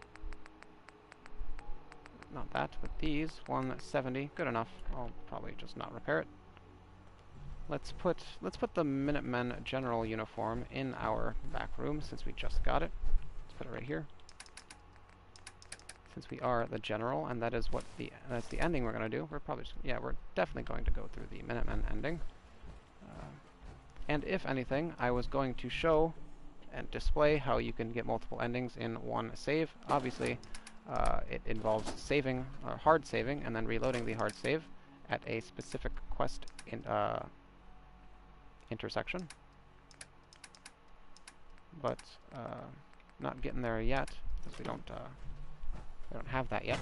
not that, but these, 170, good enough. I'll probably just not repair it. Let's put the Minutemen general uniform in our back room since we just got it. Let's put it right here. Since we are the general, and that's the ending we're gonna do. We're probably just, yeah, we're definitely going to go through the Minutemen ending. And if anything, I was going to show and display how you can get multiple endings in one save. Obviously, it involves saving, or hard saving, and then reloading the hard save at a specific quest intersection. But not getting there yet, because we don't I don't have that yet.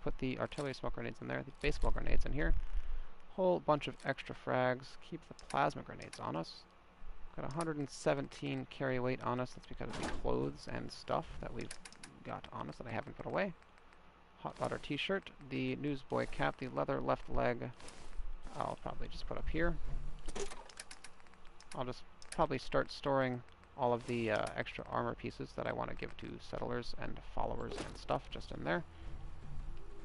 Put the artillery smoke grenades in there, the baseball grenades in here. Whole bunch of extra frags. Keep the plasma grenades on us. Got 117 carry weight on us. That's because of the clothes and stuff that we've got on us that I haven't put away. Hot water t-shirt, the newsboy cap, the leather left leg. I'll probably just put up here. I'll just probably start storing all of the extra armor pieces that I want to give to settlers and followers and stuff just in there.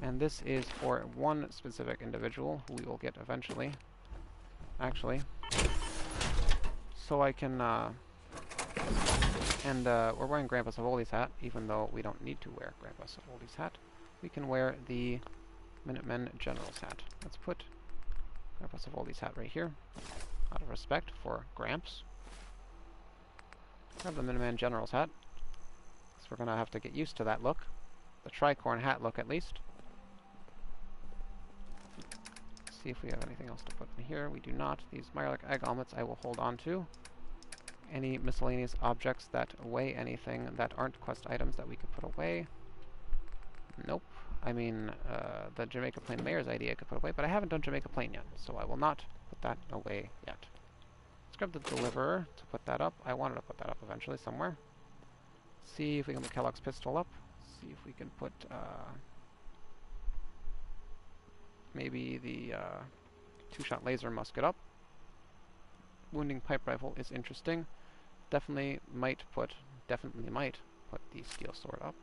And this is for one specific individual who we will get eventually. Actually. So I can, we're wearing Grandpa Savoli's hat, even though we don't need to wear Grandpa Savoli's hat. We can wear the Minutemen General's hat. Let's put Grandpa Savoli's hat right here, out of respect for Gramps. Grab the Minuteman General's hat, because we're going to have to get used to that look. The tricorn hat look, at least. See if we have anything else to put in here. We do not. These Mirelic egg omelets I will hold on to. Any miscellaneous objects that weigh anything that aren't quest items that we could put away. Nope. I mean, the Jamaica Plain Mayor's ID I could put away, but I haven't done Jamaica Plain yet, so I will not put that away yet. Let's grab the Deliverer to put that up. I wanted to put that up eventually somewhere. See if we can put Kellogg's pistol up. See if we can put, maybe the two-shot laser musket up. Wounding pipe rifle is interesting. Definitely might put the steel sword up.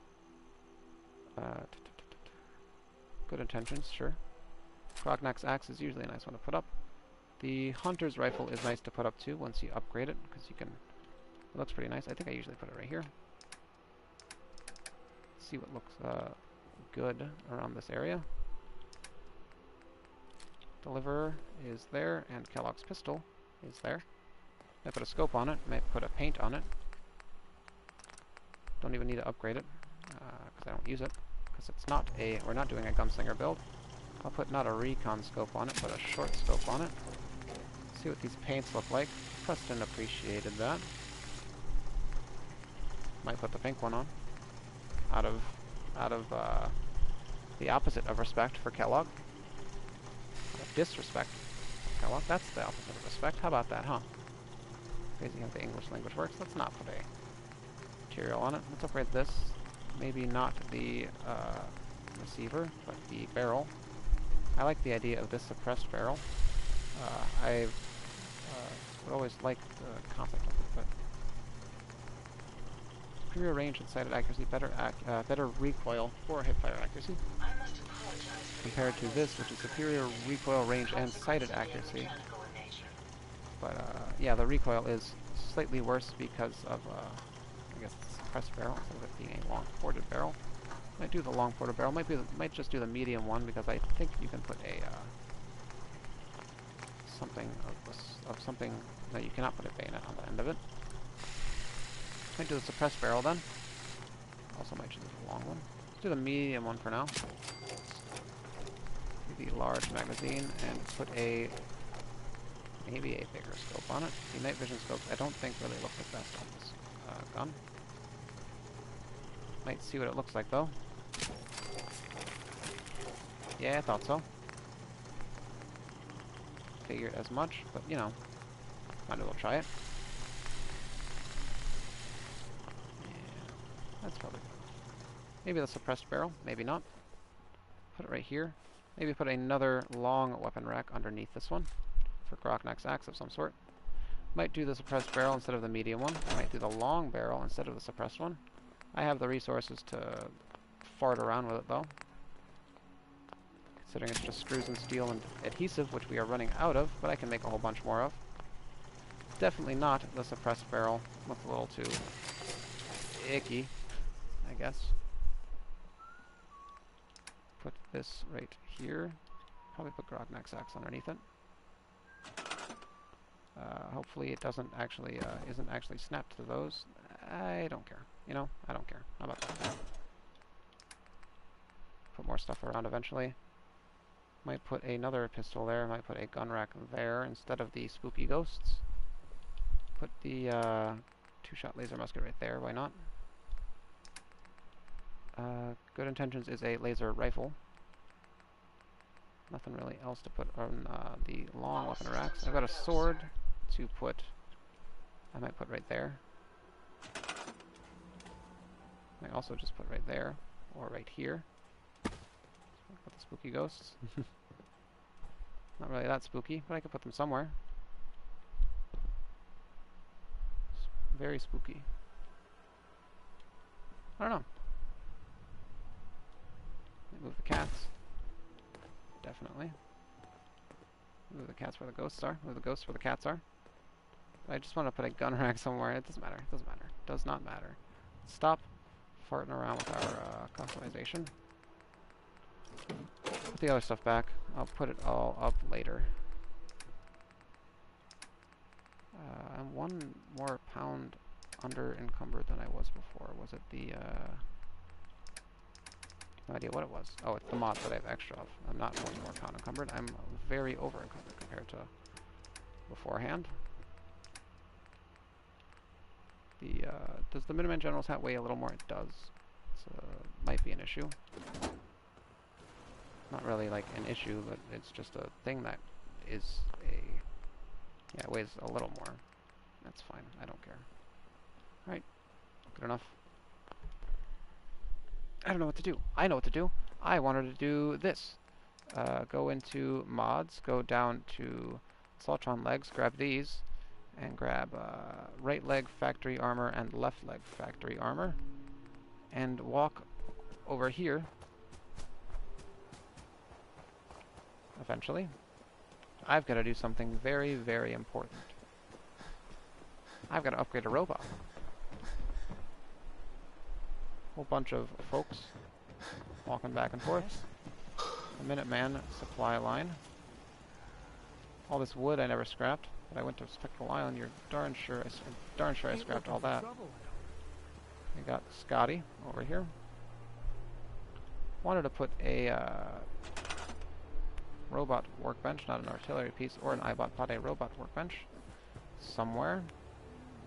Good intentions, sure. Grognak's axe is usually a nice one to put up. The hunter's rifle is nice to put up too once you upgrade it, because you can. It looks pretty nice. I think I usually put it right here. See what looks good around this area. Deliverer is there, and Kellogg's pistol is there. Might put a scope on it, might put a paint on it. Don't even need to upgrade it, because I don't use it, because it's not a, we're not doing a gunslinger build. I'll put not a recon scope on it, but a short scope on it. See what these paints look like. Preston appreciated that. Might put the pink one on. Out of the opposite of respect for Kellogg. Disrespect. Kellogg, that's the opposite of respect. How about that, huh? Crazy how the English language works. Let's not put a material on it. Let's upgrade this. Maybe not the receiver, but the barrel. I like the idea of this suppressed barrel. I would always like the concept of it, but superior range and sighted accuracy, better recoil for hipfire accuracy. Compared to this, which is superior recoil range and sighted accuracy. But yeah, the recoil is slightly worse because of, I guess, the suppressed barrel instead of it being a long-ported barrel. Might do the long-ported barrel. Might just do the medium one because I think you can put a something of something. No, you cannot put a bayonet on the end of it. Might do the suppressed barrel then. Also might just do the long one. Let's do the medium one for now. The large magazine and put a maybe a bigger scope on it. The night vision scopes I don't think really look the best on this gun. Might see what it looks like though. Yeah, I thought so. Figured as much, but you know, might as well try it. Yeah, that's probably good. Maybe the suppressed barrel, maybe not. Put it right here. Maybe put another long weapon rack underneath this one for Grognak's axe of some sort. Might do the suppressed barrel instead of the medium one. I might do the long barrel instead of the suppressed one. I have the resources to fart around with it though. Considering it's just screws and steel and adhesive, which we are running out of, but I can make a whole bunch more of. Definitely not the suppressed barrel. Looks a little too icky, I guess. Put this right here. Probably put Grognak's axe underneath it. Hopefully it doesn't actually, isn't actually snapped to those. I don't care. You know, I don't care. How about that? Put more stuff around eventually. Might put another pistol there. Might put a gun rack there instead of the spooky ghosts. Put the two-shot laser musket right there. Why not? Good intentions is a laser rifle. Nothing really else to put on the long weapon racks. I've got a sword to put. I might put right there. I might also just put right there or right here. Put the spooky ghosts. Not really that spooky, but I could put them somewhere. Very spooky. I don't know. Move the cats. Definitely. Move the cats where the ghosts are. Move the ghosts where the cats are. I just want to put a gun rack somewhere. It doesn't matter. It doesn't matter. It does not matter. Stop farting around with our customization. Put the other stuff back. I'll put it all up later. I'm one more pound under encumbered than I was before. Was it the... no idea what it was. Oh, it's the mod that I have extra of. I'm not 1 more pound encumbered. I'm very over encumbered compared to beforehand. The does the Minuteman General's hat weigh a little more? It does. So might be an issue. Not really like an issue, but it's just a thing that is a... Yeah, it weighs a little more. That's fine. I don't care. Alright. Good enough. I don't know what to do. I know what to do. I wanted to do this. Go into mods, go down to Assaultron legs, grab these, and grab right leg factory armor and left leg factory armor, and walk over here, eventually. I've got to do something very, very important. I've got to upgrade a robot. Whole bunch of folks walking back and forth. A Minuteman supply line. All this wood I never scrapped, but I went to Spectral Island. You're darn sure I scrapped all that. We got Scotty over here. Wanted to put a robot workbench, not an artillery piece, or an Ibot Pade robot workbench somewhere.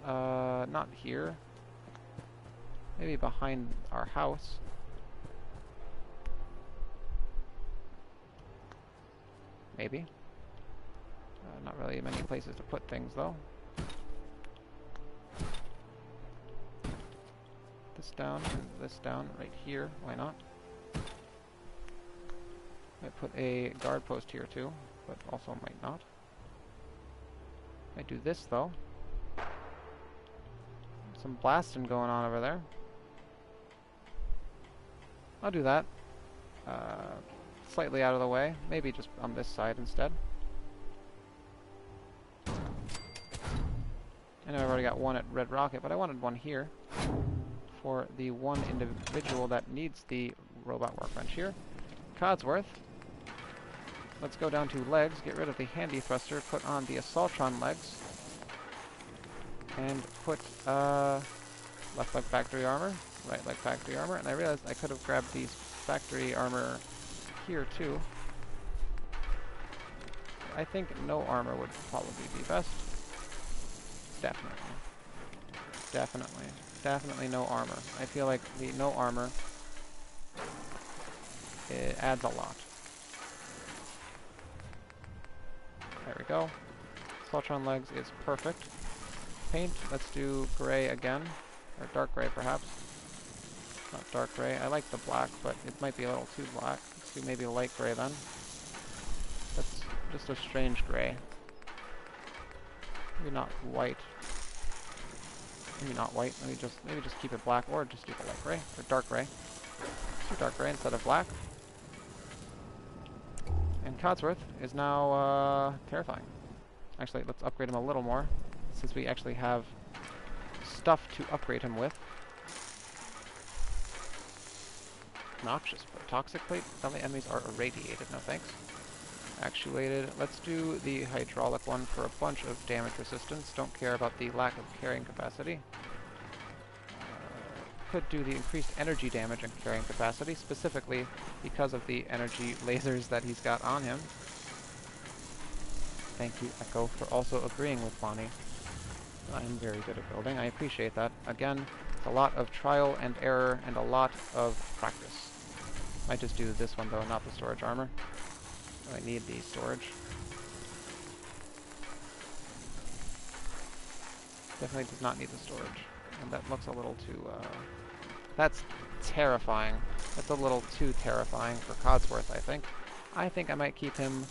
Not here. Maybe behind our house. Maybe. Not really many places to put things, though. This down and this down right here. Why not? Might put a guard post here, too, but also might not. Might do this, though. Some blasting going on over there. I'll do that. Slightly out of the way. Maybe just on this side instead. I know I've already got one at Red Rocket, but I wanted one here for the one individual that needs the robot workbench here. Codsworth. Let's go down to legs, get rid of the handy thruster, put on the Assaultron legs, and put left leg factory armor, right leg factory armor, and I realized I could have grabbed these factory armor here too. I think no armor would probably be best. Definitely. Definitely. Definitely no armor. I feel like the no armor, it adds a lot. There we go. Assaultron legs is perfect. Paint, let's do gray again. Or dark gray, perhaps. Not dark gray. I like the black, but it might be a little too black. Let's do maybe a light gray then. That's just a strange gray. Maybe not white. Maybe not white. Maybe just keep it black, or just do the light gray or dark gray. Let's do dark gray instead of black. And Codsworth is now terrifying. Actually, let's upgrade him a little more, since we actually have stuff to upgrade him with. Noxious, but toxic plate. Friendly enemies are irradiated. No thanks. Actuated. Let's do the hydraulic one for a bunch of damage resistance. Don't care about the lack of carrying capacity. Could do the increased energy damage and carrying capacity, specifically because of the energy lasers that he's got on him. Thank you, Echo, for also agreeing with Bonnie. I am very good at building. I appreciate that. Again, it's a lot of trial and error and a lot of practice. Might just do this one though, not the storage armor. I need the storage. Definitely does not need the storage. And that looks a little too, that's terrifying. That's a little too terrifying for Codsworth, I think. I think I might keep him,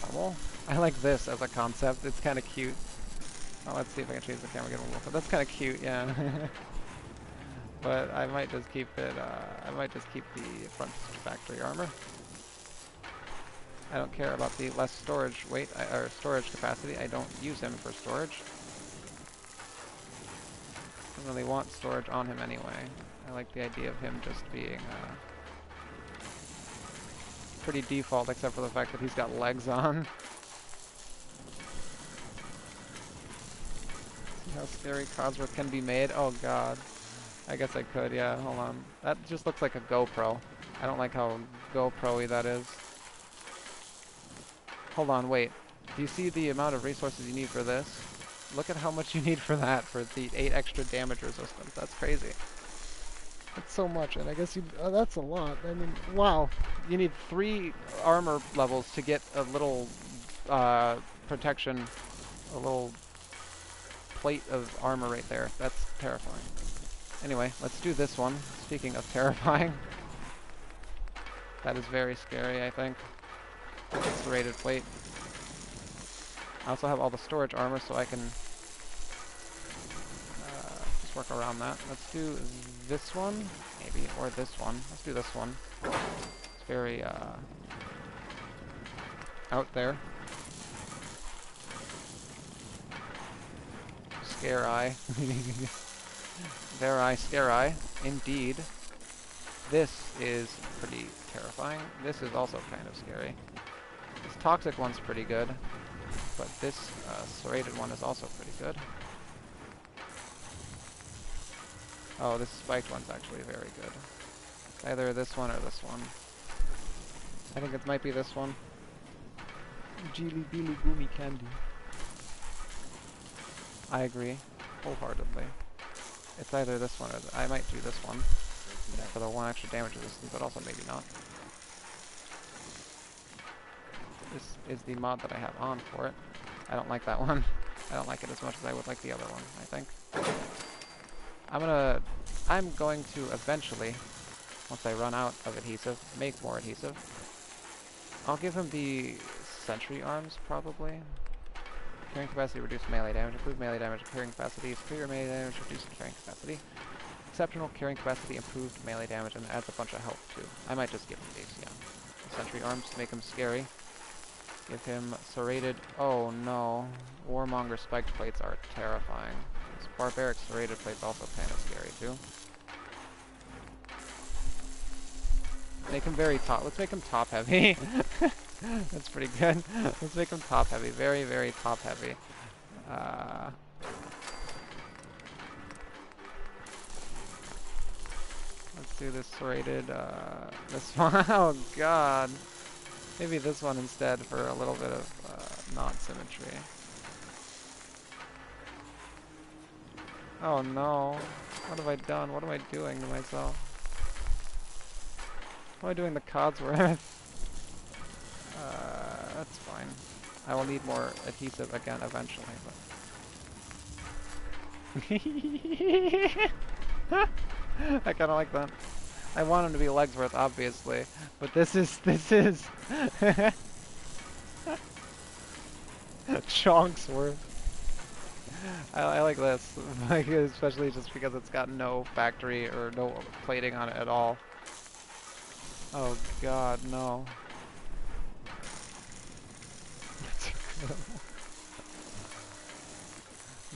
normal. I like this as a concept. It's kind of cute. Oh, let's see if I can change the camera, get a little. That's kind of cute, yeah. But I might just keep it. I might just keep the front factory armor. I don't care about the less storage weight or storage capacity. I don't use him for storage. Don't really want storage on him anyway. I like the idea of him just being pretty default, except for the fact that he's got legs on. See how scary Codsworth can be made? Oh god. I guess I could, yeah, hold on. That just looks like a GoPro. I don't like how GoPro-y that is. Hold on, wait. Do you see the amount of resources you need for this? Look at how much you need for that, for the 8 extra damage resistance. That's crazy. That's so much, and I guess you... that's a lot. I mean, wow. You need 3 armor levels to get a little protection, a little plate of armor right there. That's terrifying. Anyway, let's do this one. Speaking of terrifying. That is very scary, I think. It's the rated plate. I also have all the storage armor, so I can just work around that. Let's do this one, maybe, or this one. Let's do this one. It's very out there. Scare eye. There eye, scare eye. Indeed. This is pretty terrifying. This is also kind of scary. This toxic one's pretty good, but this serrated one is also pretty good. Oh, this spiked one's actually very good. It's either this one or this one. I think it might be this one. Geely Beely Goomy Candy. I agree, wholeheartedly. It's either this one or I might do this one. For the 1 extra damage resistance, but also maybe not. This is the mod that I have on for it. I don't like that one. I don't like it as much as I would like the other one, I think. I'm going to eventually, once I run out of adhesive, make more adhesive. I'll give him the sentry arms, probably. Carrying capacity, reduce melee damage, improve melee damage, carrying capacity, superior melee damage, reduce carrying capacity. Exceptional carrying capacity, improved melee damage, and adds a bunch of health too. I might just give him these, yeah. The sentry arms to make him scary. Give him serrated. Oh no. Warmonger spiked plates are terrifying. This barbaric serrated plate's also kind of scary too. Make him very top. Let's make him top heavy. That's pretty good. Let's make him top heavy. Very, very top heavy. Let's do this serrated, this one. Oh god. Maybe this one instead for a little bit of non-symmetry. Oh no. What have I done? What am I doing to myself? What am I doing to Codsworth? That's fine. I will need more adhesive again eventually, but... I kinda like that. I want him to be Legsworth, obviously, but this is Chonksworth. I like this, like, especially just because it's got no factory or no plating on it at all. Oh god, no.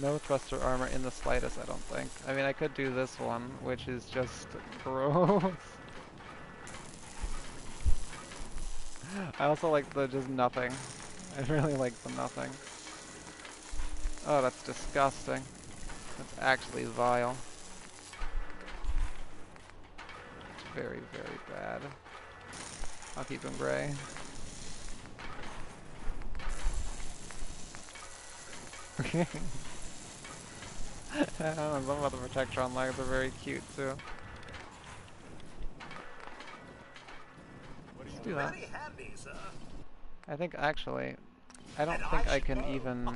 No thruster armor in the slightest, I don't think. I mean, I could do this one, which is just gross. I also like the just nothing. I really like the nothing. Oh, that's disgusting. That's actually vile. It's very, very bad. I'll keep him gray. I don't know, some about the Protectron legs are very cute too. Let's do that. I think actually, I don't think I can even...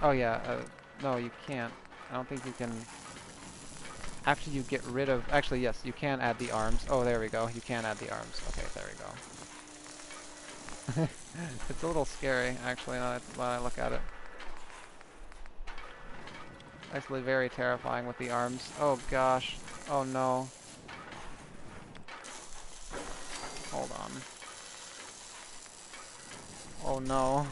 Oh yeah, no you can't. I don't think you can... After you get rid of... Actually yes, you can add the arms. Oh there we go, you can add the arms. Okay, there we go. It's a little scary actually when I look at it. Actually very terrifying with the arms. Oh gosh. Oh no. Hold on. Oh no.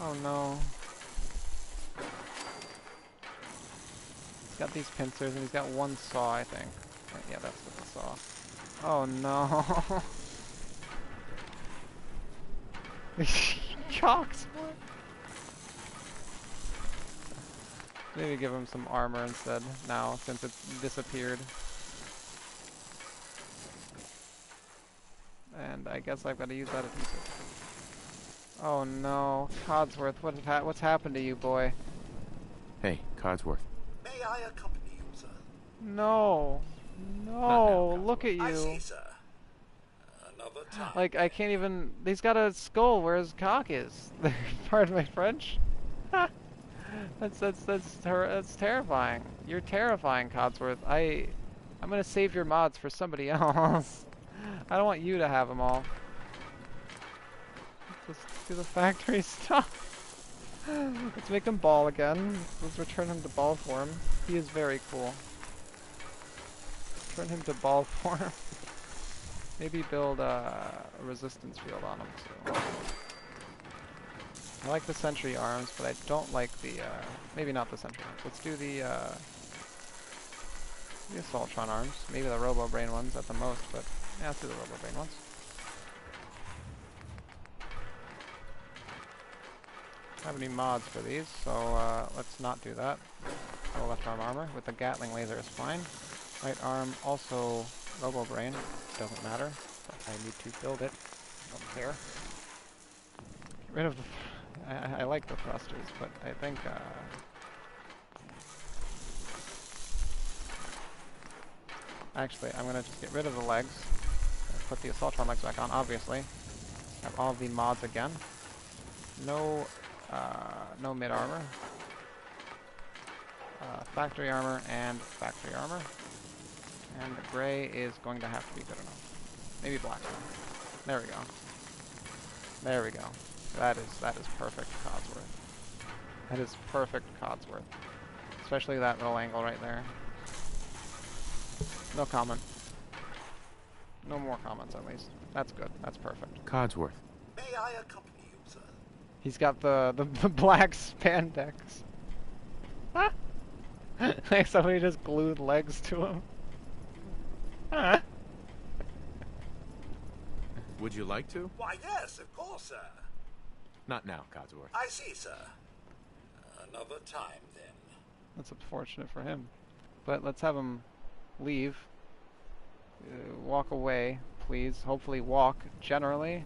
Oh no. He's got these pincers and he's got one saw, I think. Yeah, that's what the saw. Oh no. Cocks. Maybe give him some armor instead now, since it's disappeared. And I guess I've got to use that adhesive. Oh no, Codsworth, what's happened to you, boy? Hey, Codsworth. May I accompany you, sir? No, no, look at you. I see, sir. Another time. Like I can't even. He's got a skull where his cock is. Pardon my French. That's terrifying. You're terrifying, Codsworth. I'm gonna save your mods for somebody else. I don't want you to have them all. Let's do the factory stuff. Let's make him ball again. Let's return him to ball form. He is very cool. Turn him to ball form. Maybe build a resistance field on him too. I like the sentry arms, but I don't like the, maybe not the sentry arms. Let's do the Assaultron arms. Maybe the Robo Brain ones at the most, but yeah, let's do the Robo Brain ones. I don't have any mods for these, so let's not do that. No left arm armor with the Gatling laser is fine. Right arm also Robo Brain, doesn't matter, but I need to build it. Don't care. Get rid of the... I like the thrusters, but I think actually I'm gonna just get rid of the legs. Put the Assaultron legs back on, obviously. Have all the mods again. No mid armor. Factory armor and factory armor. And the gray is going to have to be good enough. Maybe black. There we go. There we go. That is perfect Codsworth. That is perfect Codsworth. Especially that little angle right there. No comment. No more comments at least. That's good. That's perfect. Codsworth. May I accompany you, sir? He's got the black spandex. Like somebody just glued legs to him. Would you like to? Why, yes, of course, sir. Not now, Codsworth. I see, sir. Another time, then. That's unfortunate for him. But let's have him leave. Walk away, please. Hopefully walk, generally.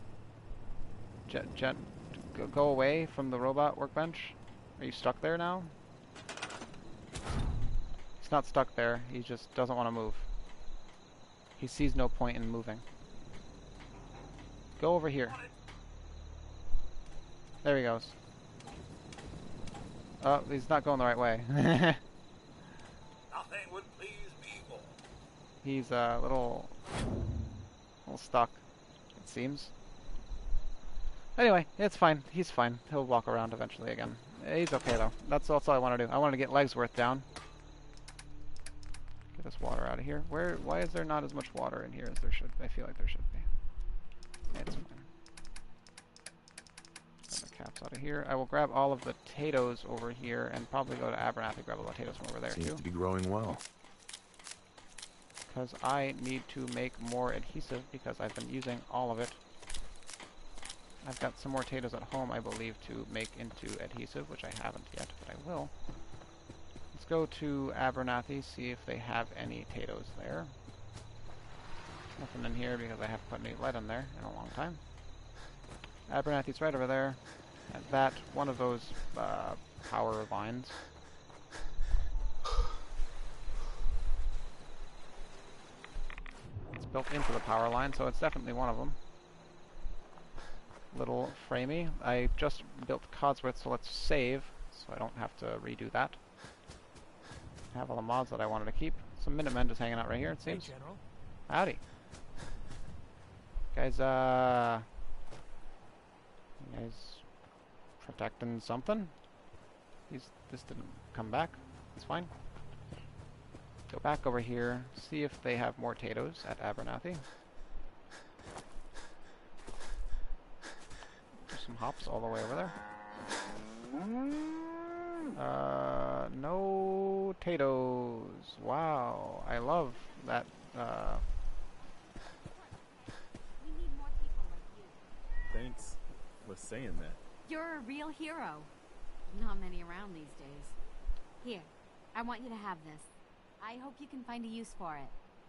Go away from the robot workbench. Are you stuck there now? He's not stuck there. He just doesn't want to move. He sees no point in moving. Go over here. There he goes. Oh, he's not going the right way. Nothing would please me more. He's a little stuck, it seems. Anyway, it's fine. He's fine. He'll walk around eventually again. He's okay though. That's all I want to do. I want to get Legsworth down. Get this water out of here. Why is there not as much water in here as there should? I feel like there should be. It's fine. Get the caps out of here. I will grab all of the potatoes over here and probably go to Abernathy, grab all the potatoes from over there Seems too. to be growing well. Because I need to make more adhesive because I've been using all of it. I've got some more potatoes at home, I believe, to make into adhesive, which I haven't yet, but I will. Let's go to Abernathy, see if they have any potatoes there. Nothing in here because I haven't put any lead in there in a long time. Abernathy's right over there. And that, one of those power lines. built into the power line, so it's definitely one of them. Little framey. I just built Codsworth, so let's save, so I don't have to redo that. I have all the mods that I wanted to keep. Some Minutemen just hanging out right here, it seems. Hey, General. Howdy. Guys, you guys protecting something? This didn't come back. It's fine. Go back over here, see if they have more potatoes at Abernathy. There's some hops all the way over there. No potatoes. Wow, I love that. We need more people like you. Thanks for saying that. You're a real hero. Not many around these days. Here, I want you to have this. I hope you can find a use for it.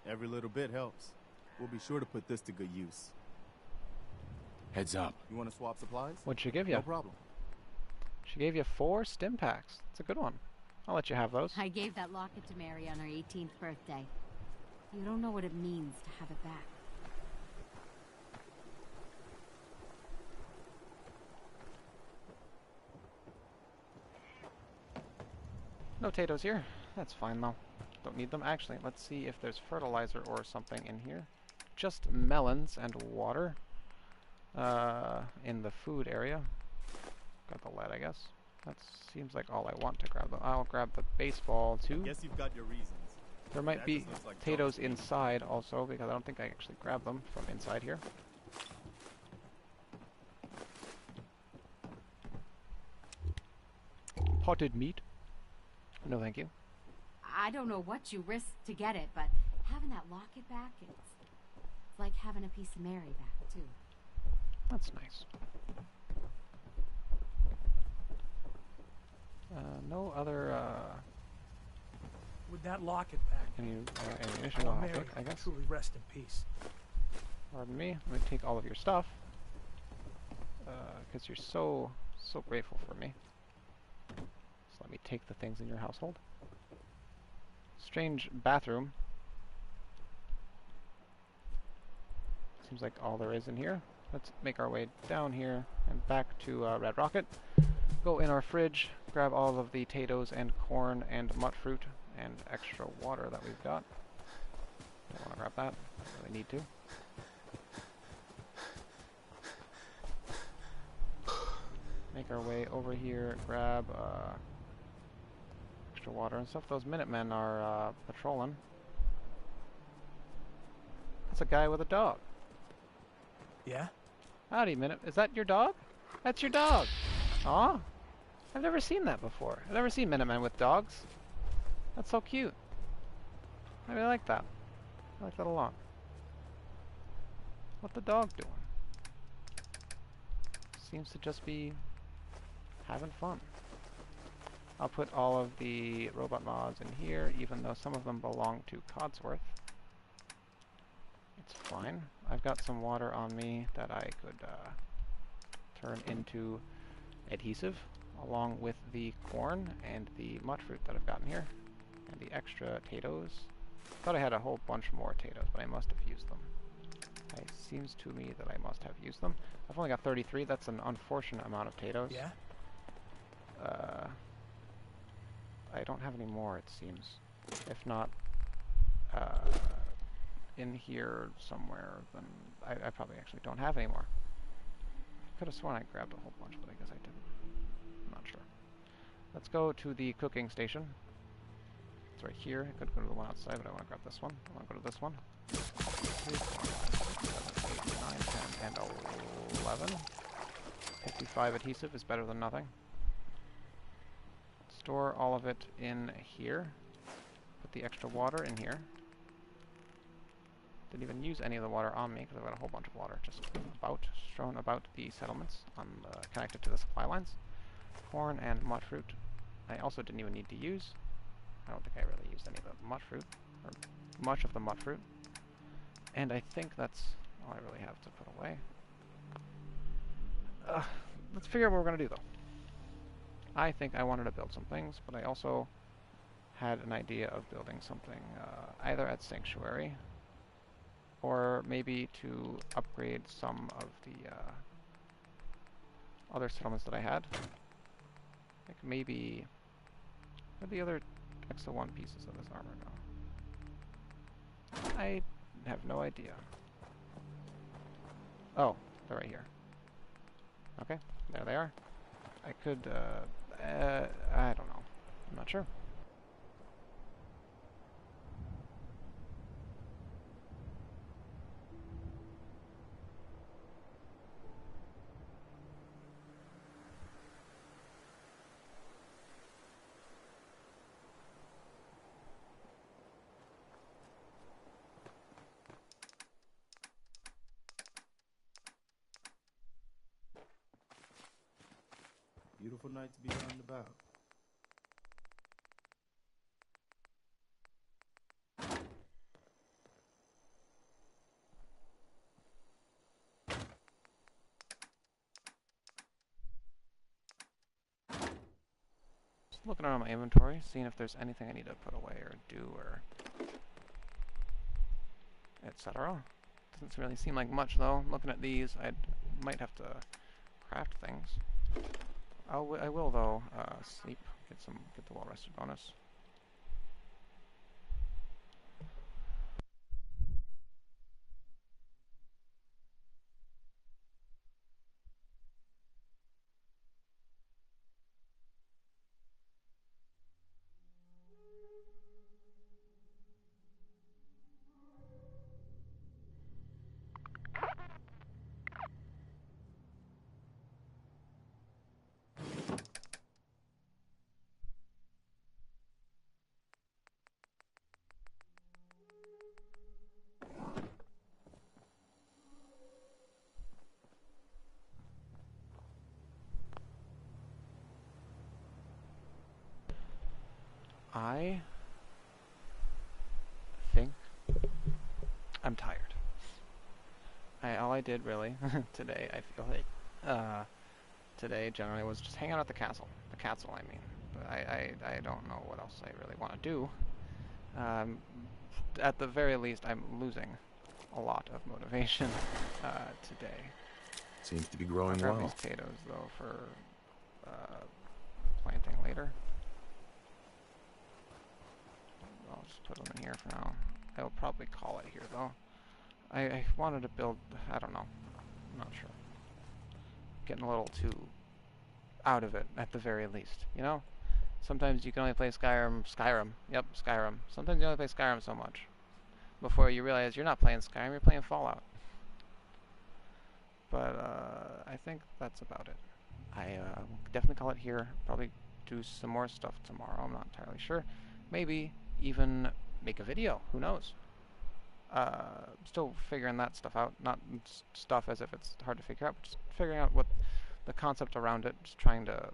Every little bit helps. We'll be sure to put this to good use. Heads up. You want to swap supplies? What'd she give you? No problem. She gave you 4 stim packs. It's a good one. I'll let you have those. I gave that locket to Mary on her 18th birthday. You don't know what it means to have it back. No potatoes here. That's fine though. Don't need them. Actually, let's see if there's fertilizer or something in here. Just melons and water. In the food area. Got the lead, I guess. That seems like all I want to grab. I'll grab the baseball too. Guess you've got your reasons. There might That be just looks like potatoes trouble. inside also, because I don't think I actually grabbed them from inside here. Potted meat. No, thank you. I don't know what you risked to get it, but having that locket back, it's like having a piece of Mary back, too. That's nice. No other, With that locket back, ammunition, oh, I'll Mary, take, I guess. truly rest in peace. Pardon me. I'm gonna take all of your stuff. Because you're so grateful for me. So let me take the things in your household. Strange bathroom. Seems like all there is in here. Let's make our way down here and back to Red Rocket. Go in our fridge, grab all of the potatoes and corn and mut fruit and extra water that we've got. Don't want to grab that. Don't really need to. Make our way over here, grab extra water and stuff. Those Minutemen are patrolling. That's a guy with a dog. Yeah? Howdy, Minute. Is that your dog? That's your dog. Aw. I've never seen that before. I've never seen Minutemen with dogs. That's so cute. I really like that. I like that a lot. What's the dog doing? Seems to just be having fun. I'll put all of the robot mods in here, even though some of them belong to Codsworth. It's fine. I've got some water on me that I could turn into adhesive, along with the corn and the mud fruit that I've gotten here, and the extra potatoes. Thought I had a whole bunch more potatoes, but I must have used them. It seems to me that I must have used them. I've only got 33. That's an unfortunate amount of potatoes. Yeah? I don't have any more, it seems. If not, in here somewhere, then I probably actually don't have any more. Could have sworn I grabbed a whole bunch, but I guess I didn't. I'm not sure. Let's go to the cooking station. It's right here. I could go to the one outside, but I want to grab this one. I want to go to this one. 3, 4, 5, 6, 7, 8, 9, 10, and 11. 55 adhesive is better than nothing. Store all of it in here. Put the extra water in here. Didn't even use any of the water on me because I've got a whole bunch of water just strewn about the settlements connected to the supply lines. Corn and mud fruit. I also didn't even need to use. I don't think I really used any of the mud fruit, or much of the mud fruit. And I think that's all I really have to put away. Let's figure out what we're going to do, though. I think I wanted to build some things, but I also had an idea of building something either at Sanctuary or maybe to upgrade some of the other settlements that I had. Like maybe, where'd the other XO1 pieces of this armor go? I have no idea. Oh, they're right here. Okay, there they are. I could, I don't know. I'm not sure. Beautiful night to be out and about. Just looking around my inventory, seeing if there's anything I need to put away or do or etc. Doesn't really seem like much though. Looking at these, I might have to craft things. I will though sleep, get the well rested bonus. I think I'm tired. All I did really today, I feel like, today generally was just hang out at the castle. The Catsle, I mean. But I don't know what else I really want to do. At the very least, I'm losing a lot of motivation today. Seems to be growing I'll grab well. these potatoes though for planting later. I'll just put them in here for now. I will probably call it here though. I wanted to build, I don't know, I'm not sure. Getting a little too out of it at the very least, you know? Sometimes you can only play Skyrim. Sometimes you only play Skyrim so much before you realize you're not playing Skyrim, you're playing Fallout. But I think that's about it. I will definitely call it here. Probably do some more stuff tomorrow, I'm not entirely sure. Maybe even make a video, who knows? Still figuring that stuff out, not stuff as if it's hard to figure out, but just figuring out what the concept around it, just trying to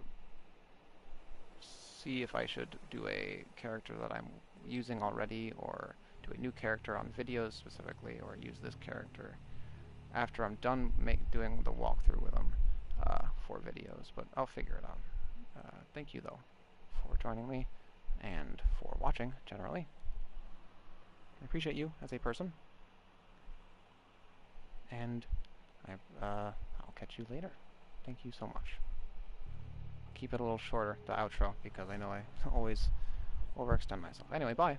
see if I should do a character that I'm using already, or do a new character on videos specifically, or use this character after I'm done doing the walkthrough with them for videos, but I'll figure it out. Thank you though for joining me and for watching generally. I appreciate you as a person, and I'll catch you later. Thank you so much. Keep it a little shorter, the outro, because I know I always overextend myself. Anyway, bye.